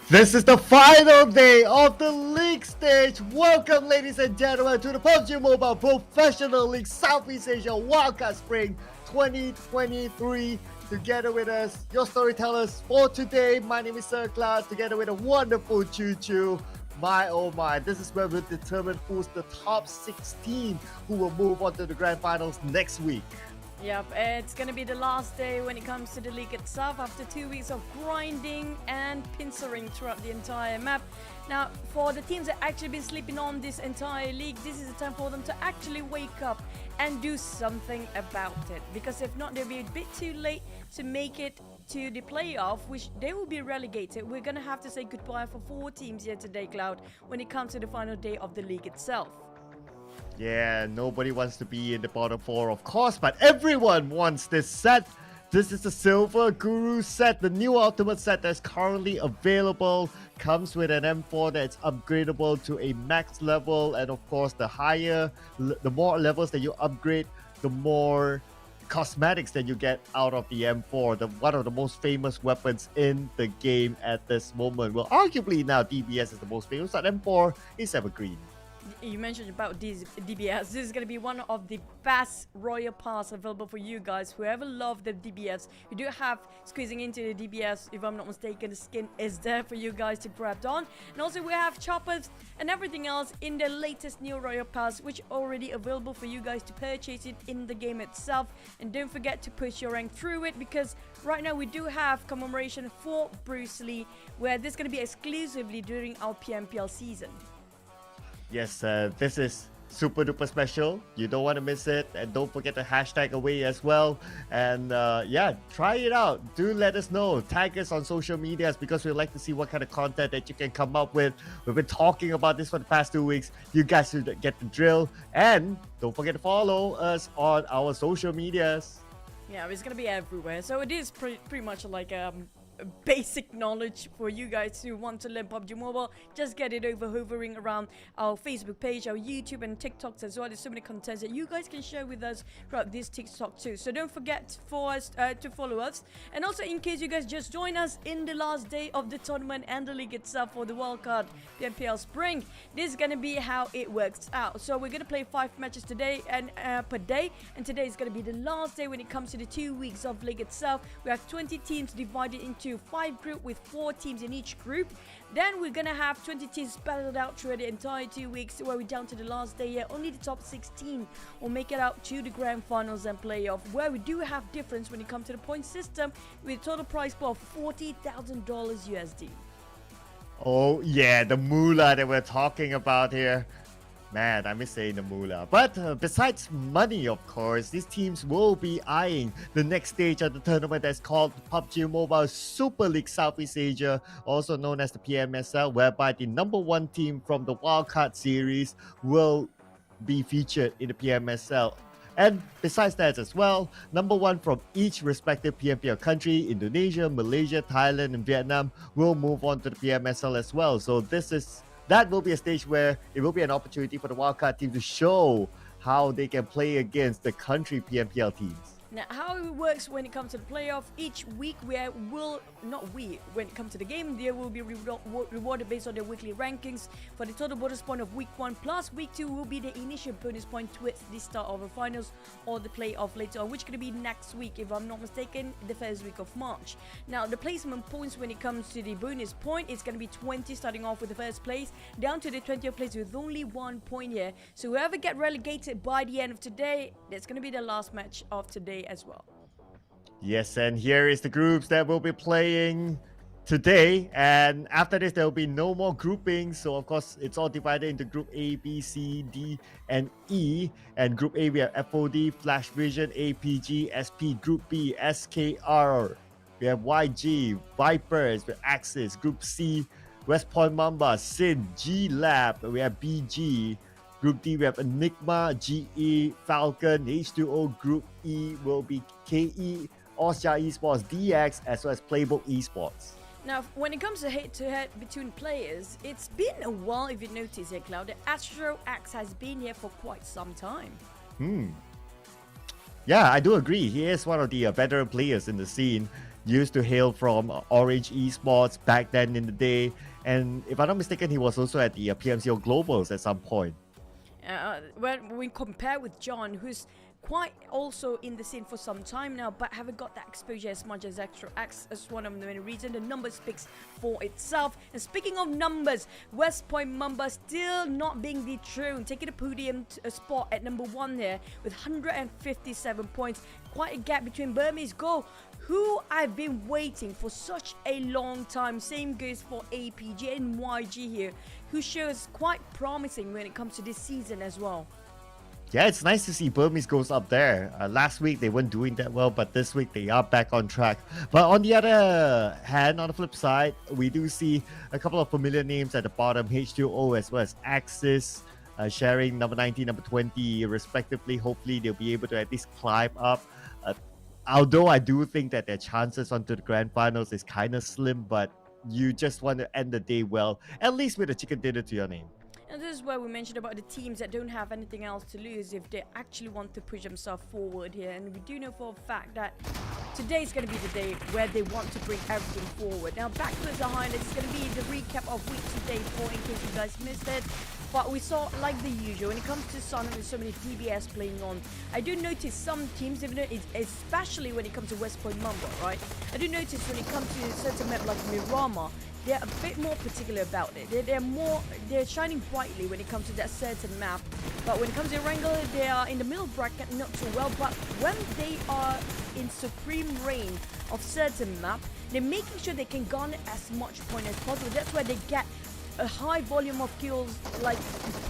This is the final day of the league stage. Welcome, ladies and gentlemen, to the PUBG Mobile Professional League Southeast Asia Wildcard Spring 2023. Together with us, your storytellers for today. My name is Sir Class, together with a wonderful Choo Choo. My oh my, this is where we'll determine who's the top 16 who will move on to the grand finals next week. Yep, it's going to be the last day when it comes to the league itself after 2 weeks of grinding and pincering throughout the entire map. Now, for the teams that actually been sleeping on this entire league, this is the time for them to actually wake up and do something about it. Because if not, they'll be a bit too late to make it to the playoff, which they will be relegated. We're going to have to say goodbye for 4 teams here today, Cloud, when it comes to the final day of the league itself. Yeah, nobody wants to be in the bottom 4, of course, but everyone wants this set. This is the Silver Guru set, the new ultimate set that's currently available. Comes with an M4 that's upgradable to a max level, and of course, the more levels that you upgrade, the more cosmetics that you get out of the M4, one of the most famous weapons in the game at this moment. Well, arguably now DBS is the most famous, but M4 is evergreen. You mentioned about DBS. This is going to be one of the best Royal Pass available for you guys. Whoever love the DBS, you do have squeezing into the DBS. If I'm not mistaken, the skin is there for you guys to grab on. And also we have choppers and everything else in the latest new Royal Pass, which already available for you guys to purchase it in the game itself. And don't forget to push your rank through it, because right now we do have commemoration for Bruce Lee, where this is going to be exclusively during our PMPL season. Yes, this is super duper special. You don't want to miss it, and don't forget to hashtag away as well. And yeah, try it out. Do let us know. Tag us on social medias, because we'd like to see what kind of content that you can come up with. We've been talking about this for the past 2 weeks. You guys should get the drill, and don't forget to follow us on our social medias. Yeah, it's gonna be everywhere. So it is pretty much like basic knowledge for you guys who want to learn PUBG Mobile. Just get it over hovering around our Facebook page, our YouTube and TikToks as well. There's so many contents that you guys can share with us throughout this TikTok too. So don't forget for us to follow us. And also, in case you guys just join us in the last day of the tournament and the league itself for the wildcard PMPL Spring, this is gonna be how it works out. So we're gonna play 5 matches today and per day, and today is gonna be the last day when it comes to the 2 weeks of league itself. We have 20 teams divided into 5 groups with 4 teams in each group. Then we're gonna have 20 teams battled out through the entire 2 weeks, where we're down to the last day here. Only the top 16 will make it out to the grand finals and playoff, where we do have difference when it comes to the point system, with a total prize pool of $40,000 USD. Oh yeah, the moolah that we're talking about here. Man, I miss saying the moolah. But besides money, of course, these teams will be eyeing the next stage of the tournament that's called PUBG Mobile Super League Southeast Asia, also known as the PMSL, whereby the number 1 team from the Wildcard series will be featured in the PMSL. And besides that as well, number 1 from each respective PMPL country, Indonesia, Malaysia, Thailand, and Vietnam, will move on to the PMSL as well. So that will be a stage where it will be an opportunity for the Wildcard team to show how they can play against the country PMPL teams. Now, how it works when it comes to the playoff, each week when it comes to the game, they will be rewarded based on their weekly rankings. For the total bonus point of week 1 plus week 2 will be the initial bonus point towards the start of the finals or the playoff later on, which is going to be next week, if I'm not mistaken, the first week of March. Now, the placement points when it comes to the bonus point, it's going to be 20 starting off with the first place, down to the 20th place with only 1 point here. So whoever get relegated by the end of today, that's going to be the last match of today as well. Yes, and here is the groups that will be playing today, and after this there will be no more groupings. So of course it's all divided into group A, B, C, D, and E. And group A we have FOD, Flash Vision, APG, SP. Group B, SKR, we have YG, Vipers, we have Axis. Group C, West Point Mamba, Sin, G Lab, we have BG. Group D, we have Enigma, GE, Falcon. H2O. Group E will be KE, Austria Esports, DX, as well as Playbook Esports. Now, when it comes to head-to-head between players, it's been a while. If you notice here, Cloud, the Astro Axe has been here for quite some time. Yeah, I do agree. He is one of the veteran players in the scene. used to hail from Orange Esports back then in the day. And if I'm not mistaken, he was also at the PMCO Globals at some point. When we compare with John, who's quite also in the scene for some time now, but haven't got that exposure as much as Extra X, as one of the main reasons. The number speaks for itself. And speaking of numbers, West Point Mamba still not being dethroned, taking a podium spot at number 1 here with 157 points. Quite a gap between Burmese Gold, who I've been waiting for such a long time. Same goes for APG and YG here, who shows quite promising when it comes to this season as well. Yeah, it's nice to see Burmese goes up there. Last week they weren't doing that well, but this week they are back on track. But on the other hand, on the flip side, we do see a couple of familiar names at the bottom, H2O as well as Axis, sharing number 19, number 20 respectively. Hopefully they'll be able to at least climb up. Although I do think that their chances onto the grand finals is kind of slim, but you just want to end the day well, at least with a chicken dinner to your name. And this is where we mentioned about the teams that don't have anything else to lose if they actually want to push themselves forward here. And we do know for a fact that today is going to be the day where they want to bring everything forward. Now, back to the highlights, it's going to be the recap of week 2 day 4 in case you guys missed it. But we saw, like the usual, when it comes to Sun, with so many DBS playing on, I do notice some teams, even though especially when it comes to West Point Mamba, right? I do notice when it comes to certain map like Myanmar, they're a bit more particular about it. They're shining brightly when it comes to that certain map. But when it comes to Wrangler, they are in the middle bracket, not so well. But when they are in supreme reign of certain map, they're making sure they can garner as much point as possible. That's where they get a high volume of kills, like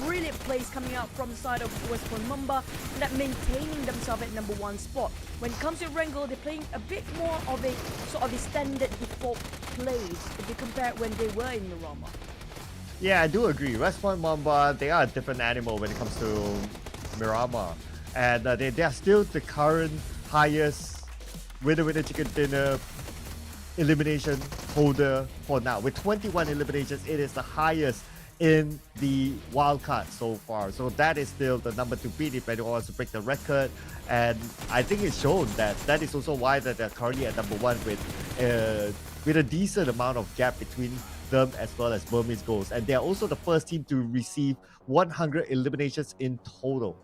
brilliant plays coming out from the side of West Point Mamba, and that maintaining themselves at number 1 spot. When it comes to Wrangler, they're playing a bit more of a sort of a standard default plays if you compare it when they were in Myanmar. Yeah, I do agree. West Point Mamba, they are a different animal when it comes to Miramar. And they are still the current highest winner chicken dinner elimination holder for now. With 21 eliminations, it is the highest in the wildcard so far. So that is still the number to beat if anyone wants to break the record. And I think it's shown that is also why that they're currently at number 1 with a decent amount of gap between them as well as Burmese goals. And they're also the first team to receive 100 eliminations in total.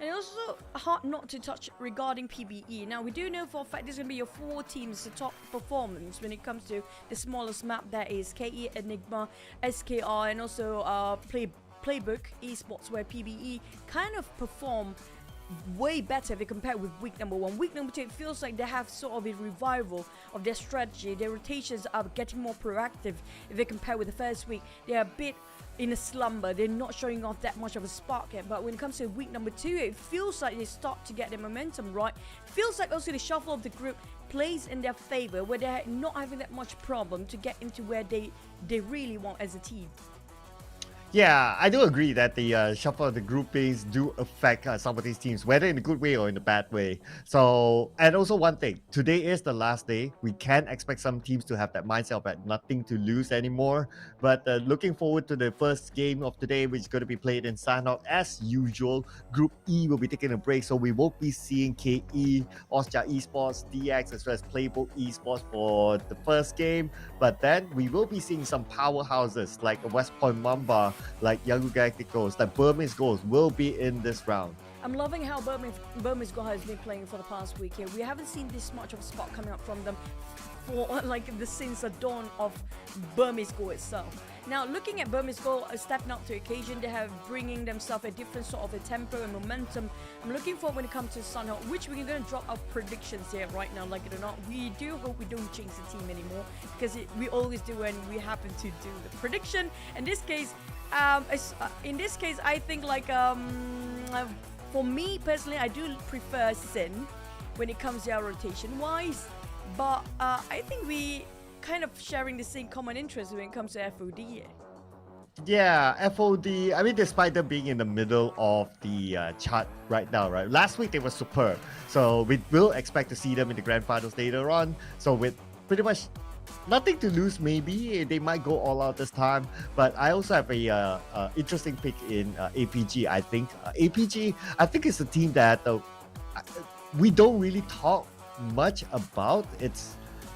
And also hard not to touch regarding PBE. Now we do know for a fact there's going to be your 4 teams, the top performance when it comes to the smallest map, that is KE, Enigma, SKR, and also Playbook Esports, where PBE kind of perform way better if you compare with week number 1. Week number 2, it feels like they have sort of a revival of their strategy. Their rotations are getting more proactive if they compare with the first week. They're a bit in a slumber. They're not showing off that much of a spark yet. But when it comes to week number 2, it feels like they start to get their momentum right. Feels like also the shuffle of the group plays in their favor, where they're not having that much problem to get into where they really want as a team. Yeah, I do agree that the shuffle of the groupings do affect some of these teams, whether in a good way or in a bad way. So, and also one thing, today is the last day. We can expect some teams to have that mindset of nothing to lose anymore. But looking forward to the first game of today, which is going to be played in Sanhok as usual. Group E will be taking a break, so we won't be seeing KE, Austria Esports, DX, as well as Playbook Esports for the first game. But then we will be seeing some powerhouses like West Point Mamba, like Yangon Galacticos, like Burmese Goals will be in this round. I'm loving how Burmese Gold has been playing for the past week here. We haven't seen this much of a spot coming up from them for since the dawn of Burmese Gold itself. Now, looking at Burmese Gold stepping up to occasion, they have bringing themselves a different sort of a tempo and momentum. I'm looking forward when it comes to Sunhill, which we're going to drop our predictions here right now, like it or not. We do hope we don't change the team anymore, because we always do when we happen to do the prediction. In this case, I think for me personally, I do prefer Sin when it comes to our rotation wise, but I think we kind of sharing the same common interest when it comes to FOD. Yeah, FOD, I mean, despite them being in the middle of the chart right now, right? Last week they were superb, so we will expect to see them in the grand finals later on. So with pretty much nothing to lose, maybe they might go all out this time. But I also have a interesting pick in APG. I think APG, I think it's a team that we don't really talk much about.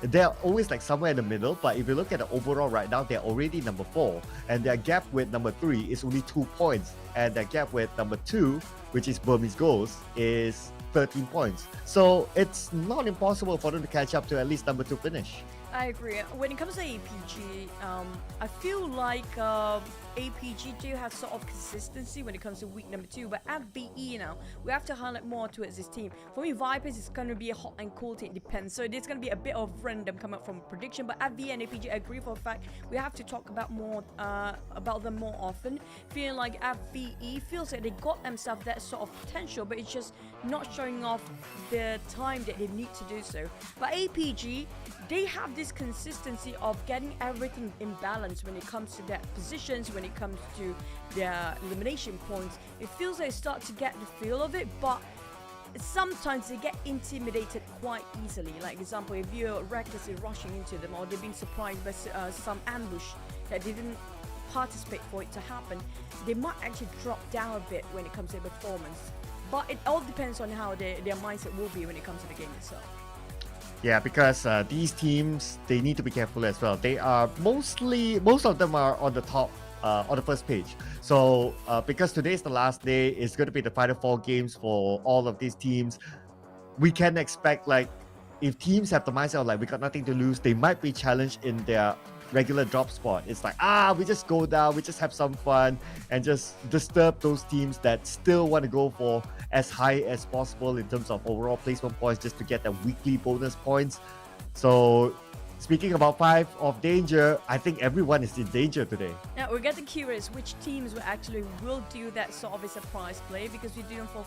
they're always like somewhere in the middle. But if you look at the overall right now, they're already number 4, and their gap with number 3 is only 2 points, and their gap with number 2, which is Burmese Ghosts, is 13 points. So it's not impossible for them to catch up to at least number 2 finish. I agree. When it comes to APG, I feel like APG do have sort of consistency when it comes to week number 2, but at VE now, we have to highlight more towards this team. For me, Vipers is going to be a hot and cold, it depends. So there's going to be a bit of random come up from prediction, but at VE and APG, I agree for a fact, we have to talk about them more often. Feeling like at VE, feels like they got themselves that sort of potential, but it's just not showing off the time that they need to do so. But APG, they have this consistency of getting everything in balance when it comes to their positions, when it comes to their elimination points. It feels like they start to get the feel of it, but sometimes they get intimidated quite easily. Like example, if you're recklessly rushing into them, or they've been surprised by some ambush that they didn't participate for it to happen, they might actually drop down a bit when it comes to performance. But it all depends on how their mindset will be when it comes to the game itself. Yeah, because these teams, they need to be careful as well. They are most of them are on the top, on the first page. So because today is the last day, it's going to be the final 4 games for all of these teams. We can expect, like, if teams have the mindset of like, we got nothing to lose, they might be challenged in their regular drop spot. It's like, we just go down, we just have some fun, and just disturb those teams that still want to go for as high as possible in terms of overall placement points, just to get the weekly bonus points. So speaking about 5 of danger, I think everyone is in danger today. Now we're getting curious which teams will do that sort of a surprise play, because we do know for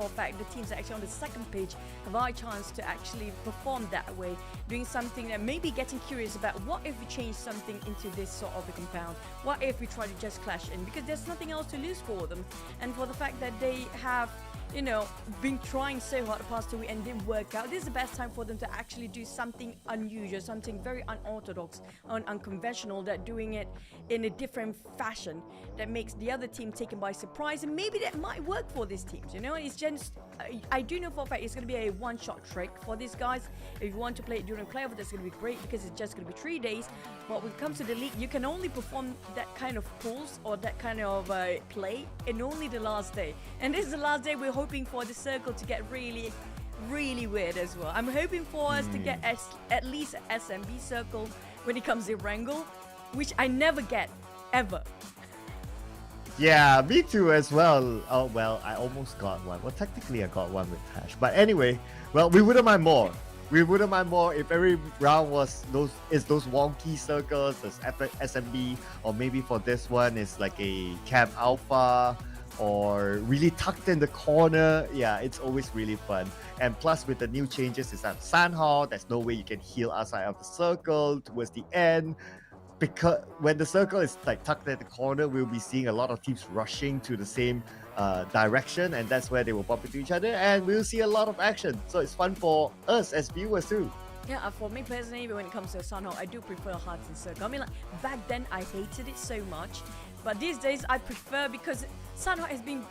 a fact the teams that actually on the second page have a high chance to actually perform that way, doing something that maybe getting curious about. What if we change something into this sort of a compound? What if we try to just clash in? Because there's nothing else to lose for them, and for the fact that they have, you know, been trying so hard the past 2 weeks and didn't work out, this is the best time for them to actually do something unusual, something very unorthodox and unconventional, that doing it in a different fashion that makes the other team taken by surprise, and maybe that might work for these teams. You know, it's just, I do know for a fact it's going to be a one-shot trick for these guys. If you want to play it during playoff, that's going to be great, because it's just going to be 3 days. But when it comes to the league, you can only perform that kind of pulls or that kind of play in only the last day, and this is the last day. We're hoping for the circle to get really weird as well. I'm hoping for us to get at least an SMB circle when it comes to Wrangle, which I never get, ever. Yeah, me too as well. Oh, well, I almost got one. Well, technically I got one with Tash. But anyway, well, we wouldn't mind more. We wouldn't mind more if every round was those wonky circles, as SMB, or maybe for this one it's like a Camp Alpha, or really tucked in the corner. Yeah, it's always really fun. And plus with the new changes, it's at Sandhall, there's no way you can heal outside of the circle towards the end, because when the circle is like tucked at the corner, we'll be seeing a lot of teams rushing to the same direction, and that's where they will bump into each other, and we'll see a lot of action. So it's fun for us as viewers too. Yeah, for me personally, when it comes to Sunhawk, I do prefer Hearts and Circle. I mean, like, back then I hated it so much, but these days I prefer, because Sunhawk has been,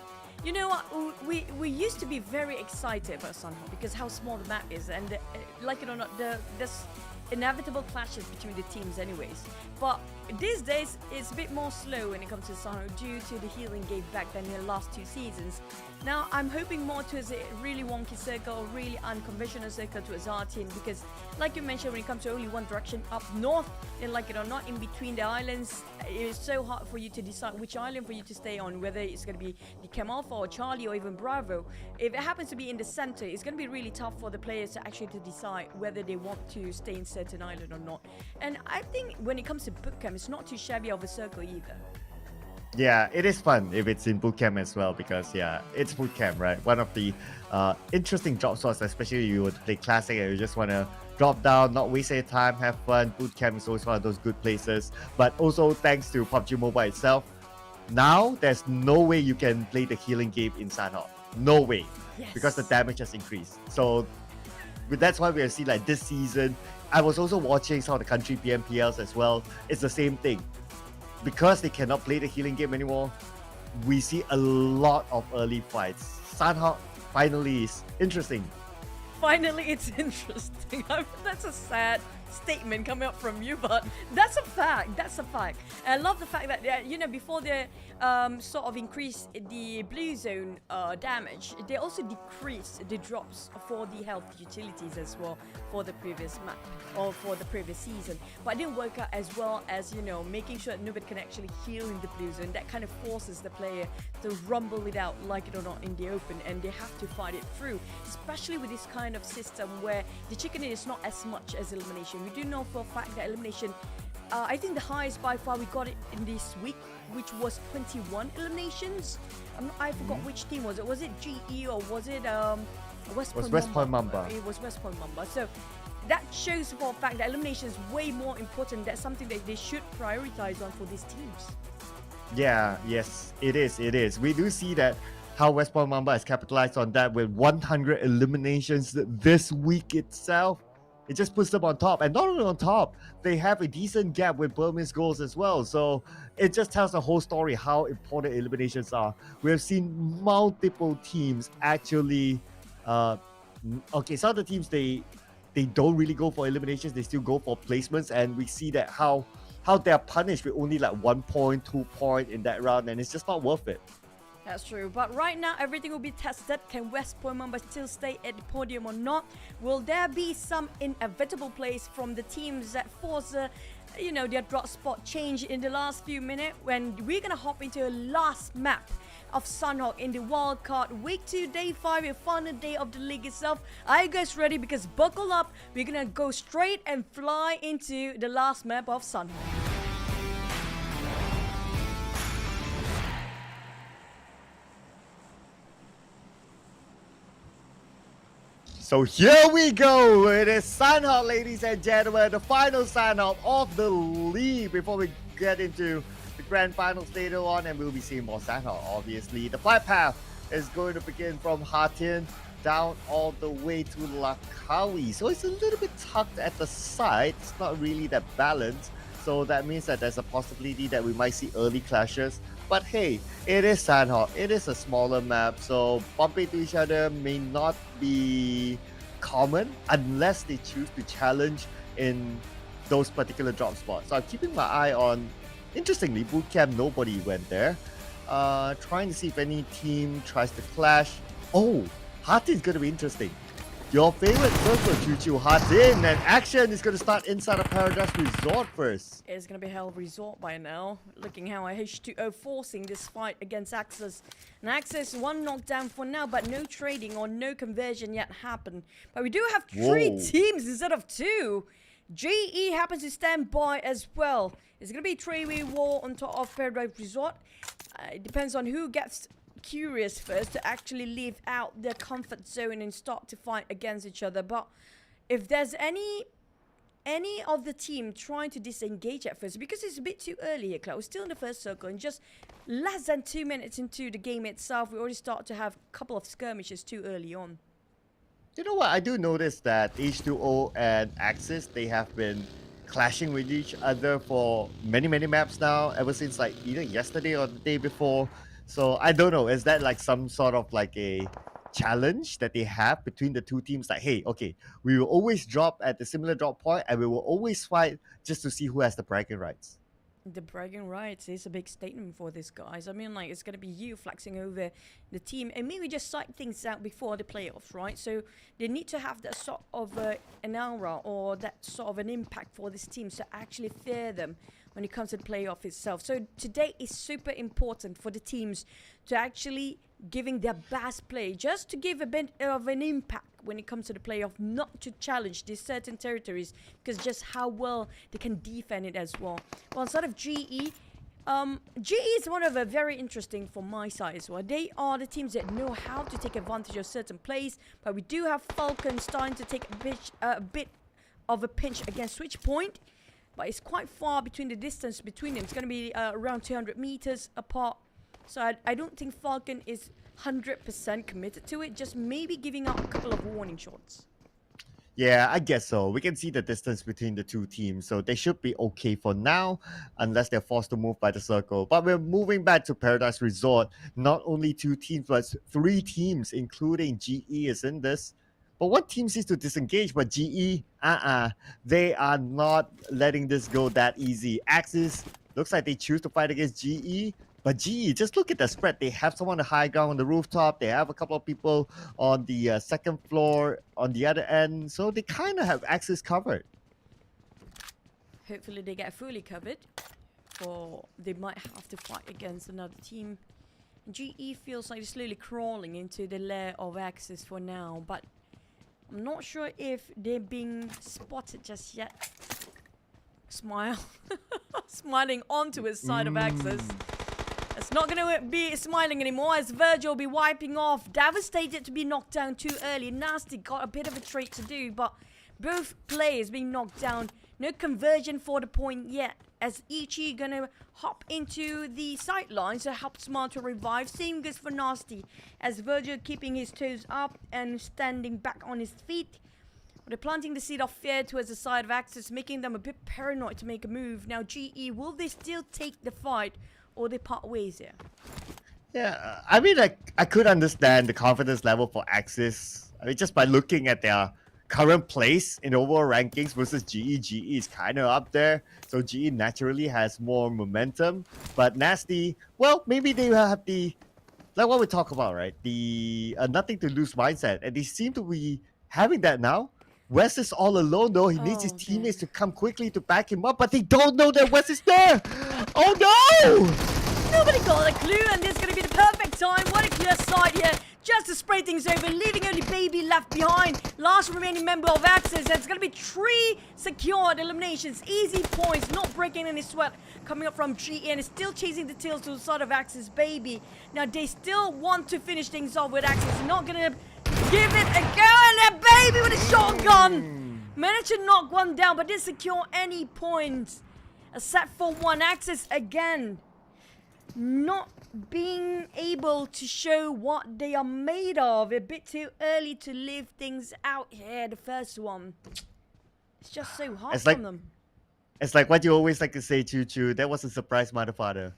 you know what, we used to be very excited about Sunhawk because how small the map is, and like it or not, there's inevitable clashes between the teams anyways. But these days it's a bit more slow when it comes to Sunhawk due to the healing game back then in the last 2 seasons. Now I'm hoping more towards a really wonky circle, or really unconventional circle towards our team, because like you mentioned, when it comes to only one direction up north, and like it or not, in between the islands, it is so hard for you to decide which island for you to stay on, whether it's going to be the Cam Alpha or Charlie or even Bravo. If it happens to be in the center, it's going to be really tough for the players to actually decide whether they want to stay in certain island or not. And I think when it comes to bootcamp, it's not too shabby of a circle either. Yeah, it is fun if it's in bootcamp as well, because yeah, it's bootcamp, right? One of the interesting drop spots, especially if you would play classic and you just want to drop down, not waste your time, have fun. Bootcamp is always one of those good places. But also thanks to PUBG Mobile itself, now there's no way you can play the healing game in Sandhawk. No way. Yes. Because the damage has increased. So that's why we have seen like this season. I was also watching some of the country PMPLs as well. It's the same thing. Because they cannot play the healing game anymore, we see a lot of early fights. Sandhawk finally is interesting. Finally, it's interesting. That's a sad statement coming up from you, but that's a fact. That's a fact. I love the fact that before they sort of increase the blue zone damage, they also decrease the drops for the health utilities as well for the previous map or for the previous season. But it didn't work out as well as making sure that nobody can actually heal in the blue zone. That kind of forces the player to rumble it out, like it or not, in the open, and they have to fight it through, especially with this kind of system where the chicken is not as much as elimination. We do know for a fact that elimination, I think the highest by far we got it in this week, which was 21 eliminations. I forgot which team was it. Was it GE or was it West Point Mamba? It was West Point Mamba. So that shows for a fact that elimination is way more important. That's something that they should prioritize on for these teams. Yeah, yes, it is. It is. We do see that how West Point Mamba has capitalized on that with 100 eliminations this week itself. It just puts them on top. And not only on top, they have a decent gap with Burmese goals as well. So it just tells the whole story how important eliminations are. We have seen multiple teams actually... some of the teams, they don't really go for eliminations. They still go for placements. And we see that how they're punished with only like 1 point, 2 point in that round. And it's just not worth it. That's true, but right now everything will be tested. Can West Point Mamba still stay at the podium or not? Will there be some inevitable plays from the teams that force their drop spot change in the last few minutes, when we're gonna hop into a last map of Sunhawk in the wildcard week 2 day 5, a final day of the league itself? Are you guys ready? Because buckle up, we're gonna go straight and fly into the last map of Sunhawk. So here we go. It is Sunhawk, ladies and gentlemen, the final Sunhawk of the league before we get into the grand finals later on, and we'll be seeing more Sunhawk, obviously. The flight path is going to begin from Hatin down all the way to Lakawi. So it's a little bit tucked at the side. It's not really that balanced. So that means that there's a possibility that we might see early clashes. But hey, it is Sunhawk. It is a smaller map, so bumping into each other may not be common unless they choose to challenge in those particular drop spots. So I'm keeping my eye on, interestingly, bootcamp, nobody went there. Trying to see if any team tries to clash. Oh, Hatin's going to be interesting. Your favorite circle, Choo-Choo, Hatin, and action is going to start inside of Paradise Resort first. It's going to be Hell Resort by now. Looking how H2O forcing this fight against Axis. And Axis, one knockdown for now, but no trading or no conversion yet happened. But we do have 3 teams instead of 2. GE happens to stand by as well. It's going to be a 3-way war on top of Paradise Resort. It depends on who gets curious first to actually leave out their comfort zone and start to fight against each other. But if there's any of the team trying to disengage at first, because it's a bit too early here, Cloud. We're still in the first circle, and just less than 2 minutes into the game itself, we already start to have a couple of skirmishes too early on. You know what? I do notice that H2O and Axis, they have been clashing with each other for many maps now, ever since like either yesterday or the day before. So I don't know, is that like some sort of like a challenge that they have between the two teams? Like, hey, okay, we will always drop at the similar drop point and we will always fight just to see who has the bragging rights. The bragging rights is a big statement for these guys. I mean, like, it's going to be you flexing over the team and maybe just side things out before the playoffs, right? So they need to have that sort of an aura or that sort of an impact for these teams to actually fear them when it comes to the playoff itself. So today is super important for the teams to actually giving their best play, just to give a bit of an impact when it comes to the playoff, not to challenge these certain territories, because just how well they can defend it as well. Well, instead of GE, GE is one of a very interesting for my side as well. They are the teams that know how to take advantage of certain plays, but we do have Falcon starting to take a bit of a pinch against Switch Point. But it's quite far between the distance between them. It's going to be around 200 meters apart. So I don't think Falcon is 100% committed to it. Just maybe giving out a couple of warning shots. Yeah, I guess so. We can see the distance between the two teams. So they should be okay for now, unless they're forced to move by the circle. But we're moving back to Paradise Resort. Not only 2 teams, but 3 teams, including GE, is in this. But one team seems to disengage, but GE, they are not letting this go that easy. Axis looks like they choose to fight against GE, but GE, just look at the spread. They have someone on the high ground on the rooftop. They have a couple of people on the second floor on the other end, so they kind of have Axis covered. Hopefully they get fully covered, or they might have to fight against another team. GE feels like they're slowly crawling into the lair of Axis for now, but I'm not sure if they're being spotted just yet. Smile. Smiling onto his side of Axis. It's not going to be smiling anymore as Virgil will be wiping off. Devastated to be knocked down too early. Nasty got a bit of a trade to do, but both players being knocked down. No conversion for the point yet, as Ichi gonna hop into the sidelines to help Smart to revive. Same goes for Nasty, as Virgil keeping his toes up and standing back on his feet. They're planting the seed of fear towards the side of Axis, making them a bit paranoid to make a move. Now GE, will they still take the fight, or they part ways here? Yeah, I mean, I could understand the confidence level for Axis. I mean, just by looking at their current place in overall rankings versus GE. GE is kind of up there, so GE naturally has more momentum. But Nasty, well, maybe they have the, like what we talk about, right? The nothing to lose mindset, and they seem to be having that now. West is all alone though. He needs his teammates to come quickly to back him up, but they don't know that West is there. Oh no! Nobody got a clue, and this is going to be the perfect time. What a clear side here. Just to spray things over, leaving only Baby left behind. Last remaining member of Axis. And it's going to be 3 secured eliminations. Easy points, not breaking any sweat. Coming up from GE and is still chasing the tails to the side of Axis. Baby. Now they still want to finish things off with Axis. Not going to give it a go. And then Baby with a shotgun. Managed to knock one down, but didn't secure any points. A set for 1. Axis again. Not being able to show what they are made of. A bit too early to leave things out here, the first one. It's just so hard from them. It's like what you always like to say, Choo Choo. That was a surprise, motherfucker.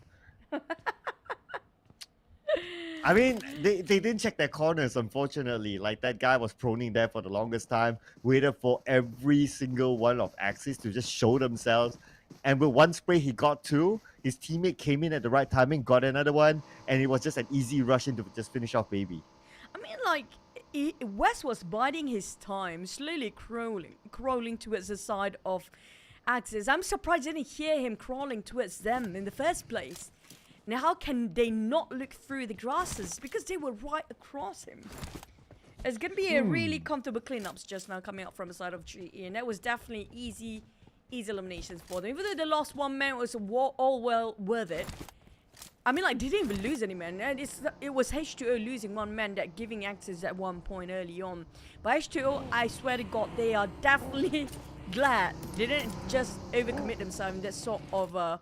I mean, they didn't check their corners, unfortunately. Like, that guy was proning there for the longest time. Waited for every single one of Axis to just show themselves. And with one spray, he got 2. His teammate came in at the right timing, got another one, and it was just an easy rush in to just finish off Baby. I mean, like, West was biding his time, slowly crawling towards the side of Axis. I'm surprised I didn't hear him crawling towards them in the first place. Now, how can they not look through the grasses? Because they were right across him. It's going to be a really comfortable cleanups just now coming up from the side of GE, and that was definitely easy eliminations for them. Even though the last 1 man was all well worth it. I mean, like, they didn't even lose any men. And it was H2O losing 1 man that giving Axis at one point early on. But H2O, I swear to God, they are definitely glad they didn't just overcommit themselves in that sort of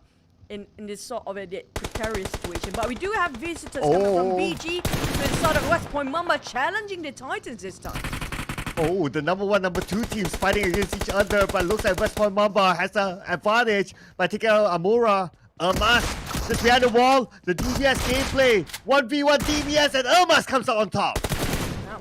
in this sort of a precarious situation. But we do have visitors coming from BG to the side of West Point Mamba challenging the Titans this time. Oh, the number 1, number 2 teams fighting against each other, but looks like West Point Mamba has an advantage by taking out Amura. Irmas just behind the wall. The DBS gameplay. 1v1 DBS, and Irmas comes out on top.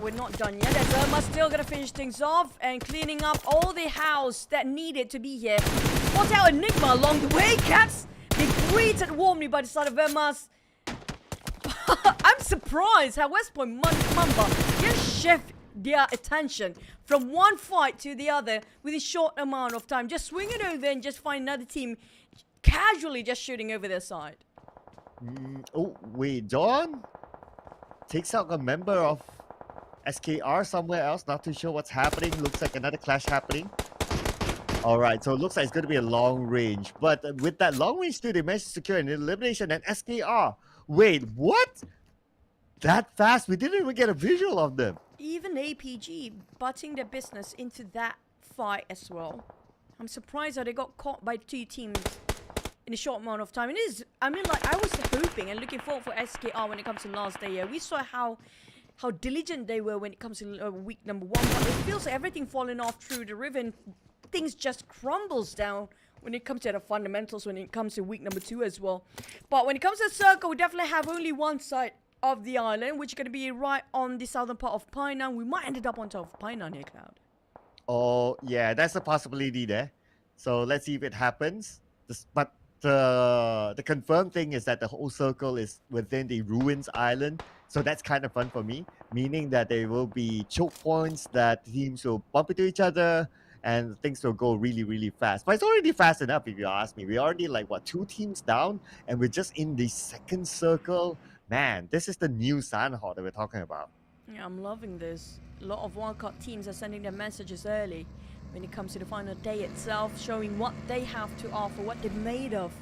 We're not done yet, as Irma's still gonna finish things off and cleaning up all the house that needed to be here. Spot out Enigma along the way, cats. They greeted warmly by the side of Irmas. I'm surprised how West Point Mamba just shift their attention from one fight to the other with a short amount of time. Just swing it over and just find another team casually just shooting over their side. Oh, wait, John takes out a member of SKR somewhere else. Not too sure what's happening. Looks like another clash happening. Alright, so it looks like it's going to be a long range. But with that long range too, they managed to secure an elimination. And SKR, wait, what? That fast? We didn't even get a visual of them. Even APG butting their business into that fight as well. I'm surprised that they got caught by 2 teams in a short amount of time. It is, I mean, like, I was hoping and looking forward for SKR when it comes to last day. We saw how diligent they were when it comes to week number 1. But it feels like everything falling off through the river and things just crumbles down when it comes to the fundamentals, when it comes to week number 2 as well. But when it comes to Circle, we definitely have only one side of the island, which is going to be right on the southern part of Painan. We might end up on top of Painan here, Cloud. Oh, yeah, that's a possibility there. So let's see if it happens. But the confirmed thing is that the whole circle is within the Ruins Island. So that's kind of fun for me, meaning that there will be choke points that teams will bump into each other and things will go really, really fast. But it's already fast enough if you ask me. We're already like, what, 2 teams down? And we're just in the second circle. Man, this is the new Sandhawk that we're talking about. Yeah, I'm loving this. A lot of wildcard teams are sending their messages early when it comes to the final day itself, showing what they have to offer, what they're made of.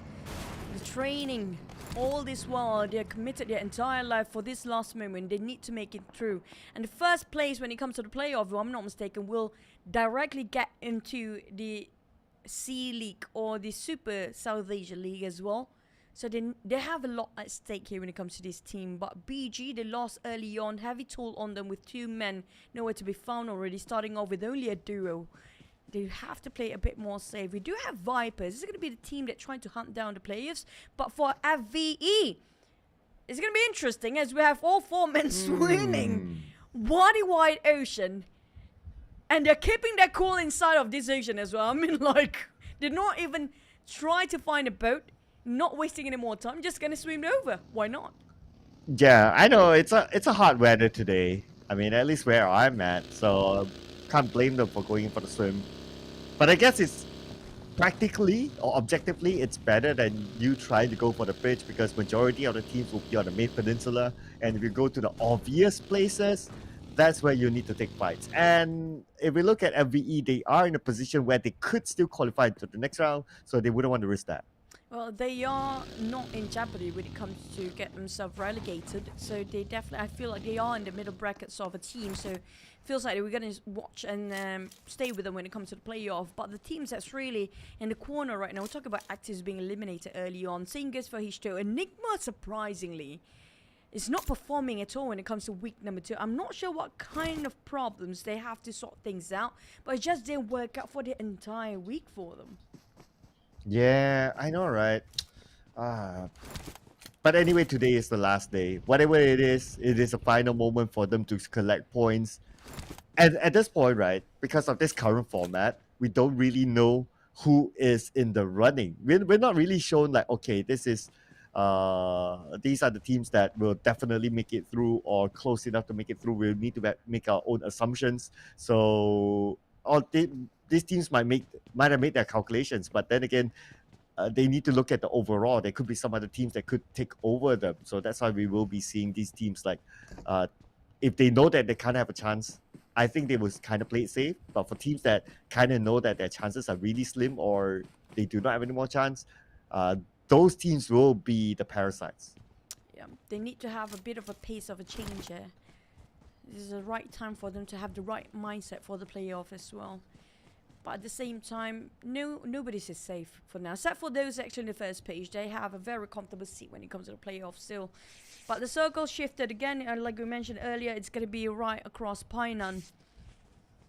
The training, all this while, they're committed their entire life for this last moment. They need to make it through. And the first place when it comes to the playoff, if I'm not mistaken, will directly get into the Sea League or the Super South Asia League as well. So they have a lot at stake here when it comes to this team. But BG, they lost early on. Heavy toll on them with 2 men nowhere to be found already, starting off with only a duo. They have to play a bit more safe. We do have Vipers. This is going to be the team that's trying to hunt down the players. But for FVE, it's going to be interesting as we have all 4 men swimming wide wide ocean. And they're keeping their cool inside of this ocean as well. I mean, like, they're not even trying to find a boat. Not wasting any more time. Just going to swim over. Why not? Yeah, I know. It's a hot weather today. I mean, at least where I'm at. So can't blame them for going in for the swim. But I guess it's practically or objectively, it's better than you trying to go for the bridge because majority of the teams will be on the main peninsula. And if you go to the obvious places, that's where you need to take fights. And if we look at FVE, they are in a position where they could still qualify to the next round. So they wouldn't want to risk that. Well, they are not in jeopardy when it comes to get themselves relegated. So they definitely, I feel like they are in the middle brackets of a team. So it feels like we're going to watch and stay with them when it comes to the playoff. But the teams that's really in the corner right now, we're talking about Actives being eliminated early on. Same goes for H2. Enigma, surprisingly, is not performing at all when it comes to week number 2. I'm not sure what kind of problems they have to sort things out. But it just didn't work out for the entire week for them. Yeah, I know, right? But anyway, today is the last day. Whatever it is a final moment for them to collect points. And at this point, right, because of this current format, we don't really know who is in the running. We're not really shown like, okay, this is these are the teams that will definitely make it through or close enough to make it through. We'll need to make our own assumptions. So these teams might have made their calculations, but then again, they need to look at the overall. There could be some other teams that could take over them. So that's why we will be seeing these teams like, if they know that they can't have a chance, I think they will kind of play it safe. But for teams that kind of know that their chances are really slim or they do not have any more chance, those teams will be the parasites. Yeah, they need to have a bit of a pace of a change here. This is the right time for them to have the right mindset for the playoff as well. But at the same time, nobody's is safe for now. Except for those actually in the first page. They have a very comfortable seat when it comes to the playoff still. But the circle shifted again. Like we mentioned earlier, it's going to be right across Painan.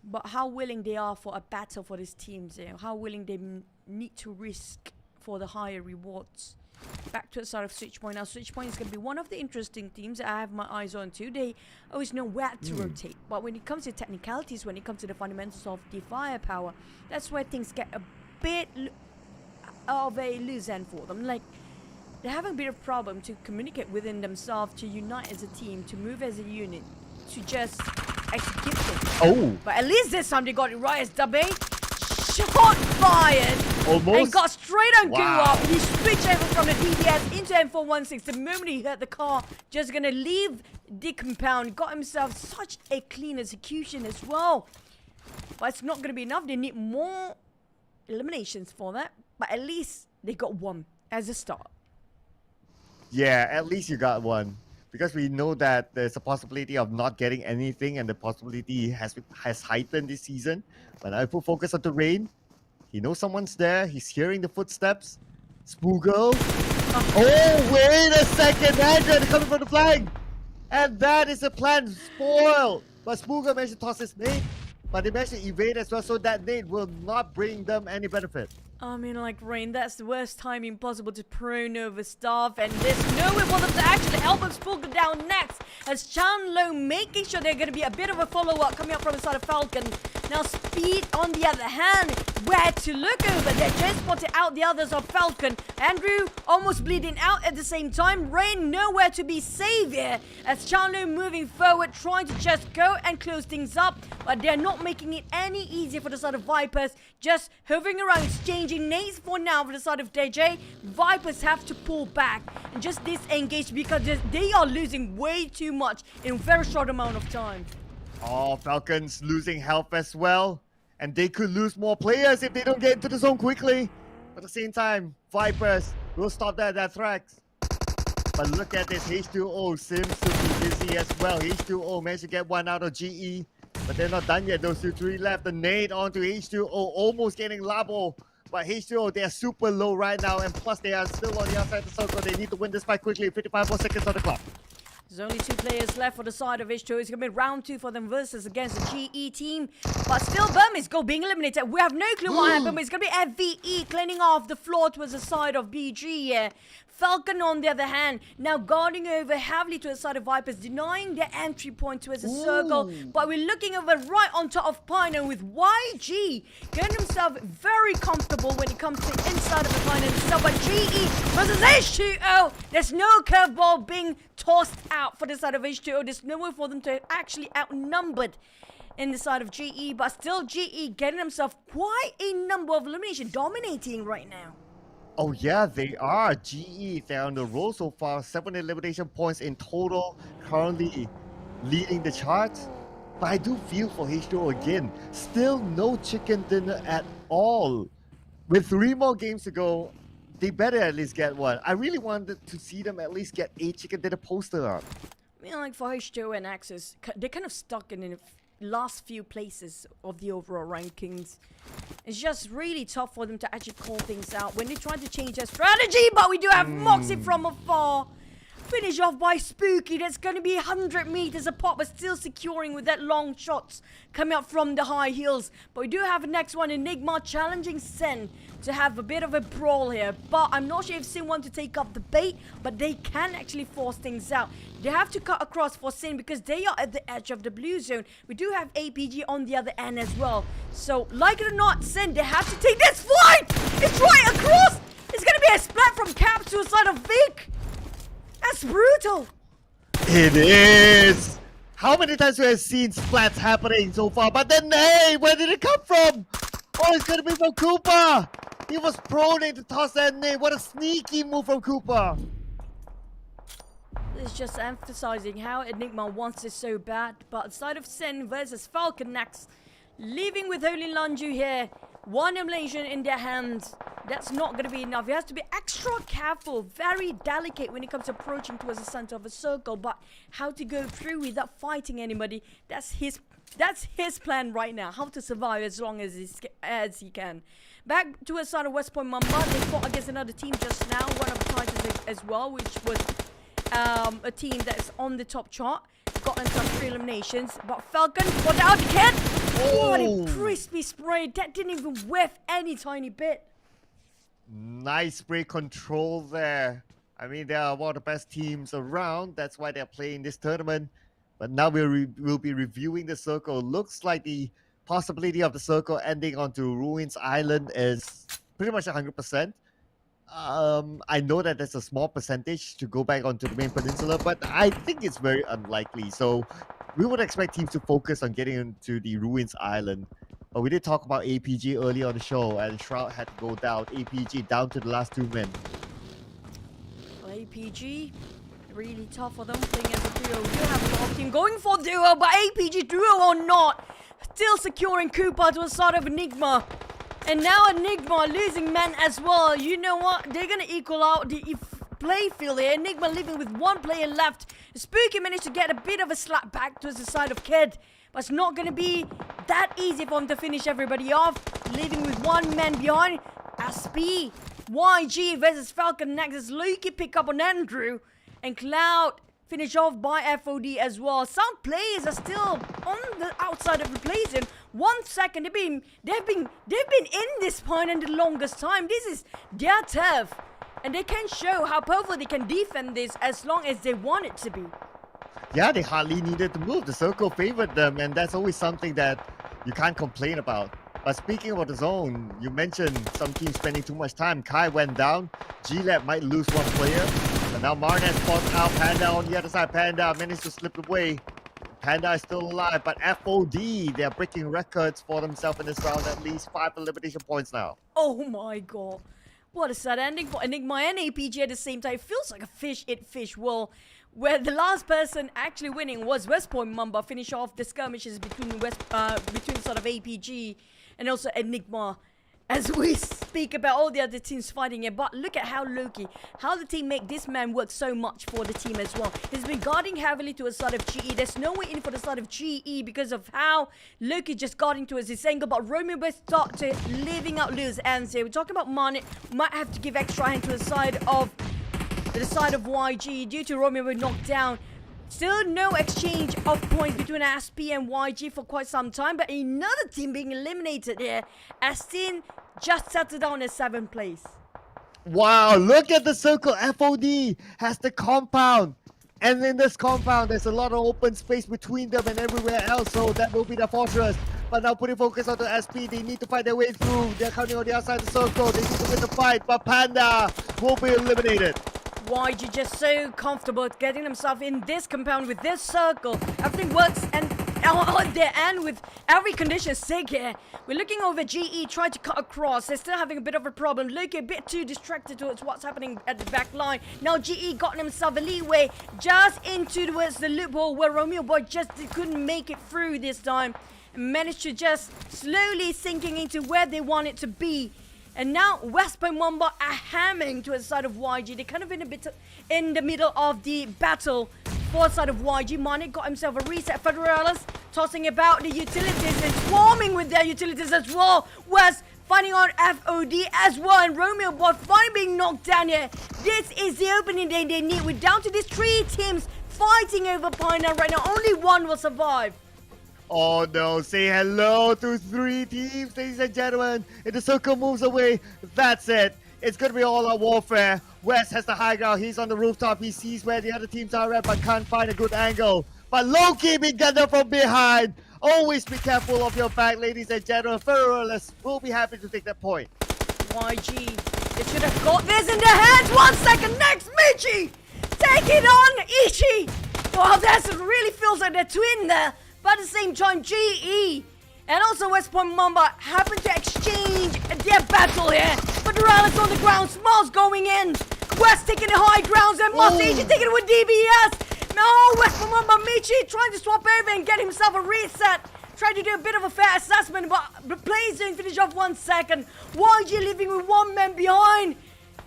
But how willing they are for a battle for these teams. How willing they need to risk for the higher rewards. Back to the side of Switchpoint. Now, Switchpoint is going to be one of the interesting teams that I have my eyes on too. They always know where to rotate. But when it comes to technicalities, when it comes to the fundamentals of the firepower, that's where things get a bit of a loose end for them. Like, they're having a bit of problem to communicate within themselves, to unite as a team, to move as a unit, to just execute things. Oh! But at least this time they got it right as Dabe. Shot fired! Almost. And got straight on go up. He switched over from the DBS into M416. The moment he hit the car, just gonna leave the compound. Got himself such a clean execution as well. But it's not gonna be enough. They need more eliminations for that. But at least they got one as a start. Yeah, at least you got one. Because we know that there's a possibility of not getting anything, and the possibility has heightened this season. When I put focus on the rain, he knows someone's there. He's hearing the footsteps. Spoogel. Oh, wait a second. Andrew coming from the flank. And that is the plan spoiled. But Spoogel managed to toss his nade. But they managed to evade as well, so that nade will not bring them any benefit. I mean, like, Rain, that's the worst timing possible to prone over stuff, and there's nowhere for them to actually help them Spook down next, as Chan-Lo making sure they're going to be a bit of a follow-up coming up from the side of Falcon. Now, Speed, on the other hand, where to look over? They just spotted out the others of Falcon. Andrew almost bleeding out at the same time. Rain nowhere to be saved here, as Chan-Lo moving forward, trying to just go and close things up, but they're not making it any easier for the side of Vipers, just hovering around, exchanging nades for now for the side of DJ. Vipers have to pull back and just disengage because they are losing way too much in a very short amount of time. Oh, Falcons losing health as well. And they could lose more players if they don't get into the zone quickly. But at the same time, Vipers will stop that tracks. But look at this, H2O seems to be busy as well. H2O managed to get one out of GE. But they're not done yet. Those 2-3 left. The nade onto H2O, almost getting Labo. But H2O, they are super low right now. And plus, they are still on the outside of the circle. They need to win this fight quickly. 55 more seconds on the clock. There's only 2 players left for the side of H2O. It's going to be round 2 for them versus against the GE team. But still, Burmese go being eliminated. We have no clue what happened, but it's going to be FVE cleaning off the floor towards the side of BG. Yeah. Falcon, on the other hand, now guarding over heavily to the side of Vipers, denying their entry point towards the circle. But we're looking over right on top of Pino with YG getting himself very comfortable when it comes to inside of the Pino itself. But GE versus H2O, there's no curveball being tossed out for the side of H2O. There's no way for them to actually outnumbered in the side of GE. But still, GE getting himself quite a number of elimination, dominating right now. Oh yeah, they are. GE, they're on the roll so far. 7 elimination points in total, currently leading the charts. But I do feel for H2O again. Still no chicken dinner at all. With 3 more games to go, they better at least get one. I really wanted to see them at least get a chicken dinner poster up. I mean, like for H2O and Axis, they're kind of stuck in the last few places of the overall rankings. It's just really tough for them to actually call things out when they try to change their strategy. But we do have Moxie from afar. Finish off by Spooky. That's going to be 100 meters apart, but still securing with that long shots coming up from the high heels. But we do have the next one, Enigma challenging Sen to have a bit of a brawl here. But I'm not sure if Sin want to take up the bait, but they can actually force things out. They have to cut across for Sin because they are at the edge of the blue zone. We do have APG on the other end as well. So, like it or not, Sin, they have to take this fight! It's right across! It's going to be a splat from Cap to the side of Vic! That's brutal! It is! How many times we have seen splats happening so far? But then, hey, where did it come from? Oh, it's gonna be from Cooper! He was proning to toss that name. What a sneaky move from Cooper! It's just emphasizing how Enigma wants it so bad. But side of Sen versus Falcon next. Leaving with only Lanju here. 1 elimination in their hands. That's not going to be enough. He has to be extra careful, very delicate when it comes to approaching towards the center of a circle. But how to go through without fighting anybody, that's his plan right now. How to survive as long as he can. Back to a side of West Point Myanmar. They fought against another team just now. One of the Titans as well, which was a team that's on the top chart. Got themselves 3 eliminations. But Falcon got out the kid. Oh, what a crispy spray. That didn't even whiff any tiny bit. Nice spray control there. I mean, they are one of the best teams around. That's why they're playing this tournament. But now we'll be reviewing the circle. Looks like the possibility of the circle ending onto Ruins Island is pretty much 100%. I know that there's a small percentage to go back onto the main peninsula, but I think it's very unlikely. So we would expect teams to focus on getting into the Ruins Island. But we did talk about APG early on the show, and Shroud had to go down. APG down to the last 2 men. Well, APG, really tough for them playing as a duo. We do have a lot of team going for duo, but APG duo or not, still securing Cooper to the side of Enigma. And now Enigma losing men as well. You know what? They're going to equal out the play field here. Enigma leaving with 1 player left. Spooky managed to get a bit of a slap back towards the side of Kid. But it's not going to be that easy for him to finish everybody off. Leaving with 1 man behind. SP, YG versus Falcon next as Loki pick up on Andrew. And Cloud finish off by FOD as well. Some players are still on the outside of the play zone. 1 second. They've been in this point in the longest time. This is their turf, and they can show how powerful they can defend this as long as they want it to be. Yeah, they hardly needed to move. The circle favored them, and that's always something that you can't complain about. But speaking about the zone, you mentioned some teams spending too much time. Kai went down. G-Lab might lose one player. But now Marnet spots out Panda on the other side. Panda managed to slip away. Panda is still alive, but FOD, they're breaking records for themselves in this round. At least 5 elimination points now. Oh my god. What a sad ending for Enigma and APG at the same time. It feels like a fish eat fish world, where the last person actually winning was West Point Mamba, finish off the skirmishes between sort of APG and also Enigma, as we speak about all the other teams fighting here. But look at how Loki, how the team make this man work so much for the team as well. He's been guarding heavily to a side of GE. There's no way in for the side of GE because of how Loki just got into his angle. But Romeo will start to leaving out loose ends here. We're talking about Marnet might have to give extra hand to the side of YG due to Romeo being knocked down. Still no exchange of points between SP and YG for quite some time, but another team being eliminated here. Astin just settled down in 7th place. Wow, look at the circle. FOD has the compound. And in this compound, there's a lot of open space between them and everywhere else, so that will be the fortress. But now putting focus on the SP, they need to find their way through. They're coming on the outside of the circle. They need to win the fight, but Panda will be eliminated. YG just so comfortable getting themselves in this compound with this circle. Everything works and on their end with every condition sick here. We're looking over GE trying to cut across. They're still having a bit of a problem. Loki a bit too distracted towards what's happening at the back line. Now GE got himself a leeway just into towards the loophole where Romeo Boy just couldn't make it through this time. And managed to just slowly sinking into where they want it to be. And now West Point Mamba are hammering to the side of YG. They're kind of in a bit in the middle of the battle for the side of YG. Manik got himself a reset. Federalis tossing about the utilities and swarming with their utilities as well. West finding on FOD as well. And Romeo Boy finally being knocked down here. This is the opening they need. We're down to these 3 teams fighting over Pioneer right now. Only one will survive. Oh no, say hello to 3 teams, ladies and gentlemen. If the circle moves away, that's it. It's going to be all-out warfare. West has the high ground. He's on the rooftop. He sees where the other teams are at, but can't find a good angle. But Loki being gunned from behind. Always be careful of your back, ladies and gentlemen. Federalists will be happy to take that point. YG, they should have got this in their hands. 1 second, next Michi. Take it on, Ichi. Well, that really feels like they're twin there. But at the same time, GE and also West Point Mamba happen to exchange their battle here. But Morales on the ground, Smalls going in. West taking the high grounds and Mustache taking it with DBS. No, West Point Mamba, Michi trying to swap over and get himself a reset. Trying to do a bit of a fair assessment, but the plays didn't finish off 1 second. YG leaving with 1 man behind.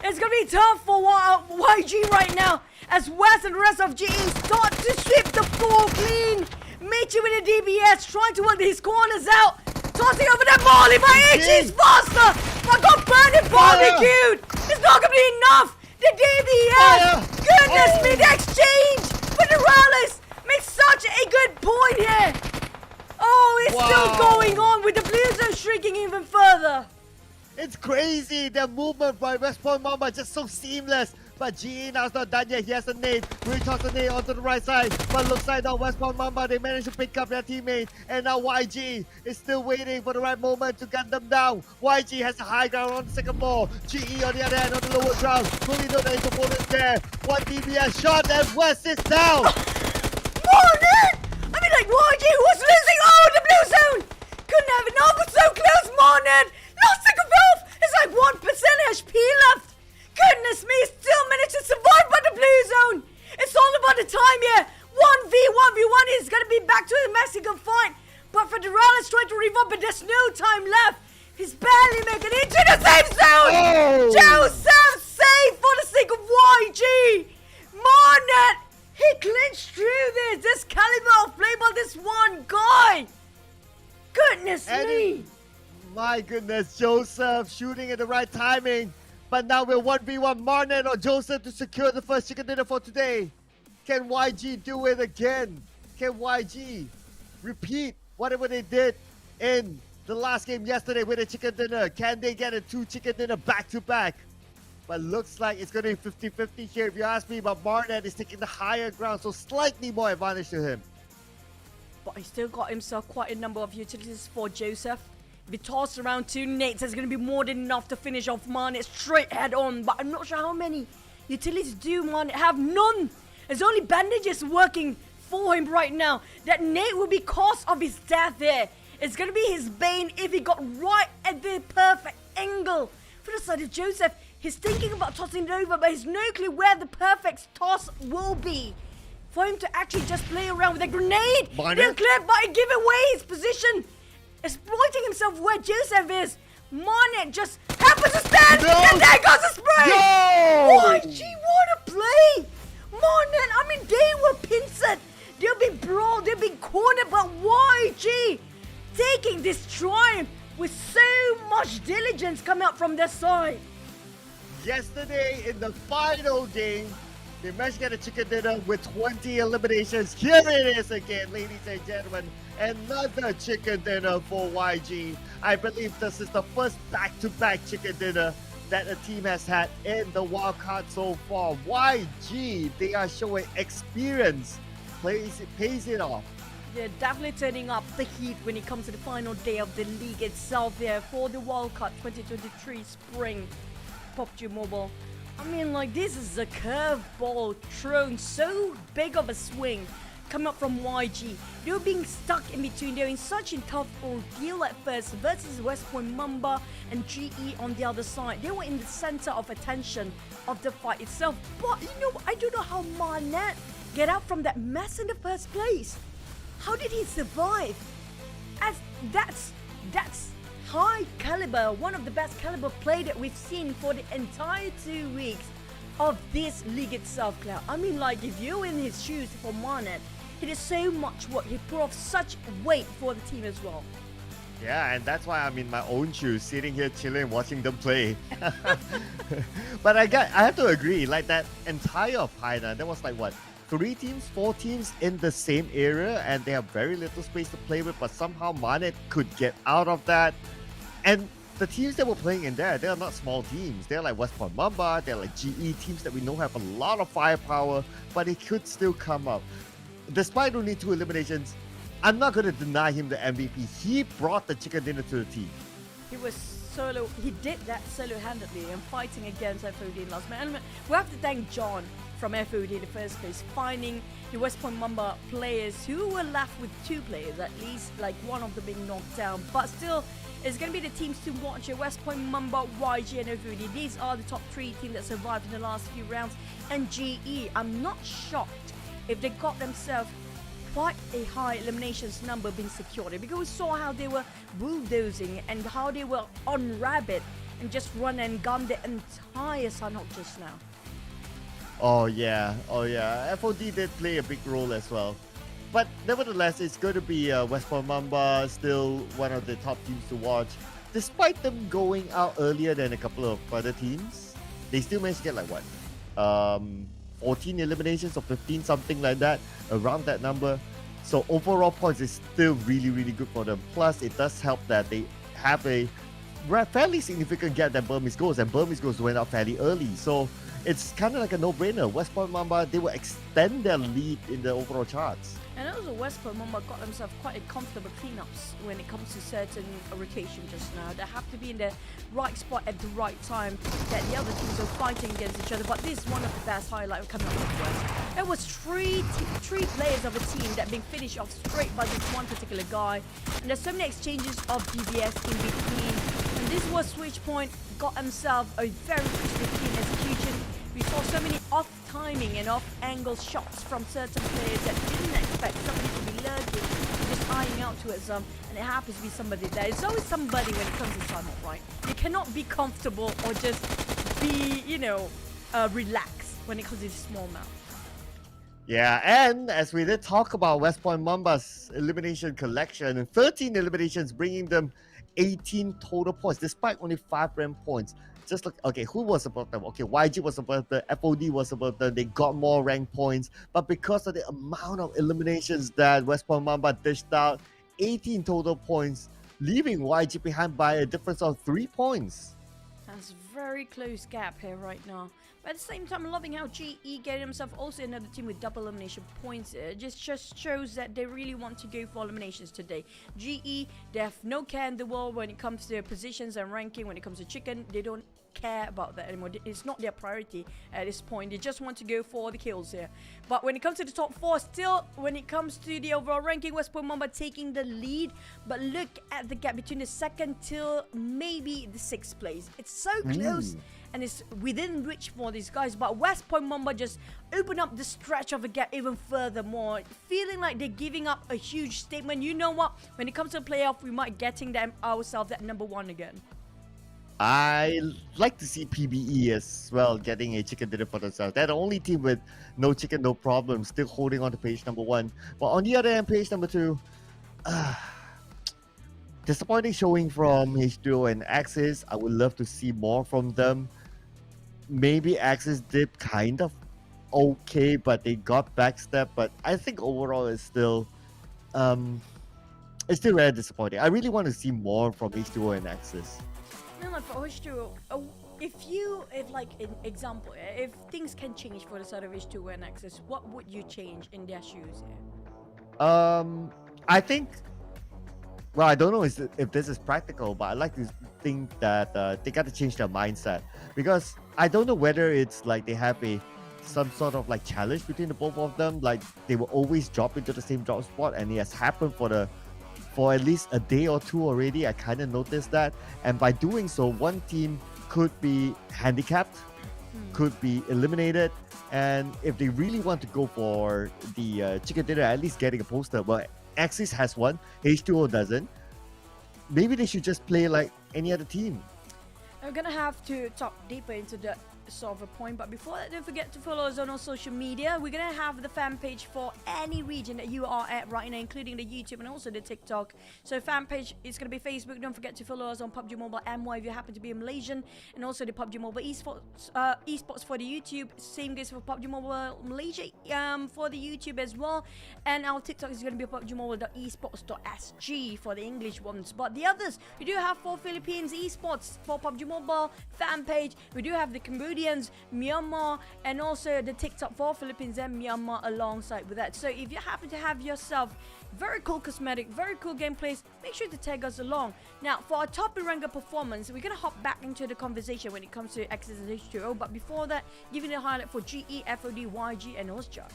It's going to be tough for YG right now as West and the rest of GE start to sweep the floor clean. Michi with the DBS trying to work his corners out. Tossing over that volley, but Ichi's faster. But got burned and barbecued. It's not going to be enough. The DBS. Goodness me, the exchange. But Morales makes such a good point here. Oh, it's still going on with the blue zone shrinking even further. It's crazy. Their movement by West Point Mamba just so seamless. But GE now is not done yet. He has a nade. Retoss the nade onto the right side. But looks like now West Point Mamba, they managed to pick up their teammate. And now YG is still waiting for the right moment to gun them down. YG has the high ground on the second floor. GE on the other end on the lower ground. Fully know that his opponent there. One DBS shot and West is down. Morning! I mean, like YG was losing. Oh, the blue zone! Couldn't have enough, but so close, Morning! Lost second health! It's like 1% HP left. Goodness me, still managed to survive by the blue zone. It's all about the time here. 1v1v1 is going to be back to the Mexican fight. But Federalis trying to revive, but there's no time left. He's barely making it into the safe zone. Oh. Joseph safe for the sake of YG. Marnet, he clinched through this. This caliber of play by this one guy. Goodness me. My goodness, Joseph shooting at the right timing. But now we're 1v1 Marnet or Joseph to secure the first chicken dinner for today. Can YG do it again? Can YG repeat whatever they did in the last game yesterday with a chicken dinner. Can they get a 2 chicken dinner back-to-back? But looks like it's going to be 50-50 here if you ask me. But Marnet is taking the higher ground, so slightly more advantage to him. But he still got himself quite a number of utilities for Joseph. If he tosses around 2 nades, there's going to be more than enough to finish off Marnet straight head on. But I'm not sure how many utilities do Marnet have. None! There's only bandages working for him right now. That nade will be cause of his death here. It's going to be his bane if he got right at the perfect angle. For the side of Joseph, he's thinking about tossing it over, but he's no clue where the perfect toss will be. For him to actually just play around with a grenade. They'll clear by giving away his position. Exploiting himself where Joseph is. Marnet just happens to stand, and there goes the spray! YG, what a play! Marnet, I mean, they were pincered. They'll be brawled, they'll be cornered, but YG taking this triumph with so much diligence coming out from their side. Yesterday in the final game, they managed to get a chicken dinner with 20 eliminations. Here it is again, ladies and gentlemen. Another chicken dinner for YG. I believe this is the first back-to-back chicken dinner that a team has had in the wildcard so far. YG, they are showing experience. Pays it off. They're definitely turning up the heat when it comes to the final day of the league itself there for the wildcard 2023 spring PUBG Mobile. I mean, like, this is a curveball thrown so big of a swing coming up from YG. They were being stuck in between. They were in such a tough ordeal at first versus West Point Mamba and GE on the other side. They were in the center of attention of the fight itself. But, you know, I don't know how Marnet get out from that mess in the first place. How did he survive? As that's high caliber, one of the best caliber play that we've seen for the entire 2 weeks of this league itself, Cloud. I mean, like, if you're in his shoes for Marnet, it is so much work. He put off such weight for the team as well. Yeah, and that's why I'm in my own shoes, sitting here chilling, watching them play. But I have to agree, like that entire final, there was like what, 3 teams, 4 teams in the same area, and they have very little space to play with, but somehow Marnet could get out of that. And the teams that were playing in there, they are not small teams. They're like West Point Mamba, they're like GE teams that we know have a lot of firepower, but it could still come up. Despite only 2 eliminations, I'm not going to deny him the MVP. He brought the chicken dinner to the team. He was solo. He did that solo-handedly and fighting against FOD in last minute. We have to thank John from FOD in the first place, finding the West Point Mamba players who were left with 2 players at least, like one of them being knocked down. But still, it's going to be the teams to watch here. West Point Mamba, YG and FOD. These are the top 3 teams that survived in the last few rounds. And GE, I'm not shocked if they got themselves quite a high eliminations number being secured, because we saw how they were bulldozing and how they were on rabbit and just run and gun the entire Sunhawk just now. Oh yeah. FOD did play a big role as well. But nevertheless, it's going to be West Point Mamba, still one of the top teams to watch. Despite them going out earlier than a couple of other teams, they still managed to get like what? 14 eliminations or 15, something like that, around that number. So overall points is still really, really good for them. Plus, it does help that they have a fairly significant gap than Burmese Ghosts, and Burmese Ghosts went out fairly early. So it's kind of like a no-brainer. West Point Mamba, they will extend their lead in the overall charts. And also West Point Mamba got themselves quite a comfortable cleanups when it comes to certain rotation just now. They have to be in the right spot at the right time that the other teams are fighting against each other. But this is one of the best highlights coming up from West. There was three players of a team that been finished off straight by this one particular guy. And there's so many exchanges of DBS in between. And this was Switch Point got himself a very clean execution. We saw so many off-timing and off-angle shots from certain players that didn't expect somebody to be lurking, just eyeing out towards them, and it happens to be somebody there. It's always somebody when it comes to Sunhawk, right? You cannot be comfortable or just be, relaxed when it comes to this small map. Yeah, and as we did talk about West Point Mamba's elimination collection, and 13 eliminations, bringing them 18 total points, despite only 5 ranked points. Just look, okay, who was above them? Okay, YG was above them, FOD was above them, they got more rank points, but because of the amount of eliminations that West Point Mamba dished out, 18 total points, leaving YG behind by a difference of 3 points. That's very close gap here right now. But at the same time, I'm loving how GE getting himself also another team with double elimination points. It just shows that they really want to go for eliminations today. GE, they have no care in the world when it comes to their positions and ranking. When it comes to chicken, they don't care about that anymore. It's not their priority at this point. They just want to go for the kills here. But when it comes to the top 4, still, when it comes to the overall ranking, West Point Mamba taking the lead. But look at the gap between the 2nd till maybe the 6th place. It's so close. And it's within reach for these guys, but West Point Mamba just open up the stretch of the gap even furthermore, feeling like they're giving up a huge statement. You know what? When it comes to the playoff, we might getting them ourselves at number 1 again. I like to see PBE as well getting a chicken dinner for themselves. They're the only team with no chicken, no problem, still holding on to page number 1. But on the other hand, page number 2, disappointing showing from H2O and Axis. I would love to see more from them. Maybe Axis did kind of okay, but they got backstep. But I think overall it's still very disappointing. I really want to see more from H2O and Axis. No, like for H2O, if like an example, if things can change for the side of H2O and Axis, what would you change in their shoes here? I think. Well, I don't know if this is practical, but I like to think that they got to change their mindset, because I don't know whether it's like they have some sort of like challenge between the both of them. Like they will always drop into the same drop spot, and it has happened for at least a day or two already. I kind of noticed that, and by doing so, one team could be handicapped, could be eliminated, and if they really want to go for the chicken dinner, at least getting a poster. But Axis has one, H2O doesn't. Maybe they should just play like any other team. I'm gonna have to talk deeper into the sort of a point, but before that, don't forget to follow us on our social media. We're gonna have the fan page for any region that you are at right now, including the YouTube and also the TikTok. So fan page is gonna be Facebook. Don't forget to follow us on PUBG Mobile MY if you happen to be a Malaysian, and also the PUBG Mobile Esports for the YouTube. Same goes for PUBG Mobile Malaysia for the YouTube as well. And our TikTok is gonna be PUBGmobile.esports.sg for the English ones. But the others, we do have for Philippines Esports for PUBG Mobile fan page. We do have the Cambodians, Myanmar, and also the TikTok for Philippines and Myanmar alongside with that. So if you happen to have yourself very cool cosmetic, very cool gameplays, make sure to tag us along. Now, for our top Iranga performance, we're going to hop back into the conversation when it comes to Axis and H2O. But before that, giving a highlight for GE, FOD, YG, and Oscar.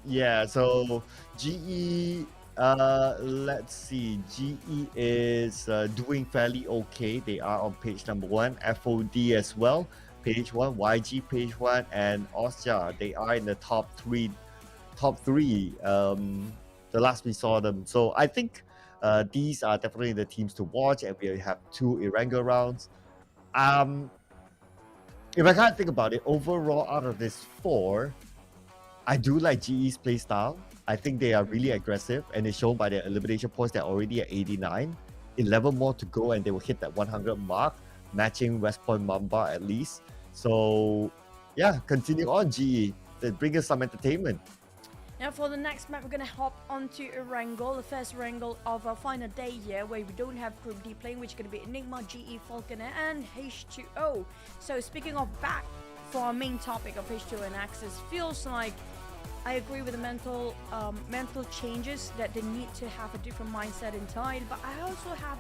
Yeah, so GE, let's see. GE is doing fairly okay. They are on page number 1. FOD as well, page 1. YG, page 1, and Oscar, they are in the top three. The last we saw them. So I think these are definitely the teams to watch, and we have 2 Iranga rounds. If I can't think about it, overall out of this 4, I do like GE's play style. I think they are really aggressive, and it's shown by their elimination points. They're already at 89. 11 more to go, and they will hit that 100 mark, matching West Point Mamba at least. So, yeah, continue on, GE. Bring us some entertainment. Now for the next map, we're going to hop onto Erangel, the first Erangel of our final day here, where we don't have Group D playing, which is going to be Enigma, GE, Falconer, and H2O. So speaking of back for our main topic of H2O and Axis, feels like I agree with the mental changes that they need to have a different mindset entirely, but I also have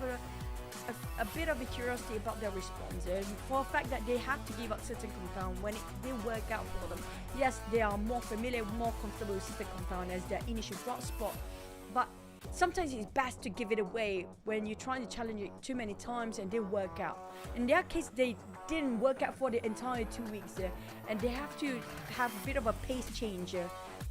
a bit of a curiosity about their response, and for the fact that they have to give up certain compound when they work out for them. Yes, they are more familiar, more comfortable with certain compound as their initial drop spot, but sometimes it's best to give it away when you're trying to challenge it too many times and they work out. In their case, they didn't work out for the entire 2 weeks there, and they have to have a bit of a pace change,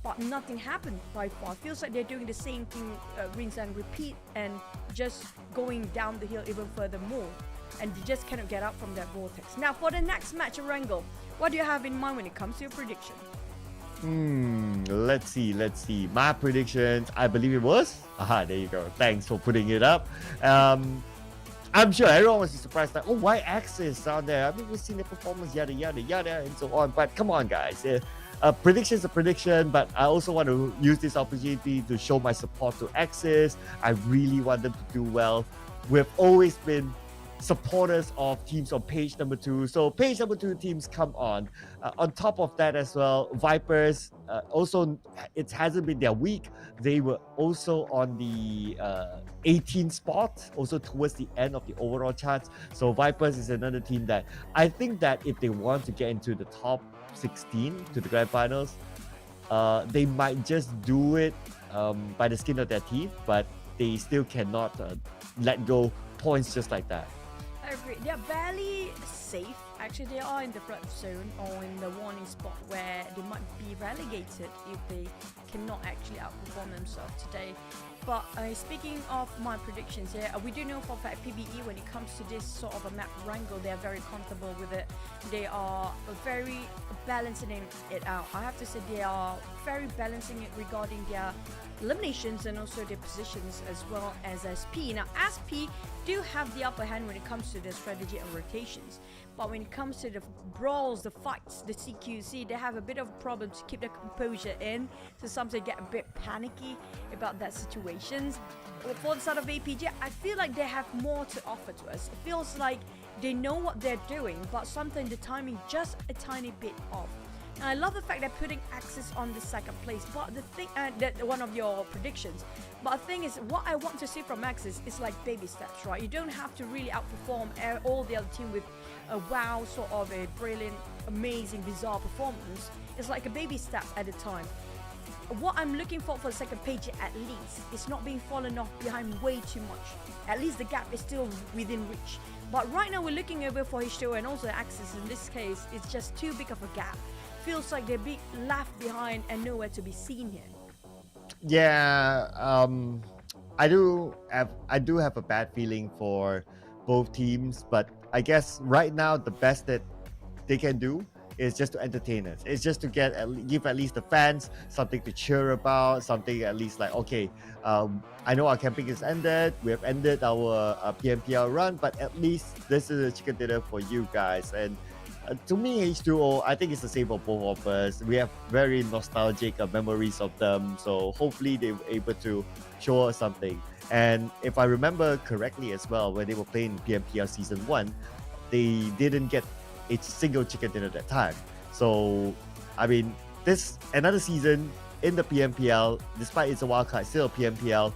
but nothing happened by far. Feels like they're doing the same thing, rinse and repeat, and just going down the hill even further more, and they just cannot get up from that vortex. Now for the next match, Erangel, what do you have in mind when it comes to your prediction? Let's see. My predictions, I believe it was. There you go. Thanks for putting it up. I'm sure everyone was surprised, like, oh, why Axis down there? I mean, we've seen the performance, yada, yada, yada, and so on. But come on, guys. prediction's a prediction, but I also want to use this opportunity to show my support to Axis. I really want them to do well. We've always been supporters of teams on page number 2. So page number 2 teams come on. On top of that as well, Vipers, also it hasn't been their week. They were also on the 18th spot, also towards the end of the overall charts. So Vipers is another team that I think that if they want to get into the top 16 to the grand finals, they might just do it by the skin of their teeth, but they still cannot let go points just like that. I agree. They're barely safe. Actually, they are in the red zone or in the warning spot where they might be relegated if they cannot actually outperform themselves today. But speaking of my predictions here, we do know for a fact PBE, when it comes to this sort of a map wrangle, they are very comfortable with it. They are very balancing it out. I have to say they are very balancing it regarding their eliminations and also their positions, as well as SP. Now, SP do have the upper hand when it comes to their strategy and rotations. But when it comes to the brawls, the fights, the CQC, they have a bit of a problem to keep their composure in. So sometimes they get a bit panicky about that situations. For the side of APG, I feel like they have more to offer to us. It feels like they know what they're doing, but sometimes the timing just a tiny bit off. And I love the fact they're putting Axis on the second place, but the thing, that one of your predictions. But the thing is, what I want to see from Axis is like baby steps, right? You don't have to really outperform all the other team with a wow, sort of a brilliant, amazing, bizarre performance. It's like a baby step at a time. What I'm looking for the second page, at least, is not being fallen off behind way too much. At least the gap is still within reach. But right now we're looking over for H2O and also Axis. In this case, it's just too big of a gap. Feels like they're being left behind and nowhere to be seen here. Yeah, I do have a bad feeling for both teams, but I guess right now the best that they can do is just to entertain us. It's just to give at least the fans something to cheer about, something at least like, okay, I know our camping is ended, we have ended our PMPL run, but at least this is a chicken dinner for you guys. And to me, H2O, I think it's the same for both of us. We have very nostalgic memories of them, so hopefully they were able to show us something. And if I remember correctly as well, when they were playing PMPL Season 1, they didn't get a single chicken dinner at that time. So, I mean, this another season in the PMPL, despite it's a wildcard, still a PMPL,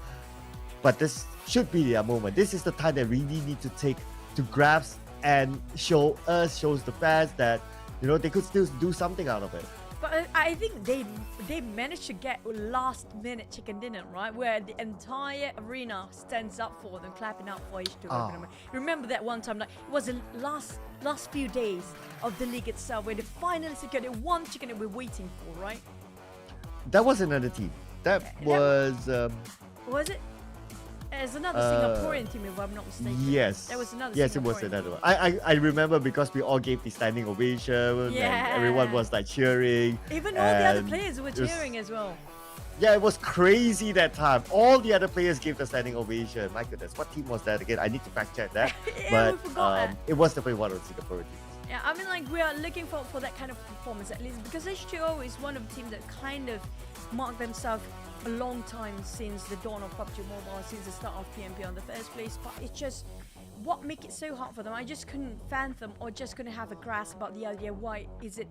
but this should be their moment. This is the time they really need to take to grasp and shows the fans that, you know, they could still do something out of it. But I think they managed to get last minute chicken dinner, right? Where the entire arena stands up for them, clapping out for H2O. Remember that one time, like it was the last few days of the league itself where they finally secured it, one chicken that we're waiting for, right? That was another team. Was it? There's another Singaporean team, if I'm not mistaken. Yes. There was another. Yes, it was another one. I remember because we all gave the standing ovation. Yeah. And everyone was like cheering. Even all the other players were cheering as well. Yeah, it was crazy that time. All the other players gave the standing ovation. My goodness, what team was that again? I need to fact check that. Yeah, we forgot it was definitely one of the Singaporean teams. Yeah, I mean, like, we are looking for that kind of performance at least, because H2O is one of the teams that kind of marked themselves a long time since the dawn of PUBG Mobile, since the start of PMP in the first place. But it's just what make it so hard for them. I just couldn't fathom or just couldn't have a grasp about the idea why is it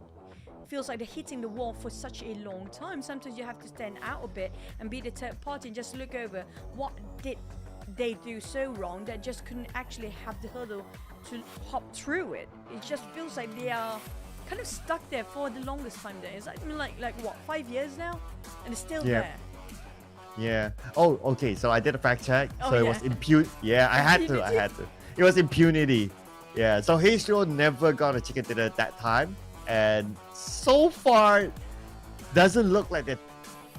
feels like they're hitting the wall for such a long time. Sometimes you have to stand out a bit and be the third party and just look over what did they do so wrong that just couldn't actually have the hurdle to hop through it. It just feels like they are kind of stuck there for the longest time there. It's like what, 5 years now? And it's still there. Yeah. Oh, okay. So I did a fact check. Oh, so it was impunity. Yeah, I had to. It was impunity. Yeah. So H2O never got a chicken dinner at that time. And so far, doesn't look like they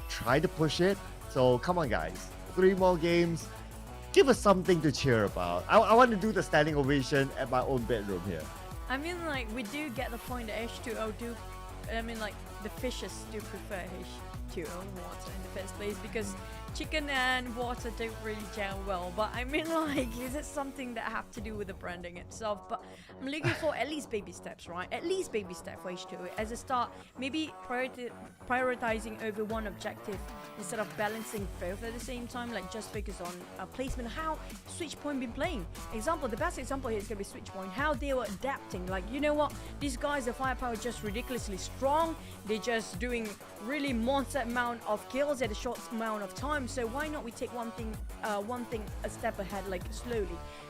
tried to push it. So come on, guys. 3 more games. Give us something to cheer about. I want to do the standing ovation at my own bedroom here. I mean, like, we do get the point that H2O do. I mean, like, the fishes do prefer H2O water in the first place because chicken and water don't really gel well, but I mean, like, is it something that have to do with the branding itself? But I'm looking for at least baby steps, right? At least baby step for H2O. As a start, maybe prioritizing over one objective instead of balancing both at the same time, like just focus on placement. How Switch Point been playing? Example, the best example here is gonna be Switch Point. How they were adapting. Like, you know what? These guys, the firepower is just ridiculously strong. They're just doing really monster amount of kills at a short amount of time. So why not we take one thing a step ahead, like slowly,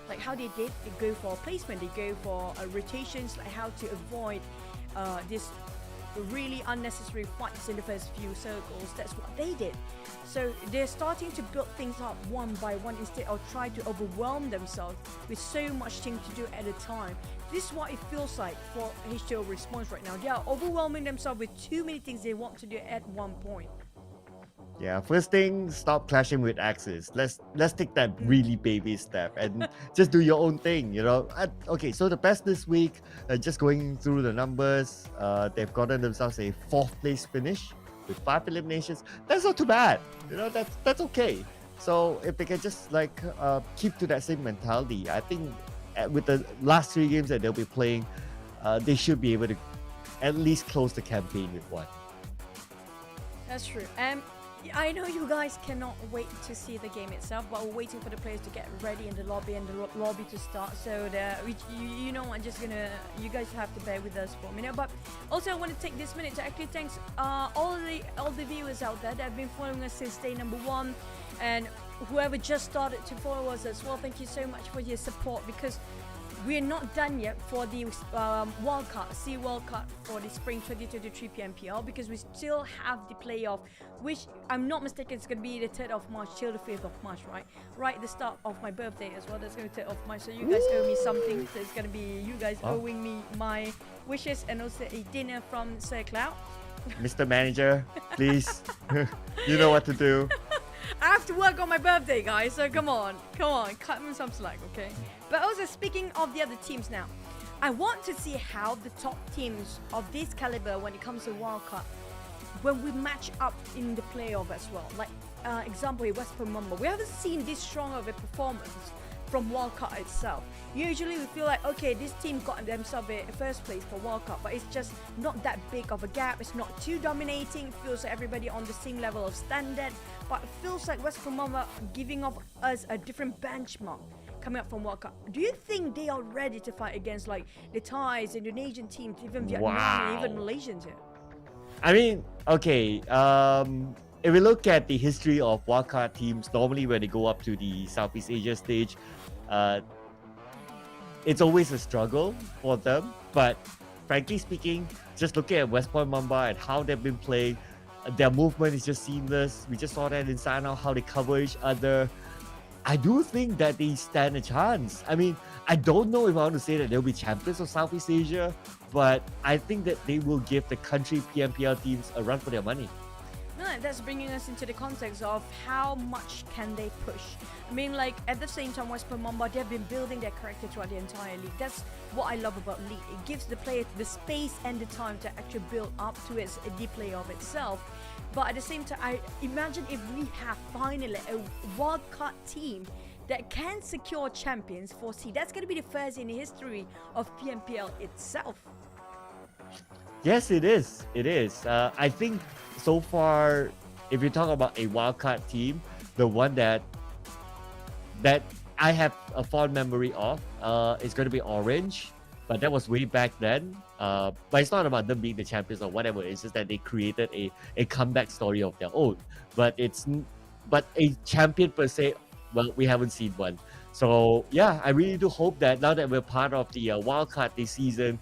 like how they did. They go for placement, they go for rotations, like how to avoid this really unnecessary fights in the first few circles. That's what they did. So they're starting to build things up one by one instead of try to overwhelm themselves with so much things to do at a time. This is what it feels like for H2O Response right now. They are overwhelming themselves with too many things they want to do at one point. Yeah, first thing, stop clashing with axes. Let's take that really baby step and just do your own thing, you know. Okay, so the best this week, just going through the numbers, they've gotten themselves a 4th place finish with 5 eliminations. That's not too bad, you know. That's okay. So if they can just like keep to that same mentality, I think with the last 3 games that they'll be playing, they should be able to at least close the campaign with 1. That's true. I know you guys cannot wait to see the game itself, but we're waiting for the players to get ready in the lobby and the lobby to start. So you know, I'm just gonna, you guys have to bear with us for a minute. But also, I want to take this minute to actually thank all the viewers out there that have been following us since day number 1, and whoever just started to follow us as well. Thank you so much for your support, because we're not done yet for the wildcard, SEA Wildcard for the Spring 2023 PMPL, because we still have the playoff, which I'm not mistaken, it's going to be the 3rd of March till the 5th of March, right? Right at the start of my birthday as well. That's going to be 3rd of March. So you guys owe me something. So it's going to be you guys owing me my wishes and also a dinner from Sir Cloud. Mr. Manager, please, you know what to do. I have to work on my birthday, guys, so come on, cut me some slack, okay? But also, speaking of the other teams now, I want to see how the top teams of this caliber, when it comes to wildcard, when we match up in the playoff as well. Like, example here, West Mumba. We haven't seen this strong of a performance from wildcard itself. Usually we feel like, okay, this team got themselves a first place for wildcard, but it's just not that big of a gap. It's not too dominating. It feels like everybody on the same level of standard, but it feels like West Mumba giving off us a different benchmark coming up from wildcard. Do you think they are ready to fight against like the Thais, Indonesian teams, even Vietnam, and even Malaysians here? I mean, okay, if we look at the history of wildcard teams, normally when they go up to the Southeast Asia stage, it's always a struggle for them. But frankly speaking, just looking at West Point Mumbai and how they've been playing, their movement is just seamless. We just saw that in Sana, how they cover each other. I do think that they stand a chance. I mean, I don't know if I want to say that they'll be champions of Southeast Asia, but I think that they will give the country PMPL teams a run for their money. No, that's bringing us into the context of how much can they push. I mean, like, at the same time, West Mumba, they've been building their character throughout the entire league. That's what I love about league. It gives the player the space and the time to actually build up to its the playoff itself. But at the same time, I imagine if we have finally a wildcard team that can secure champions for SEA. That's going to be the first in the history of PMPL itself. Yes, it is. It is. I think so far, if you talk about a wildcard team, the one that I have a fond memory of is going to be Orange, but that was way back then. But it's not about them being the champions or whatever. It's just that they created a comeback story of their own. But a champion per se, well, we haven't seen one. So yeah, I really do hope that now that we're part of the wildcard this season,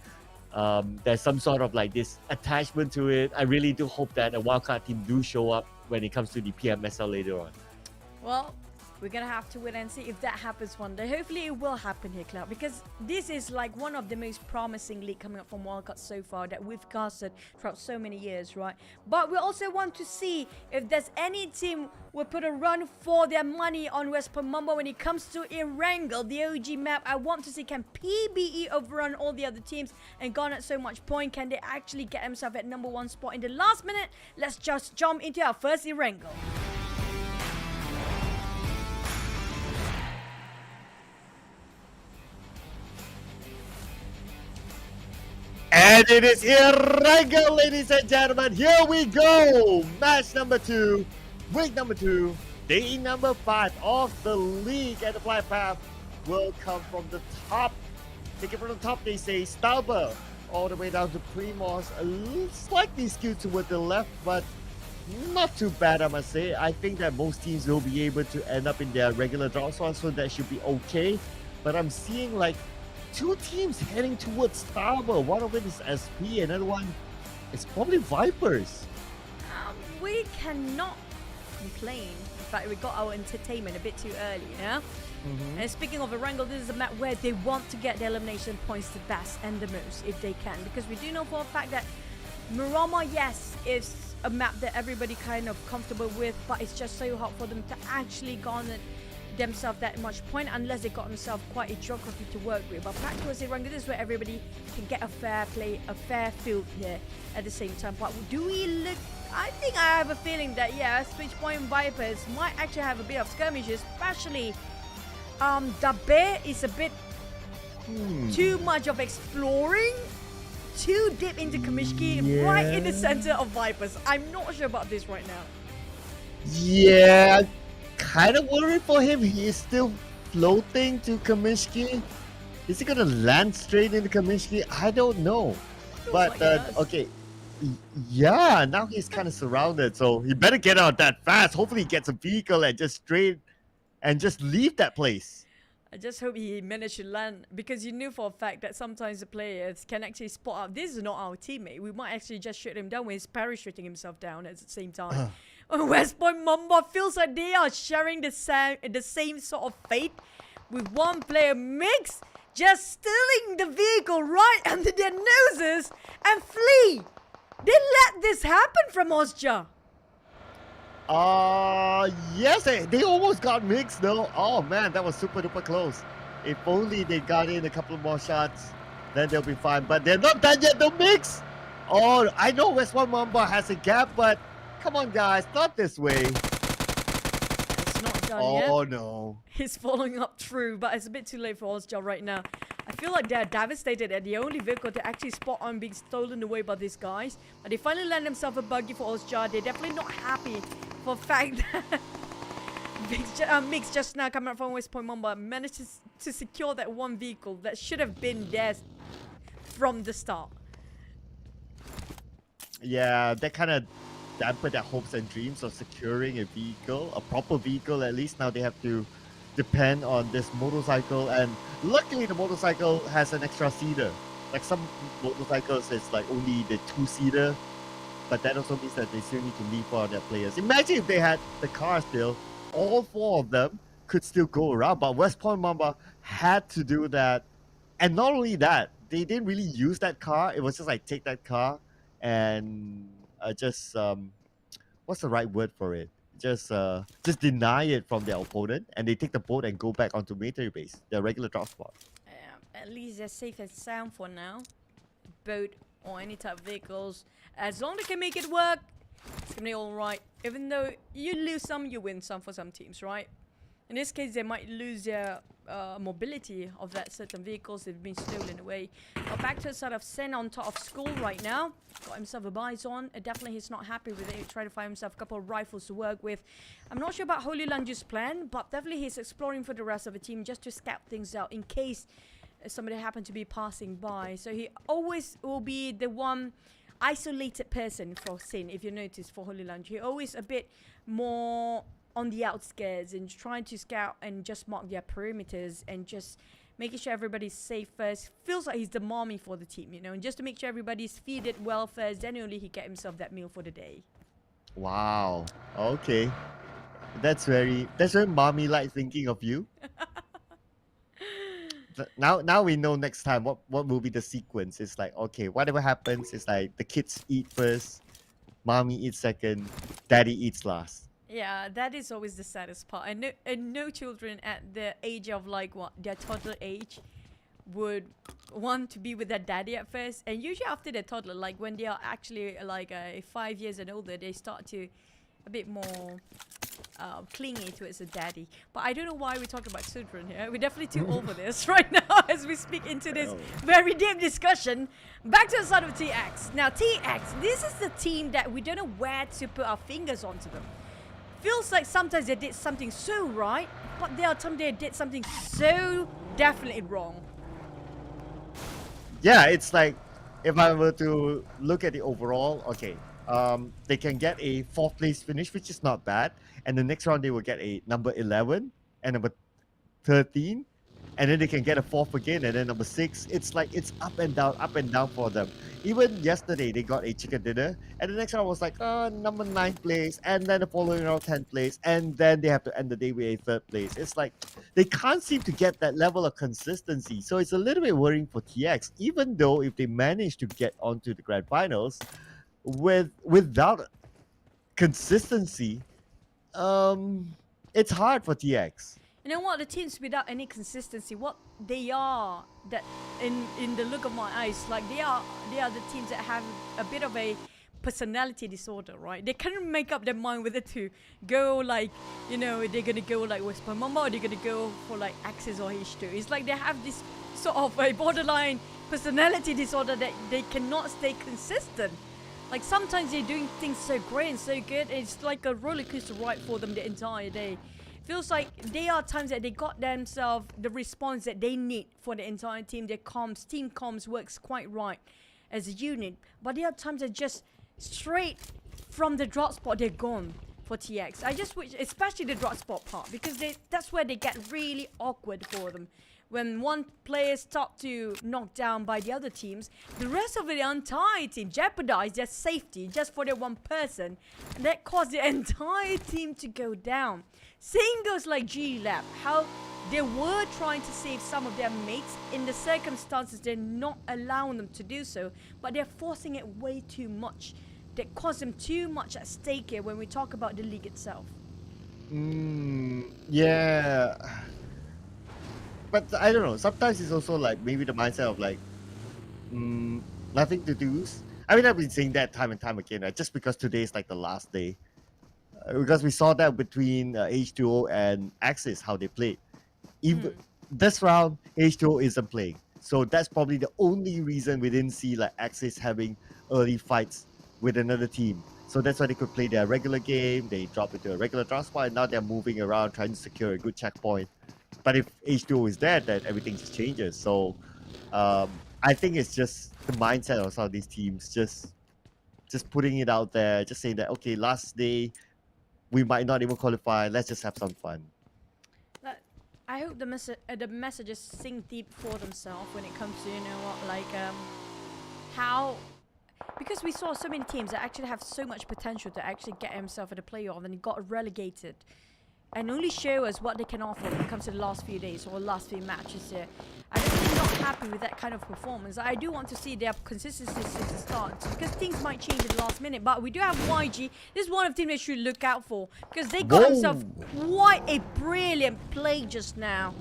there's some sort of like this attachment to it. I really do hope that a wildcard team do show up when it comes to the PMSL later on. Well, we're gonna have to wait and see if that happens one day. Hopefully it will happen here, Cloud, because this is like one of the most promising league coming up from wildcard so far that we've casted throughout so many years, right? But we also want to see if there's any team will put a run for their money on West Mumba when it comes to Erangel, the OG map. I want to see, can PBE overrun all the other teams and garner so much point? Can they actually get themselves at #1 spot in the last minute? Let's just jump into our first Erangel. And it is irregular, ladies and gentlemen. Here we go. Match number 2, week number 2, day number 5 of the league. And the flight path will come from the top. Take it from the top, they say. Stauber all the way down to Primos. Slightly skewed toward the left, but not too bad, I must say. I think that most teams will be able to end up in their regular draw slot, so that should be okay. But I'm seeing like 2 teams heading towards Stauber. One of it is SP, another one is probably Vipers. We cannot complain. In fact, we got our entertainment a bit too early, you know? And speaking of Erangel, this is a map where they want to get the elimination points the best and the most if they can. Because we do know for a fact that Myanmar, yes, is a map that everybody kind of comfortable with, but it's just so hard for them to actually garner themselves that much point unless they got themselves quite a geography to work with. But back towards the Erangel, this is where everybody can get a fair play, a fair field here at the same time. But do we look... I think I have a feeling that, yeah, Switch Point Vipers might actually have a bit of skirmishes, especially Dabe is a bit too much of exploring, too deep into Kamishki, right in the center of Vipers. I'm not sure about this right now. Yeah, kind of worried for him. He is still floating to Kamishki. Is he gonna land straight into Kamishki? I don't know. But okay. Yeah, now he's kind of surrounded, so he better get out that fast. Hopefully he gets a vehicle and just leave that place. I just hope he managed to land, because you knew for a fact that sometimes the players can actually spot out, this is not our teammate. We might actually just shoot him down when he's parachuting himself down at the same time. West Point Mamba feels like they are sharing the same sort of fate with one player, Mix, just stealing the vehicle right under their noses and flee. They let this happen from Osja. Yes, they almost got mixed though. Oh man, that was super duper close. If only they got in a couple more shots, then they'll be fine. But they're not done yet, the mix. Oh, I know West One Mamba has a gap, but come on guys, not this way. It's not done yet. Oh no. He's following up through, but it's a bit too late for Osja right now. I feel like they're devastated at the only vehicle to actually spot on being stolen away by these guys. But they finally land themselves a buggy for Osja. They're definitely not happy for the fact that Mix just now coming up from West Point Mamba managed to secure that one vehicle that should have been theirs from the start. Yeah, that kind of dampened their hopes and dreams of securing a vehicle, a proper vehicle at least. Now they have to depend on this motorcycle, and luckily the motorcycle has an extra seater. Like some motorcycles, it's like only the 2-seater, but that also means that they still need to leave for their players. Imagine if they had the car still, all 4 of them could still go around, but West Point Mamba had to do that. And not only that, they didn't really use that car. It was just like take that car and what's the right word for it? Just deny it from their opponent, and they take the boat and go back onto military base, their regular drop spot. At least they're safe and sound for now. Boat or any type of vehicles, as long as they can make it work, it's gonna be all right. Even though you lose some, you win some for some teams, right? In this case, they might lose their mobility of that certain vehicles that have been stolen away. But back to the side of Sen on top of school right now. Got himself a bison. Definitely he's not happy with it. He's trying to find himself a couple of rifles to work with. I'm not sure about Holy Lunge's plan, but definitely he's exploring for the rest of the team just to scout things out in case somebody happened to be passing by. So he always will be the one isolated person for Sin, if you notice, for Holy Lunge. He always a bit more on the outskirts and trying to scout and just mark their perimeters and just making sure everybody's safe first. Feels like he's the mommy for the team, you know, and just to make sure everybody's feeded well first, then only he get himself that meal for the day. Wow. Okay. That's very mommy-like thinking of you. Now we know next time what will be the sequence. It's like, okay, whatever happens, it's like the kids eat first, mommy eats second, daddy eats last. Yeah, that is always the saddest part. And no children at the age of like what, their toddler age would want to be with their daddy at first. And usually after their toddler, like when they are actually like 5 years and older, they start to a bit more clingy towards a daddy. But I don't know why we're talking about children here. We're definitely too old for this right now as we speak into this very deep discussion. Back to the side of TX. Now, TX, this is the team that we don't know where to put our fingers onto them. Feels like sometimes they did something so right, but there are times they did something so definitely wrong. Yeah, it's like if I were to look at the overall, okay, they can get a 4th place finish, which is not bad, and the next round they will get a number 11 and number 13, and then they can get a 4th again, and then number 6. It's like it's up and down for them. Even yesterday they got a chicken dinner, and the next round was like number 9th place, and then the following round 10th place, and then they have to end the day with a 3rd place. It's like they can't seem to get that level of consistency, so it's a little bit worrying for TX. Even though if they manage to get onto the grand finals without consistency, it's hard for TX. You know what? The teams without any consistency, what they are, that in the look of my eyes, like they are the teams that have a bit of a personality disorder, right? They can't make up their mind whether to go like, you know, they're gonna go like West Myanmar or they're gonna go for like Axis or H2. It's like they have this sort of a borderline personality disorder that they cannot stay consistent. Like sometimes they're doing things so great and so good, it's like a roller coaster ride for them the entire day. Feels like there are times that they got themselves the response that they need for the entire team. Their team comms works quite right as a unit. But there are times that just straight from the drop spot, they're gone for TX. I just wish, especially the drop spot part, because that's where they get really awkward for them. When one player starts to knock down by the other teams, the rest of the entire team jeopardize their safety just for their one person. And that caused the entire team to go down. Same goes like G Lab, how they were trying to save some of their mates. In the circumstances, they're not allowing them to do so, but they're forcing it way too much. That caused them too much at stake here when we talk about the league itself. Yeah. But I don't know, sometimes it's also like maybe the mindset of like nothing to lose. I mean, I've been saying that time and time again, right? Just because today is like the last day. Because we saw that between H2O and Axis, how they played. Even this round, H2O isn't playing. So that's probably the only reason we didn't see like Axis having early fights with another team. So that's why they could play their regular game. They drop into a regular draft spot, and now they're moving around trying to secure a good checkpoint. But if H2O is there, then everything just changes. So I think it's just the mindset of some of these teams, just putting it out there, just saying that, okay, last day, we might not even qualify. Let's just have some fun. I hope the messages sink deep for themselves when it comes to, you know what, like how, because we saw so many teams that actually have so much potential to actually get himself at the playoff and got relegated, and only show us what they can offer when it comes to the last few days or last few matches here. I'm really not happy with that kind of performance. I do want to see their consistency since the start, because things might change at the last minute. But we do have YG. This is one of the teams they should look out for, because they got themselves quite a brilliant play just now.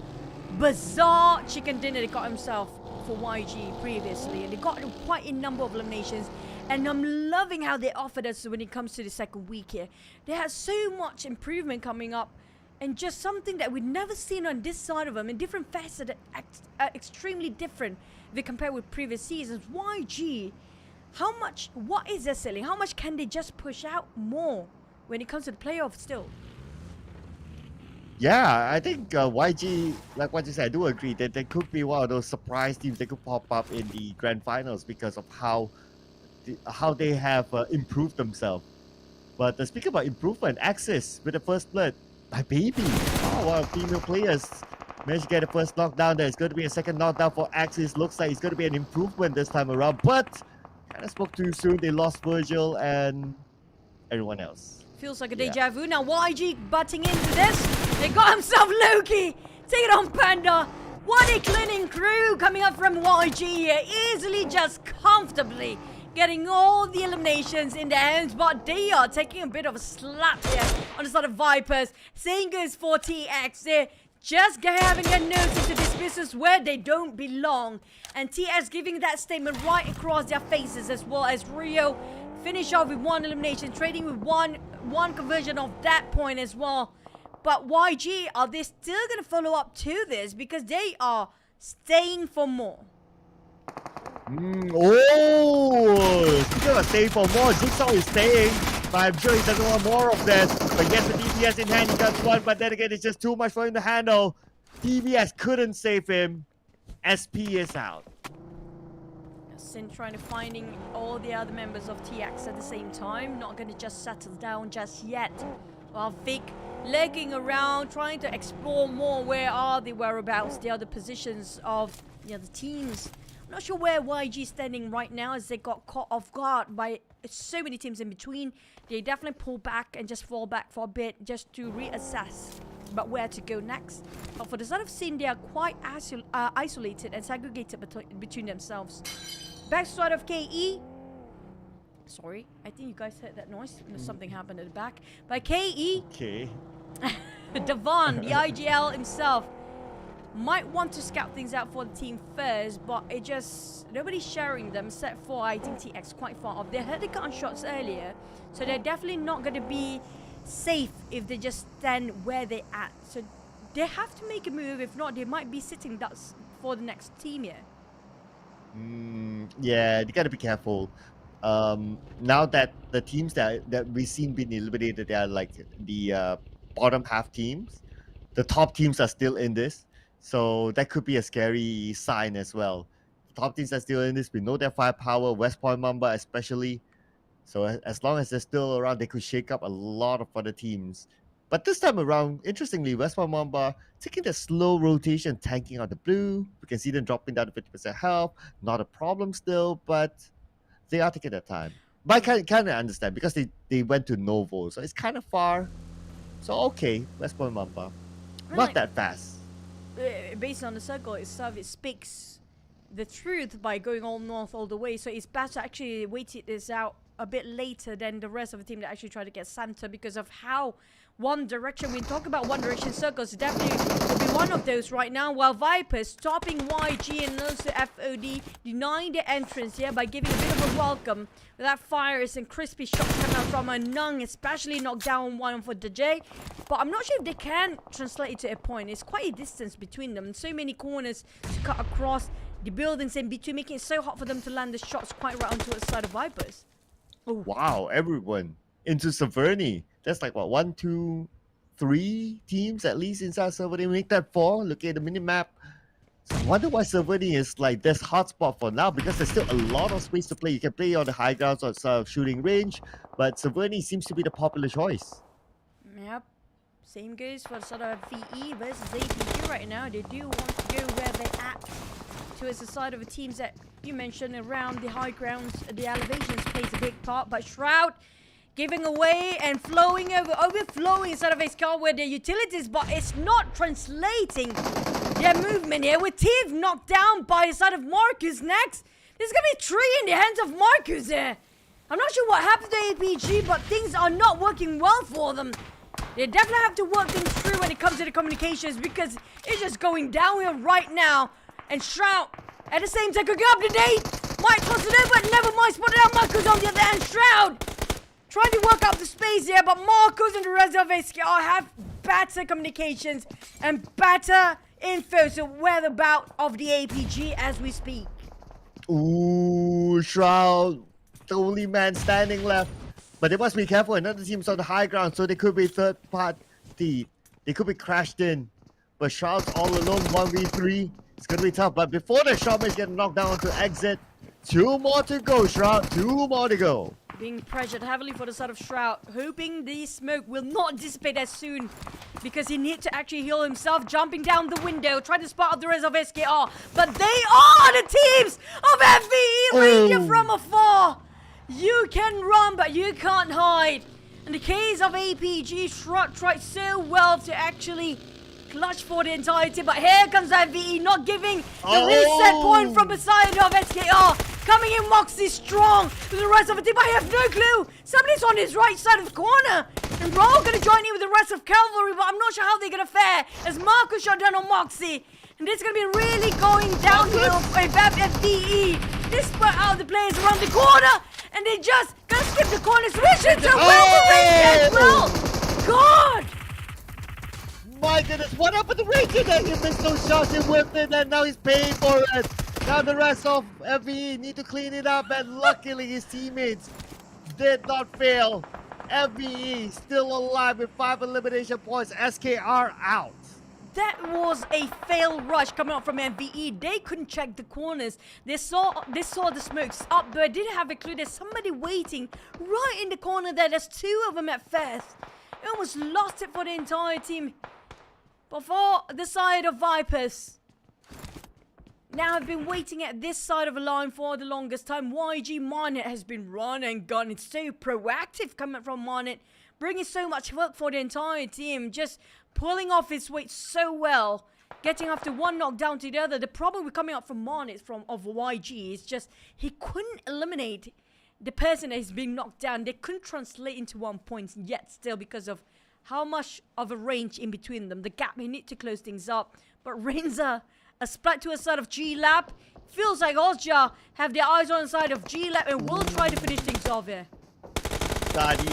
Bizarre chicken dinner they got himself for YG previously, and they got quite a number of eliminations. And I'm loving how they offered us when it comes to the second week here. They had so much improvement coming up, and just something that we've never seen on this side of them in different facets that are extremely different if we compare with previous seasons. YG, what is their ceiling? How much can they just push out more when it comes to the playoffs still? Yeah, I think YG, like what you said, I do agree that they could be one of those surprise teams that could pop up in the grand finals because of how they have improved themselves. But speaking about improvement, Axis with the first blood, my baby. Oh, wow, female players managed to get the first knockdown there. It's going to be a second knockdown for Axis. Looks like it's going to be an improvement this time around, but kind of spoke too soon. They lost Virgil and everyone else. Feels like a deja vu. Now YG butting into this. They got himself Loki. Take it on, Panda. What a cleaning crew coming up from YG here. Easily, just comfortably getting all the eliminations in their hands, but they are taking a bit of a slap here on the side of Vipers. Same goes for TX. They're just having a nose into this business where they don't belong. And TX giving that statement right across their faces, as well as Rio finish off with 1 elimination, trading with one conversion of that point as well. But YG, are they still going to follow up to this? Because they are staying for more. Speaking of staying for more, Jigsaw is staying, but I'm sure he doesn't want more of this. But yes, the DBS in hand, he got one, but then again, it's just too much for him to handle. DBS couldn't save him. SP is out. Sin trying to finding all the other members of TX at the same time, not going to just settle down just yet. While Vic lurking around, trying to explore more where are the whereabouts, the other positions of the teams. I'm not sure where YG is standing right now as they got caught off guard by so many teams in between. They definitely pull back and just fall back for a bit just to reassess about where to go next. But for the side of Sin, they are quite isolated and segregated between themselves. Back side of KE. Sorry, I think you guys heard that noise. Something happened at the back. By KE. Okay. Devon, the IGL himself, might want to scout things out for the team first, but it just nobody's sharing them except for I think TX quite far off. They heard the gunshots earlier, so they're definitely not going to be safe if they just stand where they're at. So they have to make a move. If not, they might be sitting ducks for the next team here. Yeah, you gotta be careful. Now that the teams that we've seen being eliminated, they are like the bottom half teams. The top teams are still in this. So that could be a scary sign as well. Top teams are still in this. We know their firepower, West Point Mamba especially. So as long as they're still around, they could shake up a lot of other teams. But this time around, interestingly, West Point Mamba taking the slow rotation, tanking out the blue. We can see them dropping down to 50% health. Not a problem still, but they are taking their time. But I kind of understand because they went to Novo. So it's kind of far. So okay, West Point Mamba. Not that fast. Based on the circle itself, it speaks the truth by going all north all the way. So it's better to actually wait this out a bit later than the rest of the team that actually try to get Santa because of how One Direction, we talk about One Direction circles, definitely will be one of those right now, while Vipers stopping YG and also FOD, denying the entrance here by giving a bit of a welcome with that fires and crispy shots coming out from a Nung, especially knocked down one for DJ. But I'm not sure if they can translate it to a point. It's quite a distance between them. So many corners to cut across the buildings in between, making it so hard for them to land the shots quite right onto the side of Vipers. Oh, wow, everyone into Severny. That's like what, 1, 2, 3 teams at least inside Severny. Make that 4. Look at the minimap. So I wonder why Severny is like this hotspot for now, because there's still a lot of space to play. You can play on the high grounds or shooting range, but Severny seems to be the popular choice. Yep. Same goes for sort of VE versus APG right now. They do want to go where they're at, towards the side of the teams that you mentioned around the high grounds. The elevations plays a big part, but Shroud giving away and overflowing inside of his car with their utilities, but it's not translating their movement here. With Tiv knocked down by the side of Marcus next. There's gonna be 3 in the hands of Marcus there. I'm not sure what happened to APG, but things are not working well for them. They definitely have to work things through when it comes to the communications, because it's just going downhill right now. And Shroud, at the same time, could go up to date. Might toss it over, never mind, spotted out Marcus on the other hand. Shroud trying to work out the space here, but Marcus and the rest of his squad have better communications and better info, so whereabout of the APG as we speak. Ooh, Shroud, the only man standing left. But they must be careful. Another team's on the high ground, so they could be third party. They could be crashed in. But Shroud's all alone, 1v3. It's going to be tough. But before the Shroud get knocked down to exit, 2 more to go, Shroud. 2 more to go. Being pressured heavily for the side of Shroud, hoping the smoke will not dissipate as soon, because he needs to actually heal himself, jumping down the window, trying to spot out the rest of SKR. But they are the teams of FVE Ranger from afar. You can run, but you can't hide. In the case of APG, Shroud tried so well to actually clutch for the entirety, but here comes FVE, not giving the reset point from the side of SKR. Coming in, Moxie strong to the rest of the team. I have no clue. Somebody's on his right side of the corner. And Raw going to join in with the rest of Cavalry, but I'm not sure how they're going to fare as Marcus shot down on Moxie. And this is going to be really going downhill for FVE. They split out the players around the corner, and they just going to skip the corner, switch into as well. God! My goodness, what happened to Ranger there? He missed those shots, he whipped it, and now he's paying for it. Now the rest of FVE need to clean it up, and luckily his teammates did not fail. FVE still alive with 5 elimination points. SKR out. That was a fail rush coming out from MVE. They couldn't check the corners. They saw the smokes up, but didn't have a clue. There's somebody waiting right in the corner there. There's 2 of them at first. It almost lost it for the entire team. But for the side of Vipers, now I've been waiting at this side of the line for the longest time. YG Marnet has been run and gun. It's so proactive coming from Marnet, bringing so much work for the entire team. Just pulling off his weight so well, getting after one knockdown to the other. The problem with coming up from Marnet of YG is just he couldn't eliminate the person that is being knocked down. They couldn't translate into 1 point yet still because of how much of a range in between them. The gap, he need to close things up. But Rainza, a splat to a side of G-Lab. Feels like Ozja have their eyes on the side of G-Lab and will try to finish things off here. Study.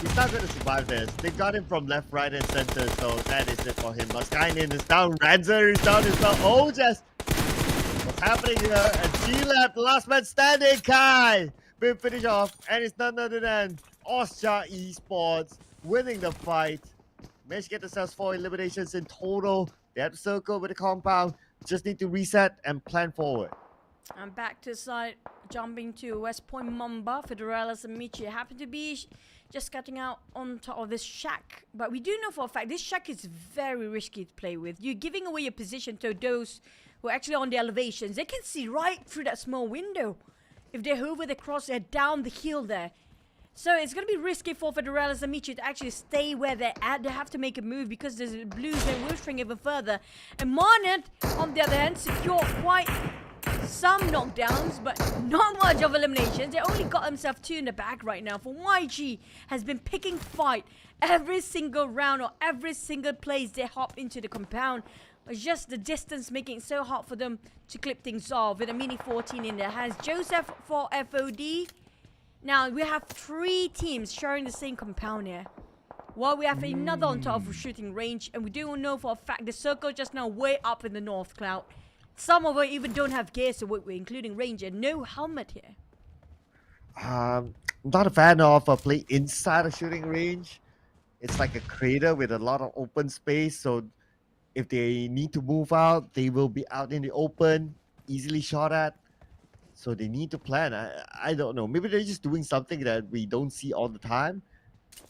He's not going to survive this. They got him from left, right, and center, so that is it for him. Muskainen is down, Ranzer is down as well. Oh, just what's happening here? And G-Lab, the last man standing, Kai, will finish off, and it's none other than Ozja Esports winning the fight. Managed to get themselves 4 eliminations in total. They have to circle with the compound. Just need to reset and plan forward. And back to the side, jumping to West Point Mamba. Federalis and Michi happen to be just cutting out on top of this shack. But we do know for a fact this shack is very risky to play with. You're giving away your position to those who are actually on the elevations. They can see right through that small window. If they hover the crosshair down the hill there. So it's going to be risky for Federalis and Michi to actually stay where they're at. They have to make a move because the Blues they will shrink even further. And Marnet, on the other hand, secured quite some knockdowns, but not much of eliminations. They only got themselves 2 in the bag right now. For YG has been picking fight every single round or every single place they hop into the compound. It's just the distance making it so hard for them to clip things off with a mini 14 in their hands. Joseph for FOD. Now, we have 3 teams sharing the same compound here. While we have another on top of shooting range. And we do know for a fact the circle just now way up in the north cloud. Some of them even don't have gears to work with, including Ranger. No helmet here. I'm not a fan of a play inside a shooting range. It's like a crater with a lot of open space. So if they need to move out, they will be out in the open, easily shot at. So they need to plan. I don't know. Maybe they're just doing something that we don't see all the time,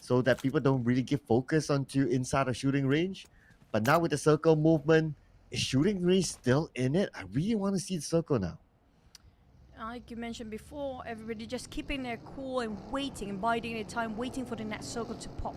so that people don't really give focus onto inside a shooting range. But now with the circle movement, is shooting range still in it? I really want to see the circle now. Like you mentioned before, everybody just keeping their cool and waiting and biding their time, waiting for the next circle to pop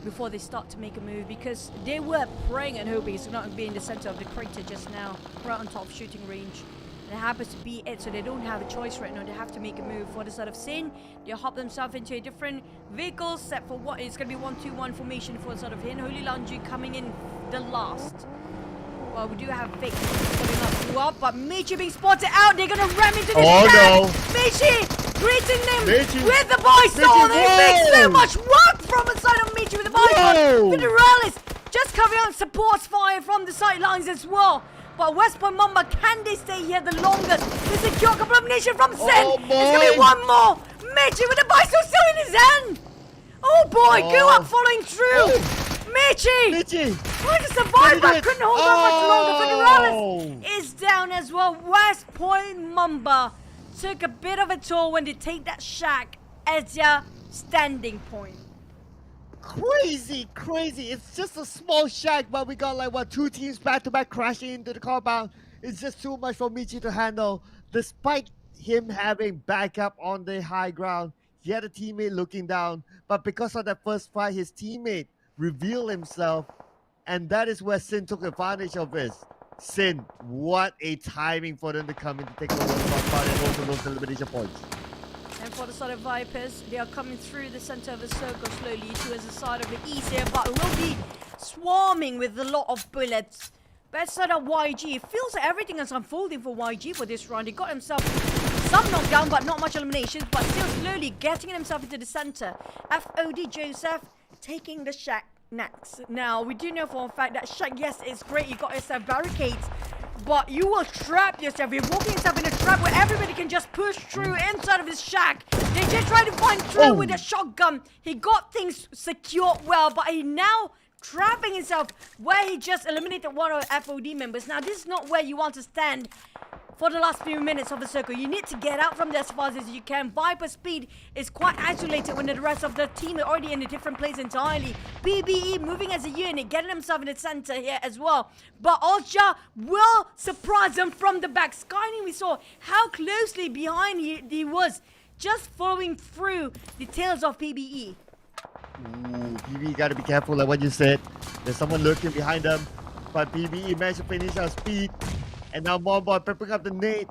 before they start to make a move, because they were praying and hoping it's not going to be in the center of the crater just now, right on top of shooting range. And it happens to be it, so they don't have a choice right now. They have to make a move. For the side of Sin, they hop themselves into a different vehicle set for what is going to be 1-2-1 formation for the side of Hin. Holy Laundry coming in the last. Well, we do have Vic putting up, but Michi being spotted out. They're going to ram into the no. Michi greeting them with the Bison. They make so much work from the side of Michi with the Bison. Federalis just covering out supports fire from the sidelines as well. But West Point Mamba, can they stay here the longest? They secure a couple of nation from Sen. There's going to be one more. Michi with the Bison still in his hand. Oh boy, go up following through. Michi! Trying to survive, but couldn't hold on much longer. Federalis is down as well. West Point Mamba took a bit of a toll when they take that shack as their standing point. Crazy. It's just a small shack, but we got like, what, 2 teams back-to-back crashing into the compound. It's just too much for Michi to handle. Despite him having backup on the high ground, he had a teammate looking down. But because of that first fight, his teammate revealed himself. And that is where Sin took advantage of this. Sin, what a timing for them to come in to take over the compound and also those elimination points. And for the side of Vipers, they are coming through the center of the circle slowly towards the side of the east here, but will be swarming with a lot of bullets. But side of YG, it feels like everything is unfolding for YG for this round. He got himself some knockdown, but not much eliminations, but still slowly getting himself into the center. FOD Joseph taking the shack next. Now, we do know for a fact that shack, yes, it's great. You got yourself barricades, but you will trap yourself. You're walking yourself in a trap where everybody can just push through inside of his shack. They just try to find through with a shotgun. He got things secured well, but he now trapping himself where he just eliminated one of the FOD members. Now, this is not where you want to stand for the last few minutes of the circle. You need to get out from there as fast as you can. Viper's speed is quite isolated when the rest of the team are already in a different place entirely. PBE moving as a unit, getting himself in the center here as well. But Ozja will surprise them from the back. Skyning, we saw how closely behind he was, just following through the tails of PBE. Ooh, PBE gotta be careful like what you said. There's someone lurking behind them. But PBE managed to finish our speed. And now Monboy peppering up the nade.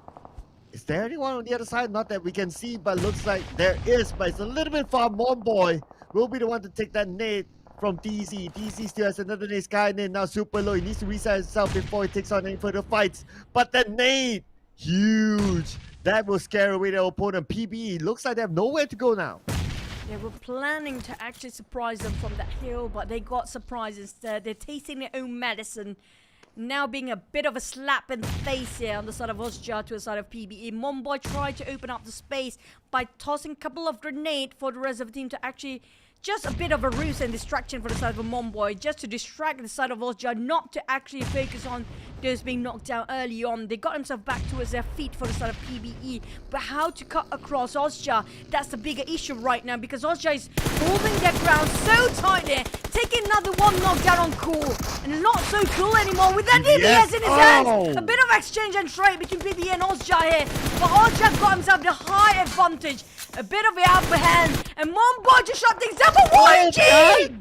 Is there anyone on the other side? Not that we can see, but looks like there is. But it's a little bit far. Monboy will be the one to take that nade from DZ. DZ still has another nade. Sky nade now super low. He needs to reset himself before he takes on any further fights. But that nade, huge. That will scare away their opponent. PBE looks like they have nowhere to go now. They were planning to actually surprise them from that hill, but they got surprised instead. They're tasting their own medicine. Now being a bit of a slap in the face here on the side of Ozja to the side of PBE. Monboy tried to open up the space by tossing a couple of grenades for the rest of the team to actually... Just a bit of a ruse and distraction for the side of Monboy, just to distract the side of Ozja, not to actually focus on those being knocked down early on. They got themselves back towards their feet for the side of PBE, but how to cut across Ozja, that's the bigger issue right now, because Ozja is holding their ground so tight there, taking another one knockdown on Cool, and not so cool anymore with that DBS in his hands. A bit of exchange and trade between PBE and Ozja here, but Ozja got himself the high advantage. A bit of the upper hand, and Monboy just shot things down, but YG!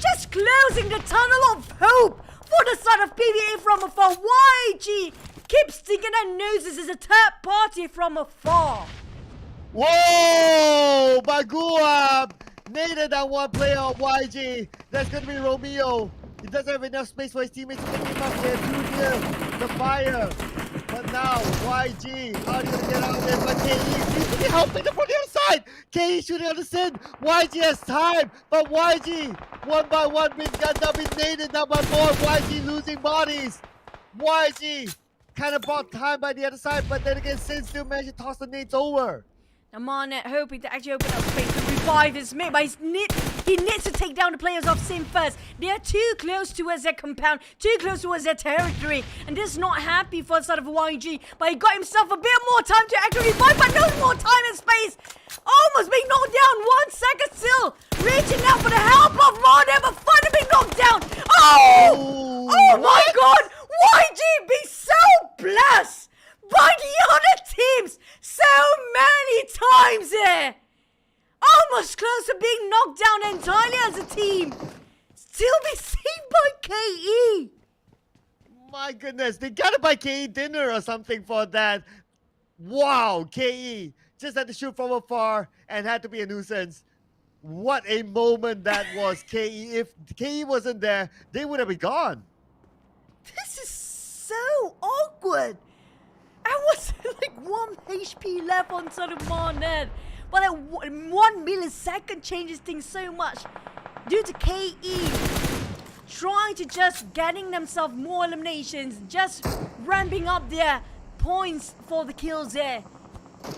Just closing the tunnel of hope for the side of PBE from afar. YG keeps sticking their noses as a third party from afar. Whoa! Baguab! Nated that one player of YG. That's going to be Romeo. He doesn't have enough space for his teammates to pick him up there. Too near the fire. But now, YG, how are you going to get out of this? But KE seems to be helping them from the other side. KE shooting on the sin. YG has time, but YG, one by one, being gunned up, being naded now by more. YG losing bodies. YG kind of bought time by the other side, but then again, Sin still managed to toss the nades over. Now Marnet hoping to actually open up space to revive his mate, but he needs to take down the players of Sim first. They are too close towards their compound, too close towards their territory, and this is not happy for the side of YG, but he got himself a bit more time to actually revive, but no more time and space. Almost being knocked down, 1 second still, reaching out for the help of Marnet, but finally being knocked down. Oh my God, YG be so blessed by the other teams so many times there. Almost close to being knocked down entirely as a team. Still be saved by KE. My goodness, they gotta buy KE dinner or something for that. Wow, KE just had to shoot from afar and had to be a nuisance. What a moment that was, KE. If KE wasn't there, they would have been gone. This is so awkward. I was like 1 HP left on sort of Marnet. But like 1 millisecond changes things so much. Due to KE trying to just getting themselves more eliminations, just ramping up their points for the kills there.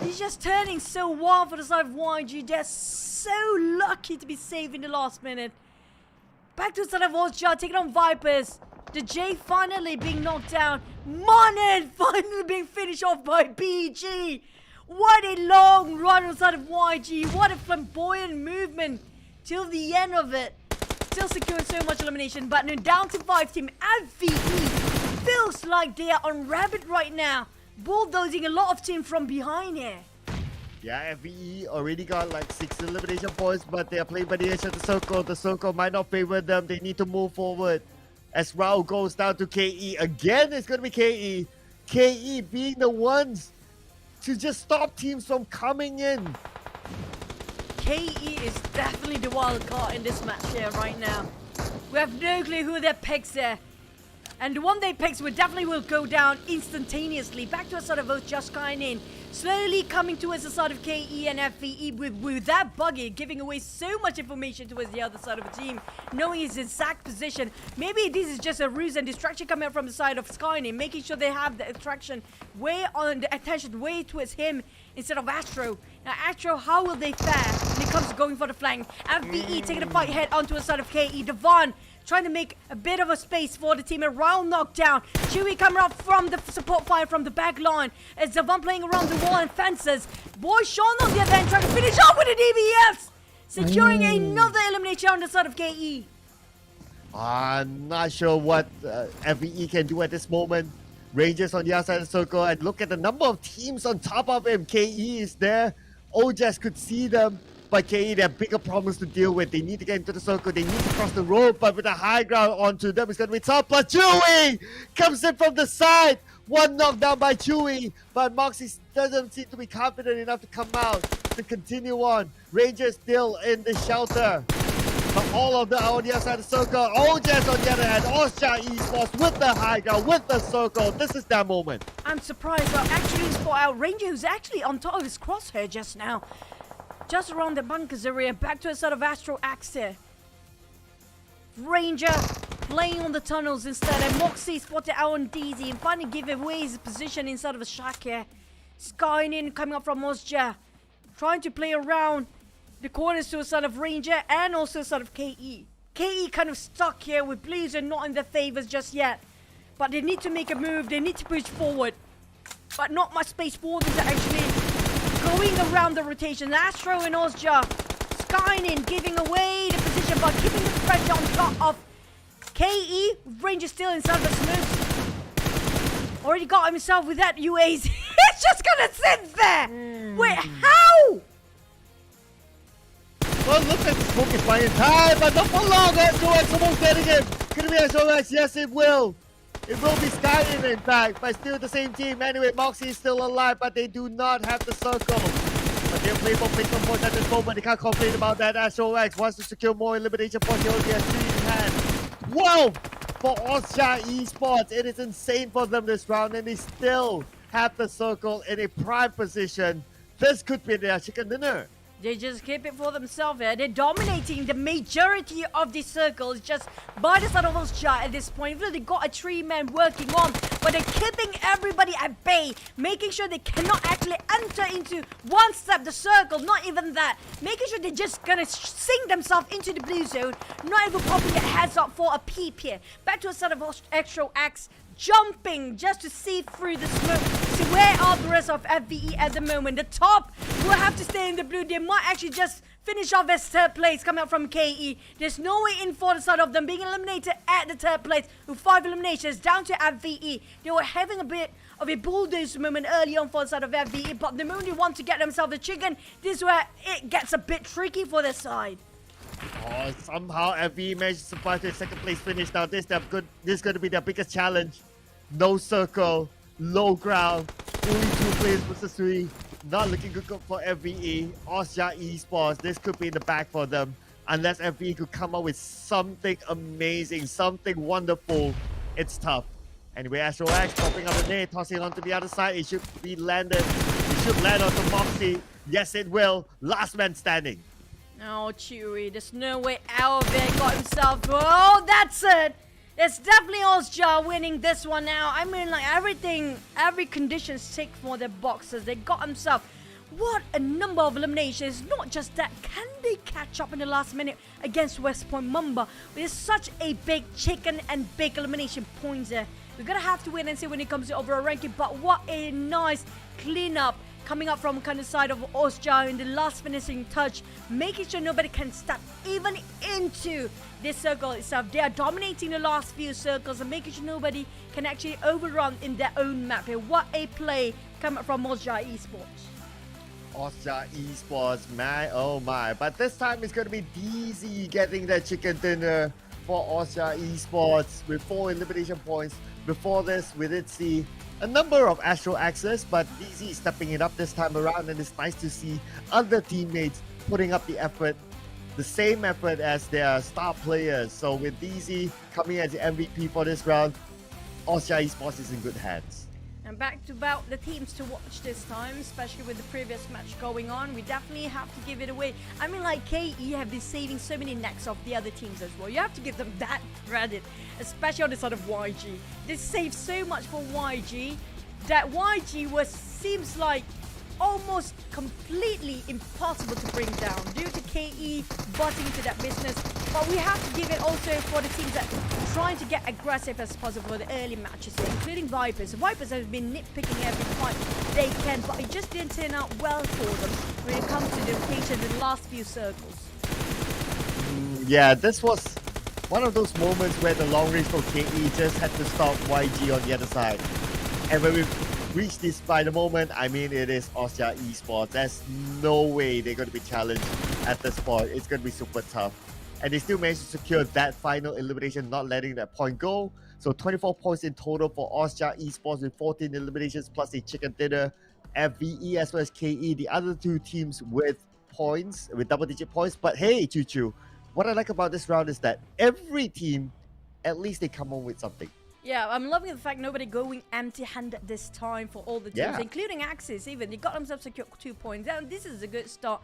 He's just turning so wild for the side of YG. They're so lucky to be saved in the last minute. Back to the side of Ozja, taking on Vipers. The J finally being knocked down. Marnet finally being finished off by BG. What a long run on the side of YG. What a flamboyant movement till the end of it. Still securing so much elimination, but now down to 5 team FVE. Feels like they are on rabbit right now. Bulldozing a lot of team from behind here. Yeah, FVE already got like 6 elimination points, but they are playing by the edge of the circle. The circle might not favor them. They need to move forward. As Rao goes down to KE. Again, it's going to be KE. KE being the ones to just stop teams from coming in. KE is definitely the wild card in this match here right now. We have no clue who their picks there. And the one they picks definitely will go down instantaneously. Back to a sort of vote just kind in. slowly coming towards the side of KE and FVE with that buggy giving away so much information towards the other side of the team, knowing his exact position. Maybe this is just a ruse and distraction coming up from the side of Skynet, making sure they have the attention way towards him instead of Astro. Now Astro, how will they fare when it comes to going for the flank? FVE taking the fight head onto the side of KE. Devon trying to make a bit of a space for the team around knockdown. Chewy coming up from the support fire from the back line as Devon playing around the wall and fences. Boy Sean on the other end trying to finish off with the DBS, securing another elimination on the side of KE. I'm not sure what FVE can do at this moment. Rangers on the outside of the circle, and look at the number of teams on top of him. KE is there. Ojas could see them, but KE, they have bigger problems to deal with. They need to get into the circle. They need to cross the road, but with the high ground onto them, it's going to be tough. But Chewy comes in from the side. One knockdown by Chewy, but Moxie doesn't seem to be confident enough to come out to continue on. Rangers still in the shelter. But all of them on the other side of the circle. Ojas on the other hand. Osha Esports with the high ground, with the circle. This is that moment. I'm surprised that actually spot out Ranger, who's actually on top of his crosshair just now. Just around the bunkers area. Back to the side of Astro Axe here. Ranger playing on the tunnels instead. And Moxie spotted out on DZ and finally giving away his position inside of a shack here. Skynin coming up from Osja. Trying to play around the corners to the side of Ranger and also the side of KE. KE kind of stuck here with Blues and not in their favors just yet. But they need to make a move. They need to push forward. But not much space for them to actually going around the rotation. Astro and Osja. Skynin giving away the position but keeping the pressure on top of KE. Ranger still inside the smooth. Already got himself with that UAZ. It's just gonna sit there. Wait, how? Well, look at the smoke is buying time, but not for long. SOX almost getting him. Could it be SOX? Yes, it will. It will be Skyrim, in fact, but still the same team. Anyway, Moxie is still alive, but they do not have the circle. But they'll play for placement points at this moment. They can't complain about that. SOX wants to secure more elimination points. He only has 3 in hand. Whoa! For Osha Esports, it is insane for them this round, and they still have the circle in a prime position. This could be their chicken dinner. They just keep it for themselves here. They're dominating the majority of the circles just by the side of Osja at this point. Even though they got a 3-man working on, but they're keeping everybody at bay, making sure they cannot actually enter into one step the circle, not even that. Making sure they're just gonna sink themselves into the blue zone, not even popping their heads up for a peep here. Back to the side of Extra Axe, jumping just to see through the smoke. See where are the rest of FVE at the moment. The top will have to stay in the blue. They might actually just finish off as 3rd place coming out from KE. There's no way in for the side of them being eliminated at the 3rd place with 5 eliminations down to FVE. They were having a bit of a bulldoze moment early on for the side of FVE, but the moment they want to get themselves a chicken, this is where it gets a bit tricky for their side. Oh, somehow FVE managed to survive to a 2nd place finish. Now this is going to be their biggest challenge. No circle, low ground, only 2 players versus 3. Not looking good for FVE. Osja Esports, this could be in the back for them. Unless FVE could come up with something amazing, something wonderful, it's tough. Anyway, Astro X popping up the nade, tossing it onto the other side. It should be landed. It should land onto Moxie. Yes, it will. Last man standing. Oh, Chewy, there's no way out of it. Got himself. Oh, that's it. It's definitely Osja winning this one now. I mean, like every condition's tick for the boxers. They got himself. What a number of eliminations. Not just that, can they catch up in the last minute against West Point Mamba? With such a big chicken and big elimination points there. We're gonna have to wait and see when it comes to overall ranking. But what a nice cleanup coming up from kind of side of Osja in the last finishing touch, making sure nobody can step even into this circle itself. They are dominating the last few circles and making sure nobody can actually overrun in their own map here. What a play coming from Osja Esports. Osja Esports, my oh my. But this time it's going to be DZ getting the chicken dinner for Osja Esports with 4 elimination points. Before this, we did see a number of Astro Axes, but DZ is stepping it up this time around, and it's nice to see other teammates putting up the effort, the same effort as their star players. So with DZ coming as the MVP for this round, Osja Esports is in good hands. And back to about the teams to watch this time, especially with the previous match going on. We definitely have to give it away. I mean, like, KE have been saving so many necks off the other teams as well. You have to give them that credit, especially on the side of YG. They saved so much for YG that YG seems like almost completely impossible to bring down due to KE butting into that business. But we have to give it also for the teams that are trying to get aggressive as possible for the early matches here, including Vipers. Vipers have been nitpicking every fight they can, but it just didn't turn out well for them when it comes to the rotation in the last few circles. Yeah, this was one of those moments where the long range for KE just had to stop YG on the other side. And when we reach this final moment, I mean, it is Austria Esports. There's no way they're going to be challenged at this point. It's going to be super tough. And they still managed to secure that final elimination, not letting that point go. So 24 points in total for Austria Esports with 14 eliminations plus a chicken dinner. FVE as well as KE, the other two teams with points, with double-digit points. But hey, Choo Choo, what I like about this round is that every team, at least they come home with something. Yeah, I'm loving the fact nobody going empty-handed this time for all the teams, including Axis even. They got themselves secured 2 points. And this is a good start,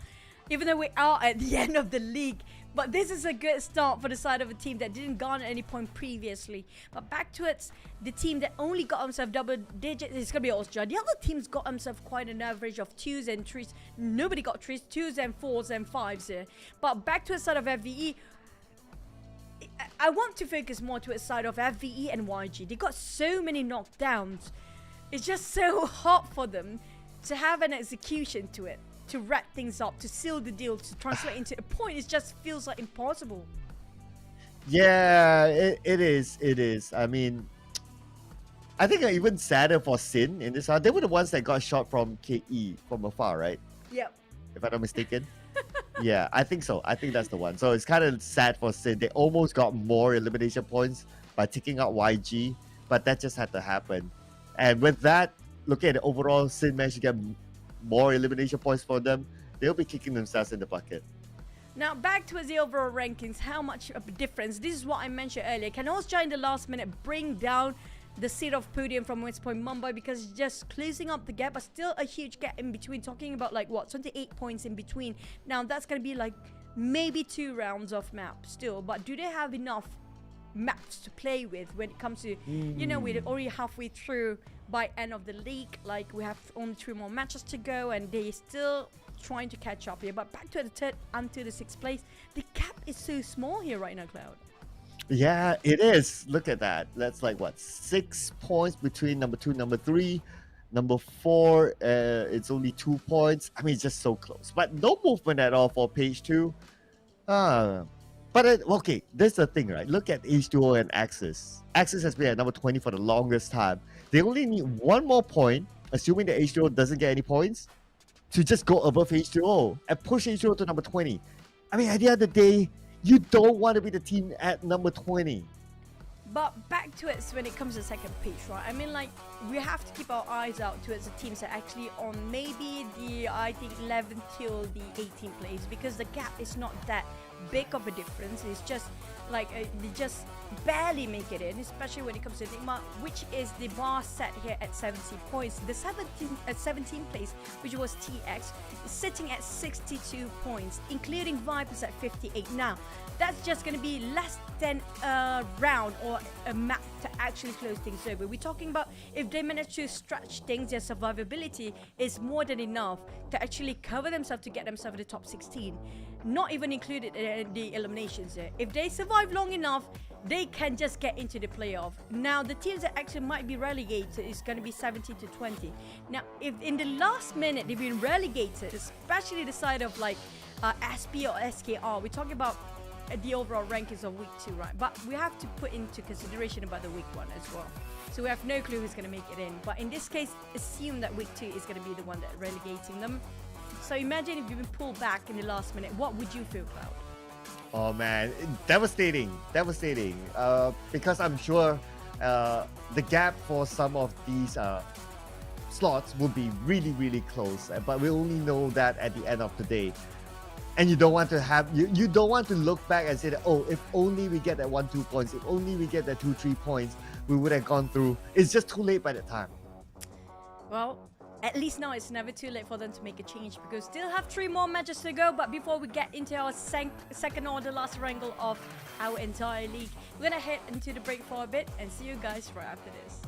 even though we are at the end of the league. But this is a good start for the side of a team that didn't garner any point previously. But back to it, the team that only got themselves double digits is going to be Austria. The other teams got themselves quite an average of 2s and 3s. Nobody got 3s, 2s and 4s and 5s here. But back to the side of FVE, I want to focus more to the side of FVE and YG. They got so many knockdowns. It's just so hard for them to have an execution to it, to wrap things up, to seal the deal, to translate into a point. It just feels like impossible. Yeah, it is. I mean, I think even sadder for Sin in this round. They were the ones that got shot from KE from afar, right? Yep. If I'm not mistaken. Yeah, I think so. I think that's the one. So it's kind of sad for Sin. They almost got more elimination points by taking out YG, but that just had to happen. And with that, look at the overall, Sin managed to get more elimination points for them. They'll be kicking themselves in the bucket. Now back to the overall rankings, how much of a difference? This is what I mentioned earlier. Can Austria in the last minute bring down the seat of podium from West Point Mumbai, because it's just closing up the gap, but still a huge gap in between, talking about like what, 28 points in between. Now that's going to be like maybe 2 rounds of map still, but do they have enough maps to play with when it comes to, you know, we're already halfway through by end of the league, like we have only 3 more matches to go and they still trying to catch up here. But back to the 3rd until the 6th place, the gap is so small here right now, Cloud. Yeah, it is. Look at that. That's like what, 6 points between number 2, number 3, number 4. It's only 2 points. I mean, it's just so close. But no movement at all for page 2. Okay, there's the thing, right? Look at H2O and Axis. Axis has been at number 20 for the longest time. They only need 1 more point, assuming that H2O doesn't get any points, to just go above H2O and push H2O to number 20. I mean, at the end of the day, you don't want to be the team at number 20. But back to it when it comes to the second page, right? I mean, like, we have to keep our eyes out towards the teams that are actually on maybe the, I think, 11th till the 18th place, because the gap is not that big of a difference. It's just like they just barely make it in, especially when it comes to Nigma, which is the bar set here at 70 points. The 17th place, which was TX, is sitting at 62 points, including Vipers at 58. Now, that's just going to be less than a round or a map to actually close things over. We're talking about if they manage to stretch things, their survivability is more than enough to actually cover themselves to get themselves in the top 16. Not even included in the eliminations there. If they survive long enough, they can just get into the playoff. Now, the teams that actually might be relegated is going to be 70 to 20. Now, if in the last minute they've been relegated, especially the side of like SP or SKR, we're talking about the overall rankings of week 2, right? But we have to put into consideration about the week 1 as well. So we have no clue who's going to make it in. But in this case, assume that week 2 is going to be the one that relegating them. So imagine if you've been pulled back in the last minute, what would you feel about? Oh man, devastating. Because I'm sure the gap for some of these slots will be really, really close. But we only know that at the end of the day. And you don't want to have, you don't want to look back and say that, oh, if only we get that 1-2 points, if only we get that 2-3 points, we would have gone through. It's just too late by the time. Well, at least now it's never too late for them to make a change because still have 3 more matches to go. But before we get into our second or the last wrangle of our entire league, we're gonna head into the break for a bit and see you guys right after this.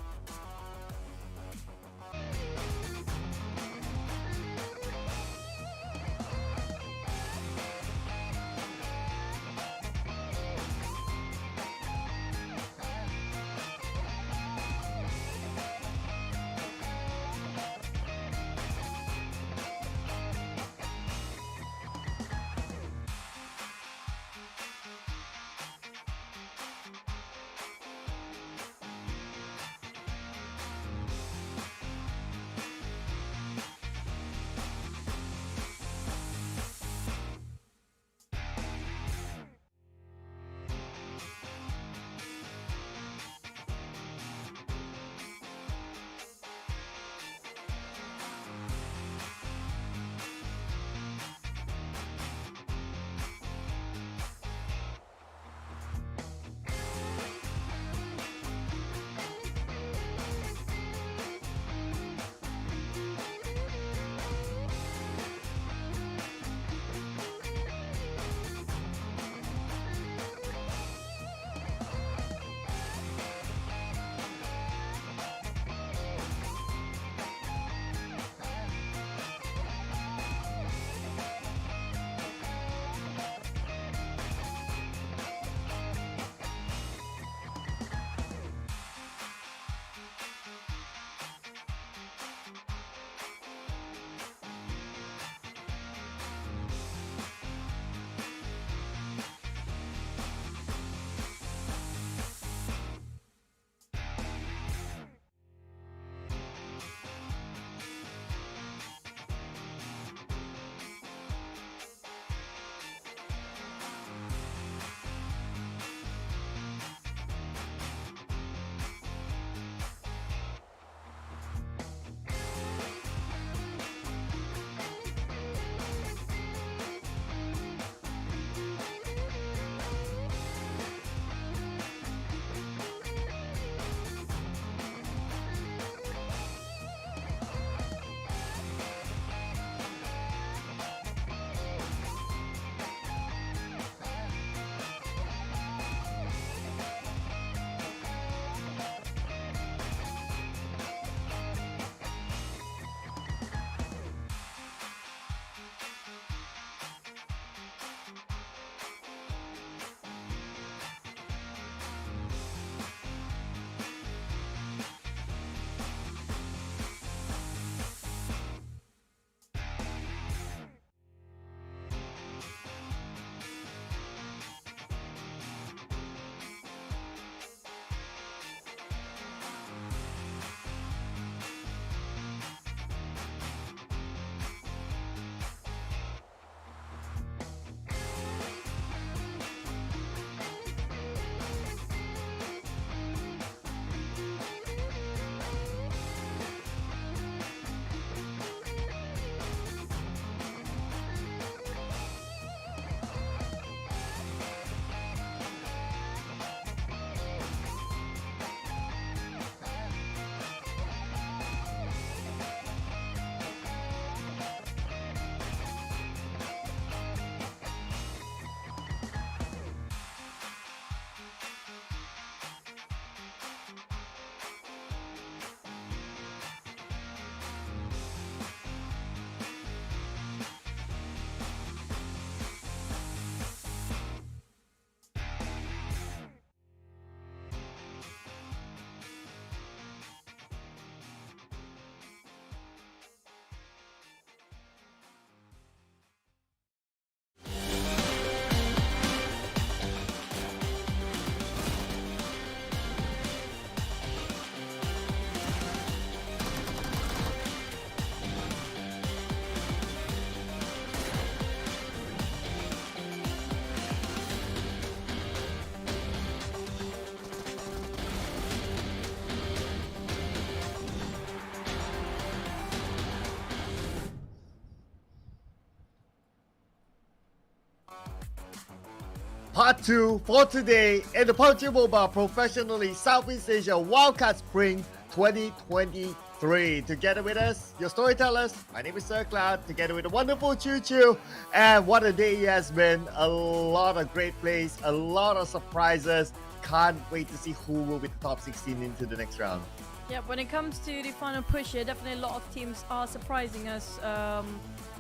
Part 2 for today in the PUBG Mobile Professional League Southeast Asia Wildcard Spring 2023. 3. Together with us, your storytellers. My name is Sir Cloud, together with the wonderful Choo Choo. And what a day it has been. A lot of great plays, a lot of surprises. Can't wait to see who will be the top 16 into the next round. Yeah, when it comes to the final push here, definitely a lot of teams are surprising us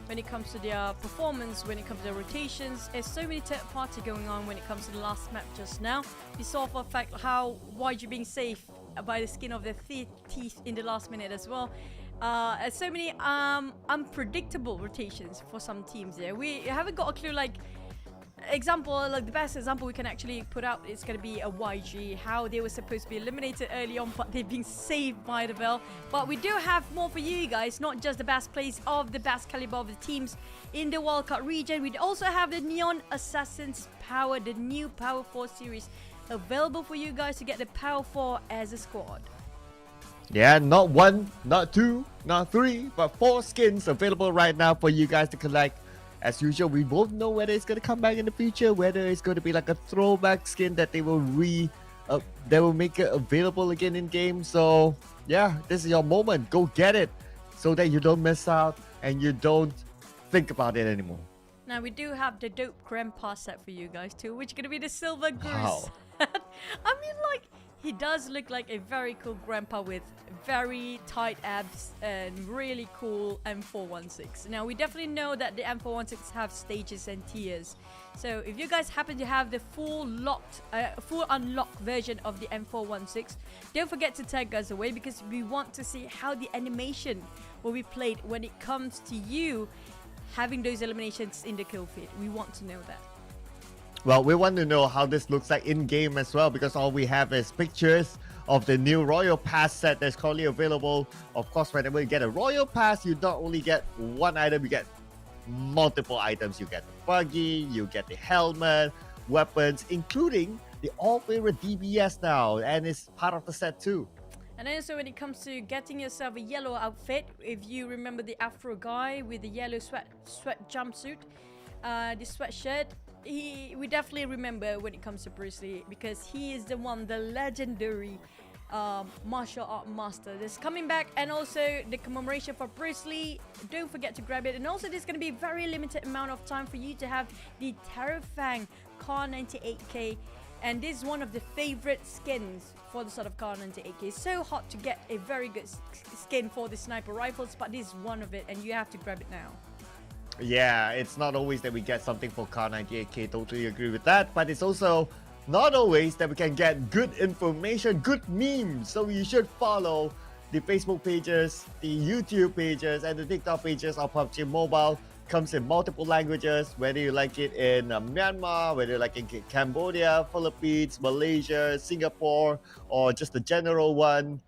when it comes to their performance, when it comes to their rotations. There's so many third party going on when it comes to the last map just now. We saw for a fact how YG being safe by the skin of their teeth in the last minute as well. So many unpredictable rotations for some teams here. We haven't got a clue, like the best example we can actually put out is going to be a YG, how they were supposed to be eliminated early on, but they've been saved by the bell. But we do have more for you guys, not just the best plays of the best caliber of the teams in the wildcard region. We also have the Neon Assassins Power, the new Power 4 series, available for you guys to get the Power 4 as a squad. Yeah, not 1, not 2, not 3, but 4 skins available right now for you guys to collect. As usual, we won't know whether it's going to come back in the future, whether it's going to be like a throwback skin that they will make it available again in game. So yeah, this is your moment. Go get it so that you don't miss out and you don't think about it anymore. Now we do have the dope grandpa set for you guys too, which is going to be the silver goose. Wow. I mean, like, he does look like a very cool grandpa with very tight abs and really cool M416. Now, we definitely know that the M416 have stages and tiers. So if you guys happen to have the full unlocked version of the M416, don't forget to tag us away, because we want to see how the animation will be played when it comes to you having those eliminations in the kill feed. We want to know that. Well, we want to know how this looks like in-game as well, because all we have is pictures of the new Royal Pass set that's currently available. Of course, whenever you get a Royal Pass, you don't only get one item, you get multiple items. You get the buggy, you get the helmet, weapons, including the all-favorite DBS now, and it's part of the set too. And also when it comes to getting yourself a yellow outfit, if you remember the Afro guy with the yellow sweat jumpsuit, the sweatshirt, we definitely remember when it comes to Bruce Lee, because he is the one, the legendary martial art master that's coming back. And also the commemoration for Bruce Lee, don't forget to grab it. And also there's going to be a very limited amount of time for you to have the Terrafang Car 98K, and this is one of the favorite skins for the sort of Car 98K. It's so hard to get a very good skin for the sniper rifles, but this is one of it, and you have to grab it now. Yeah, it's not always that we get something for Car 98K, totally agree with that, but it's also not always that we can get good information, good memes. So you should follow the Facebook pages, the YouTube pages, and the TikTok pages of PUBG Mobile. Comes in multiple languages, whether you like it in Myanmar, whether you like it in Cambodia, Philippines, Malaysia, Singapore, or just the general one.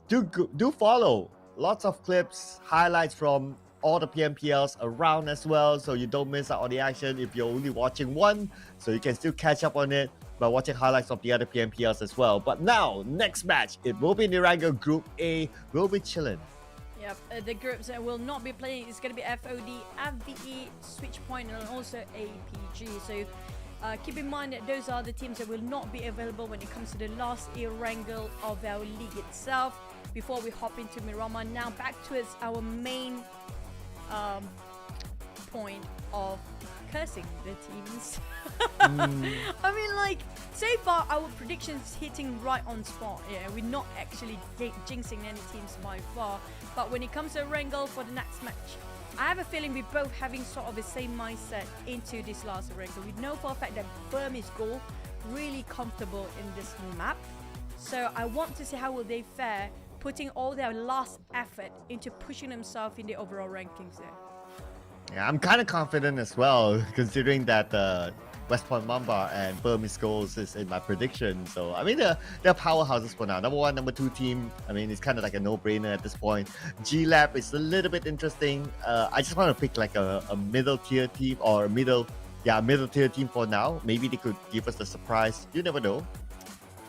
Do follow. Lots of clips, highlights from all the PMPLs around as well, so you don't miss out on the action if you're only watching one, so you can still catch up on it by watching highlights of the other PMPLs as well. But now, next match, it will be Niranga Group A, will be chilling. Yep, the groups that will not be playing is going to be FOD, FVE, Switchpoint, and also APG. So keep in mind that those are the teams that will not be available when it comes to the last wrangle of our league itself. Before we hop into Myanmar, now back to our main point of cursing the teams. I mean, like, so far our predictions hitting right on spot. Yeah, we're not actually jinxing any teams by far, but when it comes to wrangle for the next match, I have a feeling we're both having sort of the same mindset into this last wrangle. We know for a fact that Burm is goal really comfortable in this map, so I want to see how will they fare, putting all their last effort into pushing themselves in the overall rankings there. Yeah, I'm kind of confident as well, considering that West Point Mamba and Burmese goals is in my prediction. So, I mean, they're powerhouses for now. Number 1, number 2 team, I mean, it's kind of like a no-brainer at this point. G-Lab is a little bit interesting. I just want to pick like a middle tier team, or a middle tier team for now. Maybe they could give us a surprise. You never know.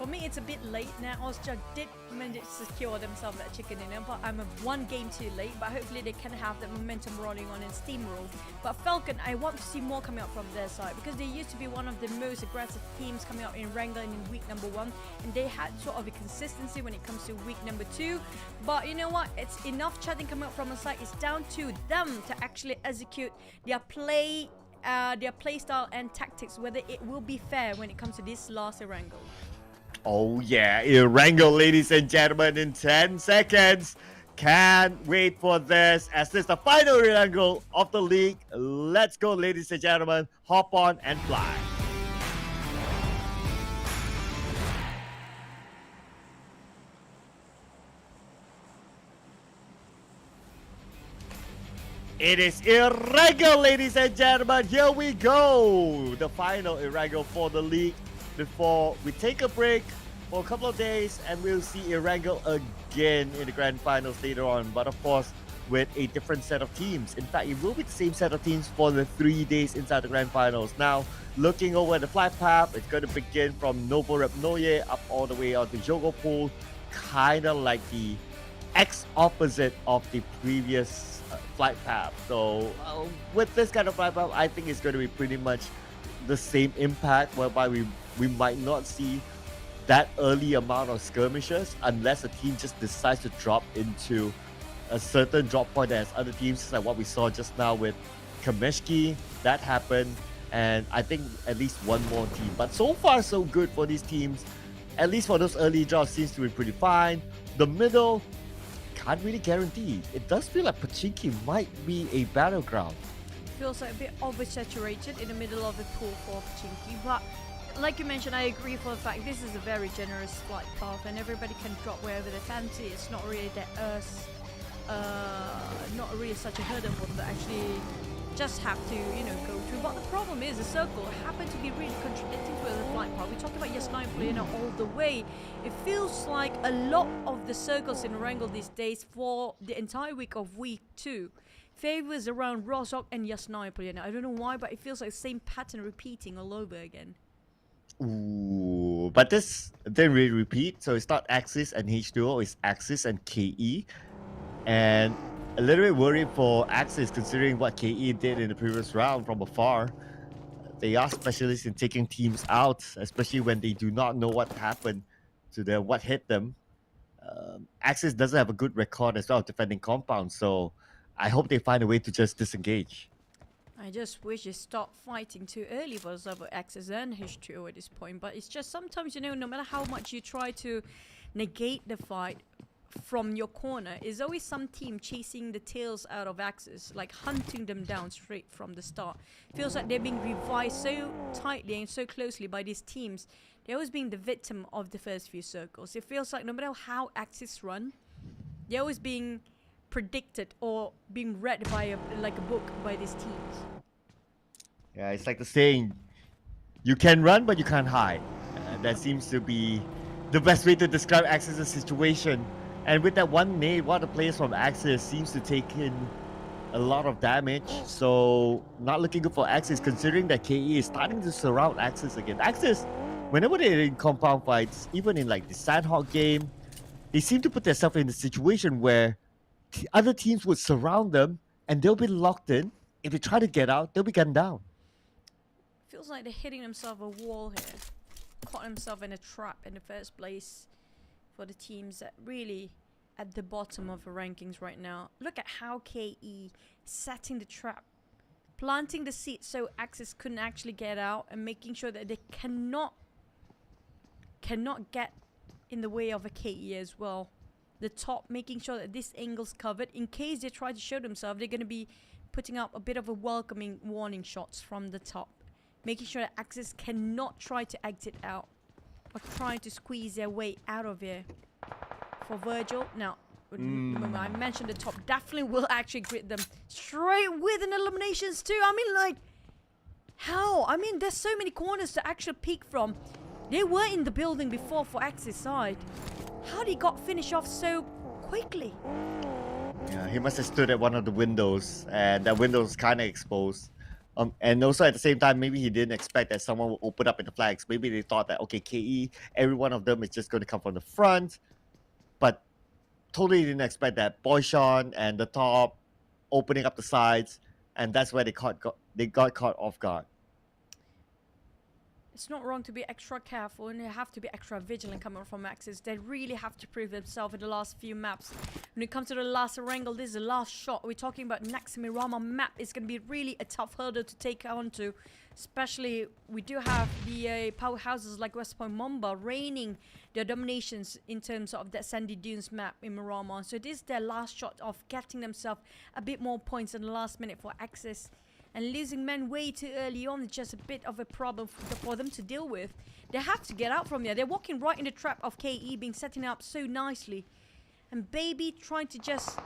For me, it's a bit late now. Austria did manage to secure themselves that chicken dinner, but I'm one game too late. But hopefully they can have the momentum rolling on and steamroll. But Falcon, I want to see more coming out from their side because they used to be one of the most aggressive teams coming out in Wrangler in week number 1, and they had sort of a consistency when it comes to week number 2. But you know what? It's enough chatting coming out from the side. It's down to them to actually execute their play style and tactics, whether it will be fair when it comes to this last Erangel. Oh yeah, Erangel, ladies and gentlemen, in 10 seconds. Can't wait for this, as this is the final Erangel of the league. Let's go, ladies and gentlemen. Hop on and fly. It is Erangel, ladies and gentlemen. Here we go. The final Erangel for the league before we take a break for a couple of days, and we'll see Erangel again in the grand finals later on. But of course, with a different set of teams. In fact, it will be the same set of teams for the 3 days inside the grand finals. Now, looking over the flight path, it's going to begin from Novo Repnoye up all the way out to Jogopol, kind of like the opposite of the previous flight path. So with this kind of flight path, I think it's going to be pretty much the same impact, whereby we might not see that early amount of skirmishes unless a team just decides to drop into a certain drop point as other teams, like what we saw just now with Kameshki. That happened, and I think at least one more team. But so far so good for these teams. At least for those early drops seems to be pretty fine. The middle, can't really guarantee. It does feel like Pachinki might be a battleground. Feels like a bit oversaturated in the middle of the pool for Pachinki, but like you mentioned, I agree for the fact this is a very generous flight path and everybody can drop wherever they fancy. It's not really that not really such a hurdle for them to actually just have to, go through. But the problem is the circle happened to be really contradicting to the flight path. We talked about Yasnaya Poliana all the way. It feels like a lot of the circles in Wrangel these days for the entire week of week 2 favors around Rozhok and Yasnaya Poliana. I don't know why, but it feels like the same pattern repeating all over again. Ooh, but this didn't really repeat. So it's not Axis and H2O, it's Axis and KE. And a little bit worried for Axis considering what KE did in the previous round from afar. They are specialists in taking teams out, especially when they do not know what happened to them, what hit them. Axis doesn't have a good record as well defending compound, so I hope they find a way to just disengage. I just wish they stop fighting too early for Zavo Axis and H2O at this point. But it's just sometimes, no matter how much you try to negate the fight from your corner, there's always some team chasing the tails out of Axis, like hunting them down straight from the start. Feels like they're being revised so tightly and so closely by these teams. They're always being the victim of the first few circles. It feels like no matter how Axis run, they're always being predicted or being read by a book by these teams. Yeah, it's like the saying, you can run but you can't hide. That seems to be the best way to describe Axis' situation. And with that one nade, one of the players from Axis seems to take in a lot of damage. So not looking good for Axis, considering that KE is starting to surround Axis again. Axis, whenever they're in compound fights, even in like the Sandhawk game, they seem to put themselves in a situation where other teams would surround them and they'll be locked in. If they try to get out, they'll be gunned down. Feels like they're hitting themselves a wall here. Caught themselves in a trap in the first place for the teams that really at the bottom of the rankings right now. Look at how KE setting the trap, planting the seed so Axis couldn't actually get out, and making sure that they cannot get in the way of a KE as well. The top, making sure that this angle's covered in case they try to show themselves. They're going to be putting up a bit of a welcoming warning shots from the top, making sure that Axis cannot try to exit out or trying to squeeze their way out of here. For Virgil, now remember I mentioned the top definitely will actually grit them straight with an eliminations too. I mean, like, how? I mean, there's so many corners to actually peek from. They were in the building before for Axis side. How did he got finished off so quickly? Yeah, he must have stood at one of the windows, and that window was kind of exposed. And also at the same time, maybe he didn't expect that someone will open up in the flanks. Maybe they thought that, okay, KE, every one of them is just going to come from the front. But totally didn't expect that Boyshawn and the top opening up the sides. And that's where they got caught off guard. It's not wrong to be extra careful, and they have to be extra vigilant coming from Axis. They really have to prove themselves in the last few maps. When it comes to the last wrangle, this is the last shot. We're talking about next Miramar map. It's going to be really a tough hurdle to take on to. Especially, we do have the powerhouses like West Point Mamba reigning their dominations in terms of that Sandy Dunes map in Miramar. So this is their last shot of getting themselves a bit more points in the last minute for Axis. And losing men way too early on is just a bit of a problem for them to deal with. They have to get out from there. They're walking right in the trap of KE being setting up so nicely. And Baby trying to just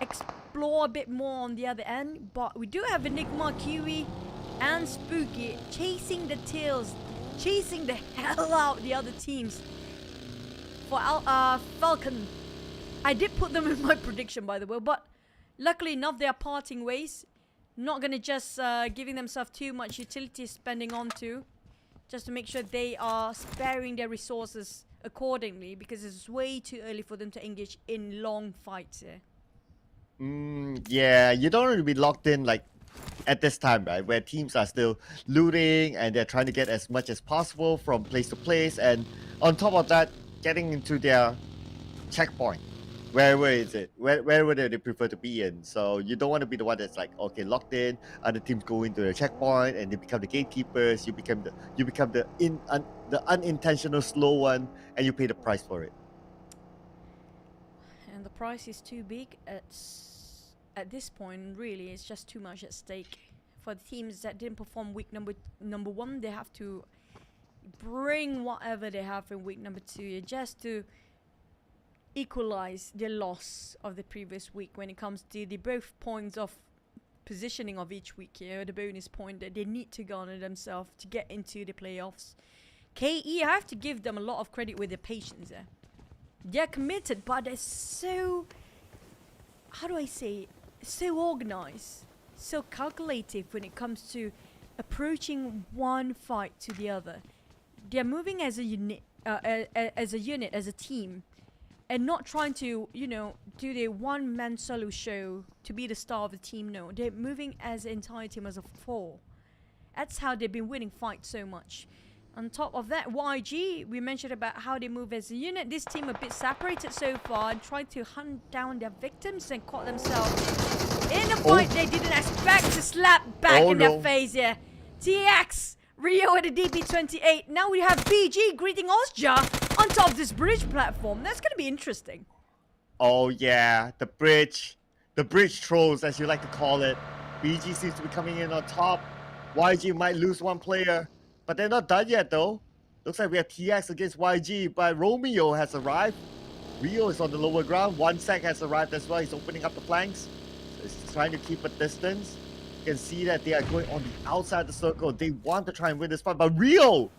explore a bit more on the other end. But we do have Enigma, Kiwi, and Spooky chasing the tails, chasing the hell out the other teams. For Falcon, I did put them in my prediction, by the way. But luckily enough, they are parting ways. Not gonna just giving themselves too much utility spending onto, just to make sure they are sparing their resources accordingly, because it's way too early for them to engage in long fights here. Yeah, you don't want to be locked in like at this time, right? Where teams are still looting and they're trying to get as much as possible from place to place, and on top of that, getting into their checkpoint. Wherever is it? Wherever they prefer to be in. So you don't want to be the one that's like, okay, locked in. Other teams go into the checkpoint and they become the gatekeepers. You become the unintentional slow one, and you pay the price for it. And the price is too big. At this point, really, it's just too much at stake for the teams that didn't perform week number one. They have to bring whatever they have in week number two just to equalize the loss of the previous week when it comes to the both points of positioning of each week here, the bonus point that they need to garner themselves to get into the playoffs. KE, I have to give them a lot of credit with their patience there. They're committed, but they're so, how do I say, so organized, so calculative when it comes to approaching one fight to the other. They're moving as a unit, as a team, and not trying to, you know, do the one-man solo show to be the star of the team. No, they're moving as an entire team as a four. That's how they've been winning fights so much. On top of that, YG, we mentioned about how they move as a unit. This team a bit separated so far and tried to hunt down their victims and caught themselves in a fight they didn't expect to slap back in their face. Yeah, TX, Rio at the DP28. Now we have BG greeting Osja on top of this bridge platform. That's gonna be interesting. Oh yeah, the bridge trolls, as you like to call it. BG seems to be coming in on top. YG might lose one player, but they're not done yet though. Looks like we have TX against YG, but Romeo has arrived. Rio is on the lower ground. 1sec has arrived as well. He's opening up the flanks. So he's trying to keep a distance. You can see that they are going on the outside of the circle. They want to try and win this fight, but Rio,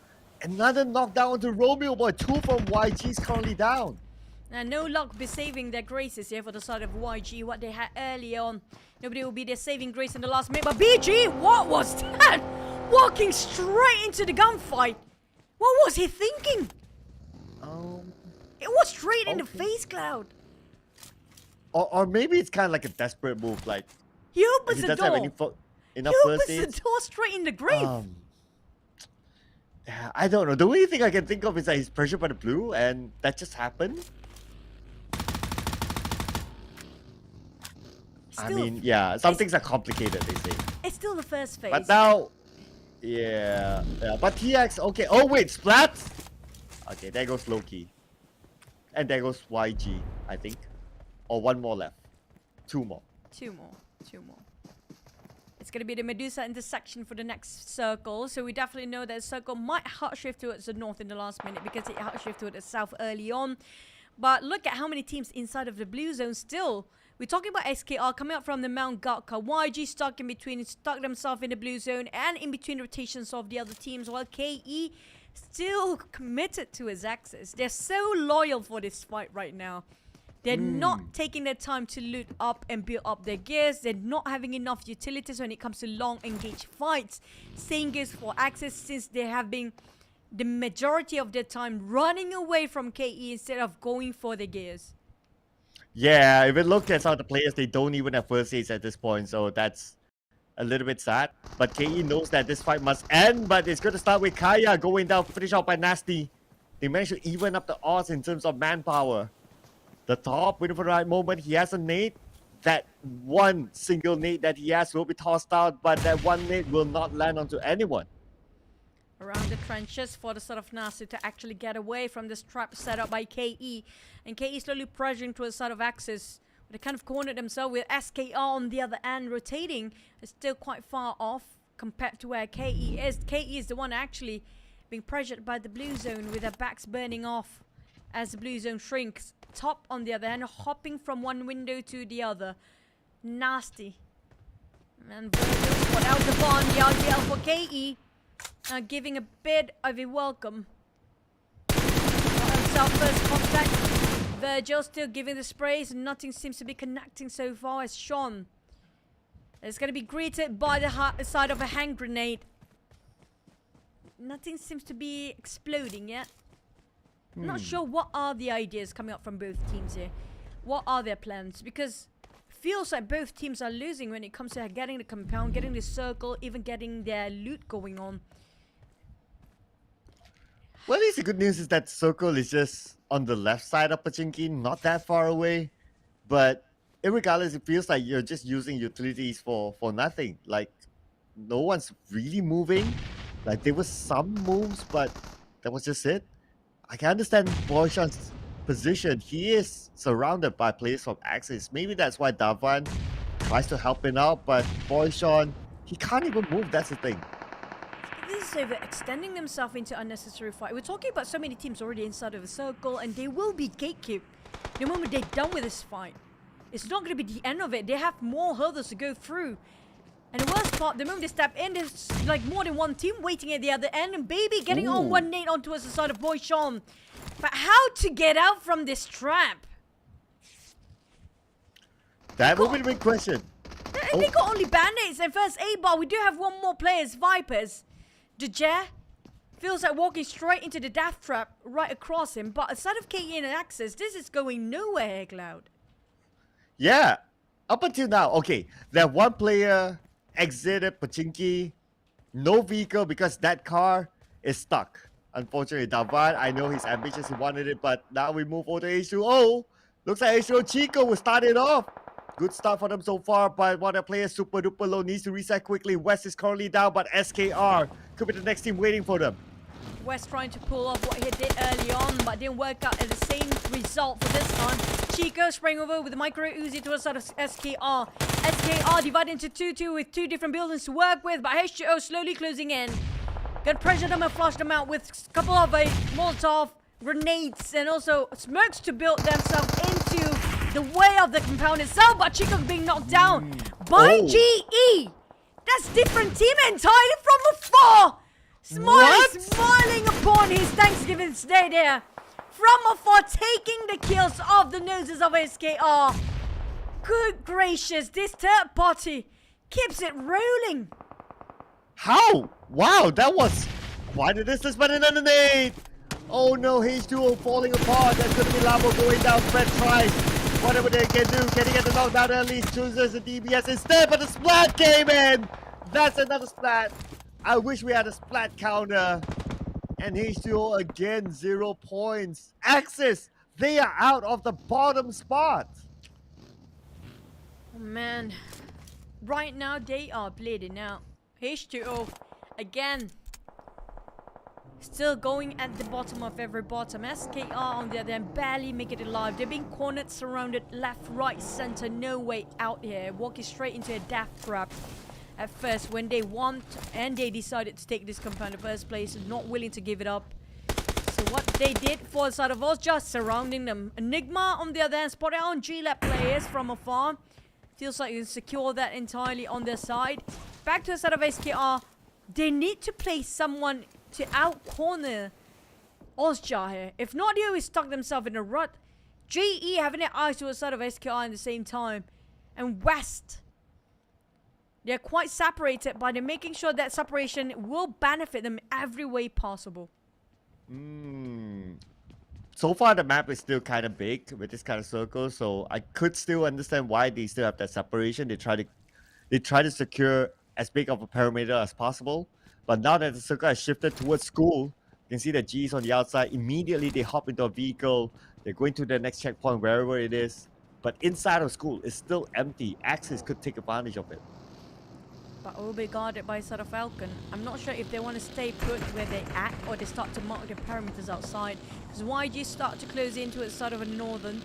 another knockdown to Romeo, boy. 2 from YG is currently down. And no luck be saving their graces here for the side of YG. What they had earlier on, nobody will be their saving grace in the last minute. But BG, what was that? Walking straight into the gunfight. What was he thinking? It was straight in the face cloud. Or maybe it's kind of like a desperate move. Like he opens the door. Enough he opens the door straight in the grave. Yeah, I don't know. The only thing I can think of is that he's pressured by the blue, and that just happened. I mean, yeah, some things are complicated, they say. It's still the first phase. But now, yeah. But TX, okay. Oh wait, Splat. Okay, there goes Loki, and there goes YG, I think, or one more left. Two more. It's going to be the Medusa intersection for the next circle. So we definitely know that circle might hard shift towards the north in the last minute because it hard shift towards the south early on. But look at how many teams inside of the blue zone still. We're talking about SKR coming up from the Mount Gatka. YG stuck in between, stuck themselves in the blue zone and in between rotations of the other teams, while KE still committed to his axis. They're so loyal for this fight right now. They're not taking their time to loot up and build up their gears. They're not having enough utilities when it comes to long engaged fights. Same goes for Axis, since they have been the majority of their time running away from KE instead of going for the gears. Yeah, if we look at some of the players, they don't even have first aids at this point, so that's a little bit sad. But KE knows that this fight must end, but it's going to start with Kaya going down, finished out by Nasty. They managed to even up the odds in terms of manpower. The top, waiting for the right moment, he has a nade. That one single nade that he has will be tossed out, but that one nade will not land onto anyone. Around the trenches for the sort of Nasty to actually get away from this trap set up by KE. And KE slowly pressuring towards the side of Axis. They kind of cornered themselves with SKR on the other end rotating. It's still quite far off compared to where KE is. KE is the one actually being pressured by the blue zone with their backs burning off as the blue zone shrinks. Top on the other hand, hopping from one window to the other. Nasty. And Virgil put out the bond, the RGL for KE. Giving a bit of a welcome. First contact. Virgil still giving the sprays. Nothing seems to be connecting so far as Sean is going to be greeted by the side of a hand grenade. Nothing seems to be exploding yet. Not sure what are the ideas coming up from both teams here. What are their plans? Because feels like both teams are losing when it comes to getting the compound, getting the circle, even getting their loot going on. Well, at least the good news is that circle is just on the left side of Pachinki, not that far away. But regardless, it feels like you're just using utilities for nothing. Like, no one's really moving. Like, there was some moves, but that was just it. I can understand Boyshan's position. He is surrounded by players from Axis. Maybe that's why Davan tries to help him out, but Boyshan, he can't even move. That's the thing. This is overextending themselves into unnecessary fight. We're talking about so many teams already inside of a circle, and they will be gatekept the moment they're done with this fight. It's not going to be the end of it. They have more hurdles to go through. And the worst part, the moment they step in, there's like more than one team waiting at the other end, and Baby getting on one nade onto the side of Boyshan. But how to get out from this trap? That will be the big question. They got only band-aids and first aid bar. We do have one more player, Vipers. Dejair feels like walking straight into the death trap right across him. But aside of KE and Axis, this is going nowhere, Cloud. Yeah, up until now, okay, that one player exited Pachinki, no vehicle because that car is stuck. Unfortunately, Davan, I know he's ambitious, he wanted it, but now we move over to H2O. Looks like H2O Chico will start it off. Good start for them so far, but one of the players super duper low needs to reset quickly. West is currently down, but SKR could be the next team waiting for them. West trying to pull off what he did early on, but didn't work out at the same result for this time. Chico sprang over with the micro Uzi to the side of SKR. SKR divided into 2-2 with two different buildings to work with, but H2O slowly closing in. Gonna pressure them and flush them out with a couple of Molotov grenades and also smokes to build themselves into the way of the compound itself, but Chico's being knocked down by GE. That's different team entirely from afar. Smiling upon his Thanksgiving day there. From afar, taking the kills off the noses of SKR. Good gracious, this third party keeps it rolling. How? Wow, that was quite a distance, but another nade. Oh no, H2O falling apart. There's going to be Labo going down. Fred tries whatever they can do. Can he get the knockdown at least? Chooses the DBS instead, but the splat came in. That's another splat. I wish we had a splat counter. And H2O again, 0 points. Axis, they are out of the bottom spot. Oh man, right now they are bleeding out. H2O again, still going at the bottom of every bottom. SKR on the other hand barely make it alive. They're being cornered, surrounded, left, right, center, no way out here. Walking straight into a death trap. At first, when they want and they decided to take this compound in the first place, not willing to give it up. So what they did for the side of us, just surrounding them. Enigma on the other hand, spotted on G-Lab players from afar. Feels like you can secure that entirely on their side. Back to the side of SKR. They need to play someone to out-corner Ozja here. If not, they always stuck themselves in a rut. GE having their eyes to a side of SKR at the same time. And West, they're quite separated, but they're making sure that separation will benefit them every way possible. So far, the map is still kind of big with this kind of circle, so I could still understand why they still have that separation. They try to secure as big of a perimeter as possible. But now that the circle has shifted towards school, you can see that G is on the outside. Immediately, they hop into a vehicle. They're going to the next checkpoint, wherever it is. But inside of school, it's still empty. Axis could take advantage of it. But will be guarded by sort of Falcon. I'm not sure if they want to stay put where they're at or they start to mark their perimeters outside. Because YG start to close into it sort of a northern.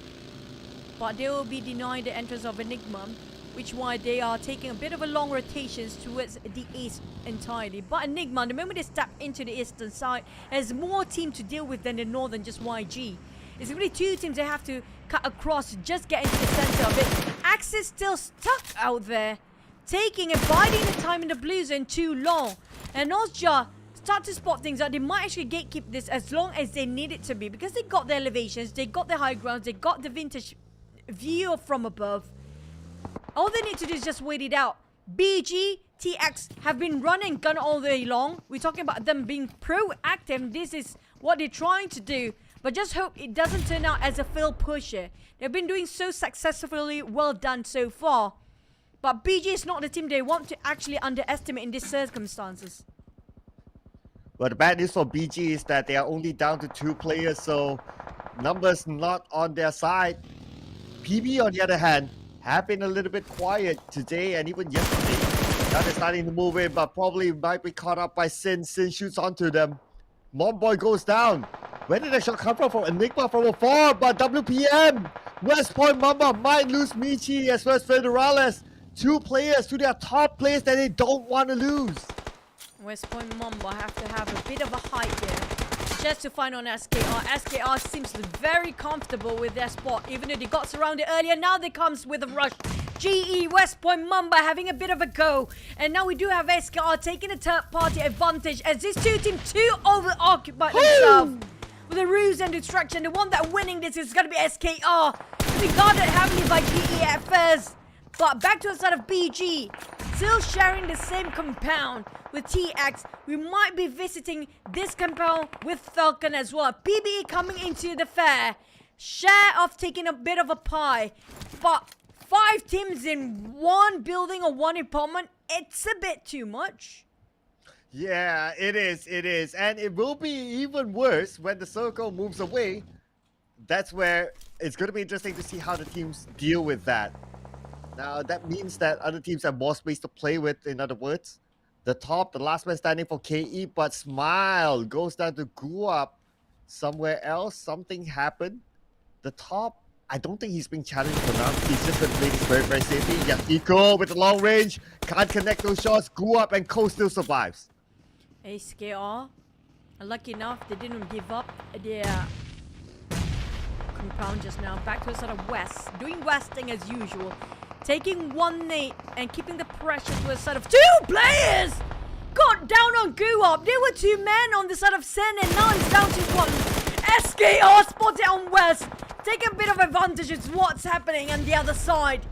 But they will be denied the entrance of Enigma, which why they are taking a bit of a long rotations towards the east entirely. But Enigma, the moment they step into the eastern side, has more team to deal with than the northern, just YG. It's really two teams they have to cut across to just get into the center of it. Axis still stuck out there, taking and biding the time in the blue zone too long. And Ozja start to spot things out. They might actually gatekeep this as long as they need it to be, because they got the elevations, they got the high grounds, they got the vintage view from above. All they need to do is just wait it out. BG, TX have been running gun all day long. We're talking about them being proactive. This is what they're trying to do. But just hope it doesn't turn out as a failed pusher. They've been doing so successfully, well done so far. But BG is not the team they want to actually underestimate in these circumstances. Well, the bad news for BG is that they are only down to 2 players, so numbers not on their side. PB, on the other hand, have been a little bit quiet today and even yesterday. Now they're starting to move in, but probably might be caught up by Sin. Sin shoots onto them. Momboy goes down. Where did the shot come from? From Enigma from afar, but WPM. West Point Mamba might lose Michi as well as Federales. 2 players, 2 their top players that they don't want to lose. West Point Mamba have to have a bit of a hike here just to find on SKR. SKR seems very comfortable with their spot, even though they got surrounded earlier. Now they comes with a rush. GE, West Point Mamba having a bit of a go. And now we do have SKR taking a third-party advantage as these two teams over-occupy themselves. With a ruse and distraction, the one that winning this is going to be SKR. We got it heavily by GE at first. But back to the side of BG. Still sharing the same compound with TX. We might be visiting this compound with Falcon as well. PBE coming into the fair. Share of taking a bit of a pie. But 5 teams in one building or one apartment, it's a bit too much. Yeah, it is. And it will be even worse when the circle moves away. That's where it's going to be interesting to see how the teams deal with that. Now, that means that other teams have more space to play with, in other words. The last man standing for KE, but Smile goes down to Guap somewhere else. Something happened. The top, I don't think he's being challenged for now. He's just been playing this very, very safely. Yakiko with the long range. Can't connect those shots. Guap and Ko still survives. SKR, lucky enough, they didn't give up their compound just now. Back to the sort of West. Doing Westing as usual. Taking 1 nade and keeping the pressure to a side of 2 players! Got down on Guap. There were 2 men on the side of Sen and now it's down to 1. SKR spotted on West. Taking a bit of advantage of what's happening on the other side.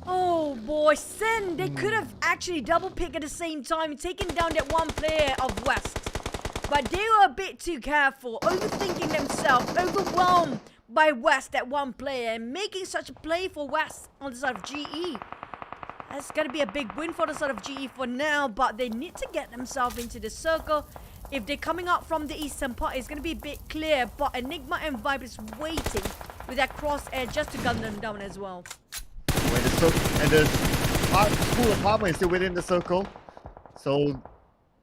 Oh boy, Sen, they could have actually double picked at the same time, taking down that 1 player of West. But they were a bit too careful, overthinking themselves, overwhelmed by West, that 1 player, and making such a play for West on the side of GE. That's going to be a big win for the side of GE for now, but they need to get themselves into the circle. If they're coming up from the eastern part, it's going to be a bit clear, but Enigma and Vibe is waiting with that crosshair just to gun them down as well. When the school apartment is still within the circle, so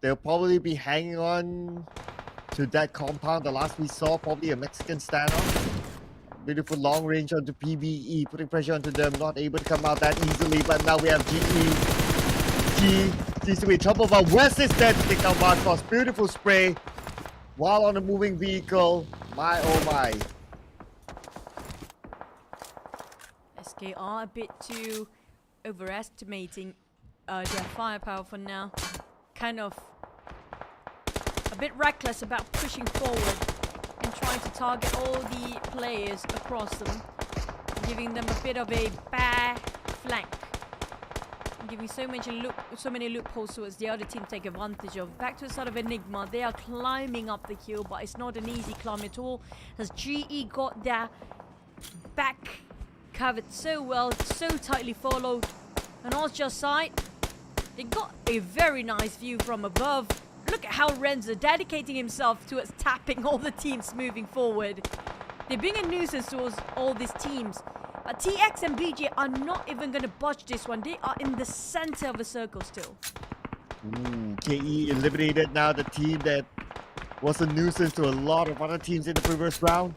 they'll probably be hanging on to that compound. The last we saw, probably a Mexican standoff. Beautiful long range onto PBE, putting pressure onto them, not able to come out that easily, but now we have GE. G seems to be in trouble, but West is there to take down Marcos. Beautiful spray while on a moving vehicle. My oh my. SKR a bit too overestimating their firepower for now. Kind of a bit reckless about pushing forward and trying to target all the players across them, giving them a bit of a bare flank, giving so many loopholes towards the other team to take advantage of. Back to a sort of Enigma. They are climbing up the hill, but it's not an easy climb at all, as GE got their back covered so well, so tightly followed. And on just side, they got a very nice view from above. Look at how Renzo dedicating himself towards tapping all the teams moving forward. They're being a nuisance towards all these teams. But TX and BG are not even going to budge this one. They are in the center of the circle still. Ooh, KE eliminated now the team that was a nuisance to a lot of other teams in the previous round.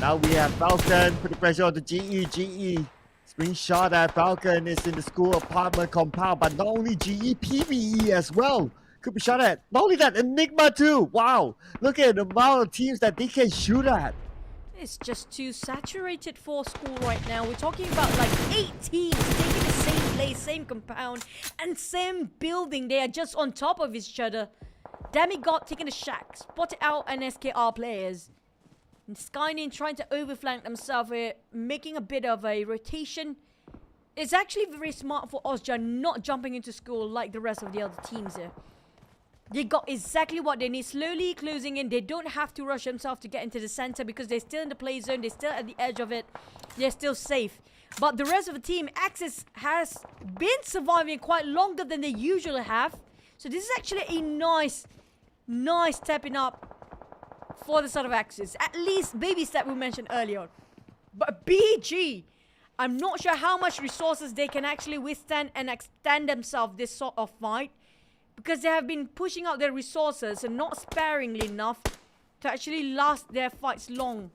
Now we have Falcon putting pressure on the GE. GE is being shot at. Falcon is in the school apartment compound, but not only GE, PVE as well could be shot at. Not only that, Enigma too. Wow, look at the amount of teams that they can shoot at. It's just too saturated for school right now. We're talking about like 8 teams taking the same place, same compound, and same building. They are just on top of each other. Demigod taking a shack, spotted out an SKR players. And Skynin trying to overflank themselves here, making a bit of a rotation. It's actually very smart for Ozja not jumping into school like the rest of the other teams here. They got exactly what they need, slowly closing in. They don't have to rush themselves to get into the center because they're still in the play zone. They're still at the edge of it. They're still safe. But the rest of the team, Axis has been surviving quite longer than they usually have. So this is actually a nice stepping up for the sort of Axis. At least baby step we mentioned earlier. But BG, I'm not sure how much resources they can actually withstand and extend themselves this sort of fight, because they have been pushing out their resources and not sparingly enough to actually last their fights long.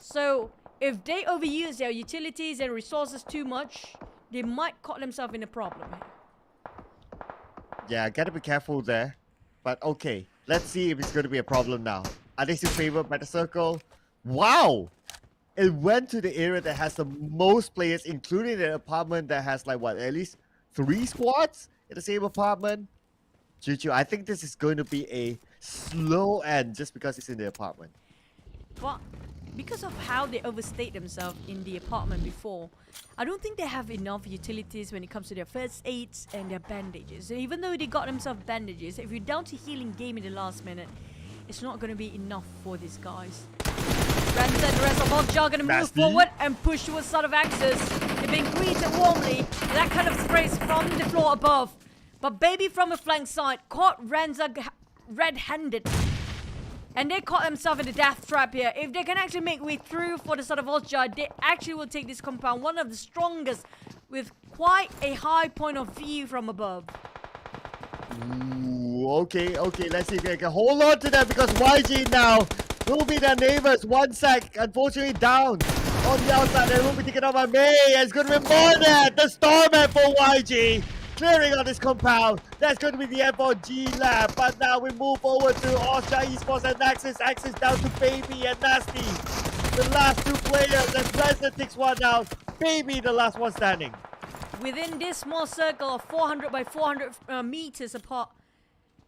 So if they overuse their utilities and resources too much, they might caught themselves in a problem. Yeah, gotta be careful there. But okay, let's see if it's going to be a problem now. Are they still favored by the circle? Wow! It went to the area that has the most players, including the apartment that has like what, at least 3 squads in the same apartment. Juju, I think this is going to be a slow end just because it's in the apartment. But because of how they overstayed themselves in the apartment before, I don't think they have enough utilities when it comes to their first aids and their bandages. And even though they got themselves bandages, if you're down to healing game in the last minute, it's not going to be enough for these guys. Renzo and the rest of Ozja are going to move forward and push towards sort of Axis. They're being greeted warmly. That kind of sprays from the floor above. But Baby from a flank side caught Renzo red-handed. And they caught themselves in the death trap here. If they can actually make way through for the sort of Ozja, they actually will take this compound. One of the strongest with quite a high point of view from above. Ooh, okay, let's see if they can hold on to that, because YG now will be their neighbors. 1 sec, unfortunately down on the outside. They will be taken out by May. It's going to be more than that. The Stormman for YG. Clearing on this compound. That's going to be the end for G-Lab. But now we move over to Ozja Esports and Axis. Axis down to Baby and Nasty. The last 2 players, and President takes one out. Baby, the last one standing. Within this small circle of 400 by 400 meters apart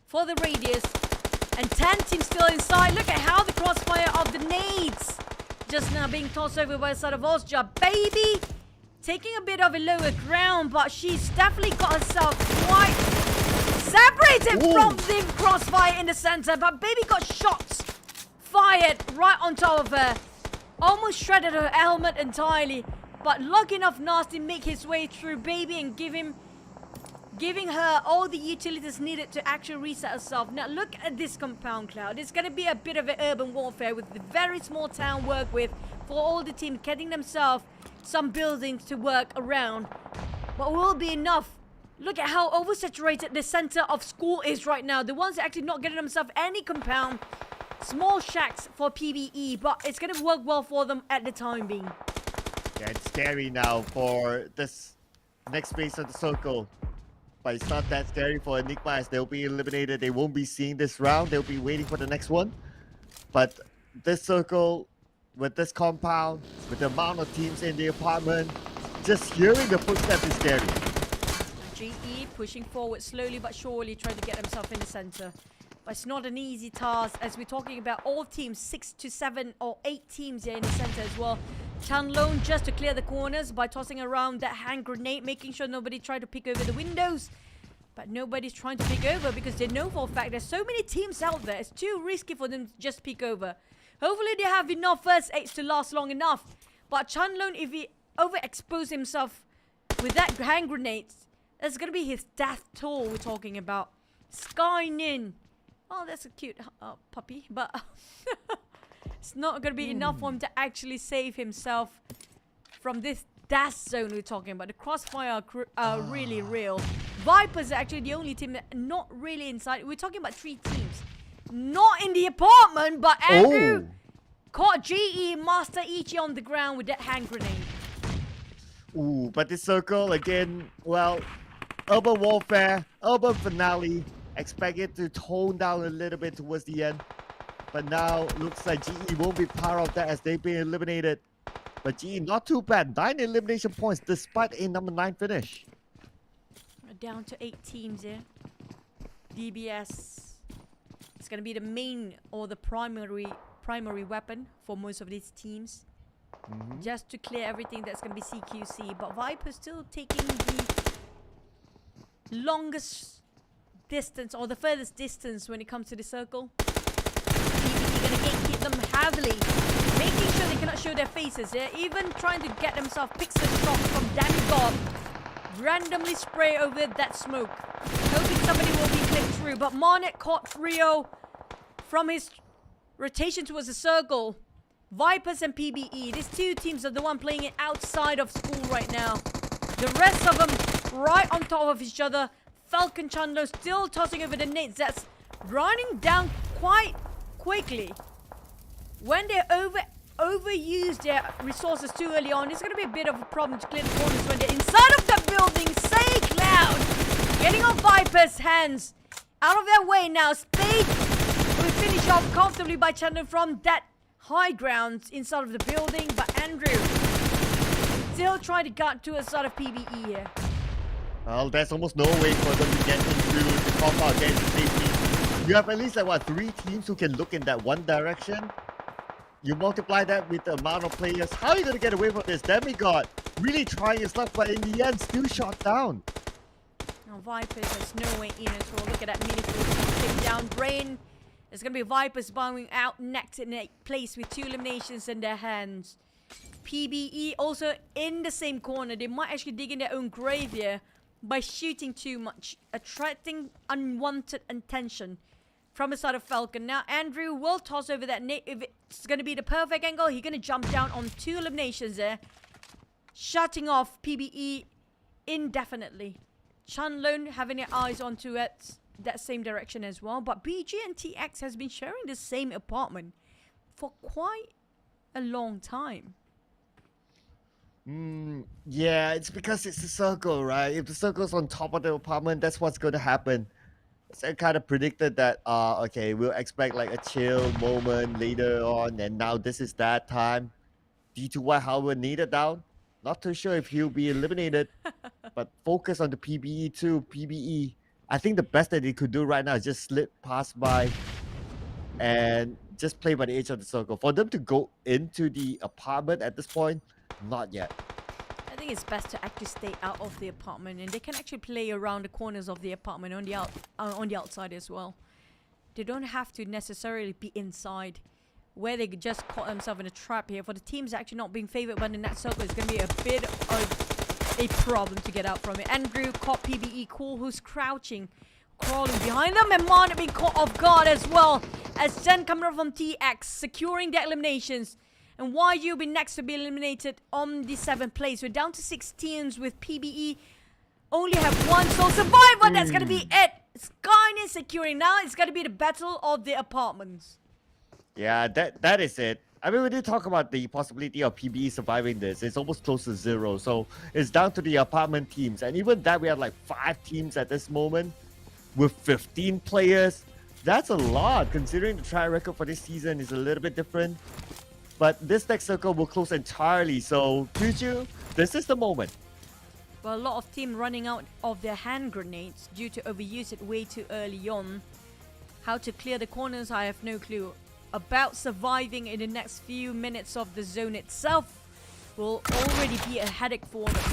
for the radius. And 10 teams still inside. Look at how the crossfire of the nades just now being tossed over by the side of Ozja. Baby taking a bit of a lower ground, but she's definitely got herself quite separated from the crossfire in the center. But Baby got shots fired right on top of her. Almost shredded her helmet entirely. But lucky enough, Nasty make his way through Baby and giving her all the utilities needed to actually reset herself. Now look at this compound, Cloud. It's going to be a bit of an urban warfare with the very small town work with for all the team getting themselves some buildings to work around. But will be enough. Look at how oversaturated the center of school is right now. The ones that actually not getting themselves any compound. Small shacks for PvE, but it's going to work well for them at the time being. Yeah, it's scary now for this next phase of the circle. But it's not that scary for Enigma, as they'll be eliminated. They won't be seeing this round. They'll be waiting for the next one. But this circle, with this compound, with the amount of teams in the apartment, just hearing the footsteps is scary. GE pushing forward slowly but surely, trying to get himself in the center. But it's not an easy task as we're talking about all teams, 6 to 7 or 8 teams here in the center as well. Chanlone just to clear the corners by tossing around that hand grenade, making sure nobody tried to pick over the windows. But nobody's trying to pick over because they know for a fact there's so many teams out there. It's too risky for them to just pick over. Hopefully they have enough first aids to last long enough. But Chanlone, if he overexposes himself with that hand grenades, that's going to be his death toll we're talking about. Skynin. Oh, that's a cute puppy, but it's not going to be enough for him to actually save himself from this death zone we're talking about. The crossfire are really real. Vipers are actually the only team that are not really inside. We're talking about 3 teams. Not in the apartment, but Andrew caught GE Master Ichi on the ground with that hand grenade. Ooh, but this circle again, well, urban warfare, urban finale. Expect it to tone down a little bit towards the end. But now looks like GE won't be part of that as they've been eliminated. But GE not too bad. 9 elimination points despite a number 9 finish. Down to 8 teams here. DBS. It's going to be the main or the primary weapon for most of these teams. Just to clear everything that's going to be CQC. But Viper's still taking the longest distance or the furthest distance when it comes to the circle. PvP going to gatekeep them heavily, making sure they cannot show their faces. They're even trying to get themselves pixel shots from Demigod. Randomly spray over that smoke, hoping somebody will be clipped through. But Monet caught Rio from his rotation towards the circle. Vipers and PBE, these 2 teams are the one playing it outside of school right now. The rest of them right on top of each other. Falcon Chandler still tossing over the nades. That's running down quite quickly. When they overuse their resources too early on, it's going to be a bit of a problem to clear the corners when they're inside of the building. Say Cloud getting on Viper's hands. Out of their way now. Spade will finish off comfortably by Chandler from that high ground inside of the building. But Andrew still trying to get to a side of PvE here. Well, there's almost no way for them to get into the compound against the safety. You have at least like what, 3 teams who can look in that one direction. You multiply that with the amount of players. How are you going to get away from this? Demigod really trying his luck, but in the end, still shot down. Now Vipers has no way in at all. Look at that mini take down Brain. It's going to be Vipers bowing out next in a place with 2 eliminations in their hands. PBE also in the same corner. They might actually dig in their own grave here by shooting too much, attracting unwanted attention from the side of Falcon. Now Andrew will toss over that nade. If it's going to be the perfect angle, he's going to jump down on 2 eliminations there, shutting off PBE indefinitely. Chanlone having their eyes onto it, that same direction as well. But BG and TX has been sharing the same apartment for quite a long time. Yeah, it's because it's a circle, right? If the circle's on top of the apartment, that's what's going to happen. So I kind of predicted that, okay, we'll expect like a chill moment later on, and now this is that time. D2Y Howard needed down. Not too sure if he'll be eliminated, but focus on the PBE too. PBE, I think the best that they could do right now is just slip past by and just play by the edge of the circle. For them to go into the apartment at this point, not yet. I think it's best to actually stay out of the apartment, and they can actually play around the corners of the apartment on the outside as well. They don't have to necessarily be inside, where they could just caught themselves in a trap here. For the teams actually not being favored by the net circle, it's going to be a bit of a problem to get out from it. Andrew caught PBE Cool, who's crouching, crawling behind them, and Mon being caught off guard as well as Zen coming up from TX, securing the eliminations. And YU be next to be eliminated on the 7th place. We're down to 6 teams with PBE. Only have 1 sole survivor. That's going to be it. Skynet securing. Now it's going to be the battle of the apartments. Yeah, that is it. I mean, we did talk about the possibility of PBE surviving this. It's almost close to 0. So it's down to the apartment teams. And even that, we have like 5 teams at this moment with 15 players. That's a lot, considering the track record for this season is a little bit different. But this next circle will close entirely, so Juju, this is the moment. Well, a lot of teams running out of their hand grenades due to overuse it way too early on. How to clear the corners, I have no clue. About surviving in the next few minutes of the zone itself will already be a headache for them,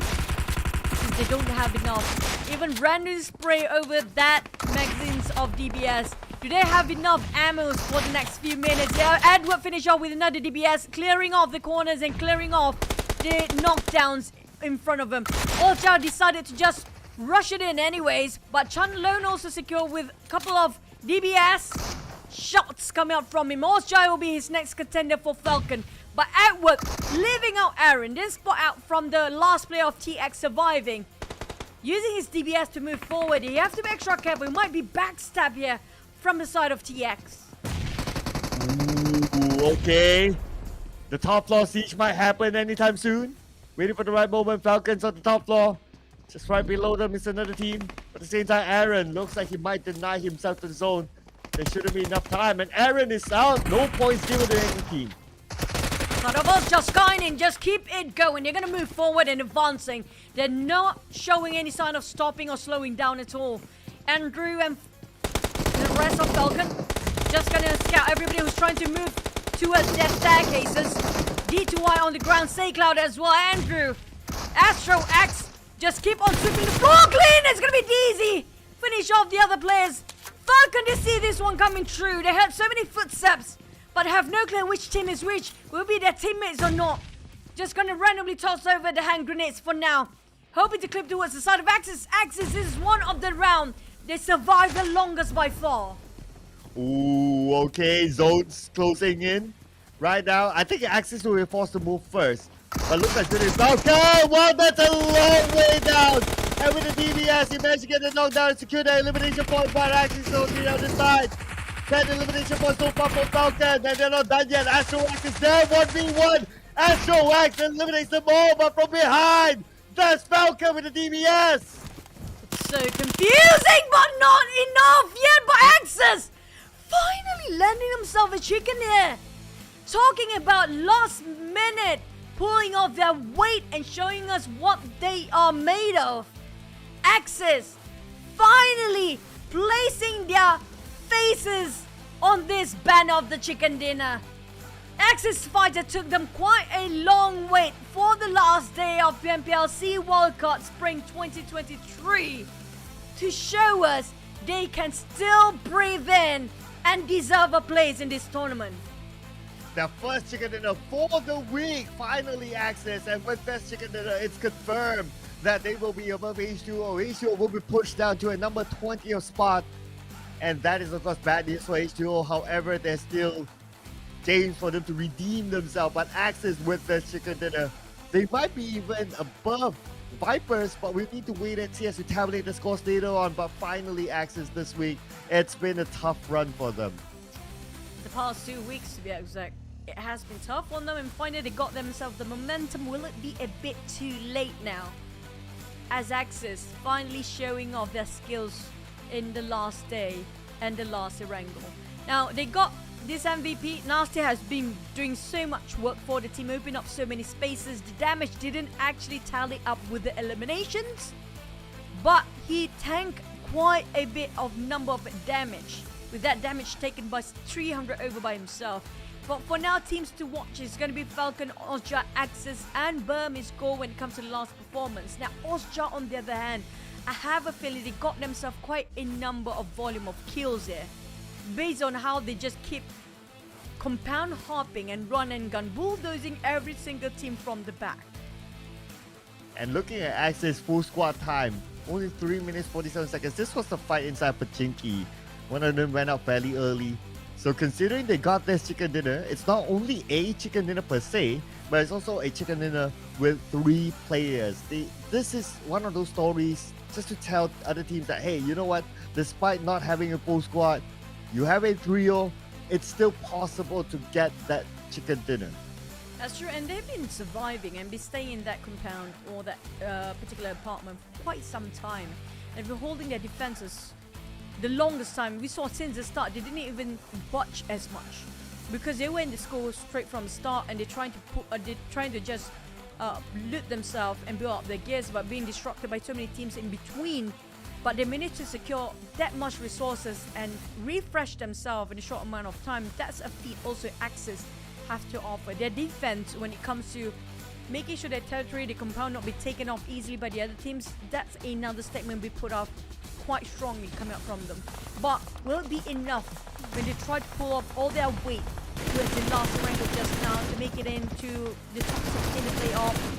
since they don't have enough. Even random spray over that magazines of DBS. Do they have enough ammo for the next few minutes? Yeah, Edward finish off with another DBS, clearing off the corners and clearing off the knockdowns in front of him. Olcha decided to just rush it in anyways, but Chan Lone also secure with a couple of DBS shots coming out from him. Olcha will be his next contender for Falcon. But Edward leaving out Aaron, then spot out from the last player of TX surviving. Using his DBS to move forward, you have to be extra careful. He might be backstab here from the side of TX. Ooh, okay. The top floor siege might happen anytime soon. Waiting for the right moment. Falcons on the top floor. Just right below them is another team. At the same time, Aaron looks like he might deny himself to the zone. There shouldn't be enough time. And Aaron is out. No points given to any team. Carnival's just guiding, just keep it going. They're gonna move forward and advancing. They're not showing any sign of stopping or slowing down at all. Andrew and the rest of Falcon just gonna scout everybody who's trying to move towards their staircases. D2Y on the ground, Say Cloud as well. Andrew, Astro X, just keep on sweeping the floor clean. It's gonna be easy. Finish off the other players. Falcon, they see this one coming true. They have so many footsteps, but have no clue which team is which. Will be their teammates or not. Just gonna randomly toss over the hand grenades for now. Hoping to clip towards the side of Axis. Axis is one of the round. They survived the longest by far. Ooh, okay. Zones closing in. Right now, I think Axis will be forced to move first. But look at this. Okay, well, that's a long way down. And with the DBS, he managed to get the knockdown and secure the elimination point by Axis on the other side. 10 elimination points so far for Falcon, and they're not done yet. Astro Wax is there, 1v1. Astro Wax eliminates them all, but from behind, that's Falcon with the DBS. It's so confusing, but not enough yet by Axis. Finally landing himself a chicken here. Talking about last minute, pulling off their weight and showing us what they are made of. Axis finally placing their faces on this banner of the chicken dinner. Axis Fighter took them quite a long wait for the last day of PMPL SEA Wildcard Spring 2023 to show us they can still breathe in and deserve a place in this tournament. Their first chicken dinner for the week, finally Axis, and with this chicken dinner, it's confirmed that they will be above H2O. H2O will be pushed down to a number 20 spot. And that is, of course, bad news for H2O. However, there's still games for them to redeem themselves. But Axis with the chicken dinner, they might be even above Vipers, but we need to wait and see as we tabulate the scores later on. But finally, Axis this week, it's been a tough run for them. The past 2 weeks, to be exact, it has been tough on them, and finally they got themselves the momentum. Will it be a bit too late now? As Axis finally showing off their skills in the last day and the last Erangel. Now they got this MVP. Nasty has been doing so much work for the team, opening up so many spaces. The damage didn't actually tally up with the eliminations, but he tanked quite a bit of number of damage, with that damage taken by 300 over by himself. But for now, teams to watch is going to be Falcon, Osja, Axis, and Burmese score when it comes to the last performance. Now, Osja, on the other hand, I have a feeling they got themselves quite a number of volume of kills here, based on how they just keep compound hopping and run and gun, bulldozing every single team from the back. And looking at Axis full squad time, only 3 minutes 47 seconds. This was the fight inside Pachinki. One of them went out fairly early. So considering they got this chicken dinner, it's not only a chicken dinner per se, but it's also a chicken dinner with 3 players. This is one of those stories just to tell other teams that, hey, you know what? Despite not having a full squad, you have a trio, it's still possible to get that chicken dinner. That's true, and they've been surviving and been staying in that compound or that particular apartment for quite some time. And been holding their defenses the longest time. We saw since the start, they didn't even budge as much because they were in the score straight from the start, and they're trying to just loot themselves and build up their gears, but being disrupted by so many teams in between but they managed to secure that much resources and refresh themselves in a short amount of time. That's a feat also Axis have to offer. Their defense, when it comes to making sure that territory, the compound, not be taken off easily by the other teams, that's another statement we put out quite strongly coming up from them. But will it be enough when they try to pull off all their weight with the last rank of just now to make it into the top 16 in the playoff?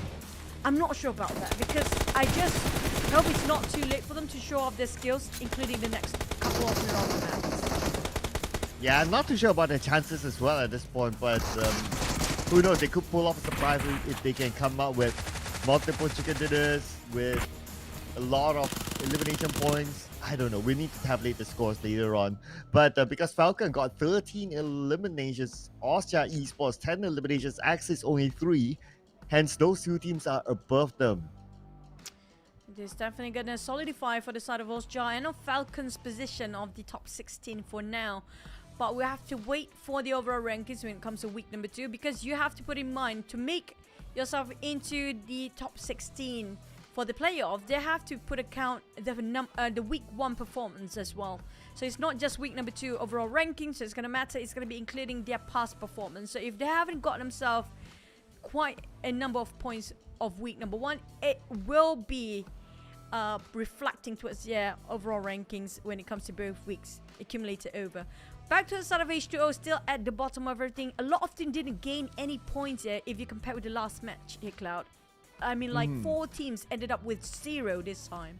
I'm not sure about that, because I just hope it's not too late for them to show off their skills, including the next couple of Mirama matches. Yeah, I'm not too sure about their chances as well at this point, but who knows, they could pull off a surprise if they can come out with multiple chicken dinners, with a lot of elimination points. I don't know, we need to tabulate the scores later on. But because Falcon got 13 eliminations, Austria Esports 10 eliminations, Axis only 3, hence those two teams are above them. It is definitely going to solidify for the side of Austria and of Falcon's position of the top 16 for now. But we have to wait for the overall rankings when it comes to week number 2, because you have to put in mind, to make yourself into the top 16 for the playoff, they have to put account the week 1 performance as well. So it's not just week number 2 overall rankings, so it's going to matter, it's going to be including their past performance. So if they haven't got themselves quite a number of points of week number 1, it will be reflecting towards their overall rankings when it comes to both weeks accumulated over. Back to the start of H2O, still at the bottom of everything. A lot of teams didn't gain any points here if you compare with the last match here, Cloud. I mean, like 4 teams ended up with 0 this time.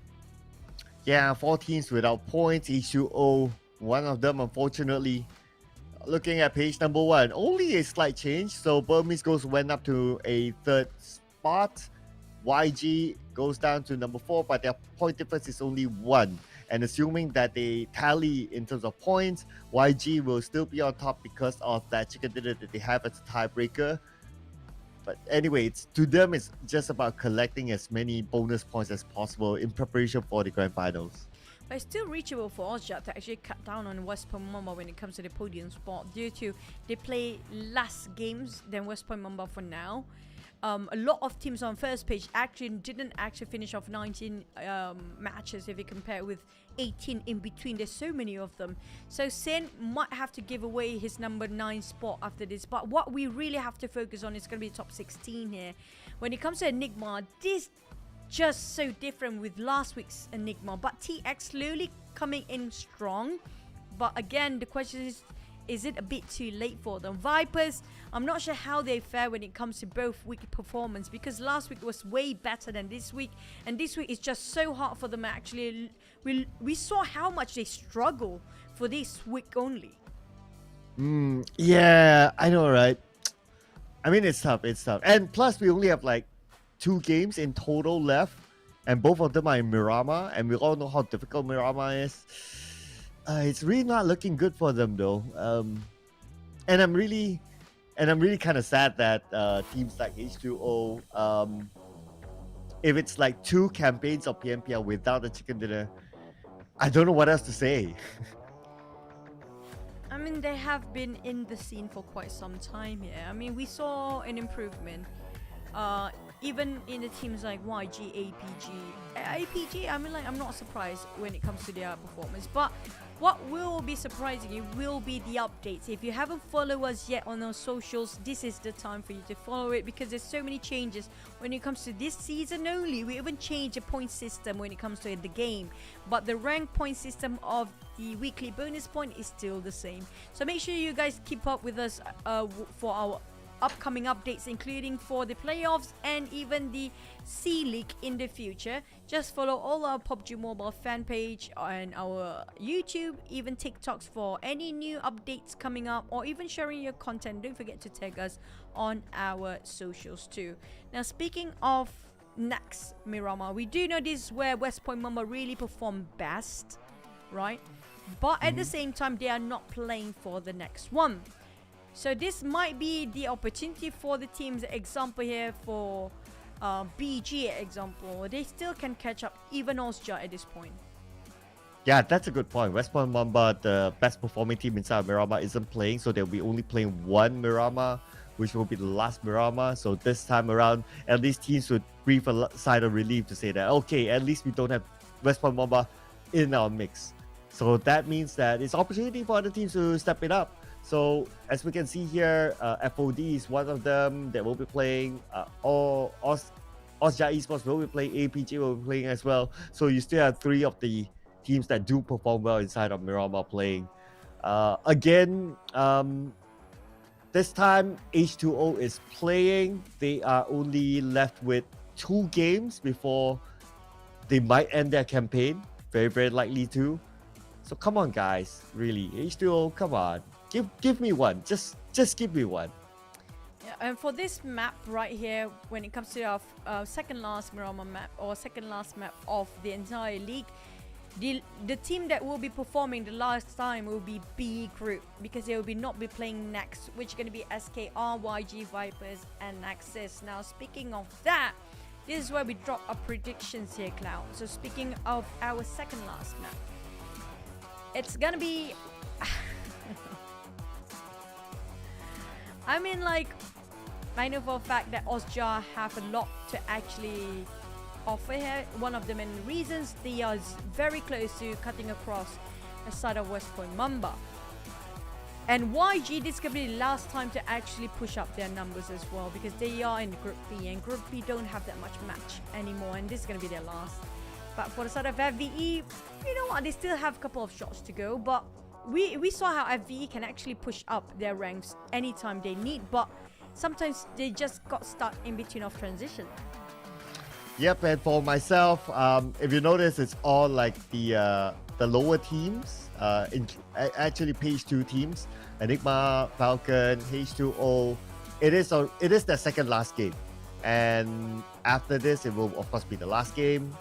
Yeah, 4 teams without points. H2O, one of them, unfortunately. Looking at page number 1, only a slight change. So Burmese Ghost went up to a 3rd spot. YG goes down to number 4, but their point difference is only 1. And assuming that they tally in terms of points, YG will still be on top because of that chicken dinner that they have as a tiebreaker. But anyway, to them, it's just about collecting as many bonus points as possible in preparation for the grand finals. But it's still reachable for Austria to actually cut down on West Point Mamba when it comes to the podium spot, due to they play less games than West Point Mamba for now. A lot of teams on first page didn't finish off 19 matches if you compare with 18 in between. There's so many of them. So Sen might have to give away his number 9 spot after this. But what we really have to focus on is going to be top 16 here. When it comes to Enigma, this just so different with last week's Enigma. But TX slowly coming in strong. But again, the question is it a bit too late for them? Vipers, I'm not sure how they fare when it comes to both week performance, because last week was way better than this week, and this week is just so hard for them. Actually, we saw how much they struggle for this week only. Yeah, I know, right? I mean, it's tough, and plus we only have like 2 games in total left, and both of them are in Miramar, and we all know how difficult Miramar is. It's really not looking good for them though, and I'm really kind of sad that teams like H2O, if it's like 2 campaigns of PMPL without the chicken dinner, I don't know what else to say. I mean, they have been in the scene for quite some time here. I mean, we saw an improvement. Even in the teams like YG, APG, I mean, like, I'm not surprised when it comes to their performance. But what will be surprising you will be the updates. If you haven't followed us yet on our socials, this is the time for you to follow it, because there's so many changes when it comes to this season only. We even changed the point system when it comes to the game, but the rank point system of the weekly bonus point is still the same. So make sure you guys keep up with us for our upcoming updates, including for the playoffs and even the C League in the future. Just follow all our PUBG Mobile fan page and our YouTube, even TikToks for any new updates coming up, or even sharing your content. Don't forget to tag us on our socials too. Now, speaking of next Miramar, we do know this is where West Point Mamba really perform best, right? But at the same time, they are not playing for the next one. So this might be the opportunity for the teams. Example here for BG, example, they still can catch up even Austria at this point. Yeah, that's a good point. West Point Mamba, the best performing team inside Miramar, isn't playing, so they'll be only playing 1 Miramar, which will be the last Miramar. So this time around, at least teams would breathe a sigh of relief to say that, okay, at least we don't have West Point Mamba in our mix. So that means that it's opportunity for other teams to step it up. So as we can see here, FOD is one of them that will be playing. Osja Esports will be playing. APG will be playing as well. So you still have three of the teams that do perform well inside of Myanmar playing. Again, this time H2O is playing. They are only left with 2 games before they might end their campaign. Very, very likely to. So come on, guys. Really, H2O, come on. Give me one. Just give me one. Yeah, and for this map right here, when it comes to our second last Myanmar map or second last map of the entire league, the team that will be performing the last time will be B group, because they will not be playing next, which is going to be SKR, YG Vipers, and Axis. Now, speaking of that, this is where we drop our predictions here, Cloud. So speaking of our second last map, it's gonna be I mean, like, I know for a fact that Osja have a lot to actually offer here. One of the main reasons, they are very close to cutting across the side of West Point Mamba. And YG, this could be the last time to actually push up their numbers as well, because they are in Group B, and Group B don't have that much match anymore, and this is going to be their last. But for the side of FVE, you know what, they still have a couple of shots to go, but we saw how FVE can actually push up their ranks anytime they need, but sometimes they just got stuck in between of transition. Yep, and for myself, if you notice, it's all like the lower teams, actually page 2 teams, Enigma, Falcon, H2O. It is their second last game, and after this, it will of course be the last game.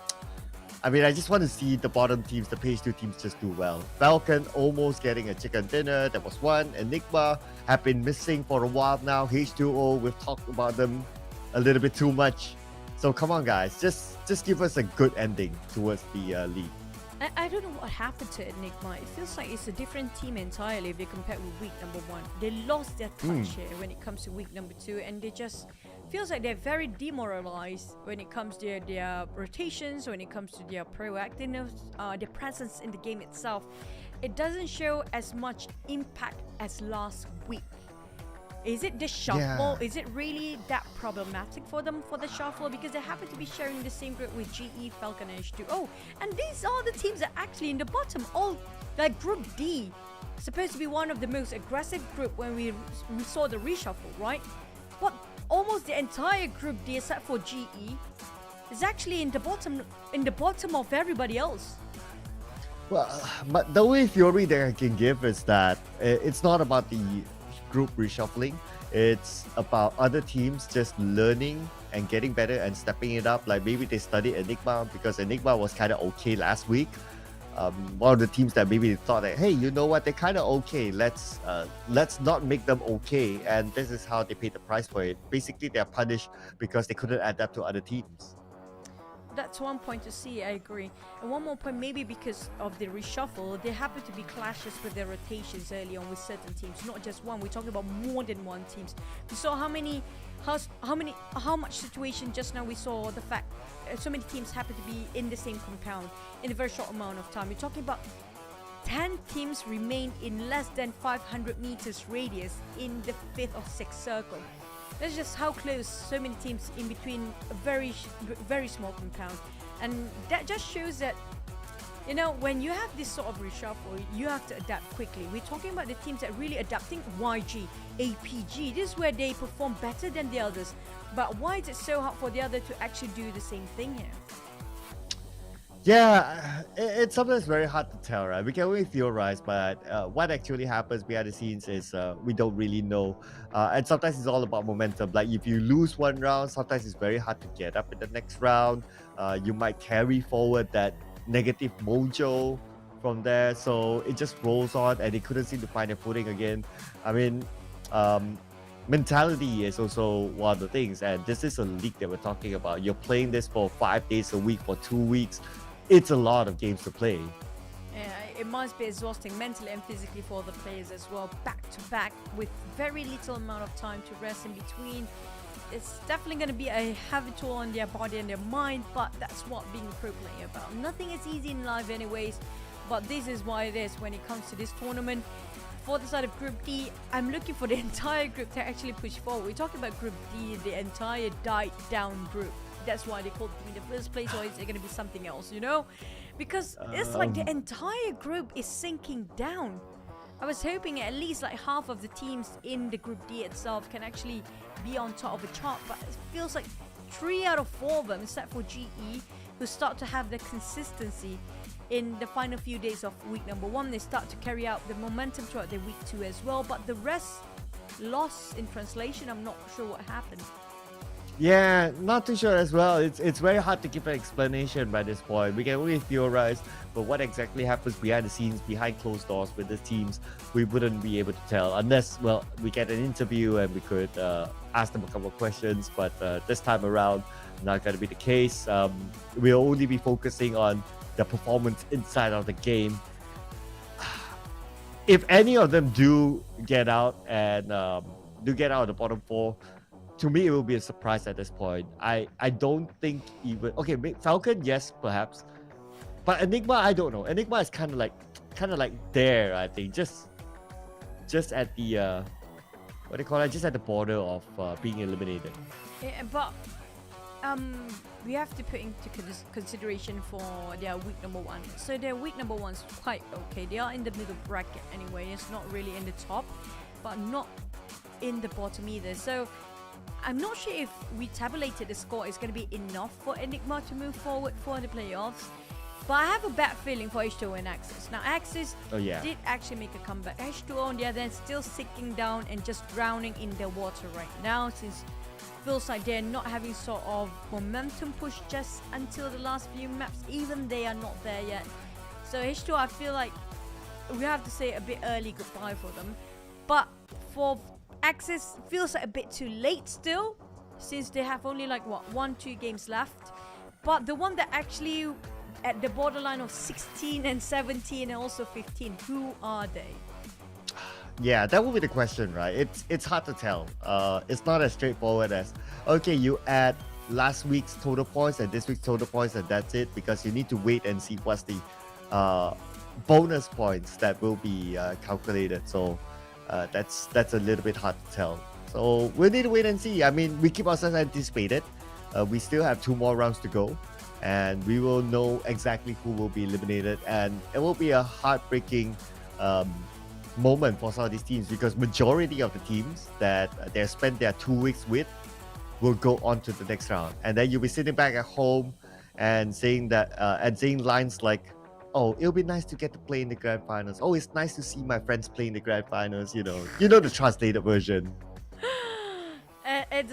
I mean, I just want to see the bottom teams, the page 2 teams, just do well. Falcon almost getting a chicken dinner, that was one. Enigma have been missing for a while now. H2O, we've talked about them a little bit too much. So come on, guys, just give us a good ending towards the league. I don't know what happened to Enigma. It feels like it's a different team entirely if they compare with week number 1. They lost their touch here when it comes to week number 2, and they just feels like they're very demoralized when it comes to their rotations, when it comes to their proactiveness, their presence in the game itself. It doesn't show as much impact as last week. Is it the shuffle? Yeah. Is it really that problematic for them for the shuffle? Because they happen to be sharing the same group with GE, Falcon, and H2O. And these are the teams that are actually in the bottom. All like Group D, supposed to be one of the most aggressive group when we saw the reshuffle, right? But almost the entire Group D, except for GE, is actually in the bottom of everybody else. Well, but the only theory that I can give is that it's not about the group reshuffling. It's about other teams just learning and getting better and stepping it up. Like maybe they studied Enigma because Enigma was kind of okay last week. One of the teams that maybe thought that, hey, you know what, they're kind of okay. Let's not make them okay. And this is how they paid the price for it. Basically, they're punished because they couldn't adapt to other teams. That's one point to see, I agree. And one more point, maybe because of the reshuffle, there happen to be clashes with their rotations early on with certain teams, not just one. We're talking about more than one teams. We saw how much situation just now. We saw the fact so many teams happen to be in the same compound in a very short amount of time. We're talking about 10 teams remain in less than 500 meters radius in the 5th or 6th circle. That's just how close so many teams in between a very, very small compound. And that just shows that, you know, when you have this sort of reshuffle, you have to adapt quickly. We're talking about the teams that are really adapting. YG, APG, this is where they perform better than the others. But why is it so hard for the other to actually do the same thing here? Yeah, it's sometimes very hard to tell, right? We can only theorize, but what actually happens behind the scenes is we don't really know. And sometimes it's all about momentum. Like if you lose one round, sometimes it's very hard to get up in the next round. You might carry forward that negative mojo from there. So it just rolls on and they couldn't seem to find their footing again. I mean, mentality is also one of the things. And this is a league that we're talking about. You're playing this for 5 days a week, for 2 weeks. It's a lot of games to play. Yeah, it must be exhausting mentally and physically for the players as well, back to back with very little amount of time to rest in between. it's definitely going to be a heavy toll on their body and their mind, but that's what being pro player about. Nothing is easy in life anyways, but this is why it is when it comes to this tournament. For the side of Group D, I'm looking for the entire group to actually push forward. We're talking about Group D, the entire died down group. That's why they called it in the first place, or is it going to be something else, you know? Because it's like the entire group is sinking down. I was hoping at least like half of the teams in the Group D itself can actually be on top of the chart, but it feels like 3 out of 4 of them, except for GE, who start to have the consistency in the final few days of week number 1. They start to carry out the momentum throughout the week 2 as well, but the rest lost in translation. I'm not sure what happened. Yeah, not too sure as well. It's very hard to give an explanation by this point. We can only theorize, but what exactly happens behind the scenes, behind closed doors with the teams, we wouldn't be able to tell unless, well, we get an interview and we could ask them a couple of questions. But this time around, not going to be the case. We'll only be focusing on the performance inside of the game. If any of them do get out and do get out of the bottom 4, to me, it will be a surprise at this point. I don't think even... Okay, Falcon, yes, perhaps. But Enigma, I don't know. Enigma is kind of like there, I think. Just at the... what do you call it? Just at the border of being eliminated. Yeah, but we have to put into consideration for their week number 1. So their week number 1 is quite okay. They are in the middle bracket anyway. It's not really in the top, but not in the bottom either. So I'm not sure if we tabulated the score is going to be enough for Enigma to move forward for the playoffs. But I have a bad feeling for H2O and Axis. Now, Axis did actually make a comeback. H2O, on the other hand, still sinking down and just drowning in the water right now, since it feels like they're not having sort of momentum push just until the last few maps. Even they are not there yet. So H2O, I feel like we have to say a bit early goodbye for them. But for Axis, feels like a bit too late still, since they have only like 1-2 games left. But the one that actually at the borderline of 16 and 17 and also 15, who are they? Yeah, that will be the question, right? It's hard to tell. It's not as straightforward as, okay, you add last week's total points and this week's total points and that's it, because you need to wait and see what's the bonus points that will be calculated. So that's a little bit hard to tell. So we'll need to wait and see. I mean, we keep ourselves anticipated. We still have 2 more rounds to go, and we will know exactly who will be eliminated. And it will be a heartbreaking moment for some of these teams, because majority of the teams that they spent their 2 weeks with will go on to the next round. And then you'll be sitting back at home and saying that and saying lines like, oh, it'll be nice to get to play in the grand finals. Oh, it's nice to see my friends play in the grand finals. You know the translated version. It's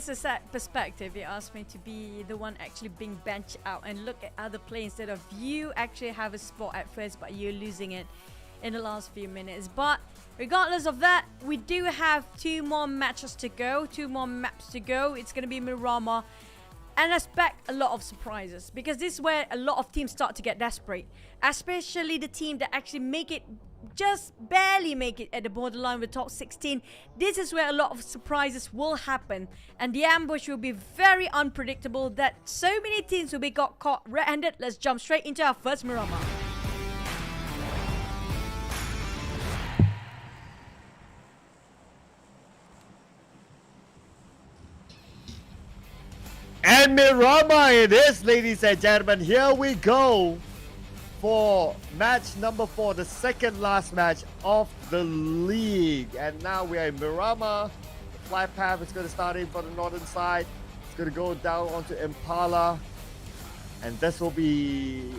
a sad perspective. You asked me to be the one actually being benched out and look at other players instead of you actually have a spot at first, but you're losing it in the last few minutes. But regardless of that, we do have 2 more matches to go, 2 more maps to go. It's going to be Miramar. And expect a lot of surprises, because this is where a lot of teams start to get desperate, especially the team that actually make it, just barely make it at the borderline with top 16. This is where a lot of surprises will happen, and the ambush will be very unpredictable, that so many teams will be got caught red-handed. Let's jump straight into our first Miramar. And Miramar it is, ladies and gentlemen. Here we go for match number 4, the second last match of the league. And now we are in Miramar. The flight path is going to start in from the northern side. It's going to go down onto Impala. And this will be...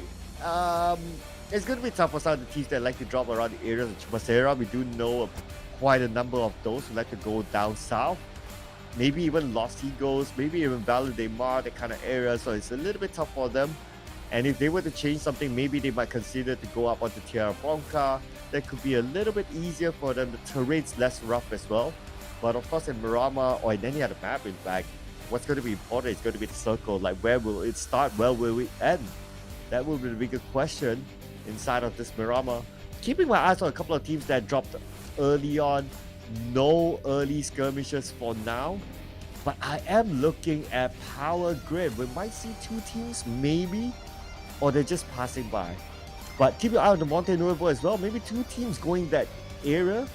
it's going to be tough for some of the teams that like to drop around the areas of Chupacera. We do know quite a number of those who like to go down south. Maybe even Los Eagles, maybe even Valle de Mar, that kind of area. So it's a little bit tough for them. And if they were to change something, maybe they might consider to go up onto Tierra Blanca. That could be a little bit easier for them. The terrain's less rough as well. But of course in Miramar, or in any other map in fact, what's going to be important is going to be the circle. Like, where will it start? Where will it end? That will be the bigger question inside of this Miramar. Keeping my eyes on a couple of teams that dropped early on. No early skirmishes for now. But I am looking at power grid. We might see two teams, maybe, or they're just passing by. But keep your eye on the Monte Nuevo as well. Maybe two teams going that area.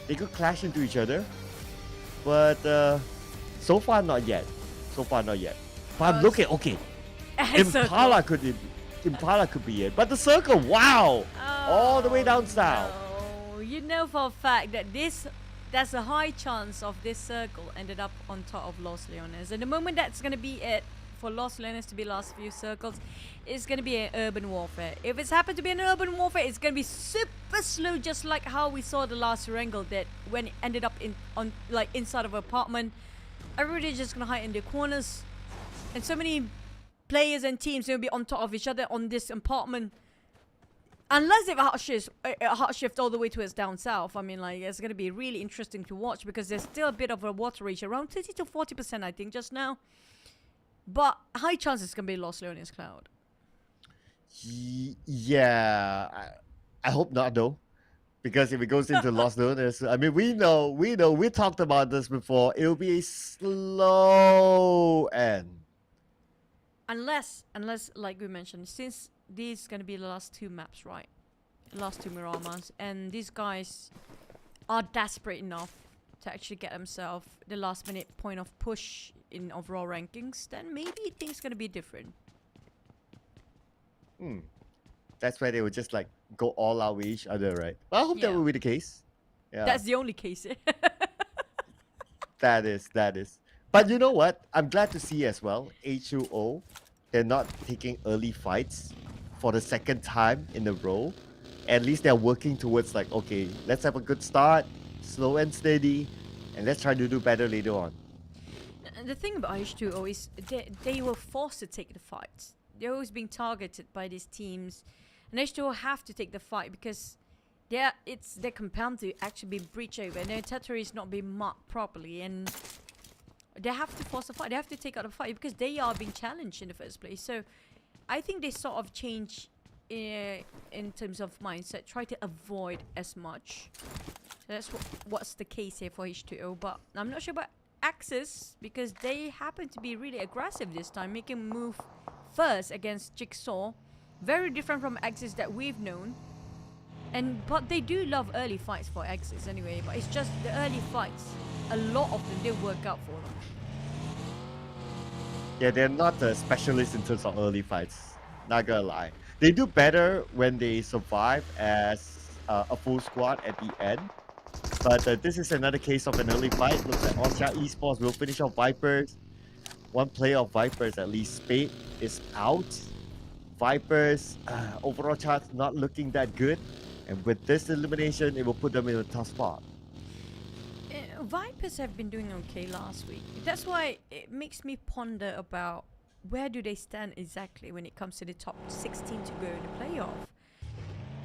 They could clash into each other. But so far, not yet. So far, not yet. But I'm looking, okay. Impala could be it. But the circle, wow! All the way down south. No. You know for a fact that there's a high chance of this circle ended up on top of Los Leones. And the moment that's going to be it for Los Leones to be last few circles, it's going to be an urban warfare. If it's happened to be an urban warfare, it's going to be super slow, just like how we saw the last wrangle that when it ended up inside of an apartment. Everybody's just going to hide in their corners. And so many players and teams will be on top of each other on this apartment. Unless if a hot shift all the way towards down south, I mean, like, it's going to be really interesting to watch because there's still a bit of a water rage, around 30 to 40%, I think, just now. But high chance it's going to be Los Leones Cloud. Yeah, I hope not though, because if it goes into Los Leones, I mean, we talked about this before. It'll be a slow end. Unless, like we mentioned, since these are going to be the last two maps, right? Last two Miramas. And these guys are desperate enough to actually get themselves the last minute point of push in overall rankings, then maybe things going to be different. That's where they would just like go all out with each other, right? Well, I hope that will be the case. Yeah. That's the only case. That is. But you know what? I'm glad to see as well, H2O, they're not taking early fights for the second time in a row. At least they're working towards like, okay, let's have a good start, slow and steady, and let's try to do better later on. The thing about H2O is they were forced to take the fights. They're always being targeted by these teams. And H2O have to take the fight because their compound to actually be breached over and their territory is not being marked properly, and they have to force a fight. They have to take out a fight because they are being challenged in the first place. So I think they sort of change in terms of mindset, try to avoid as much. So that's what's the case here for H2O. But I'm not sure about Axis because they happen to be really aggressive this time, making a move first against Jigsaw. Very different from Axis that we've known. But they do love early fights for Axis anyway. But it's just the early fights, a lot of them did work out for them. Yeah, they're not a specialist in terms of early fights. Not gonna lie. They do better when they survive as a full squad at the end. But this is another case of an early fight. Looks like Austria Esports will finish off Vipers. One player of Vipers, at least Spade, is out. Vipers, overall charts not looking that good. And with this elimination, it will put them in a tough spot. Vipers have been doing okay last week. That's why it makes me ponder about where do they stand exactly when it comes to the top 16 to go in the playoff.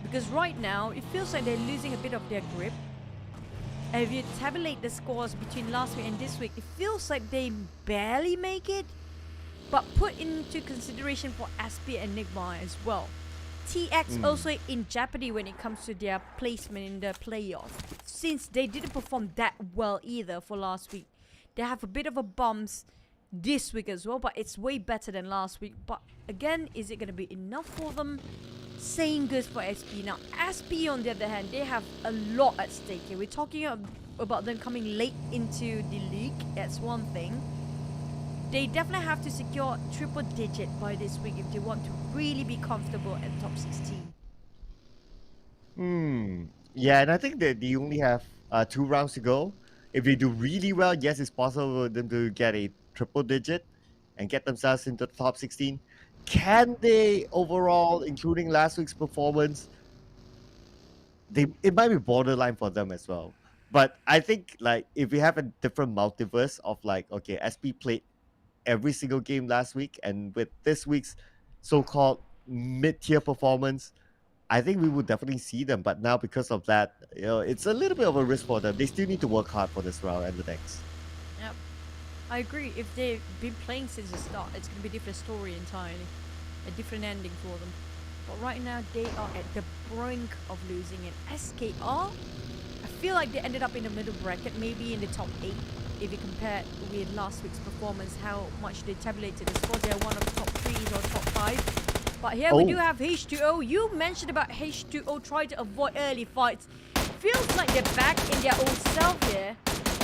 Because right now, it feels like they're losing a bit of their grip. And if you tabulate the scores between last week and this week, it feels like they barely make it. But put into consideration for SP and Nigma as well. TX also in jeopardy when it comes to their placement in the playoff, since they didn't perform that well either for last week. They have a bit of a bumps this week as well, but it's way better than last week. But again, is it going to be enough for them? Same goes for SP. Now, SP on the other hand, they have a lot at stake here. We're talking about them coming late into the league. That's one thing. They definitely have to secure triple digit by this week if they want to really be comfortable at top 16. Yeah, and I think that they only have 2 rounds to go. If they do really well, yes, it's possible for them to get a triple digit and get themselves into the top 16. Can they overall, including last week's performance, it might be borderline for them as well. But I think like if we have a different multiverse of like, okay, SP played every single game last week, and with this week's so-called mid-tier performance, I think we would definitely see them. But now because of that, it's a little bit of a risk for them. They still need to work hard for this round and the next. Yep, I agree. If they've been playing since the start, it's going to be a different story entirely, a different ending for them. But right now, they are at the brink of losing it. SKR, a feel like they ended up in the middle bracket, maybe in the top 8. If you compare with last week's performance, how much they tabulated the score, they're one of the top 3 or top 5. But here we do have H2O. You mentioned about H2O trying to avoid early fights. Feels like they're back in their old self here,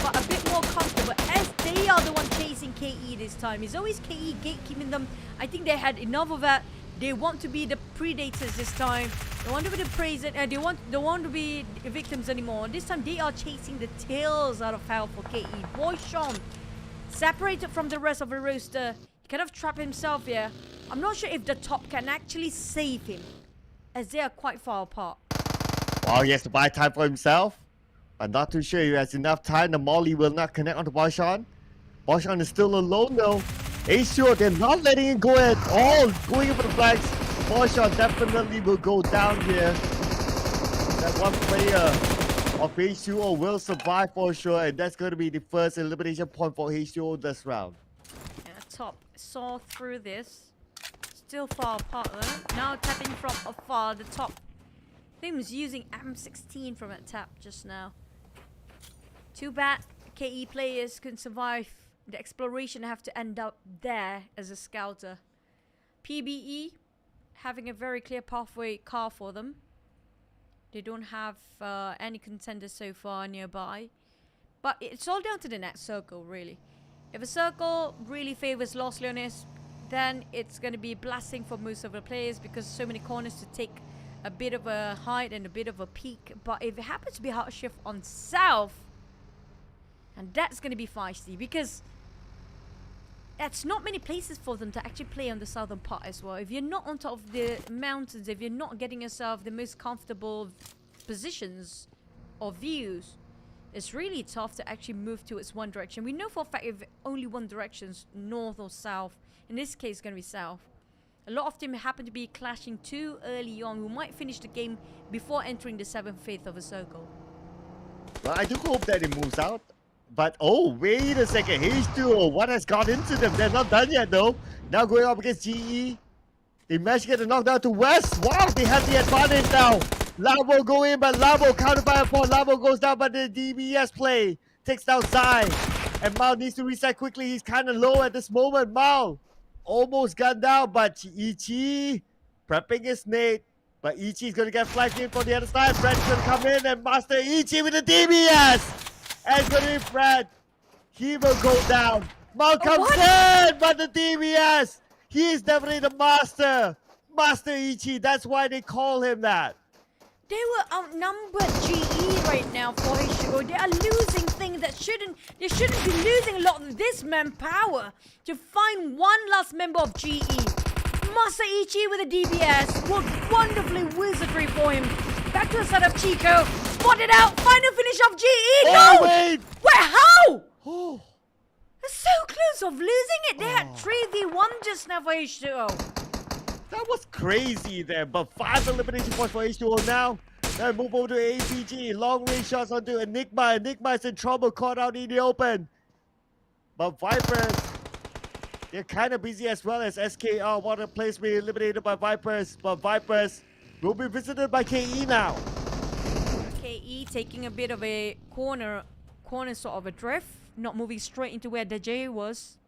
but a bit more comfortable as they are the one chasing KE this time. It's always KE gatekeeping them. I think they had enough of that. They want to be the predators this time. They want to be the prey. They don't want to be the victims anymore. This time they are chasing the tails out of hell for KE. Boy Sean, separated from the rest of the roster. He kind of trapped himself here. I'm not sure if the top can actually save him, as they are quite far apart. Well, he has to buy time for himself. I'm not too sure he has enough time. The molly will not connect onto Boyshawn. Boyshawn is still alone though. H2O, they're not letting him go at all. Going in for the flags. Boyshawn definitely will go down here. That one player of H2O will survive for sure. And that's going to be the first elimination point for H2O this round. Yeah, top saw through this. Still far apart though. Now tapping from afar. The top team was using M16 from that tap just now. Too bad KE players couldn't survive. The exploration have to end up there as a scouter. PBE having a very clear pathway car for them. They don't have any contenders so far nearby. But it's all down to the next circle really. If a circle really favors Los Leones, then it's going to be a blessing for most of the players because so many corners to take a bit of a height and a bit of a peak. But if it happens to be hard shift on South, and that's going to be feisty because it's not many places for them to actually play on the southern part as well. If you're not on top of the mountains, if you're not getting yourself the most comfortable positions or views, it's really tough to actually move towards one direction. We know for a fact if only one direction, north or south. In this case, it's going to be south. A lot of them happen to be clashing too early on. We might finish the game before entering the 7/5 of a circle. Well, I do hope that it moves out. But, oh, wait a second. H2O, what has got into them? They're not done yet, though. Now going up against GE. They managed to get a knockdown to West. Wow, they have the advantage now. Labo go in, but Labo counterfire upon. Labo goes down, but the DBS play takes down Zai. And Mao needs to reset quickly. He's kind of low at this moment. Mao almost got down, but Ichi prepping his nade. But Ichi's going to get flagged in from the other side. Fred's going to come in and master Ichi with the DBS. And it's going to be Fred. He will go down. Mao comes in, but the DBS. He is definitely the master. Master Ichi. That's why they call him that. They were outnumbered GE right now for H2O. They are losing things that they shouldn't be losing a lot of this manpower to find one last member of GE. Master Ichi with a DBS worked wonderfully wizardry for him. Back to the side of Chico. Spotted out. Final finish of GE. Oh, No! wait. Where? How? Oh. They're so close of losing it. They had 3v1 just now for H2O. That was crazy there, but 5 elimination points for H2O now. Then move over to APG. Long range shots onto Enigma. Enigma is in trouble, caught out in the open. But Vipers, they're kind of busy as well as SKR. What a place to be eliminated by Vipers. But Vipers will be visited by KE now. KE taking a bit of a corner sort of a drift. Not moving straight into where the J was.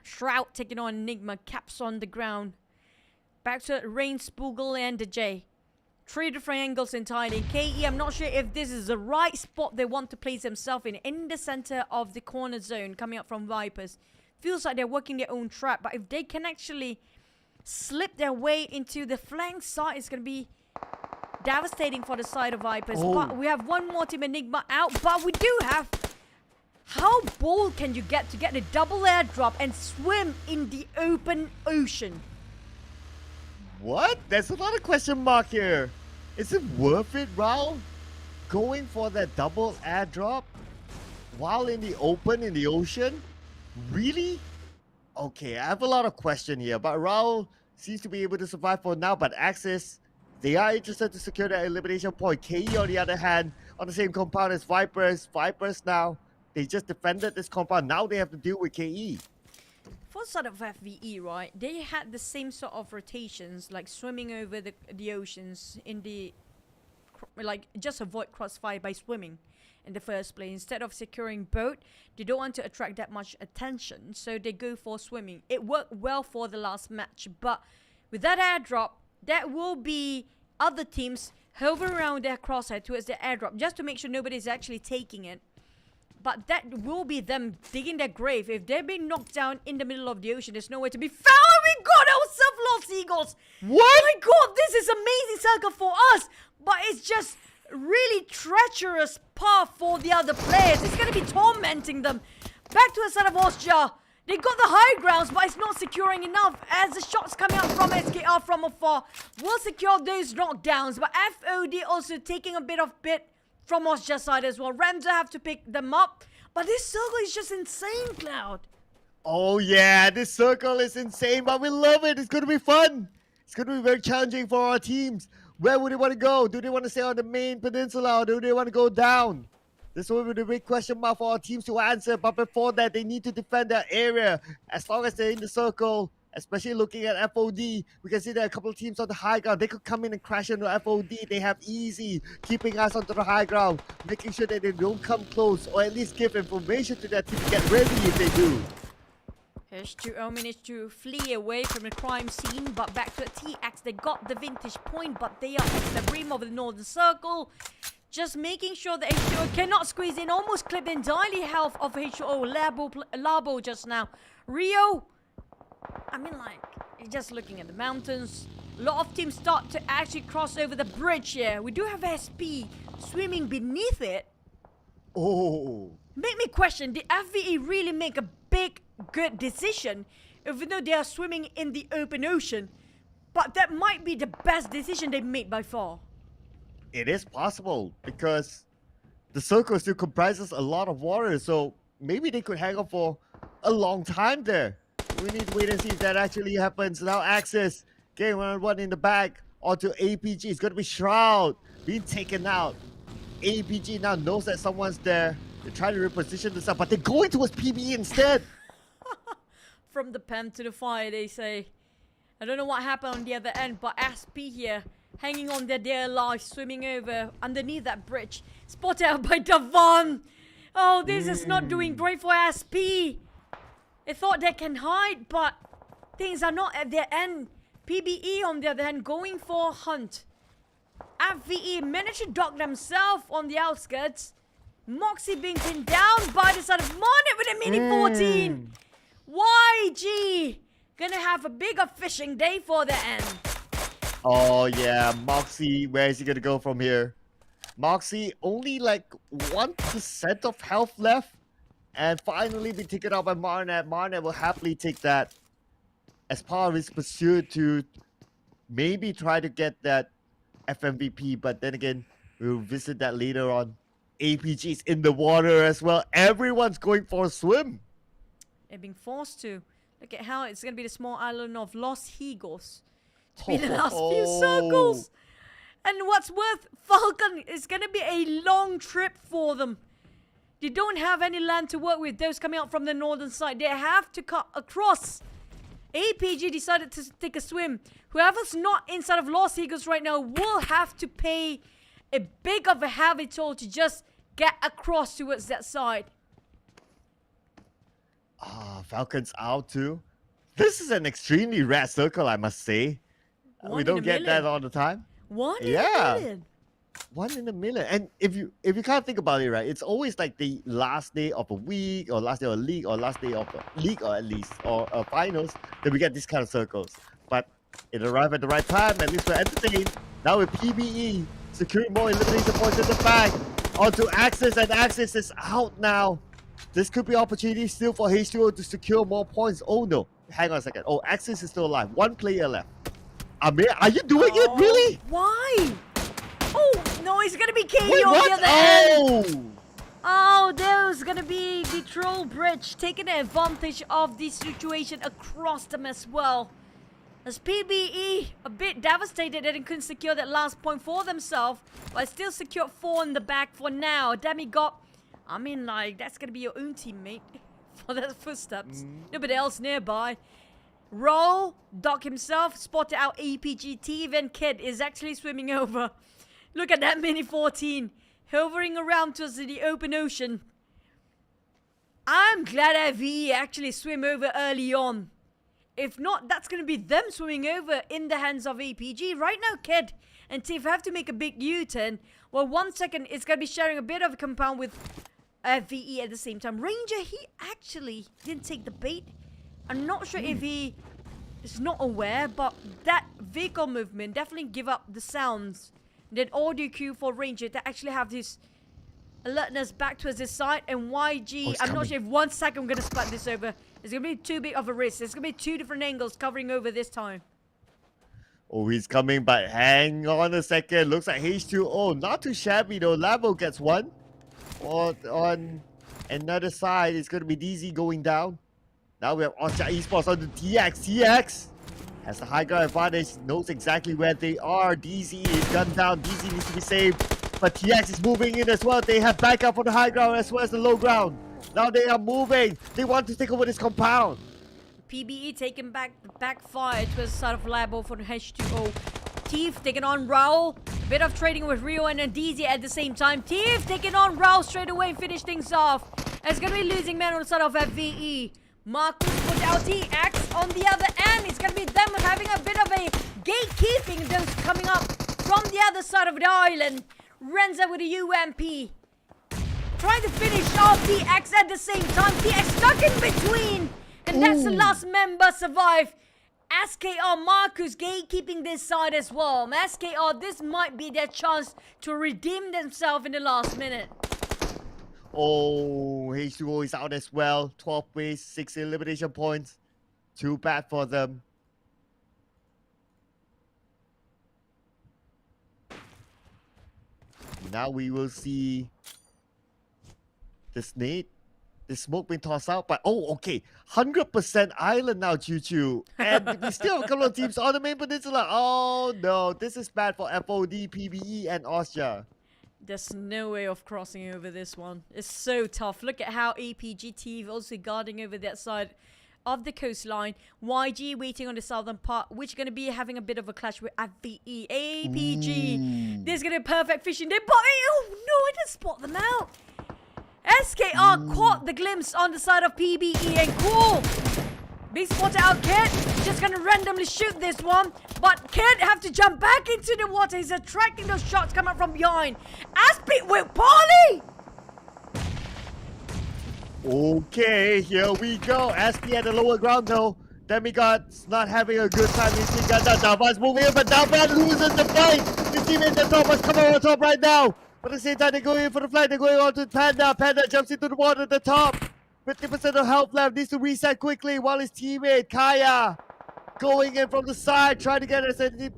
Shroud taking on Enigma. Caps on the ground. Back to Rain, Spoogle, and the J. 3 different angles entirely. KE, I'm not sure if this is the right spot they want to place themselves in the center of the corner zone coming up from Vipers. Feels like they're working their own trap, but if they can actually slip their way into the flank side, it's going to be devastating for the side of Vipers. But we have one more team, Enigma, out, but we do have... How bold can you get to get a double airdrop and swim in the open ocean? What? There's a lot of question mark here. Is it worth it, Raul? Going for that double airdrop while in the open, in the ocean? Really? Okay, I have a lot of question here, but Raul seems to be able to survive for now, but Axis, they are interested to secure that elimination point. KE, on the other hand, on the same compound as Vipers. Vipers now, they just defended this compound. Now they have to deal with KE. For sort of FVE, right, they had the same sort of rotations, like swimming over the oceans in the just avoid crossfire by swimming in the first place. Instead of securing boat, they don't want to attract that much attention, so they go for swimming. It worked well for the last match, but with that airdrop, that will be other teams hover around their crosshair towards the airdrop just to make sure nobody's actually taking it. But that will be them digging their grave. If they're being knocked down in the middle of the ocean, there's nowhere to be found. We got ourselves lost eagles. What? My god, this is amazing circle for us. But it's just really treacherous path for the other players. It's going to be tormenting them. Back to the side of Austria. They got the high grounds, but it's not securing enough as the shots coming out from SKR from afar will secure those knockdowns. But FOD also taking a bit from Austria's side as well. Ramza have to pick them up. But this circle is just insane, Cloud. Oh yeah, this circle is insane, but we love it. It's going to be fun. It's going to be very challenging for our teams. Where would they want to go? Do they want to stay on the main peninsula or do they want to go down? This will be the big question mark for our teams to answer. But before that, they need to defend their area. As long as they're in the circle, especially looking at FOD, we can see there are a couple of teams on the high ground. They could come in and crash into FOD. They have easy keeping us onto the high ground, making sure that they don't come close or at least give information to their team to get ready if they do. H2O managed to flee away from the crime scene, but back to a TX. They got the vintage point, but they are at the rim of the northern circle. Just making sure that H2O cannot squeeze in. Almost clipped entirely health of H2O. Labo just now. Rio, I mean, just looking at the mountains. A lot of teams start to actually cross over the bridge here. We do have SP swimming beneath it. Oh. Make me question, did FVE really make a big, good decision, even though they are swimming in the open ocean? But that might be the best decision they've made by far. It is possible because the circle still comprises a lot of water, so maybe they could hang on for a long time there. We need to wait and see if that actually happens. Now Axis getting one in the back onto APG. It's going to be Shroud being taken out. APG now knows that someone's there. They're trying to reposition themselves, but they're going towards PBE instead. From the pen to the fire, they say. I don't know what happened on the other end, but SP here, hanging on their dear life, swimming over underneath that bridge. Spotted out by Davon. Oh, this is not doing great for SP. They thought they can hide, but things are not at their end. PBE, on the other hand, going for a hunt. FVE managed to dock themselves on the outskirts. Moxie being pinned down by the side of Monet with a mini 14. YG gonna have a bigger fishing day for the end. Oh yeah, Moxie, where is he gonna go from here? Moxie only like 1% of health left, and finally be taken out by Marnet. Marnet will happily take that as part of his pursuit to maybe try to get that FMVP, but then again, we'll visit that later on. APG's in the water as well. Everyone's going for a swim. They're being forced to. Look at how it's going to be the small island of Los Higos to be the last few circles. And what's worth, Falcon is going to be a long trip for them. They don't have any land to work with. Those coming out from the northern side, they have to cut across. APG decided to take a swim. Whoever's not inside of Los Higos right now will have to pay a big of a heavy toll to just get across towards that side. Falcon's out too. This is an extremely rare circle, I must say. We don't get that all the time. One in a million. 1 in a million. And if you kind of think about it, right, it's always like the last day of a week or last day of a league or last day of a league or at least or finals that we get these kind of circles. But it arrived at the right time. At least we're entertained. Now with PBE securing more elimination points in the back onto Axis, and Axis is out now. This could be opportunity still for H2O to secure more points. Oh no, hang on a second. Oh, Axis is still alive. 1 player left. Amir, are you doing it really? Why? Oh no, he's gonna be KO Wait, on what? the other end. Oh, there's gonna be the troll bridge taking advantage of the situation across them as well. As PBE a bit devastated that they couldn't secure that last point for themselves, but still secured 4 in the back for now. Demigod, I mean, like, that's gonna be your own teammate for that footsteps. Nobody else nearby. Roll, Doc himself, spotted out APG. Even Kid is actually swimming over. Look at that Mini 14 hovering around towards the open ocean. I'm glad FE actually swim over early on. If not, that's going to be them swimming over in the hands of APG. Right now, Kid and Tiff have to make a big U-turn. Well, 1 second, it's going to be sharing a bit of a compound with VE at the same time. Ranger, he actually didn't take the bait. I'm not sure if he is not aware, but that vehicle movement definitely give up the sounds. That audio cue for Ranger to actually have this alertness back towards his side. And YG, I'm not sure if 1 second I'm going to split this over. It's going to be too big of a risk. It's going to be 2 different angles covering over this time. Oh, he's coming, but hang on a second. Looks like H2O. Not too shabby, though. Labo gets one. On another side, it's going to be DZ going down. Now we have Oscar Esports on the TX. TX has the high ground advantage. Knows exactly where they are. DZ is gunned down. DZ needs to be saved. But TX is moving in as well. They have backup for the high ground as well as the low ground. Now they are moving. They want to take over this compound. PBE taking back the backfire to the side of Labo for the H2O. Thief taking on Raul. Bit of trading with Rio and DZ at the same time. Thief taking on Raul straight away and finish things off. It's going to be losing man on the side of FVE. Marcus put out TX on the other end. It's going to be them having a bit of a gatekeeping. Those coming up from the other side of the island. Renza with a UMP. Trying to finish off TX at the same time. TX stuck in between. And that's the last member survive. SKR Marcus gatekeeping this side as well. SKR, this might be their chance to redeem themselves in the last minute. Oh, H2O is out as well. 12 ways, 6 elimination points. Too bad for them. Now we will see the snake. The smoke being tossed out, but okay, 100% island now, Choo Choo. And we still have a couple of teams on the main peninsula. Oh no, this is bad for FOD, PBE, and Austria. There's no way of crossing over this one. It's so tough. Look at how APG TV also guarding over that side of the coastline. YG waiting on the southern part, which is going to be having a bit of a clash with FVE. APG, this is going to be perfect fishing. They oh no, I didn't spot them out. SKR caught the glimpse on the side of PBE and cool. Big spot out, Kid. Just gonna randomly shoot this one. But Kid have to jump back into the water. He's attracting those shots coming from behind. Aspie with Polly. Okay, here we go. Aspie at the lower ground though. Demigod's not having a good time. He's being gunned down. Dalvan's moving in, but Dalvan loses the fight. His teammate at the top must come over top right now. But at the same time, they're going in for the flight. They're going on to Panda. Panda jumps into the water at the top. 50% of health left. Needs to reset quickly while his teammate, Kaya, going in from the side, trying to get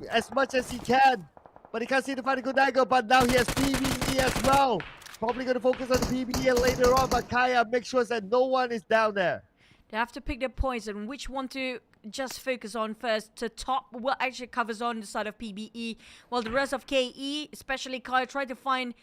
as much as he can. But he can't seem to find a good angle. But now he has PBE as well. Probably going to focus on the PBE later on. But Kaya makes sure that no one is down there. They have to pick their points and which one to just focus on first. To top what actually covers on the side of PBE, while the rest of KE, especially Kaya, try to find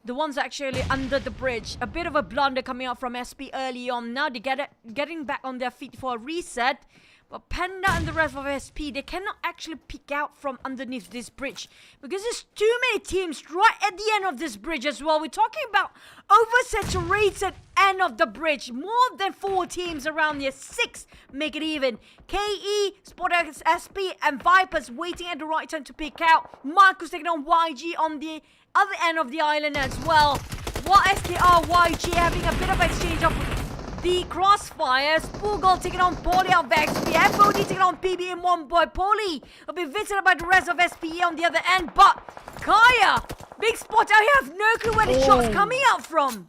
the ones actually under the bridge. A bit of a blunder coming out from SP early on. Now they getting back on their feet for a reset. But Panda and the rest of SP, they cannot actually peek out from underneath this bridge because there's too many teams right at the end of this bridge as well. We're talking about oversaturated end of the bridge. More than 4 teams around here. 6 make it even. KE, SportX, SP, and Vipers waiting at the right time to pick out. Marcus taking on YG on the other end of the island as well. While SKR, YG having a bit of exchange of the crossfires. Spoogle taking on Polly of XP. FOD taking on PB and one boy. Polly will be visited by the rest of SPE on the other end. But Kaya, big spot out here, have no clue where the shot's coming out from.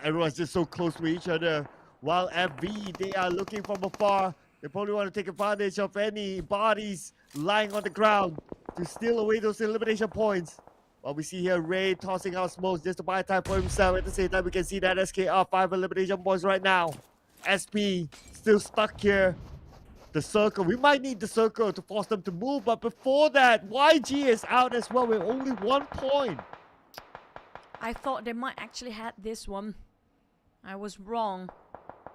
Everyone's just so close to each other. While FV, they are looking from afar. They probably want to take advantage of any bodies lying on the ground to steal away those elimination points. But we see here Ray tossing out smokes just to buy time for himself. At the same time, we can see that SKR 5 elimination points right now. SP still stuck here. The circle, we might need the circle to force them to move. But before that, YG is out as well with only 1 point. I thought they might actually have this one. I was wrong.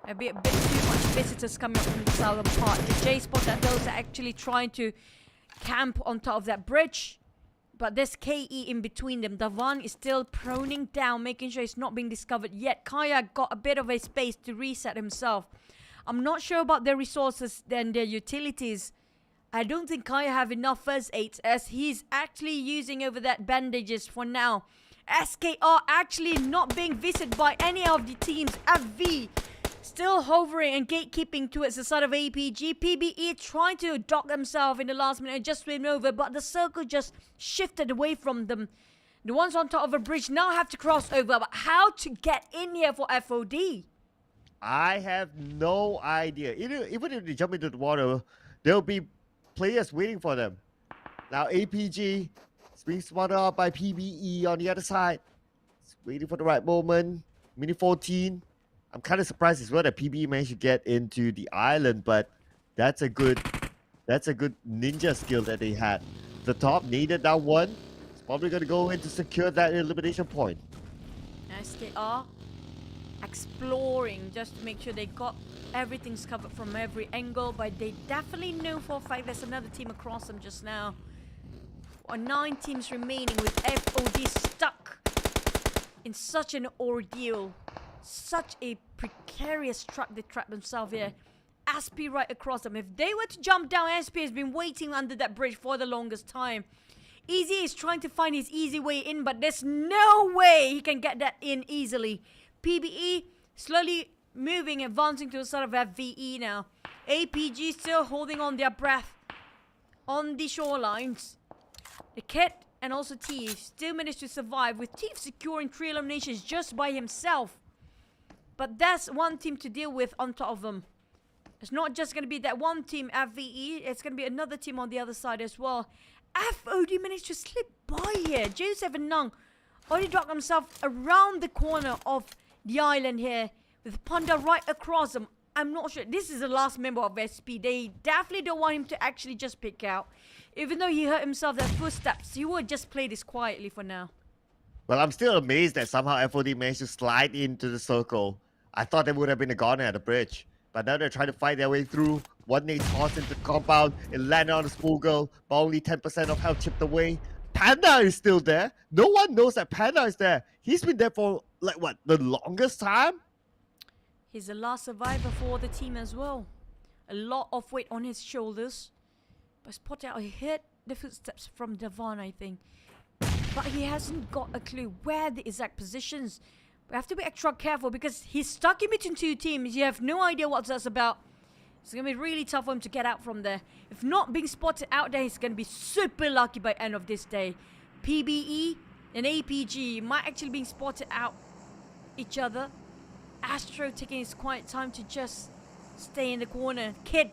A bit too much visitors coming up from the southern part. The J spot that those are actually trying to camp on top of that bridge. But there's KE in between them. Davan is still proning down, making sure he's not being discovered yet. Kaya got a bit of a space to reset himself. I'm not sure about their resources and their utilities. I don't think Kaya have enough first aids, as he's actually using over that bandages for now. SKR actually not being visited by any of the teams. FV still hovering and gatekeeping towards the side of APG. PBE trying to dock themselves in the last minute and just swim over, but the circle just shifted away from them. The ones on top of a bridge now have to cross over, but how to get in here for FOD? I have no idea. Even if they jump into the water, there'll be players waiting for them. Now APG is being spotted out by PBE on the other side. It's waiting for the right moment. Mini 14. I'm kind of surprised as well that PBE managed to get into the island, but that's a good ninja skill that they had. The top needed that one. It's probably going to go in to secure that elimination point. SKR exploring just to make sure they got everything's covered from every angle, but they definitely know for a fact there's another team across them just now. 9 teams remaining with FOD stuck in such an ordeal, such a precarious trap they trapped themselves here. Aspie right across them. If they were to jump down, Aspie has been waiting under that bridge for the longest time. Easy is trying to find his easy way in, but there's no way he can get that in easily. PBE slowly moving, advancing to the side of FVE now. APG still holding on their breath on the shorelines. The Kid and also Thief still managed to survive, with Thief securing 3 eliminations just by himself. But that's one team to deal with on top of them. It's not just going to be that one team, FVE. It's going to be another team on the other side as well. FOD managed to slip by here. Joseph and Nung already dropped themselves around the corner of the island here, with Panda right across them. I'm not sure. This is the last member of SP. They definitely don't want him to actually just pick out. Even though he hurt himself at footsteps, he would just play this quietly for now. Well, I'm still amazed that somehow FOD managed to slide into the circle. I thought they would have been a goner at the bridge. But now they're trying to fight their way through. One nade tossed into the compound. It landed on the Spoogirl, but only 10% of health chipped away. Panda is still there. No one knows that Panda is there. He's been there for, like, what, the longest time? He's the last survivor for the team as well. A lot of weight on his shoulders. But spotted out, he heard the footsteps from Davan, I think. But he hasn't got a clue where the exact positions. We have to be extra careful because he's stuck in between 2 teams. You have no idea what that's about. It's going to be really tough for him to get out from there. If not being spotted out there, he's going to be super lucky by end of this day. PBE and APG might actually be spotted out each other. Astro taking his quiet time to just stay in the corner. Kid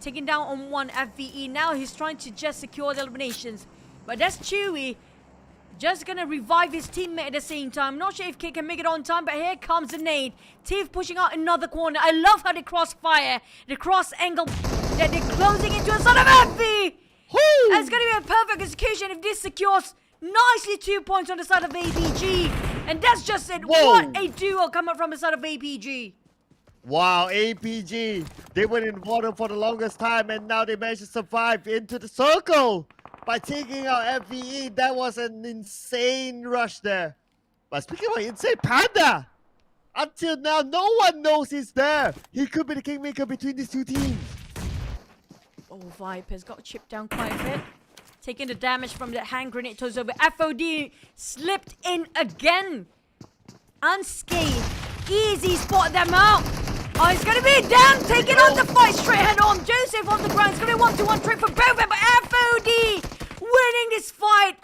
taking down on 1 FVE. Now he's trying to just secure the eliminations. But that's Chewy. Just gonna revive his teammate at the same time. Not sure if Kid can make it on time, but here comes the nade. Thief pushing out another corner. I love how they cross fire. The cross angle that they're closing into a sort of FV. It's gonna be a perfect execution if this secures nicely 2 points on the side of APG. And that's just it. Whoa. What a duo coming from the side of APG. Wow, APG. They were in water for the longest time, and now they managed to survive into the circle by taking out FVE. That was an insane rush there. But speaking of insane, Panda! Until now, no one knows he's there. He could be the kingmaker between these 2 teams. Oh, Viper's got chipped down quite a bit. Taking the damage from that hand grenade toss over. FOD slipped in again. Unscathed. Easy spot them out. Oh, it's going to be down. Taking on the fight straight head on. Joseph on the ground. It's going to be 1-2-1 trade for both of them. But FOD winning this fight.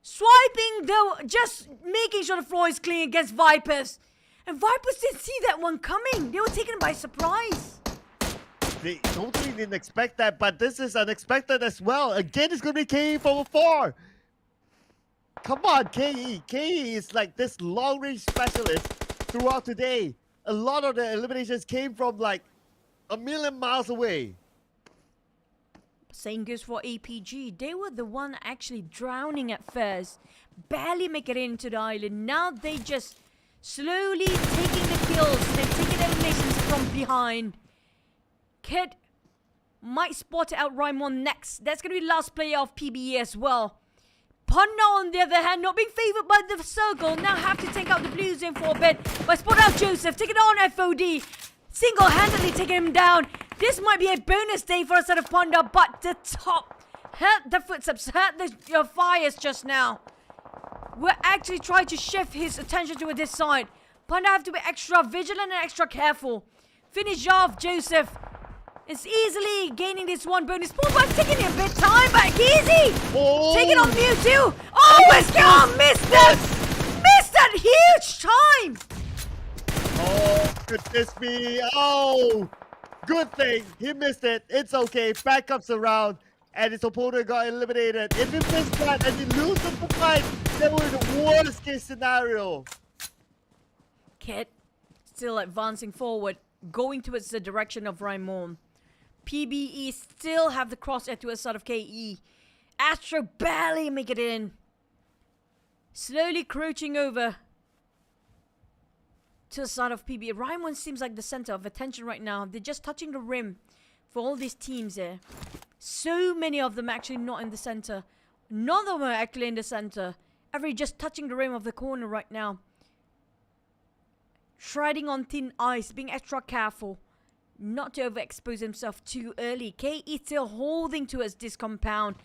Swiping though, just making sure the floor is clean against Vipers. And Vipers didn't see that one coming. They were taken by surprise. They totally didn't expect that, but this is unexpected as well. Again, it's going to be KE from afar. Come on, KE. KE is like this long-range specialist throughout today. A lot of the eliminations came from like a million miles away. Same goes for APG. They were the one actually drowning at first. Barely make it into the island. Now they just slowly taking the kills and taking eliminations from behind. Kid might spot out Raimon next. That's going to be the last player of PBE as well. Panda, on the other hand, not being favored by the circle, now have to take out the blue zone for a bit. But spot out Joseph, taking on FOD, single-handedly taking him down. This might be a bonus day for a set of Panda, but the top hurt the footsteps, hurt the fires just now. We're actually trying to shift his attention to this side. Panda have to be extra vigilant and extra careful. Finish off Joseph. It's easily gaining this one bonus point, but it's taking a bit time back. Easy! Oh. Taking on Mewtwo. Oh, Wesker missed that! Missed that huge time! Oh, goodness me. Oh, good thing. He missed it. It's okay. Backups around. And his opponent got eliminated. If he missed that and he loses the fight, that would be the worst case scenario. Kit still advancing forward, going towards the direction of Raimon. PBE still have the crosshair to a side of KE. Astro barely make it in. Slowly crouching over to the side of PBE. Raimon seems like the center of attention right now. They're just touching the rim for all these teams here. So many of them actually not in the center. None of them are actually in the center. Every just touching the rim of the corner right now. Treading on thin ice, being extra careful. Not to overexpose himself too early. KE still holding towards this compound.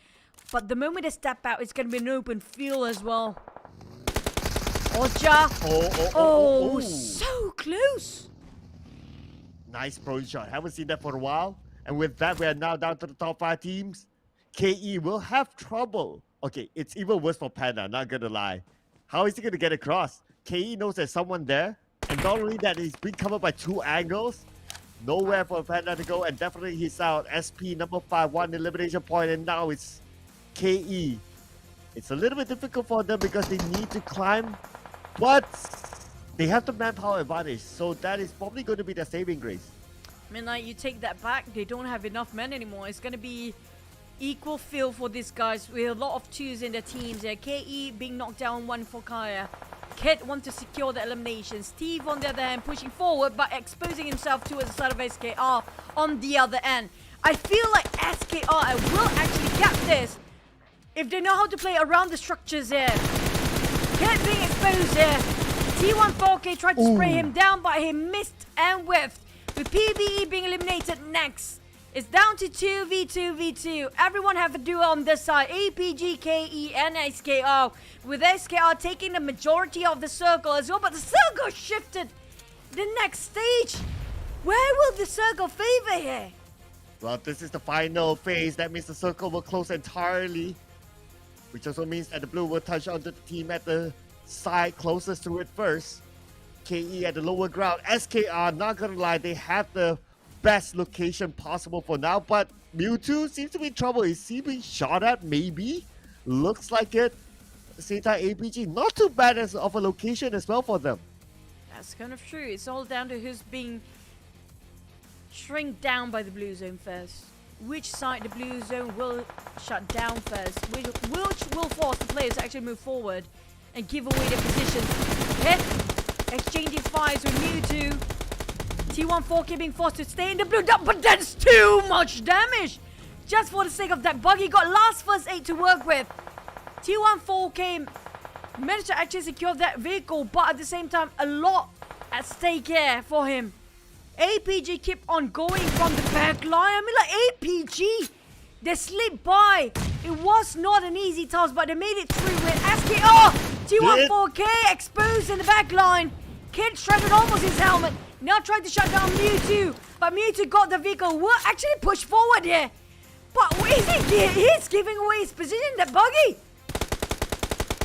But the moment they step out, it's going to be an open field as well. Ocha. Oh, so close. Nice pro shot. Haven't seen that for a while. And with that, we are now down to the top 5 teams. KE will have trouble. Okay, it's even worse for Panda, not gonna lie. How is he gonna get across? KE knows there's someone there. And not only that, he's being covered by 2 angles. Nowhere for Panda to go, and definitely he's out. SP number 5, 1 elimination point, and now it's KE. It's a little bit difficult for them because they need to climb, but they have the manpower advantage, so that is probably going to be their saving grace. Midnight, you take that back. They don't have enough men anymore. It's going to be equal field for these guys with a lot of 2s in their teams there. KE being knocked down 1 for Kaya. Kit want to secure the elimination. Steve on the other hand pushing forward but exposing himself towards the side of SKR on the other end. I feel like SKR will actually get this if they know how to play around the structures here. Kit being exposed here. T14K tried to spray him down but he missed and whiffed. With PBE being eliminated next. It's down to 2v2v2. Everyone have a duo on this side. APG, KE, and SKR. With SKR taking the majority of the circle as well. But the circle shifted. The next stage. Where will the circle favor here? Well, this is the final phase. That means the circle will close entirely. Which also means that the blue will touch onto the team at the side closest to it first. KE at the lower ground. SKR, not gonna lie, they have the best location possible for now, but Mewtwo seems to be in trouble. Is he being shot at? Maybe. Looks like it. At the same time, APG, not too bad as of a location as well for them. That's kind of true. It's all down to who's being shrink down by the blue zone first. Which side the blue zone will shut down first. Which will force the players to actually move forward and give away their positions. Hit. Exchanging fires with Mewtwo. T14K being forced to stay in the blue, but that's too much damage. Just for the sake of that bug, he got last first aid to work with. T14K managed to actually secure that vehicle, but at the same time, a lot at stake here for him. APG keep on going from the back line. I mean, like APG, they slipped by. It was not an easy task, but they made it through with SKR. T14K exposed in the back line. Kid shredded almost his helmet. Now trying to shut down Mewtwo, but Mewtwo got the vehicle. Will actually push forward here. But what is he? He's giving away his position, that buggy.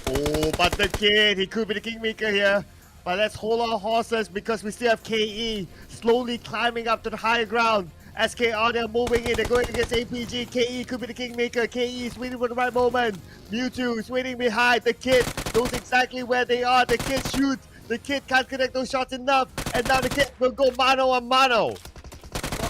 Oh, but the kid, he could be the kingmaker here. But let's hold our horses because we still have KE slowly climbing up to the higher ground. SKR, they're moving in, they're going against APG. KE could be the kingmaker. KE is waiting for the right moment. Mewtwo is waiting behind. The kid knows exactly where they are. The kid shoots. The kid can't connect those shots enough. And now the kid will go mano a mano.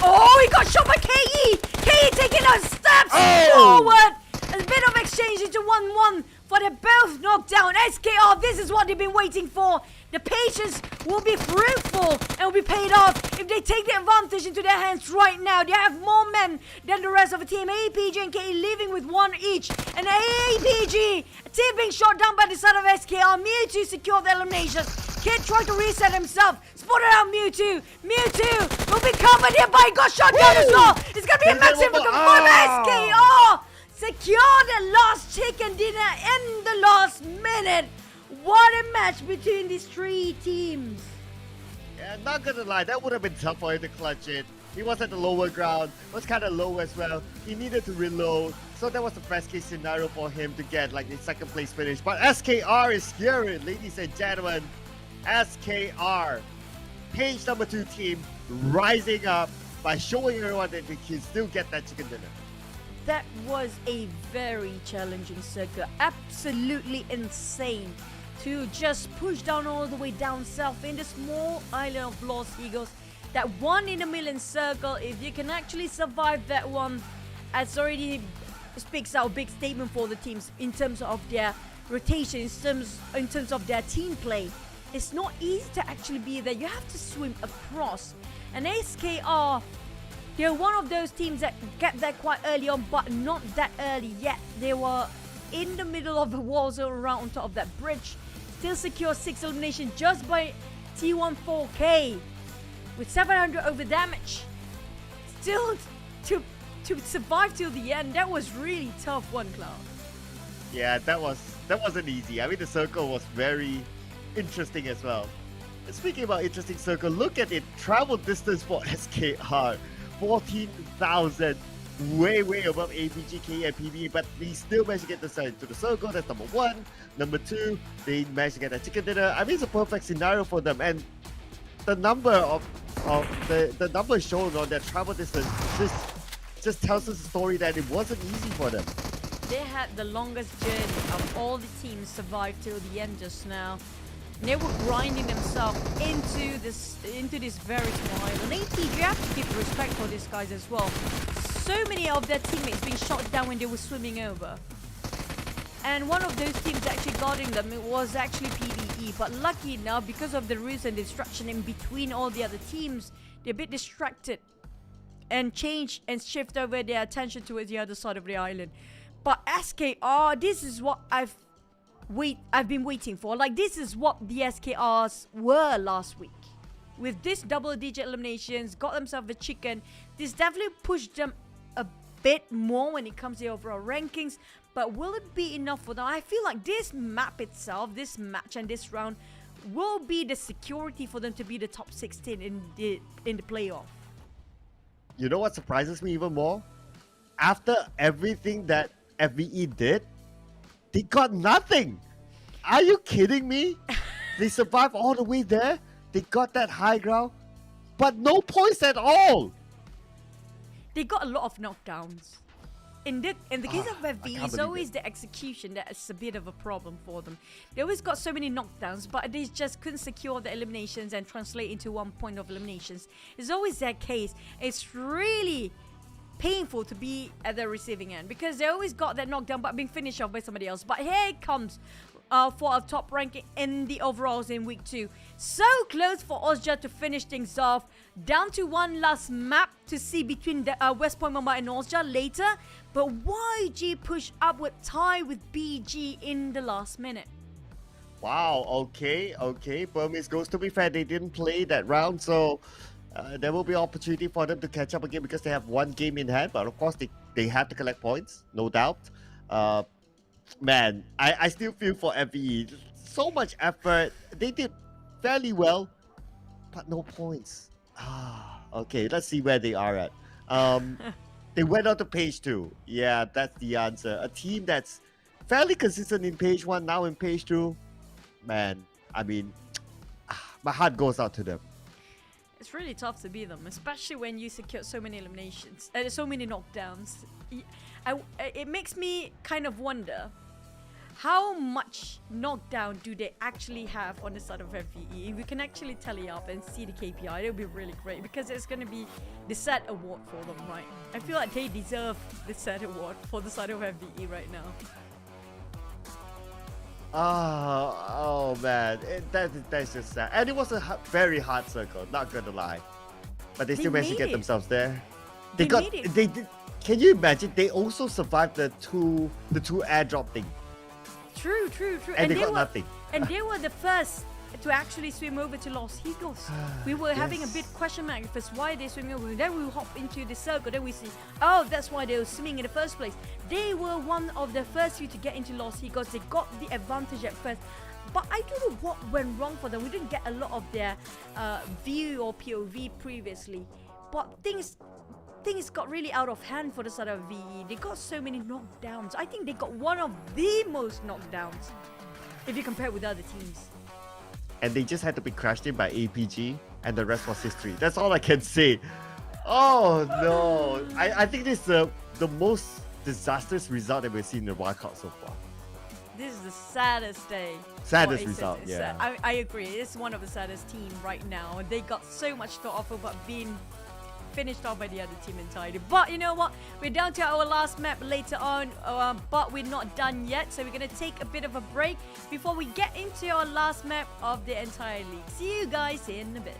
Oh, he got shot by KE. KE taking a step forward. A bit of exchange into 1-1 for the both knockdown. SKR, this is what they've been waiting for. The patience will be fruitful and will be paid off if they take the advantage into their hands right now. They have more men than the rest of the team. APG and KE leaving with one each. And APG, team being shot down by the side of SKR. Mewtwo secured the eliminations. Kid tried to reset himself. Spotted out Mewtwo. Mewtwo will be covered here, but he got shot down as well. It's going to be a massive from SKR. Secure the last chicken dinner in the last minute. What a match between these three teams. Yeah, not gonna lie, that would have been tough for him to clutch it. He was at the lower ground, was kind of low as well. He needed to reload, so that was the best case scenario for him to get like the second place finish. But SKR is here, ladies and gentlemen. SKR, page number 2 team, rising up by showing everyone that they can still get that chicken dinner. That was a very challenging circuit. Absolutely insane to just push down all the way down south in the small island of Lost Eagles. That 1 in a million circle, if you can actually survive that one, it's already speaks out a big statement for the teams in terms of their rotation, in terms of their team play. It's not easy to actually be there. You have to swim across. And SKR, they're one of those teams that get there quite early on, but not that early yet. They were in the middle of the wall zone around on top of that bridge. Still secure 6 elimination just by T14K with 700 over damage. Still to survive till the end. That was really tough one, Cloud. Yeah, that wasn't easy. I mean, the circle was very interesting as well. And speaking about interesting circle, look at it. Travel distance for SKR. 14,000, way above APG, KE, and PB, but they still managed to get the side to the circle. That's number 1. Number 2, they managed to get that chicken dinner. I mean, it's a perfect scenario for them, and the number of the number shown on their travel distance just tells us a story that it wasn't easy for them. They had the longest journey of all the teams survived till the end just now. They were grinding themselves into this very small island. APG, you have to give respect for these guys as well. So many of their teammates being shot down when they were swimming over. And one of those teams actually guarding them, it was actually PvE. But lucky enough, because of the rules and distraction in between all the other teams, they're a bit distracted and change and shift over their attention towards the other side of the island. But SKR, this is what I've been waiting for. Like, this is what the SKRs were last week. With this double-digit eliminations, got themselves a chicken. This definitely pushed them a bit more when it comes to the overall rankings. But will it be enough for them? I feel like this map itself, this match and this round, will be the security for them to be the top 16 in the playoff. You know what surprises me even more? After everything that FVE did, they got nothing. Are you kidding me? They survived all the way there. They got that high ground, but no points at all. They got a lot of knockdowns. In the case of FVE, it's always the execution that is a bit of a problem for them. They always got so many knockdowns, but they just couldn't secure the eliminations and translate into 1 point of eliminations. It's always that case. It's really painful to be at the receiving end because they always got that knockdown but being finished off by somebody else. But here it comes for a top ranking in the overalls in week 2. So close for Ozja to finish things off. Down to one last map to see between the West Point Myanmar and Ozja later. But YG pushed upward tie with BG in the last minute. Wow, okay. Burmese goes, to be fair, they didn't play that round, so there will be opportunity for them to catch up again because they have 1 game in hand. But of course, they have to collect points, no doubt. Man, I still feel for FVE. So much effort. They did fairly well, but no points. Okay, let's see where they are at. They went on to page 2. Yeah, that's the answer. A team that's fairly consistent in page 1, now in page 2. Man, I mean, my heart goes out to them. It's really tough to beat them, especially when you secure so many eliminations, so many knockdowns. It makes me kind of wonder how much knockdown do they actually have on the side of FVE. If we can actually tally up and see the KPI, it would be really great because it's going to be the set award for them, right? I feel like they deserve the set award for the side of FVE right now. Oh man, that's just sad. And it was a very hard circle, not gonna lie. But they still managed to made get it. themselves there. They They got made it. they did. Can you imagine? They also survived the two airdrop thing, True. and they got nothing. And they were the first to actually swim over to Los Higos. We were having a Yes. bit question mark first why they swimming over. Then we hop into the circle. Then we see, oh, that's why they were swimming in the first place. They were one of the first few to get into Los Higos. They got the advantage at first. But I don't know what went wrong for them. We didn't get a lot of their view or POV previously. But things got really out of hand for the side of VE. They got so many knockdowns. I think they got one of the most knockdowns if you compare with other teams. And they just had to be crashed in by APG, and the rest was history. That's all I can say. Oh no! I think this is the most disastrous result that we've seen in the wildcard so far. This is the saddest day. Saddest for Aces. result, It's yeah. I agree. It's one of the saddest team right now. They got so much to offer, but being finished off by the other team entirely. But you know what? We're down to our last map later on, but we're not done yet. So we're going to take a bit of a break before we get into our last map of the entire league. See you guys in a bit.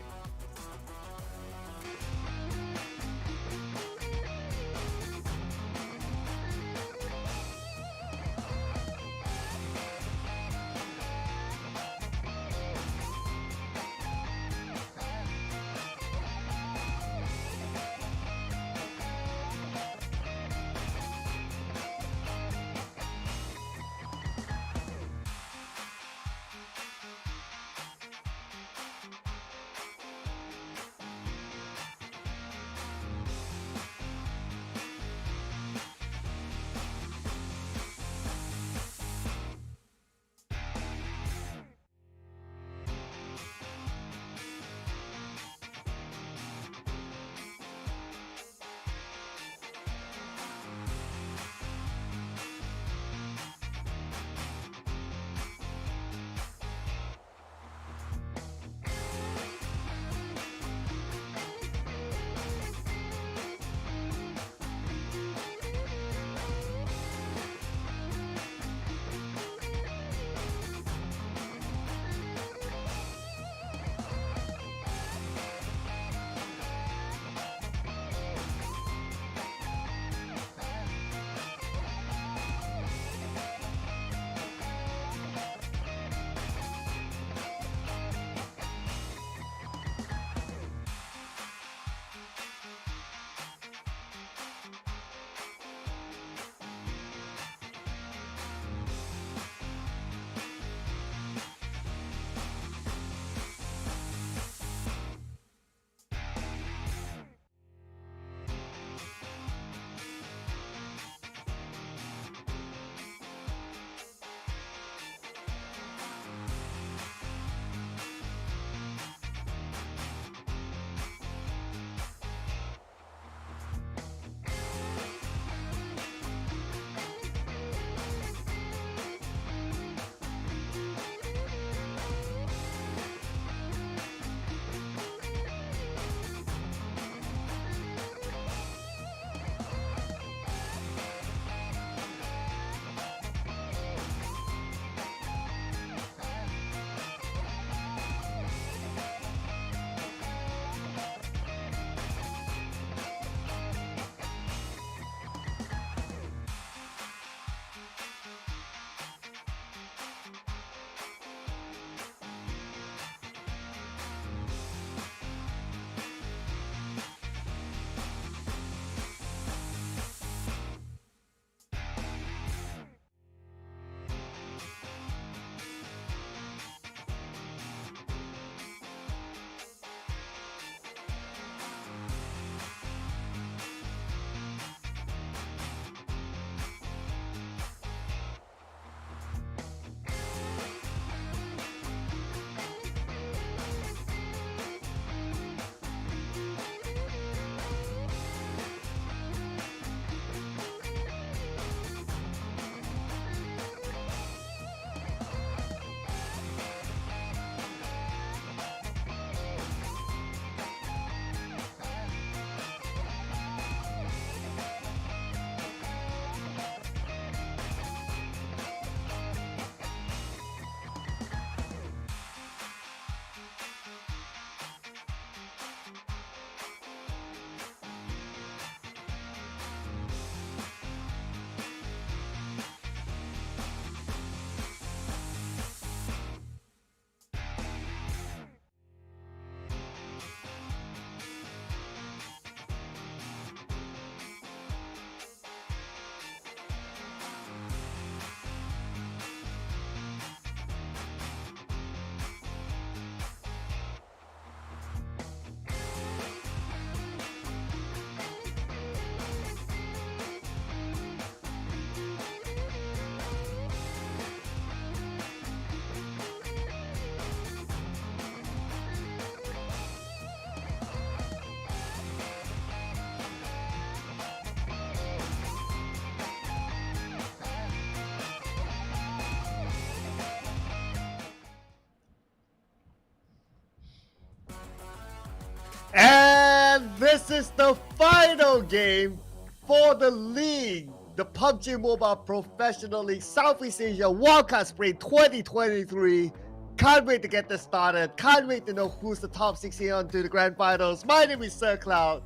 this is the final game for the league, the PUBG Mobile Professional League Southeast Asia Wildcard Spring 2023. Can't wait to get this started. Can't wait to know who's the top 16 on to the grand finals. My name is Sir Cloud.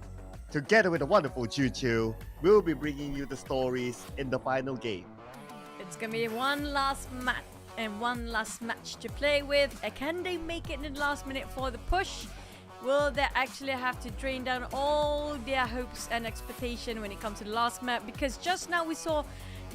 Together with the wonderful Choo Choo, we'll be bringing you the stories in the final game. It's gonna be one last match and one last match to play with. Can they make it in the last minute for the push? Will they actually have to drain down all their hopes and expectation when it comes to the last map? Because just now we saw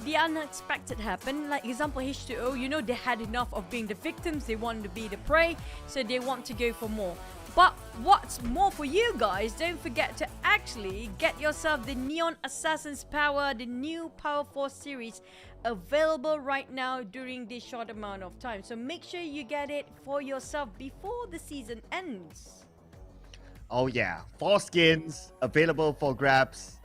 the unexpected happen. Like example H2O, you know, they had enough of being the victims. They wanted to be the prey, so they want to go for more. But what's more for you guys, don't forget to actually get yourself the Neon Assassin's Power, the new Power 4 series, available right now during this short amount of time. So make sure you get it for yourself before the season ends. Oh yeah, 4 skins available for grabs.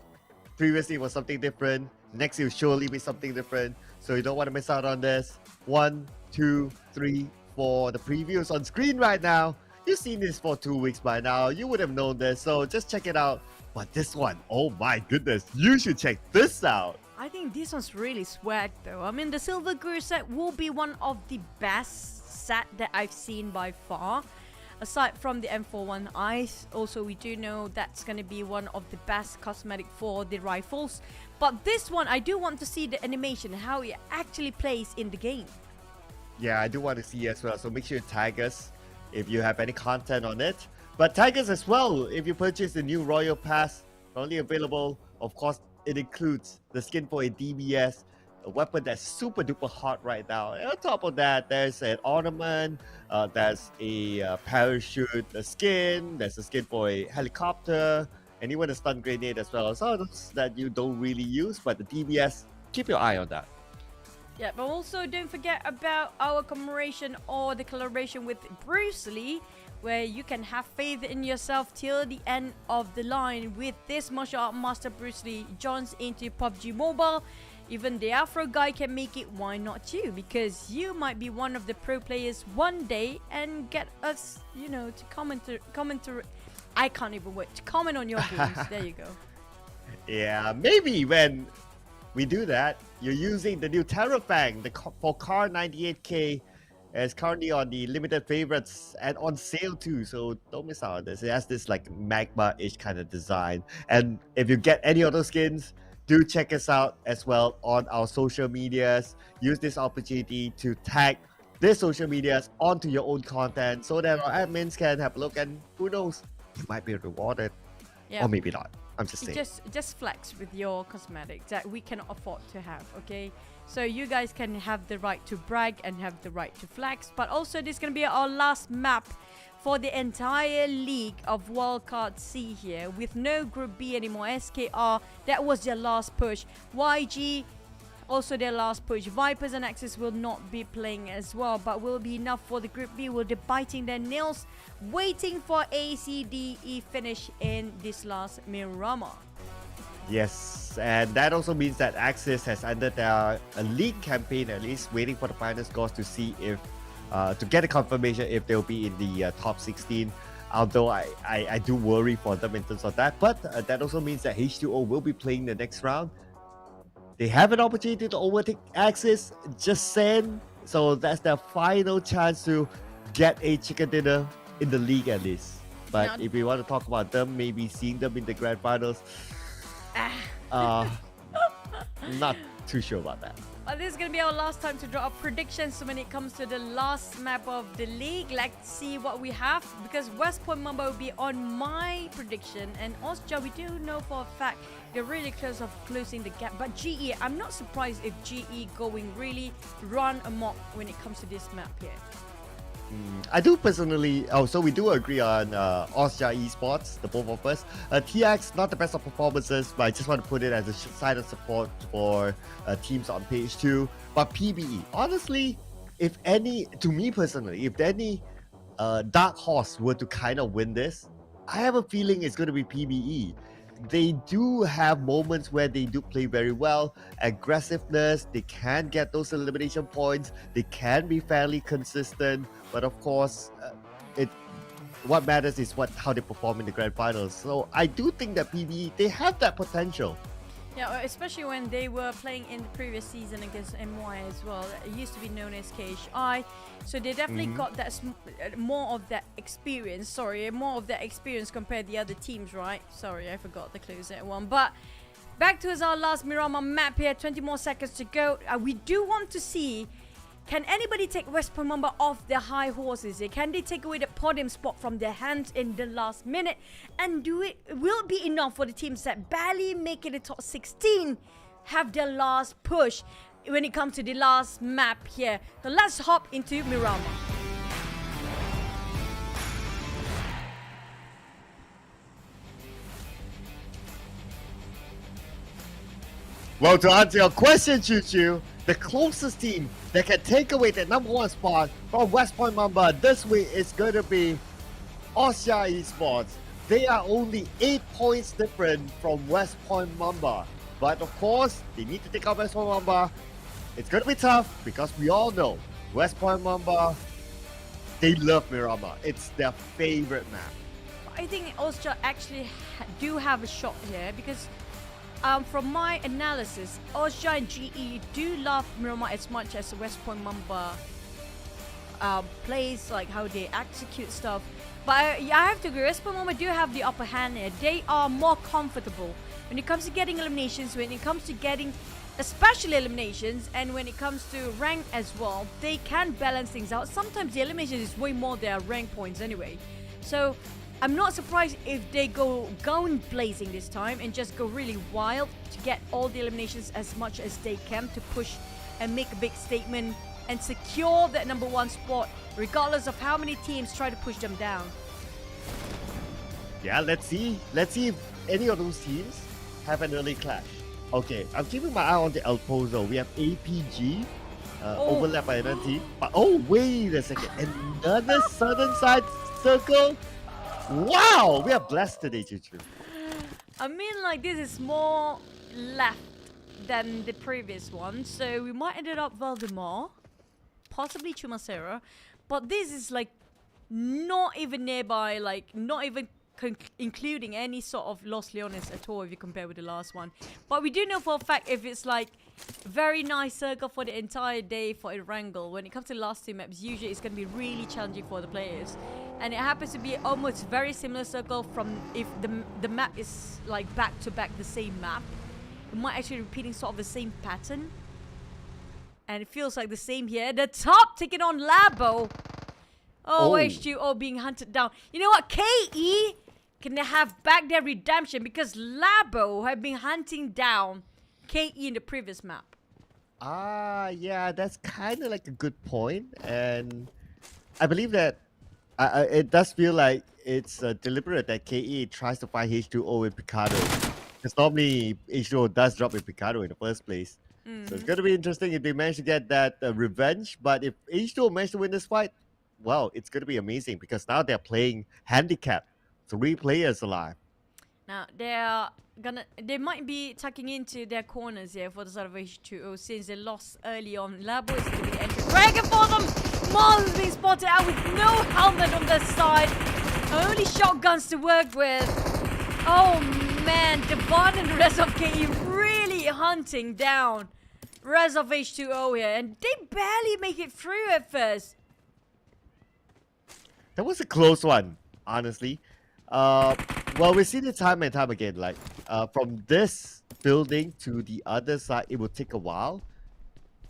Previously it was something different. Next it will surely be something different. So you don't want to miss out on this. 1, 2, 3, 4. The preview is on screen right now. You've seen this for 2 weeks by now. You would have known this, so just check it out. But this one, oh my goodness, you should check this out. I think this one's really swag though. I mean, the Silver Gear set will be one of the best set that I've seen by far. Aside from the M4 one, we do know that's going to be one of the best cosmetic for the rifles. But this one, I do want to see the animation, how it actually plays in the game. Yeah, I do want to see as well, so make sure you tag us if you have any content on it. But tag us as well if you purchase the new Royal Pass, only available. Of course, it includes the skin for a DBS, a weapon that's super duper hot right now. And on top of that, there's an ornament, there's a parachute, a skin, there's a skin for a helicopter, and even a stun grenade as well. So those that you don't really use, but the DBS, keep your eye on that. Yeah, but also don't forget about our commemoration or the collaboration with Bruce Lee, where you can have faith in yourself till the end of the line with this martial art master Bruce Lee joins into PUBG Mobile. Even the Afro guy can make it, why not you? Because you might be one of the pro players one day and get us, you know, to comment. I can't even wait to comment on your games. There you go. Yeah, maybe when we do that, you're using the new Terrafang, for Car 98K. It's currently on the limited favorites and on sale too, so don't miss out on this. It has this like magma-ish kind of design. And if you get any other skins, do check us out as well on our social medias. Use this opportunity to tag their social medias onto your own content so that our admins can have a look, and who knows, you might be rewarded. Yeah. Or maybe not. I'm just saying. Just flex with your cosmetics that we cannot afford to have, okay? So you guys can have the right to brag and have the right to flex. But also this is going to be our last map for the entire league of Wildcard C here, with no Group B anymore. SKR, that was their last push. YG, also their last push. Vipers and Axis will not be playing as well, but will be enough for the Group B. Will be biting their nails, waiting for ACDE finish in this last Miramar. Yes, and that also means that Axis has ended a league campaign, at least waiting for the final scores to see if to get a confirmation if they'll be in the top 16. Although I do worry for them in terms of that, but that also means that H2O will be playing the next round. They have an opportunity to overtake Axis, just saying. So that's their final chance to get a chicken dinner in the league at least. But if we want to talk about them, maybe seeing them in the grand finals, not too sure about that. Well, this is going to be our last time to draw up predictions when it comes to the last map of the league. Let's see what we have, because West Point Mamba will be on my prediction, and Austria, we do know for a fact they're really close of closing the gap. But GE, I'm not surprised if GE going really run amok when it comes to this map here. I do personally, so we do agree on Austria Esports, the both of us. TX, not the best of performances, but I just want to put it as a side of support for teams on page 2. But PBE, honestly, if any, to me personally, if any dark horse were to kind of win this, I have a feeling it's going to be PBE. They do have moments where they do play very well. Aggressiveness, they can get those elimination points. They can be fairly consistent, but of course, what matters is how they perform in the grand finals. So I do think that PB, they have that potential. Yeah, especially when they were playing in the previous season against MY as well. It used to be known as KHI. So they definitely got that more of that experience. Sorry, more of that experience compared to the other teams, right? Sorry, I forgot the closer one. But back to our last Myanmar map here. 20 more seconds to go. We do want to see, can anybody take West Point Mamba off their high horses here? Can they take away the podium spot from their hands in the last minute? And will it be enough for the teams that barely make it the top 16 have their last push when it comes to the last map here? So let's hop into Myanmar. Well, to answer your question, Choo Choo, the closest team that can take away the #1 spot from West Point Mamba this week is going to be Asia Esports. They are only 8 points different from West Point Mamba. But of course, they need to take out West Point Mamba. It's going to be tough because we all know West Point Mamba, they love Miramar. It's their favorite map. I think Austria actually do have a shot here because from my analysis, Austria and GE do love Miramar as much as West Point Mamba plays, like how they execute stuff. But I have to agree, West Point Mamba do have the upper hand here. They are more comfortable when it comes to getting eliminations, when it comes to getting especially eliminations, and when it comes to rank as well. They can balance things out. Sometimes the elimination is way more their rank points anyway. So I'm not surprised if they go gun blazing this time and just go really wild to get all the eliminations as much as they can to push and make a big statement and secure that #1 spot regardless of how many teams try to push them down. Yeah, let's see. Let's see if any of those teams have an early clash. Okay, I'm keeping my eye on the El Pozo. We have APG overlap by another team. But oh, wait a second. Another southern side circle? Wow, we are blessed today, Chuchu. I mean, like, this is more left than the previous one. So we might end up Valdemar, possibly Chumacera. But this is like not even nearby, like not even including any sort of Los Leones at all if you compare with the last one. But we do know for a fact if it's like very nice circle for the entire day for Erangel, when it comes to the last two maps, usually it's going to be really challenging for the players. And it happens to be almost very similar circle from if the map is like back to back the same map. It might actually repeating sort of the same pattern. And it feels like the same here. The top taking on Labo. Oh, H2O being hunted down. You know what? KE can have back their redemption because Labo have been hunting down KE in the previous map. Yeah, that's kind of like a good point. And I believe that it does feel like it's deliberate that KE tries to find H2O with Picado. Because normally H2O does drop with Picado in the first place. So it's going to be interesting if they manage to get that revenge. But if H2O manage to win this fight, well, it's going to be amazing because now they're playing handicap. 3 players alive. Now they might be tucking into their corners here for the side of H2O since they lost early on. Labo is going to be entering. Dragon for them! Mars is being spotted out with no helmet on their side. Only shotguns to work with. Oh man, Devon and the rest of KE really hunting down rest of H2O here, and they barely make it through at first. That was a close one, honestly. Well, we see it time and time again. Like from this building to the other side, it will take a while.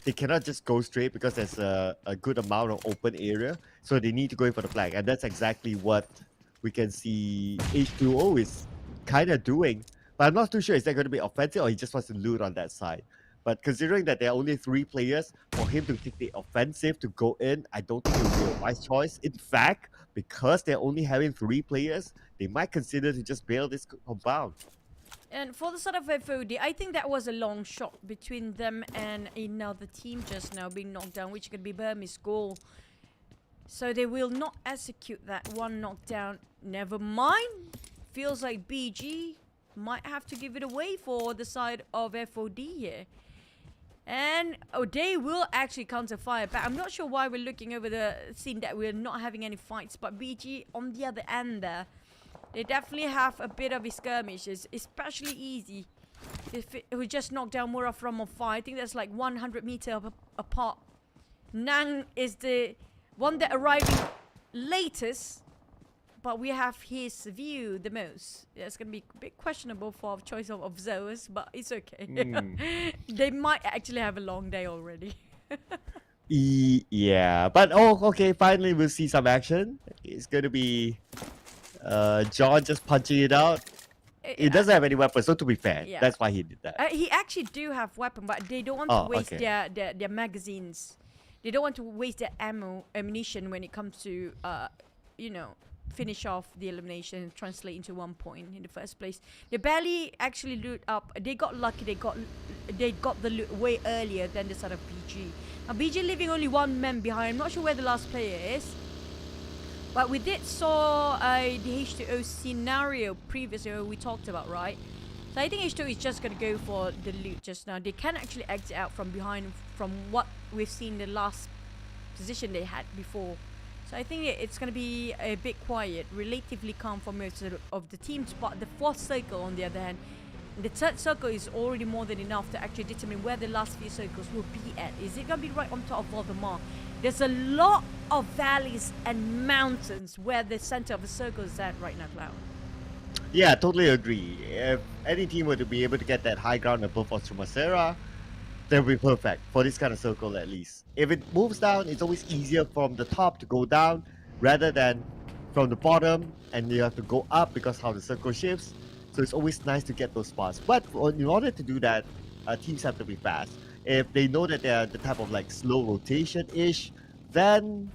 They cannot just go straight because there's a good amount of open area. So they need to go in for the flag. And that's exactly what we can see H2O is kind of doing. But I'm not too sure, is that going to be offensive or he just wants to loot on that side? But considering that there are only 3 players, for him to take the offensive to go in, I don't think it would be a wise choice. In fact, because they're only having 3 players, they might consider to just bail this compound. And for the side of FOD, I think that was a long shot between them and another team just now being knocked down, which could be Burmese goal. So they will not execute that one knockdown. Never mind. Feels like BG might have to give it away for the side of FOD here. And they will actually counter fire back. I'm not sure why we're looking over the scene that we're not having any fights, but BG on the other end there, they definitely have a bit of skirmishes, especially easy. If it would just knock down Mura from a fire, I think that's like 100 meters apart. Nang is the one that arriving latest, but we have his view the most. It's going to be a bit questionable for choice of observers, but it's okay. They might actually have a long day already. Yeah, but okay, finally we'll see some action. It's going to be John just punching it out. He doesn't have any weapons, so to be fair, that's why he did that. He actually do have weapon, but they don't want to waste their magazines. They don't want to waste their ammunition when it comes to, finish off the elimination and translate into 1 point in the first place. They barely actually loot up. They got lucky. They got the loot way earlier than the side of BG. Now BG leaving only one man behind. I'm not sure where the last player is, but we did saw the H2O scenario previously we talked about, right? So I think H2O is just gonna go for the loot just now. They can actually exit out from behind from what we've seen the last position they had before. So I think it's going to be a bit quiet, relatively calm for most of the teams. But the fourth circle, on the other hand, the third circle is already more than enough to actually determine where the last few circles will be at. Is it going to be right on top of Voldemort? There's a lot of valleys and mountains where the center of the circle is at right now, Cloud. Yeah, totally agree. If any team were to be able to get that high ground above Ostromacera, that would be perfect for this kind of circle at least. If it moves down, it's always easier from the top to go down rather than from the bottom, and you have to go up because how the circle shifts. So it's always nice to get those spots. But in order to do that, teams have to be fast. If they know that they're the type of like slow rotation-ish, then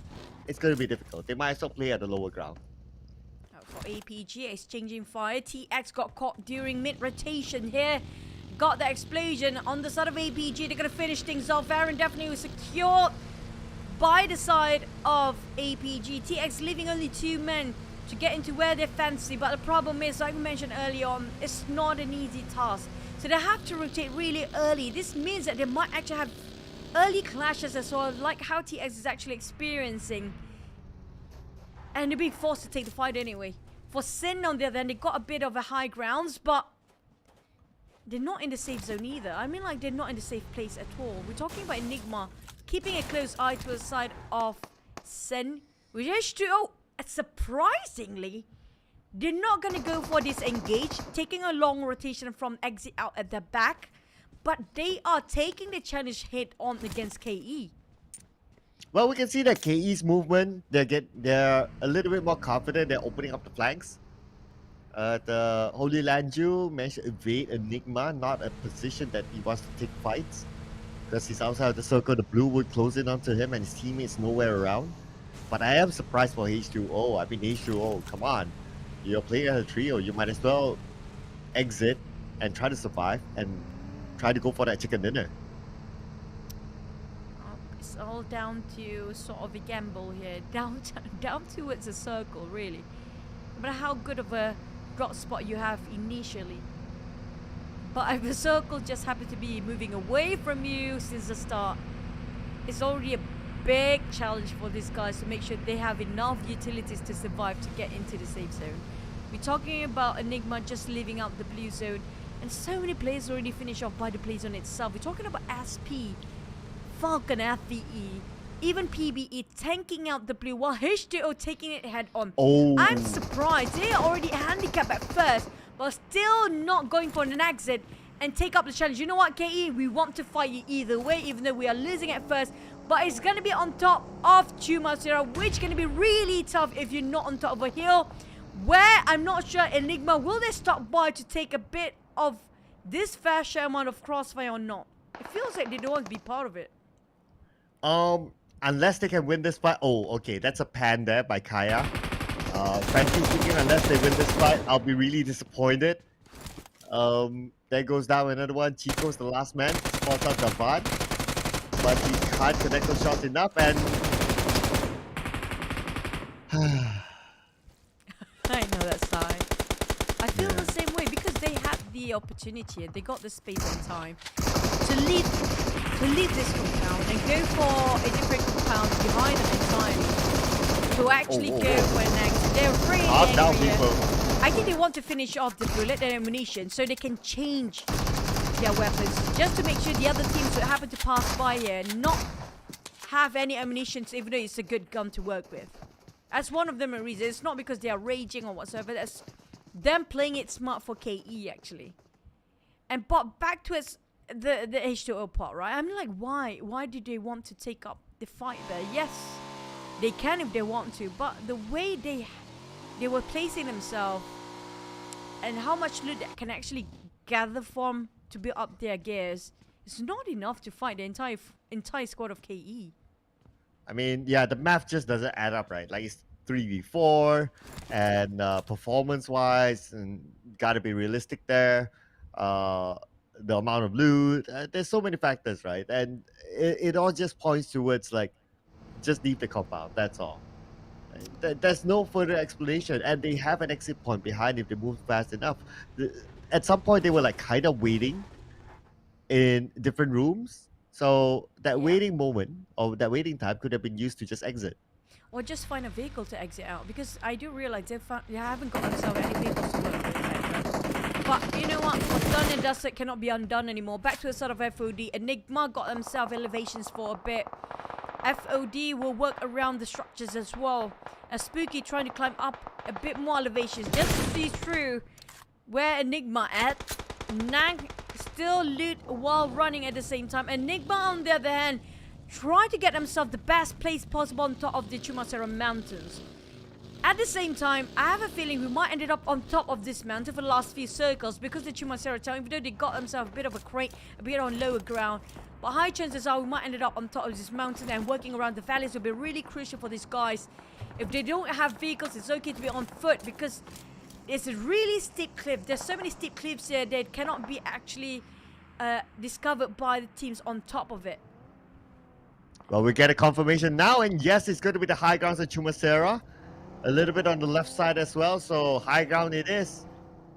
it's going to be difficult. They might as well play at the lower ground. For APG, exchanging fire. TX got caught during mid-rotation here. Got the explosion on the side of APG. They're going to finish things off. Baron definitely was secured by the side of APG. TX leaving only 2 men to get into where they fancy. But the problem is, like we mentioned earlier on, it's not an easy task. So they have to rotate really early. This means that they might actually have early clashes as well, like how TX is actually experiencing. And they're being forced to take the fight anyway. For Sin, on the other hand, they got a bit of a high grounds, but they're not in the safe zone either. I mean, like, they're not in the safe place at all. We're talking about Enigma keeping a close eye to the side of Sen. With H2O, surprisingly, they're not going to go for this engage, taking a long rotation from exit out at the back, but they are taking the challenge head on against KE. Well, we can see that KE's movement, they're a little bit more confident. They're opening up the flanks. The Holy Land Jew managed to evade Enigma, not a position that he wants to take fights. Because he's outside of the circle, the blue would close in onto him and his teammates nowhere around. But I am surprised for H2O. I mean, H2O, come on. You're playing as a trio. You might as well exit and try to survive and try to go for that chicken dinner. It's all down to sort of a gamble here. Down towards the circle, really. No matter how good of a drop spot you have initially. But if the circle just happens to be moving away from you since the start, it's already a big challenge for these guys to make sure they have enough utilities to survive to get into the safe zone. We're talking about Enigma just leaving out the blue zone, and so many players already finished off by the play zone itself. We're talking about SP, Falcon, FVE, even PBE tanking out the blue while H2O taking it head on. I'm surprised. They are already handicapped at first, but still not going for an exit and take up the challenge. You know what, KE? We want to fight you either way, even though we are losing at first. But it's going to be on top of Chumacera, which is going to be really tough if you're not on top of a hill, where I'm not sure Enigma, will they stop by to take a bit of this fair share amount of crossfire or not? It feels like they don't want to be part of it. Unless they can win this fight. Oh, okay, that's a pan there by Kaya. Frankly speaking, unless they win this fight, I'll be really disappointed. There goes down another one. Chico's the last man. Spots out Javad, but he can't connect those shots enough, and I know that side. I feel the same way because they had the opportunity and they got the space and time to lead to leave this compound and go for a different compound behind them entirely. To actually go for an exit. They're really Calm down, angry. people. I think they want to finish off the bullet and ammunition so they can change their weapons. Just to make sure the other teams that happen to pass by here not have any ammunition, even though it's a good gun to work with. That's one of them a reason. It's not because they are raging or whatsoever. That's them playing it smart for KE actually. But back to the H2O part, right? I'm like, why? Why do they want to take up the fight there? Yes, they can if they want to, but the way they were placing themselves and how much loot they can actually gather from to build up their gears is not enough to fight the entire squad of KE. I mean, yeah, the math just doesn't add up, right? Like it's 3v4, and performance-wise, and gotta be realistic there. The amount of loot, there's so many factors, right? And it all just points towards like, just leave the compound. That's all. There's no further explanation, and they have an exit point behind if they move fast enough. At some point, they were like kind of waiting in different rooms. So that waiting moment or that waiting time could have been used to just exit. Or just find a vehicle to exit out, because I do realize they haven't got themselves any vehicles to work with. But you know what? What's done and dusted cannot be undone anymore. Back to the sort of FOD. Enigma got themselves elevations for a bit. FOD will work around the structures as well. A Spooky trying to climb up a bit more elevations just to see through where Enigma at. Nag still loot while running at the same time. Enigma on the other hand try to get themselves the best place possible on top of the Chumacera mountains. At the same time, I have a feeling we might end up on top of this mountain for the last few circles because the Chumacera town, even though they got themselves a bit of a crate, a bit on lower ground. But high chances are we might end up on top of this mountain, and working around the valleys will be really crucial for these guys. If they don't have vehicles, it's okay to be on foot because it's a really steep cliff. There's so many steep cliffs here that cannot be actually discovered by the teams on top of it. Well, we get a confirmation now, and yes, it's going to be the high grounds of Chumacera. A little bit on the left side as well, so high ground it is.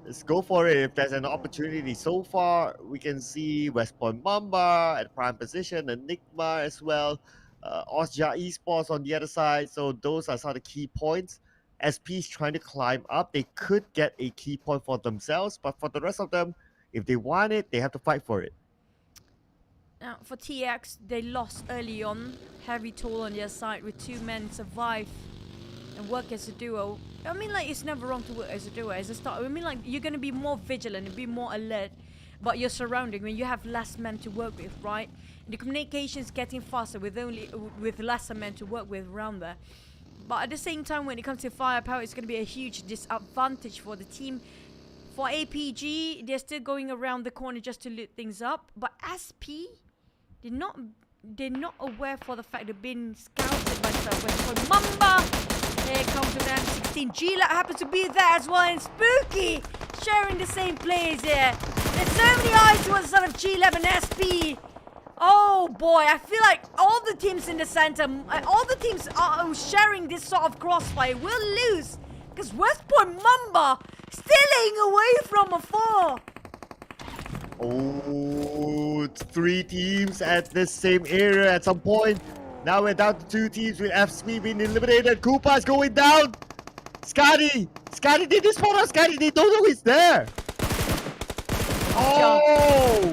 Let's go for it if there's an opportunity. So far, we can see West Point Mamba at prime position, Enigma as well, Osja Esports on the other side. So those are sort of key points. SP's trying to climb up. They could get a key point for themselves, but for the rest of them, if they want it, they have to fight for it. Now, for TX, they lost early on. Heavy toll on their side with 2 men survive and work as a duo. I mean, like, it's never wrong to work as a duo, as a start. I mean, like, you're going to be more vigilant and be more alert about your surrounding when you have less men to work with, right? And the communication is getting faster with lesser men to work with around there. But at the same time, when it comes to firepower, it's going to be a huge disadvantage for the team. For APG, they're still going around the corner just to loot things up. But SP, they're not aware for the fact they've been scouted by Southwest. For Mamba, here comes the M16. G-Lab happens to be there as well, and Spooky sharing the same plays here. There's so many eyes towards the sort of G-Lab and SP. Oh boy, I feel like all the teams in the center, all the teams are sharing this sort of crossfire will lose. Because West Point Mamba stealing away from afar. Oh, 3 teams at this same area at some point. Now we're down to 2 teams with FSP being eliminated. Koopa's going down. Scotty, they just spot out Scotty. They don't know he's there. Oh!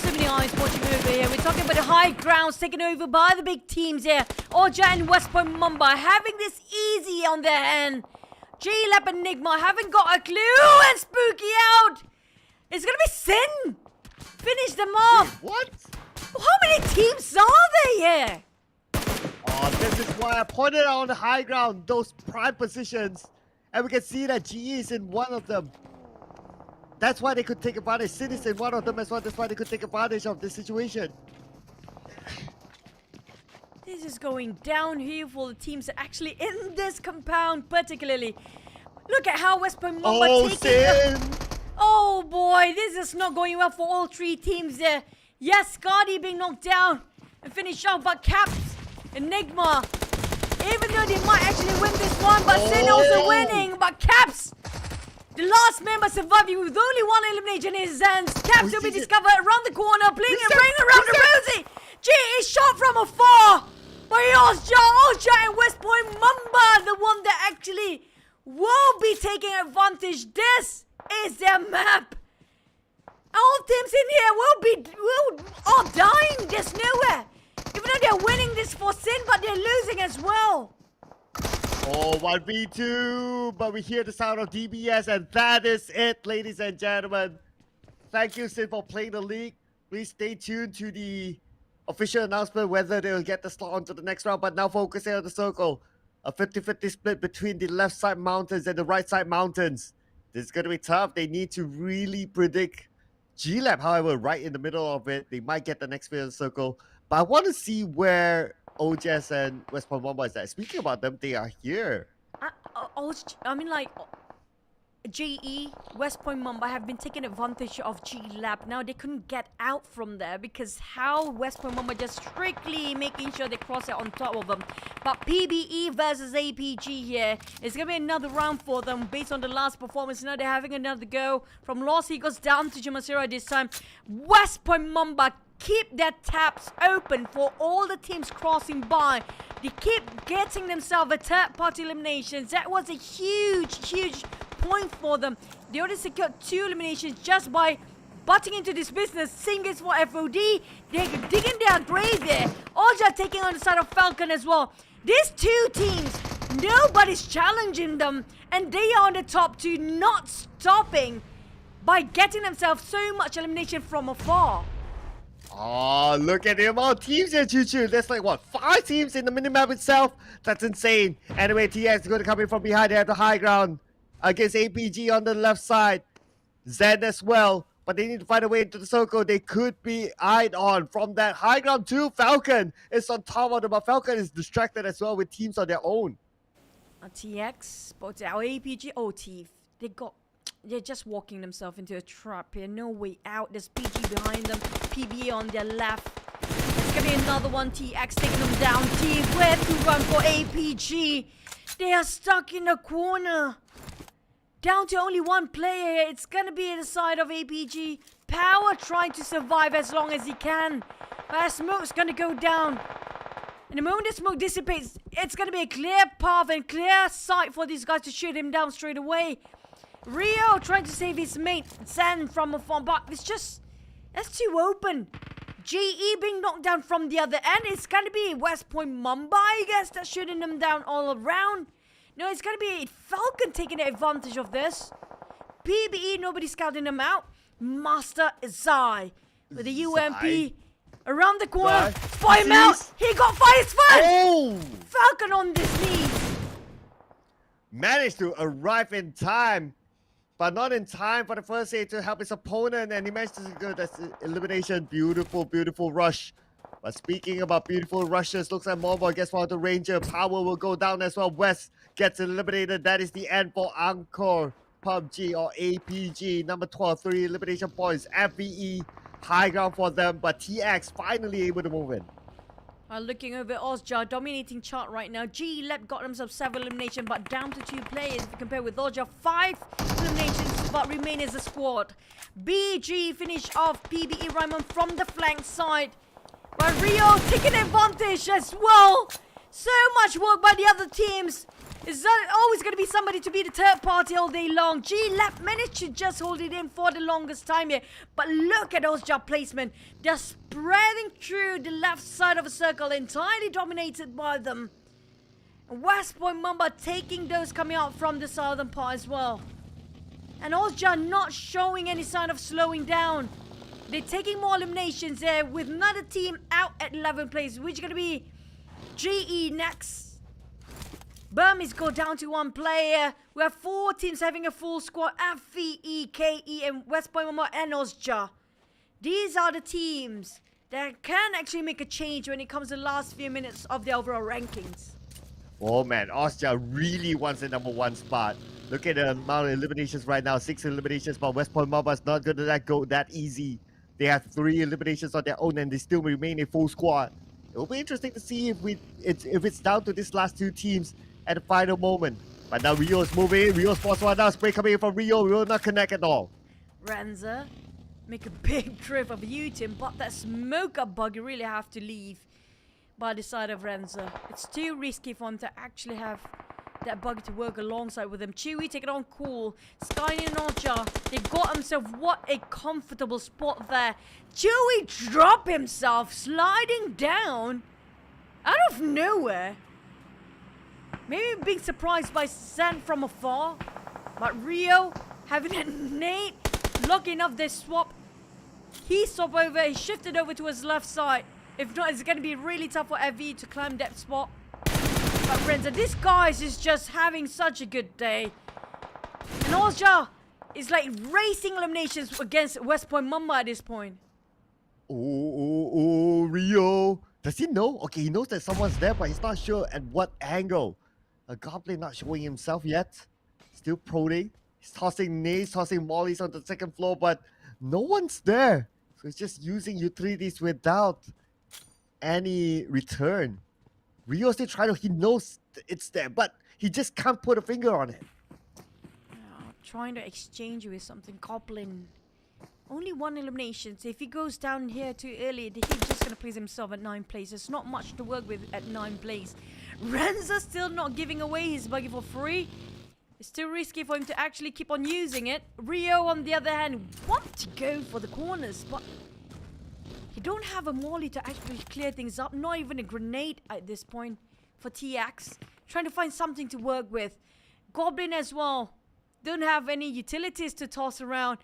So many eyes watching over here. We're talking about the high grounds taken over by the big teams here. Oja and West Point Mamba having this easy on their hand. G-Lab and Enigma haven't got a clue, and Spooky out. It's gonna be Sin. Finish them off. Wait, what? How many teams are there here? Oh, this is why I pointed out on the high ground, those prime positions. And we can see that GE is in one of them. That's why they could take advantage. Sin is in one of them as well. That's why they could take advantage of this situation. This is going downhill for the teams that are actually in this compound particularly. Look at how West Point Mamba taking... Oh boy, this is not going well for all 3 teams there. Yes, Scotty being knocked down and finished off, but Caps, Enigma, even though they might actually win this one, but Sin also winning, but Caps, the last member surviving with only 1 elimination in his hands. Caps will be discovered around the corner, playing around the Rosie. Point Mamba, the one that actually will be taking advantage. This is their map. All teams in here will all dying. There's nowhere. Even though they're winning this for Sin, but they're losing as well. Oh, 1v2, but we hear the sound of DBS, and that is it, ladies and gentlemen. Thank you, Sid, for playing the league. Please stay tuned to the official announcement whether they'll get the slot onto the next round, but now focusing on the circle. A 50-50 split between the left side mountains and the right side mountains. This is going to be tough. They need to really predict G-Lab, however, right in the middle of it. They might get the next bit of the circle. But I want to see where OJS and West Point Mamba is at. Speaking about them, they are here. I mean, like, GE, West Point Mamba have been taking advantage of G-Lab. Now they couldn't get out from there because how West Point Mamba just strictly making sure they cross it on top of them. But PBE versus APG here is going to be another round for them based on the last performance. Now they're having another go. From Lost Eagles down to Jamasira this time. West Point Mamba keep their taps open for all the teams crossing by. They keep getting themselves a third-party eliminations. That was a huge point for them. They already secured 2 eliminations just by butting into this business. Same goes for FOD. They're digging their grave there. Oja taking on the side of Falcon as well. These 2 teams, nobody's challenging them, and they are on the top 2, not stopping by getting themselves so much elimination from afar. Oh, look at the amount of teams here, Choo. There's like, what, 5 teams in the minimap itself? That's insane. Anyway, TX is going to come in from behind. They have the high ground against APG on the left side. Zen as well. But they need to find a way into the circle. They could be eyed on from that high ground too. Falcon is on top of them, but Falcon is distracted as well with teams on their own. TX, but our APG, oh, Teeth, they're just walking themselves into a trap here. No way out. There's PG behind them. PBA on their left. It's gonna be another one. TX taking them down. Teeth, where to run for APG? They are stuck in the corner. Down to only 1 player here. It's gonna be the side of APG. Power trying to survive as long as he can. But smoke's gonna go down. And the moment the smoke dissipates, it's gonna be a clear path and clear sight for these guys to shoot him down straight away. Rio trying to save his mate, Zen, from afar, but that's too open. GE being knocked down from the other end. It's gonna be West Point Mamba, I guess, that's shooting them down all around. No, it's gonna be Falcon taking advantage of this. PBE, nobody scouting them out. Master Zai with the UMP around the corner. Spy him out. He got fired first. Oh! Falcon on his knees. Managed to arrive in time, but not in time for the first aid to help his opponent, and he managed to secure that elimination. Beautiful rush. But speaking about beautiful rushes, looks like Mamba gets one of the Ranger. Power will go down as well. West gets eliminated. That is the end for Encore PUBG or APG. Number 12, 3 elimination points. FVE, high ground for them, but TX finally able to move in. Looking over Ozja, dominating chart right now. G-Lab got themselves 7 eliminations, but down to 2 players. If you compare with Ozja, 5 eliminations, but remain as a squad. BG finish off PBE Raymond from the flank side. But Rio taking advantage as well. So much work by the other teams. Is always going to be somebody to be the third party all day long. G-Lab managed to just hold it in for the longest time here. But look at those job placement. They're spreading through the left side of a circle, entirely dominated by them. West Point Mamba taking those coming out from the southern part as well. And Ozja not showing any sign of slowing down. They're taking more eliminations there with another team out at 11 places, which is going to be GE next. Burmese go down to 1 player. We have 4 teams having a full squad. FVE, KE, and West Point Mamba and Ozja. These are the teams that can actually make a change when it comes to the last few minutes of the overall rankings. Oh man, Ozja really wants the number 1 spot. Look at the amount of eliminations right now. 6 eliminations, but West Point Mamba is not going to let go that easy. They have 3 eliminations on their own and they still remain a full squad. It will be interesting to see if it's down to these last 2 teams at the final moment. But now Rio's moving. Rio spots one now. Spray coming in from Rio. Rio not connect at all. Ranza make a big trip of U-turn, but that smoke up bug, you really have to leave. by the side of Renzo. It's too risky for him to actually have that buggy to work alongside with him. Chewy take it on cool. Sky and Ocha, they got himself, what a comfortable spot there. Chewy drop himself, sliding down out of nowhere. Maybe being surprised by sand from afar. But Rio having a nade. Lucky enough they swap. He swapped over, he shifted over to his left side. If not, it's going to be really tough for FV to climb that spot. But Renzo, this guy is just having such a good day. And Ozja is like racing eliminations against West Point Mamba at this point. Oh, Rio. Does he know? Okay, he knows that someone's there, but he's not sure at what angle. A Goblin not showing himself yet. Still prodding. He's tossing nades, tossing mollies on the second floor, but no one's there. So he's just using utilities without any return. Rio still trying to, he knows it's there, but he just can't put a finger on it. Trying to exchange with something. Goblin. Only one elimination. So if he goes down here too early, he's just going to place himself at 9th place. There's not much to work with at 9th place. Renza still not giving away his buggy for free. It's still risky for him to actually keep on using it. Rio, on the other hand, wants to go for the corners, but he don't have a molly to actually clear things up. Not even a grenade at this point for TX. Trying to find something to work with. Goblin as well. Don't have any utilities to toss around.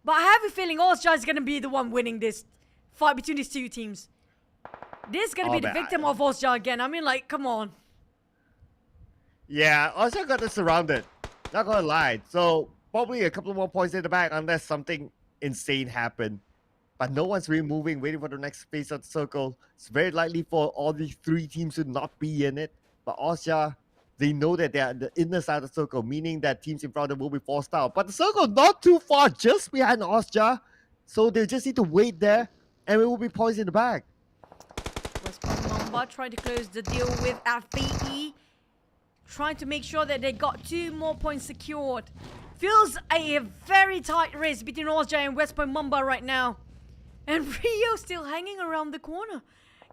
But I have a feeling Ozja is going to be the one winning this fight between these two teams. This is going to be the victim of Ozja again. I mean, like, come on. Yeah, Ozja got surrounded. Not gonna lie. So, probably a couple more points in the back unless something insane happened. But no one's really moving, waiting for the next phase of the circle. It's very likely for all these three teams to not be in it. But Ozja, they know that they're at the inner side of the circle, meaning that teams in front of them will be forced out. But the circle not too far, just behind Ozja. So they just need to wait there, and it will be points in the back. West Point Mamba trying to close the deal with FBE. Trying to make sure that they got 2 more points secured. Feels a very tight race between Ozja and West Point Mamba right now. And Rio still hanging around the corner.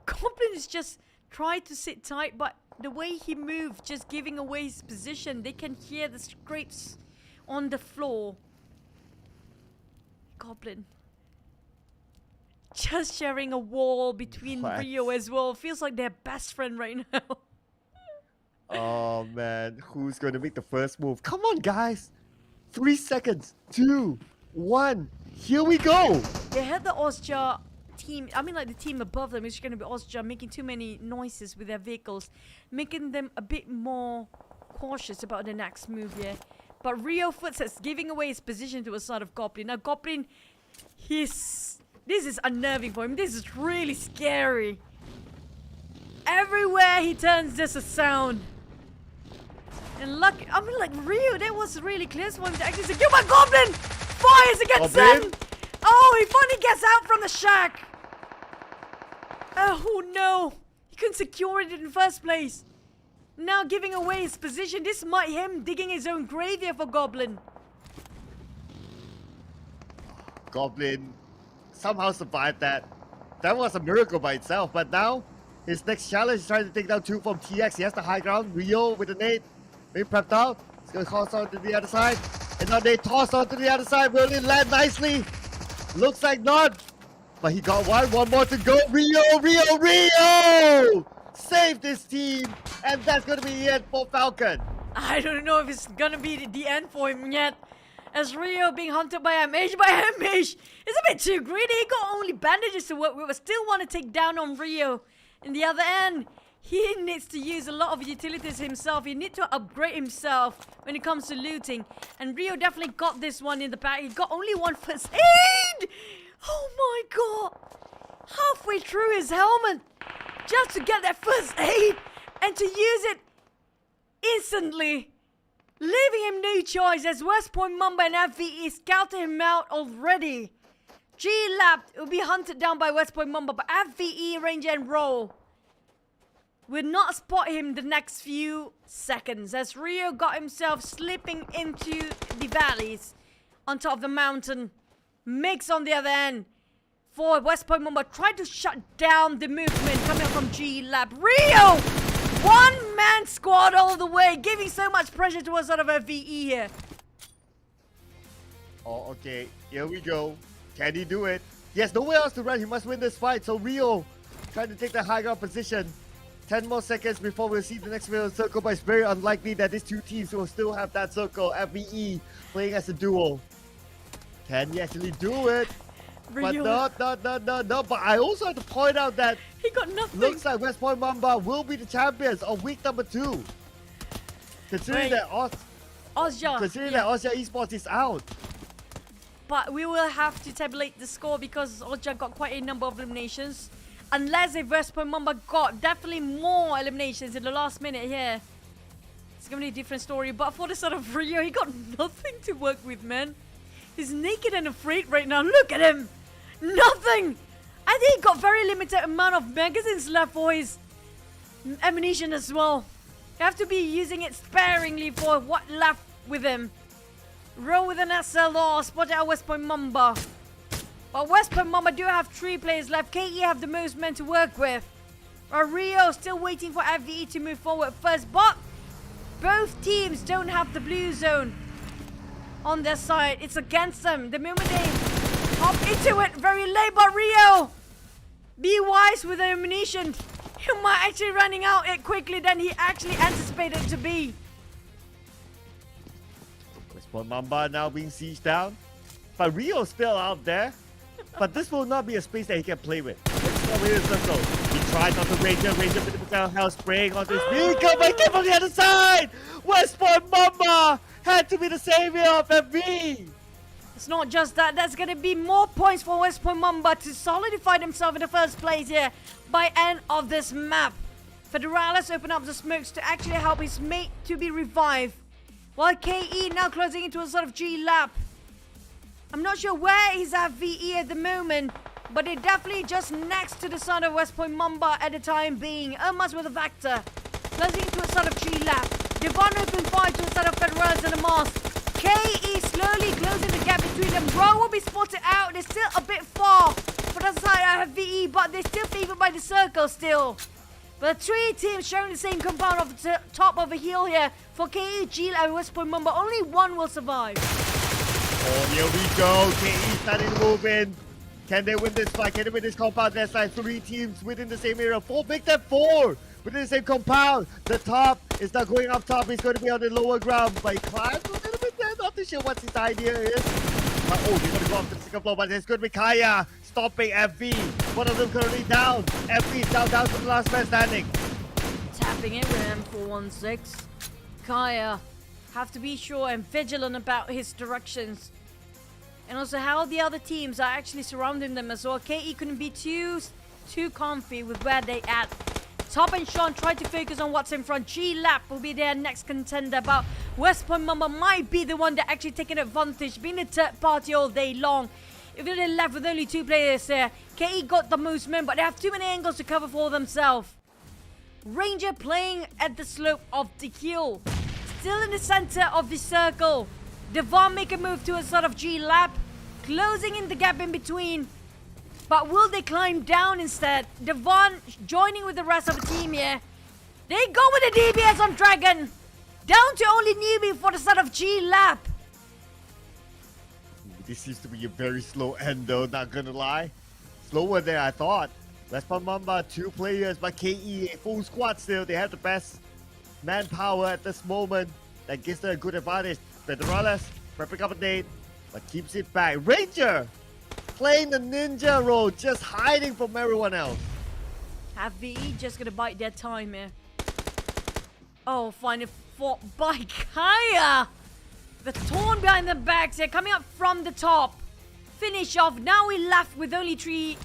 Goblin is just trying to sit tight, but the way he moved, just giving away his position, they can hear the scrapes on the floor. Goblin just sharing a wall between Rio as well. Feels like they're best friend right now. Oh man, who's going to make the first move? Come on, guys. 3 seconds. 2, 1. Here we go. They had the Ozja team, I mean like the team above them is going to be Ozja making too many noises with their vehicles, making them a bit more cautious about the next move here. But Rio Footsteps giving away his position to a side of Goblin. Now Goblin, this is unnerving for him. This is really scary. Everywhere he turns, there's a sound. And lucky, I mean like Rio, that was really close for him to actually secure, but Goblin fires against him. Oh, he finally gets out from the shack. Oh no, he couldn't secure it in the first place. Now giving away his position. This might him digging his own grave here for Goblin. Goblin somehow survived that. That was a miracle by itself, but now his next challenge is trying to take down 2 from TX. He has the high ground. Rio with the nade. Being prepped out. He's going to toss on to the other side. And now they toss on to the other side. Will it land nicely? Looks like not. But he got one more to go. Rio! Saved this team. And that's going to be the end for Falcon. I don't know if it's going to be the end for him yet. As Rio being hunted by MH. But MH is a bit too greedy. He got only bandages to work with. But still want to take down on Rio. In the other end, he needs to use a lot of utilities himself. He needs to upgrade himself when it comes to looting. And Rio definitely got this one in the back. He got only 1 first aid! Oh my god! Halfway through his helmet just to get that first aid and to use it instantly. Leaving him no choice as West Point Mamba and FVE scouted him out already. G-Lab will be hunted down by West Point Mamba, but FVE range and roll will not spot him the next few seconds as Rio got himself slipping into the valleys on top of the mountain. Mix on the other end. for West Point Mamba, trying to shut down the movement coming from G Lab. Rio! One-man squad all the way, giving so much pressure towards sort of a VE here. Oh, okay. Here we go. Can he do it? He has nowhere else to run. He must win this fight. So Rio trying to take the high ground position. 10 more seconds before we'll see the next middle circle, but it's very unlikely that these two teams will still have that circle. FVE playing as a duo. Can he actually do it? Rio. But no. But I also have to point out that He got nothing. looks like West Point Mamba will be the champions of week number 2. Considering Wait. that Ozja. that Austria Esports is out. But we will have to tabulate the score because Ozja got quite a number of eliminations. Unless if West Point Mamba got definitely more eliminations in the last minute here. It's going to be a different story. But for the sort of Rio, he got nothing to work with, man. He's naked and afraid right now. Look at him. Nothing. I think he got very limited amount of magazines left for his ammunition as well. You have to be using it sparingly for what left with him. Row with an SLR, spot out West Point Mamba. But West Point Mamba do have 3 players left. KE have the most men to work with. Rio still waiting for FVE to move forward first. But both teams don't have the blue zone on their side. It's against them. The moment they hop into it very late. But Rio, be wise with the ammunition. He might actually running out it quickly than he actually anticipated it to be. West Point Mamba now being sieged down. But Rio's still out there. But this will not be a space that he can play with. It's not really a circle. He tries on the Ranger with the health spraying onto his vehicle, but he came from the other side! West Point Mamba had to be the savior of FV! It's not just that. There's going to be more points for West Point Mamba to solidify themselves in the first place here by end of this map. Federalis open up the smokes to actually help his mate to be revived. While KE now closing into a sort of G lap. I'm not sure where he's at VE at the moment, but they're definitely just next to the side of West Point Mamba at the time being. Almost with a Vector. Closing into a sort of G lap. Devon open fire to a sort of Federalis and a Moss. KE slowly closing the gap between them. Bro will be spotted out. They're still a bit far for the side of VE, but they're still favored by the circle still. But 3 teams sharing the same compound of the top of a hill here. For KE, G and West Point Mamba, only one will survive. Oh, here we go. KE starting to move in. Can they win this fight? Can they win this compound? There's like 3 teams within the same area. 4 big than 4 within the same compound. The top is not going up top. He's going to be on the lower ground. But he climbs a little bit there. Not too sure what his idea is. But, oh, they're going to go up to the second floor. But it's going to be Kaya stopping FV. One of them currently down. FV is down to the last man standing. Tapping it with M416. Kaya have to be sure and vigilant about his directions. And also how the other teams are actually surrounding them as well. KE couldn't be too comfy with where they at. Top and Sean try to focus on what's in front. G-Lap will be their next contender, but West Point Mamba might be the one that actually taking advantage, being the third party all day long. If they're left with only 2 players there, KE got the most men, but they have too many angles to cover for themselves. Ranger playing at the slope of the hill. Still in the center of the circle. Devon make a move to a sort of G-Lap, closing in the gap in between. But will they climb down instead? Devon joining with the rest of the team here. They go with the DBS on Dragon. Down to only newbie for the sort of G-Lap. This seems to be a very slow end though, not gonna lie. Slower than I thought. West Point Mamba, 2 players, but KE, a full squad still. They have the best manpower at this moment. That gives them a good advantage. Federalis, prepping up a date, but keeps it back. Ranger, playing the ninja role, just hiding from everyone else. Have VE just gonna bite their time here. Oh, finally fought by Kaya. The torn behind the backs here, coming up from the top. Finish off. Now we left with only 3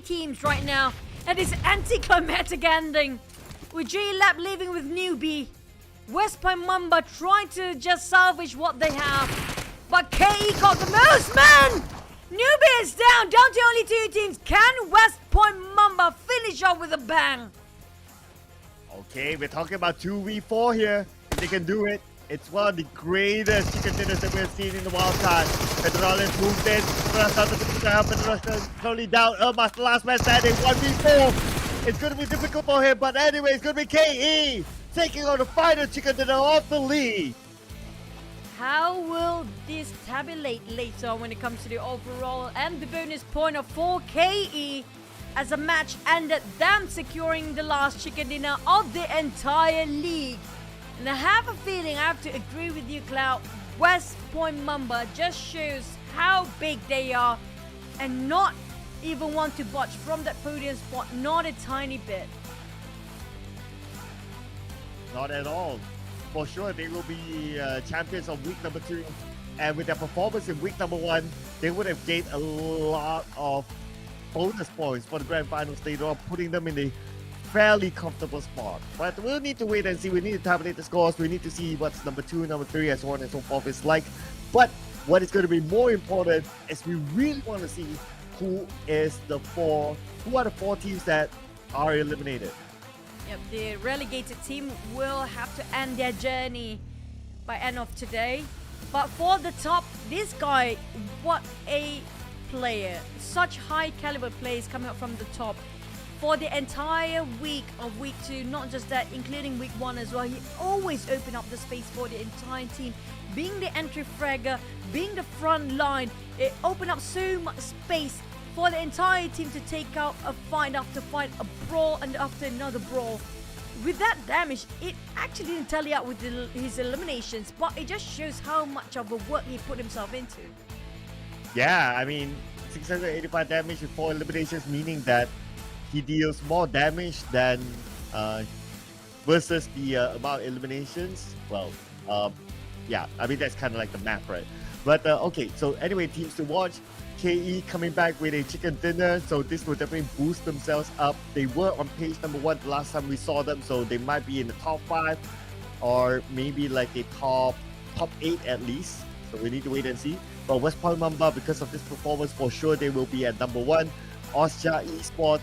teams right now. And it's anticlimactic ending. With G-Lab leaving with newbie. West Point Mamba trying to just salvage what they have. But KE got the most, man! Newbie is down to only 2 teams. Can West Point Mamba finish off with a bang? Okay, we're talking about 2v4 here. If they can do it, It's one of the greatest chicken dinners that we've seen in the wildcard. Petrol's moved in. Petrol's slowly down. Irma's the last man standing. 1v4. It's going to be difficult for him, but anyway, it's going to be KE taking on the final chicken dinner of the league. How will this tabulate later on when it comes to the overall and the bonus point of 4KE as a match ended them securing the last chicken dinner of the entire league? And I have a feeling I have to agree with you, Cloud. West Point Mamba just shows how big they are and not even want to budge from that podium spot, not a tiny bit. Not at all. For sure, they will be champions of week number 2. And with their performance in week number 1, they would have gained a lot of bonus points for the grand finals later on, putting them in a fairly comfortable spot. But we'll need to wait and see. We need to tabulate the scores. We need to see what's number 2, number 3, and so on and so forth is like. But what is going to be more important is we really want to see who are the 4 teams that are eliminated. Yep, the relegated team will have to end their journey by end of today. But for the top, this guy, what a player. Such high caliber players coming up from the top. For the entire week of week 2, not just that, including week 1 as well, he always opened up the space for the entire team. Being the entry fragger, being the front line, it opened up so much space for the entire team to take out a fight after fight, a brawl and after another brawl. With that damage, it actually didn't tally out with his eliminations, but it just shows how much of a work he put himself into. Yeah, I mean, 685 damage with 4 eliminations, meaning that he deals more damage than versus the amount of eliminations. Well, yeah, I mean, that's kind of like the math, right? But okay, so anyway, teams to watch. KE coming back with a chicken dinner, so this will definitely boost themselves up. They were on page number 1 the last time we saw them, so they might be in the top 5 or maybe like a top 8 at least. So we need to wait and see. But West Point Mamba, because of this performance, for sure they will be at number 1. Austria Esports,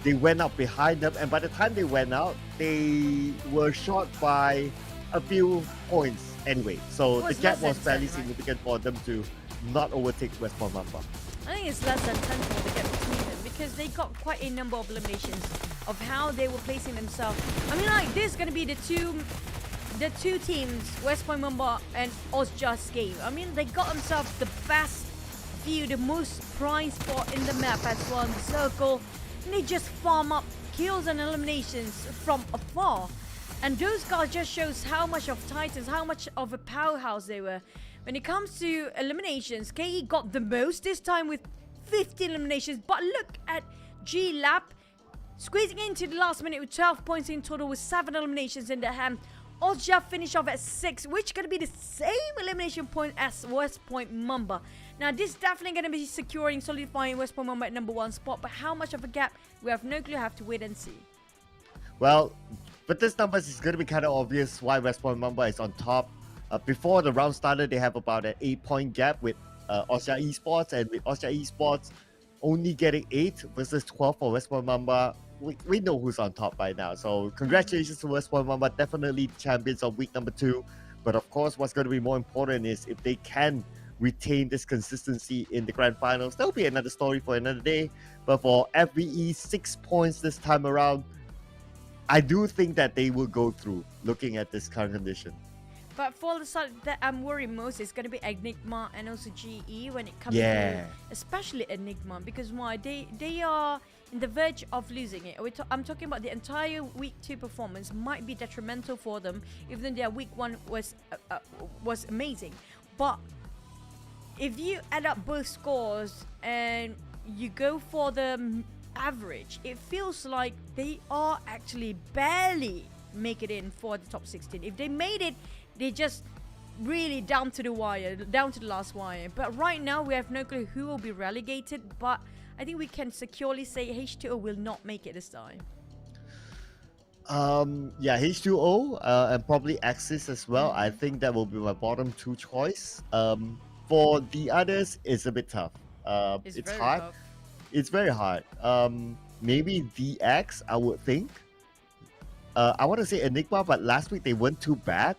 they went out behind them, and by the time they went out, they were short by a few points anyway. So the gap was fairly significant for them to not overtake West Point Mamba. I think it's less than 10 for the gap between them because they got quite a number of eliminations of how they were placing themselves. I mean, like, this is going to be the two teams, West Point Mamba and Ozja's game. I mean, they got themselves the best view, the most prized spot in the map as well in the circle. And they just farm up kills and eliminations from afar. And those guys just shows how much of Titans, how much of a powerhouse they were. When it comes to eliminations, KE got the most this time with 15 eliminations. But look at G-Lap squeezing into the last minute with 12 points in total with 7 eliminations in their hand. Ozja finished off at 6, which is going to be the same elimination point as West Point Mamba. Now, this is definitely going to be securing, solidifying West Point Mamba at number 1 spot. But how much of a gap? We have no clue. Have to wait and see. Well, but this numbers is going to be kind of obvious why West Point Mamba is on top. Before the round started, they have about an 8-point gap with Austria Esports, and with Austria Esports only getting 8 versus 12 for West Point Mamba. We know who's on top by now. So congratulations to West Point Mamba, definitely champions of week number 2. But of course, what's going to be more important is if they can retain this consistency in the grand finals. That'll be another story for another day. But for FBE, 6 points this time around, I do think that they will go through looking at this current condition. But for the side that I'm worried most is going to be Enigma and also GE when it comes Yeah. to, especially Enigma, because why they are in the verge of losing it. I'm talking about the entire week 2 performance might be detrimental for them, even though their week 1 was amazing. But if you add up both scores and you go for the average, it feels like they are actually barely make it in for the top 16. If they made it, they just really down to the wire, down to the last wire. But right now, we have no clue who will be relegated. But I think we can securely say H2O will not make it this time. Yeah, H2O and probably Axis as well. I think that will be my bottom 2 choice. For the others, it's a bit tough. It's hard. Tough. It's very hard. Maybe DX, I would think. I want to say Enigma, but last week they weren't too bad.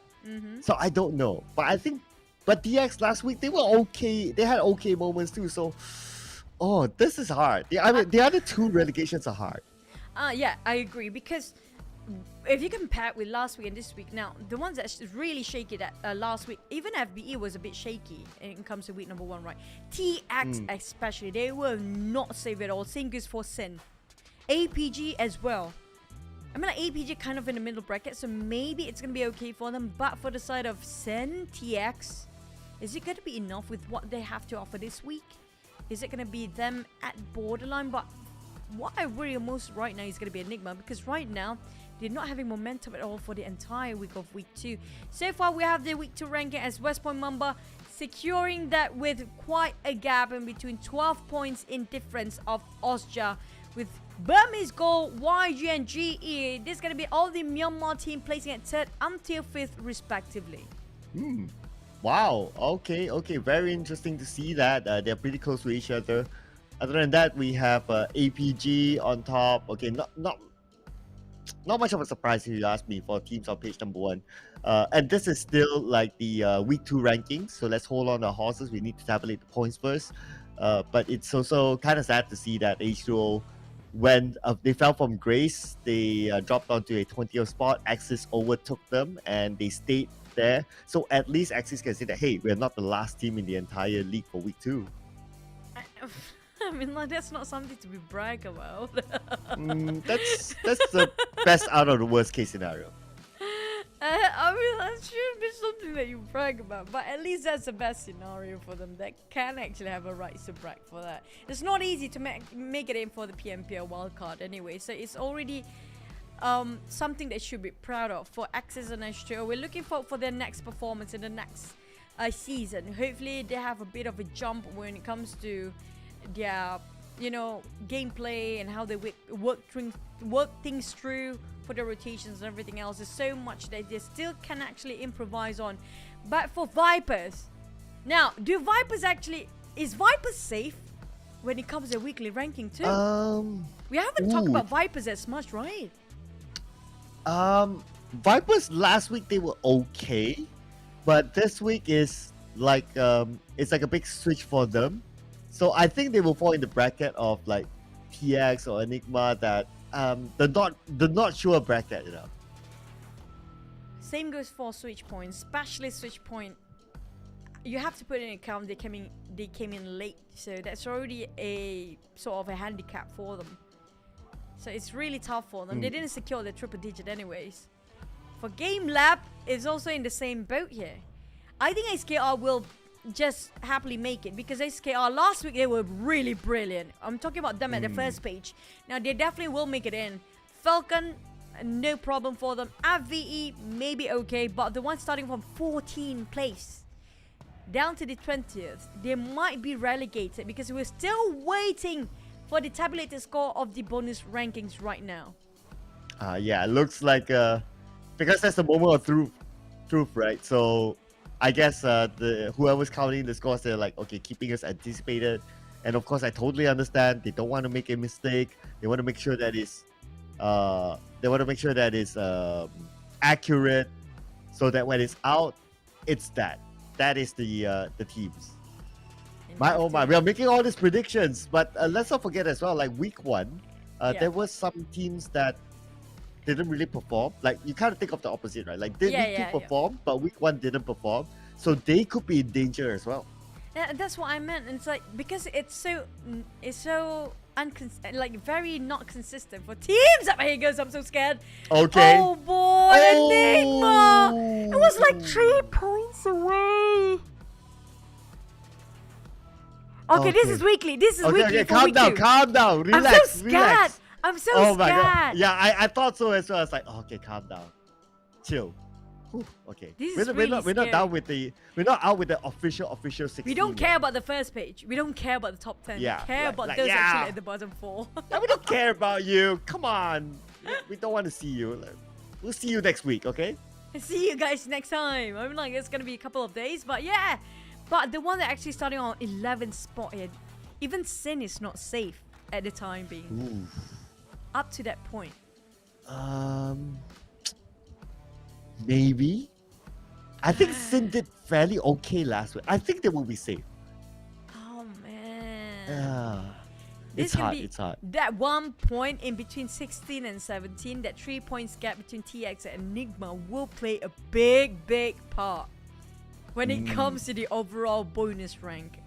So I don't know, but I think, but DX last week they were okay. They had okay moments too. So, oh, this is hard. I mean, the other two relegations are hard. Yeah, I agree, because if you compare it with last week and this week, now the ones that really shaky that last week, even FBE was a bit shaky when it comes to week number 1, right? TX especially, they were not safe at all. Same goes for Sin, APG as well. I mean, like, APG kind of in the middle bracket, so maybe it's gonna be okay for them. But for the side of Sin, TX, is it gonna be enough with what they have to offer this week? Is it gonna be them at borderline? But what I worry most right now is gonna be Enigma, because right now they're not having momentum at all for the entire week of week 2. So far, we have the week 2 ranking as West Point Mamba securing that with quite a gap in between, 12 points in difference of Osja, with Burmese Gold, YG and GE. This is going to be all the Myanmar team placing at 3rd until 5th respectively. Wow. Okay. Very interesting to see that. They're pretty close to each other. Other than that, we have APG on top. Okay, not much of a surprise if you ask me for teams on page number 1. And this is still like the week 2 rankings. So let's hold on our horses. We need to tabulate the points first. But it's also kind of sad to see that H2O, when they fell from grace, they dropped onto a 20th spot. Axis overtook them and they stayed there. So at least Axis can say that, hey, we're not the last team in the entire league for week 2. I mean, like, that's not something to be brag about. That's the best out of the worst case scenario. I mean, that shouldn't be something that you brag about, but at least that's the best scenario for them. That can actually have a right to brag for that. It's not easy to make it in for the PMPL Wildcard anyway, so it's already something they should be proud of for Axis and H2O. We're looking forward for their next performance in the next season. Hopefully they have a bit of a jump when it comes to their, gameplay and how they work things through for the rotations and everything else. There's so much that they still can actually improvise on. But for Vipers, now, is Vipers safe when it comes to weekly ranking too? We haven't talked about Vipers as much, right? Vipers last week they were okay, but this week is like it's like a big switch for them. So I think they will fall in the bracket of like TX or Enigma, that the not sure bracket, Same goes for Switch Point, especially Switch Point. You have to put in account they came in late, so that's already a sort of a handicap for them. So it's really tough for them. They didn't secure the triple digit anyways. For Game Lab, it's also in the same boat here. I think SKR will just happily make it, because SKR last week they were really brilliant. I'm talking about them at the first page. Now they definitely will make it in. Falcon, no problem for them. FVE maybe okay, but the one starting from 14th place down to the 20th, they might be relegated, because we're still waiting for the tabulated score of the bonus rankings right now. Yeah, it looks like because that's the moment of truth, right? So I guess whoever's counting the scores, they're like, okay, keeping us anticipated. And of course, I totally understand. They don't want to make a mistake. They want to make sure that it's accurate, so that when it's out, it's that is the teams. Oh my, we are making all these predictions, but let's not forget as well, like week 1, there were some teams that didn't really perform. Like, you kind of think of the opposite, right? Like, they need to perform, but week 1 didn't perform, so they could be in danger as well. Yeah, that's what I meant. It's like, because it's so very not consistent for teams. Here it goes. I'm so scared. Okay. Oh boy, Enigma! It was like 3 points away. Okay, this is weekly. This is weekly. Okay, calm down. Relax. I'm so scared. Relax. I'm so scared. My God. Yeah, I thought so as well. I was like, okay, calm down, chill. Whew, okay, we're not out with the official 16. We don't care about the first page. We don't care about the top 10. Yeah, we care about those actually at the bottom 4. Yeah, we don't care about you. Come on, we don't want to see you. We'll see you next week, okay? See you guys next time. I'm like, it's gonna be a couple of days, but yeah. But the one that actually starting on 11th spot here, even Sin is not safe at the time being. Ooh. Up to that point. Maybe. I think Sin did fairly okay last week. I think they will be safe. Oh man. Yeah. This It's can hard. be It's hard. that 1 point in between 16 and 17, that 3 points gap between TX and Enigma will play a big part when it comes to the overall bonus rank.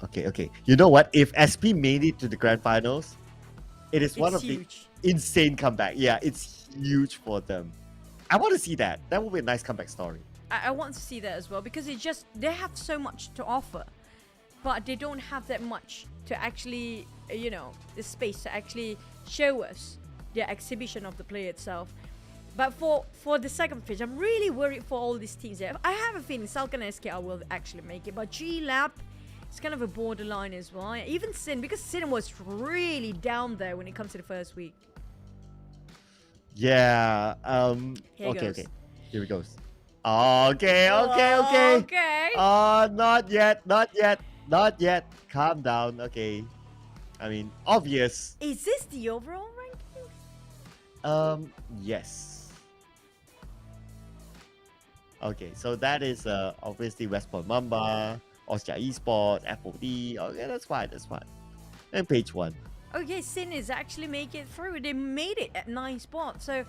Okay. You know what? If SP made it to the grand finals, it is one It's of huge. the insane comeback. Yeah, it's huge for them. I want to see that. That will be a nice comeback story. I want to see that as well because they have so much to offer, but they don't have that much to actually, the space to actually show us the exhibition of the play itself. But for the second phase, I'm really worried for all these teams there. I have a feeling Salkan and SKR will actually make it, but G-Lab is kind of a borderline as well. Even Sin, because Sin was really down there when it comes to the first week. Yeah. Here Okay. goes. Here it goes. Okay. Okay. Not yet. Calm down. Okay. I mean, obvious. Is this the overall ranking? Yes. Okay, so that is obviously West Point Mamba, Austria Esports, FOD. Okay, that's fine. And page 1. Okay, Sin is actually making it through. They made it at 9 spots. So,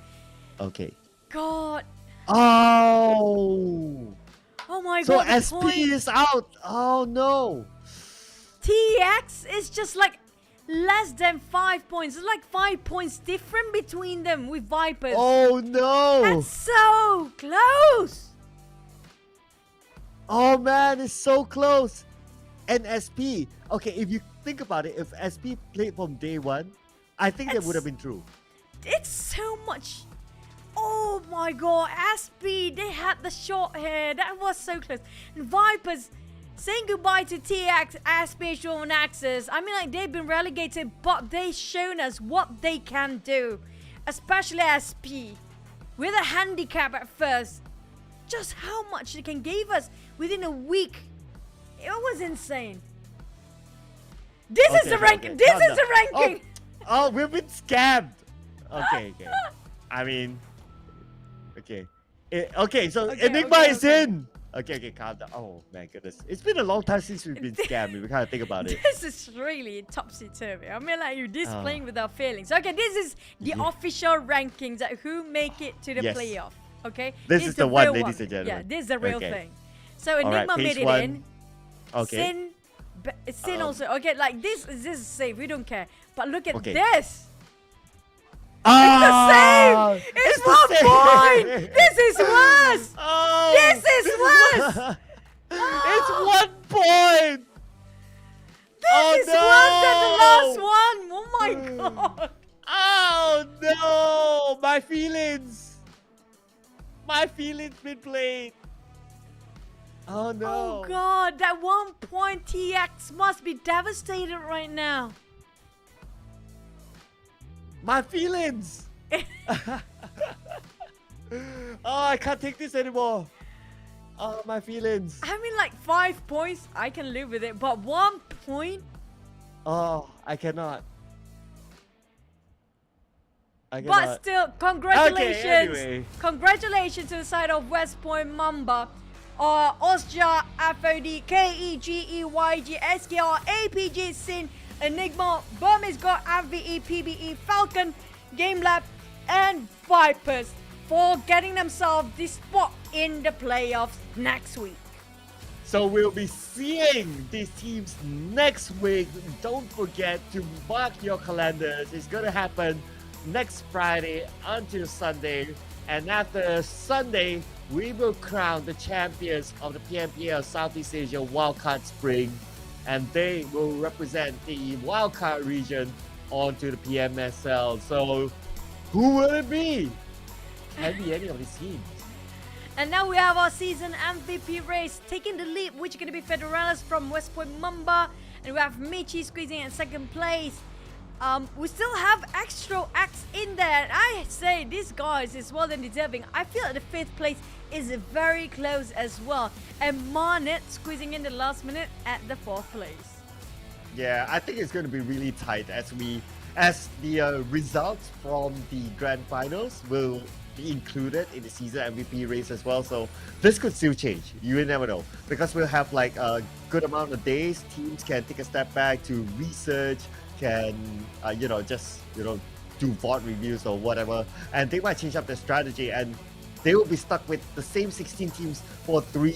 Okay. God. Oh My so God. SP is out. Oh no. TX is just like less than 5 points. It's like 5 points different between them with Vipers. Oh no. That's so close. Oh man, it's so close. And SP. Okay, if you think about it, if SP played from day 1, I think that would have been true. It's so much. Oh my God, SP, they had the short hair. That was so close. And Vipers saying goodbye to TX, SP, Short Access. I mean, like, they've been relegated, but they've shown us what they can do. Especially SP. With a handicap at first. Just how much they can give us within a week. It was insane. This is the ranking. Okay. This Calm is down. the ranking. Oh, we've been scammed. Okay. I mean, okay. So Okay, Enigma okay, is okay. in. Okay, calm down. Oh my goodness, it's been a long time since we've been scammed. We kind of think about it. This is really topsy-turvy. I mean, like, you're just playing with our feelings. Okay, this is the Yeah. official rankings that who make it to the Yes. playoff. Okay, This is the one, real ladies and gentlemen. Yeah, this is the real Okay. thing. So All right, Enigma page made it 1. in. Okay. Sin also. Okay, like this is safe. We don't care. But look at Okay. this. Ah, It's the same. It's the 1 same. point. This is worse. Oh, This is worse. It's 1 point. This is worse than the last one. Oh my God. Oh no! My feelings been played. Oh no! Oh God, that 1 point TX must be devastated right now. My feelings. Oh, I can't take this anymore. Oh, my feelings. I mean, like 5 points, I can live with it, but 1 point? Oh, I cannot. But still, congratulations. Okay, anyway. Congratulations to the side of West Point Mamba. Austria, FOD, KEGEYG, SKR, APG, Sin, Enigma, Burmese God, MVE, PBE, Falcon, Game Lab, and Vipers for getting themselves this spot in the playoffs next week. So we'll be seeing these teams next week. Don't forget to mark your calendars. It's going to happen next Friday until Sunday. And after Sunday, we will crown the champions of the PMPL Southeast Asia Wildcard Spring. And they will represent the Wildcard region onto the PMSL. So who will it be? Can be any of these teams. And now we have our season MVP race. Taking the lead, which is going to be Federalis from West Point Mamba. And we have Michi squeezing in second place. We still have Extra X in there. And I say this guys is well than deserving. I feel like the 5th place is very close as well. And Marnet squeezing in the last minute at the 4th place. Yeah, I think it's going to be really tight as the results from the grand finals will be included in the season MVP race as well. So this could still change. You will never know, because we'll have like a good amount of days. Teams can take a step back to research, can do VOD reviews or whatever, and they might change up their strategy, and they will be stuck with the same 16 teams for 3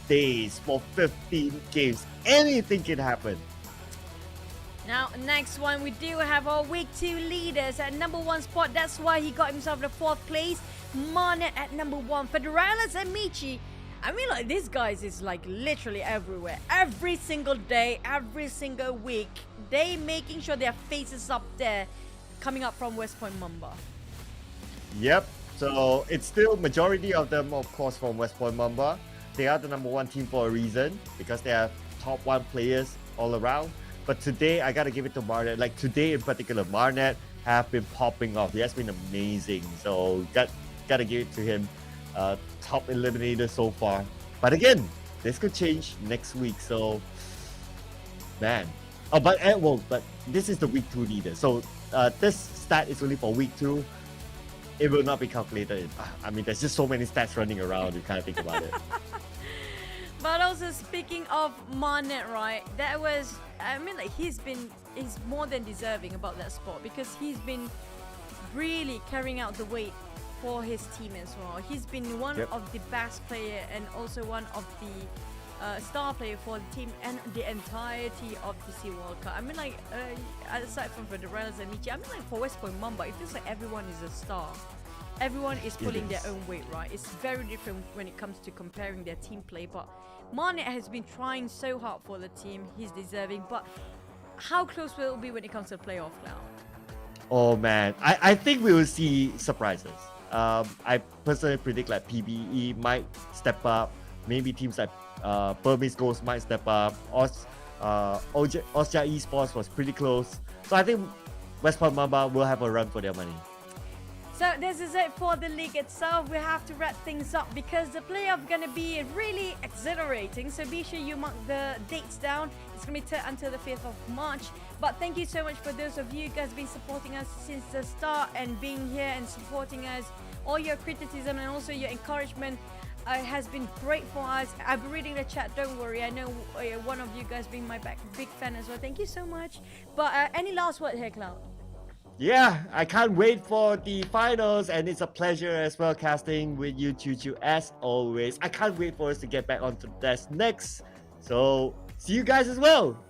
days for 15 games. Anything can happen. Now, next one, we do have our week 2 leaders at number 1 spot. That's why he got himself the 4th place. Marnet at number 1. Federalis and Michi. I mean, like, these guys is like literally everywhere. Every single day, every single week, they making sure their faces up there, coming up from West Point Mamba. Yep. So it's still majority of them, of course, from West Point Mamba. They are the number 1 team for a reason, because they have top 1 players all around. But today, I gotta give it to Marnet. Like today in particular, Marnet have been popping off. He has been amazing. So gotta give it to him. Top eliminator so far. But again, this could change next week. So, man. Oh, but this is the week 2 leader. So this stat is only for week 2. It will not be calculated. I mean, there's just so many stats running around. You can't think about it. But also speaking of Marnet, right? That was, I mean, like he's more than deserving about that spot, because he's been really carrying out the weight for his team as well. He's been one of the best player and also one of the star player for the team and the entirety of the SEA Wildcard. I mean, like aside from Federalis and Michi, I mean, like for West Point Mamba, it feels like everyone is a star. Everyone is pulling their own weight, right? It's very different when it comes to comparing their team play. But Marnet has been trying so hard for the team. He's deserving. But how close will it be when it comes to playoff now? Oh man, I think we will see surprises. I personally predict like PBE might step up. Maybe teams like Burmese Ghost might step up. Osja Esports was pretty close. So I think West Point Mamba will have a run for their money. So this is it for the league itself. We have to wrap things up because the playoff gonna be really exhilarating. So be sure you mark the dates down. It's gonna be until the 5th of March. But thank you so much for those of you guys been supporting us since the start and being here and supporting us. All your criticism and also your encouragement has been great for us. I've been reading the chat, don't worry. I know one of you guys being my big fan as well. Thank you so much. But any last word here, Cloud? Yeah, I can't wait for the finals, and it's a pleasure as well casting with you, Choo Choo, as always. I can't wait for us to get back onto the desk next. So, see you guys as well.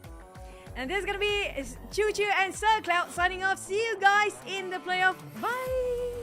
And this is gonna be Choo Choo and Sir Cloud signing off. See you guys in the playoff. Bye!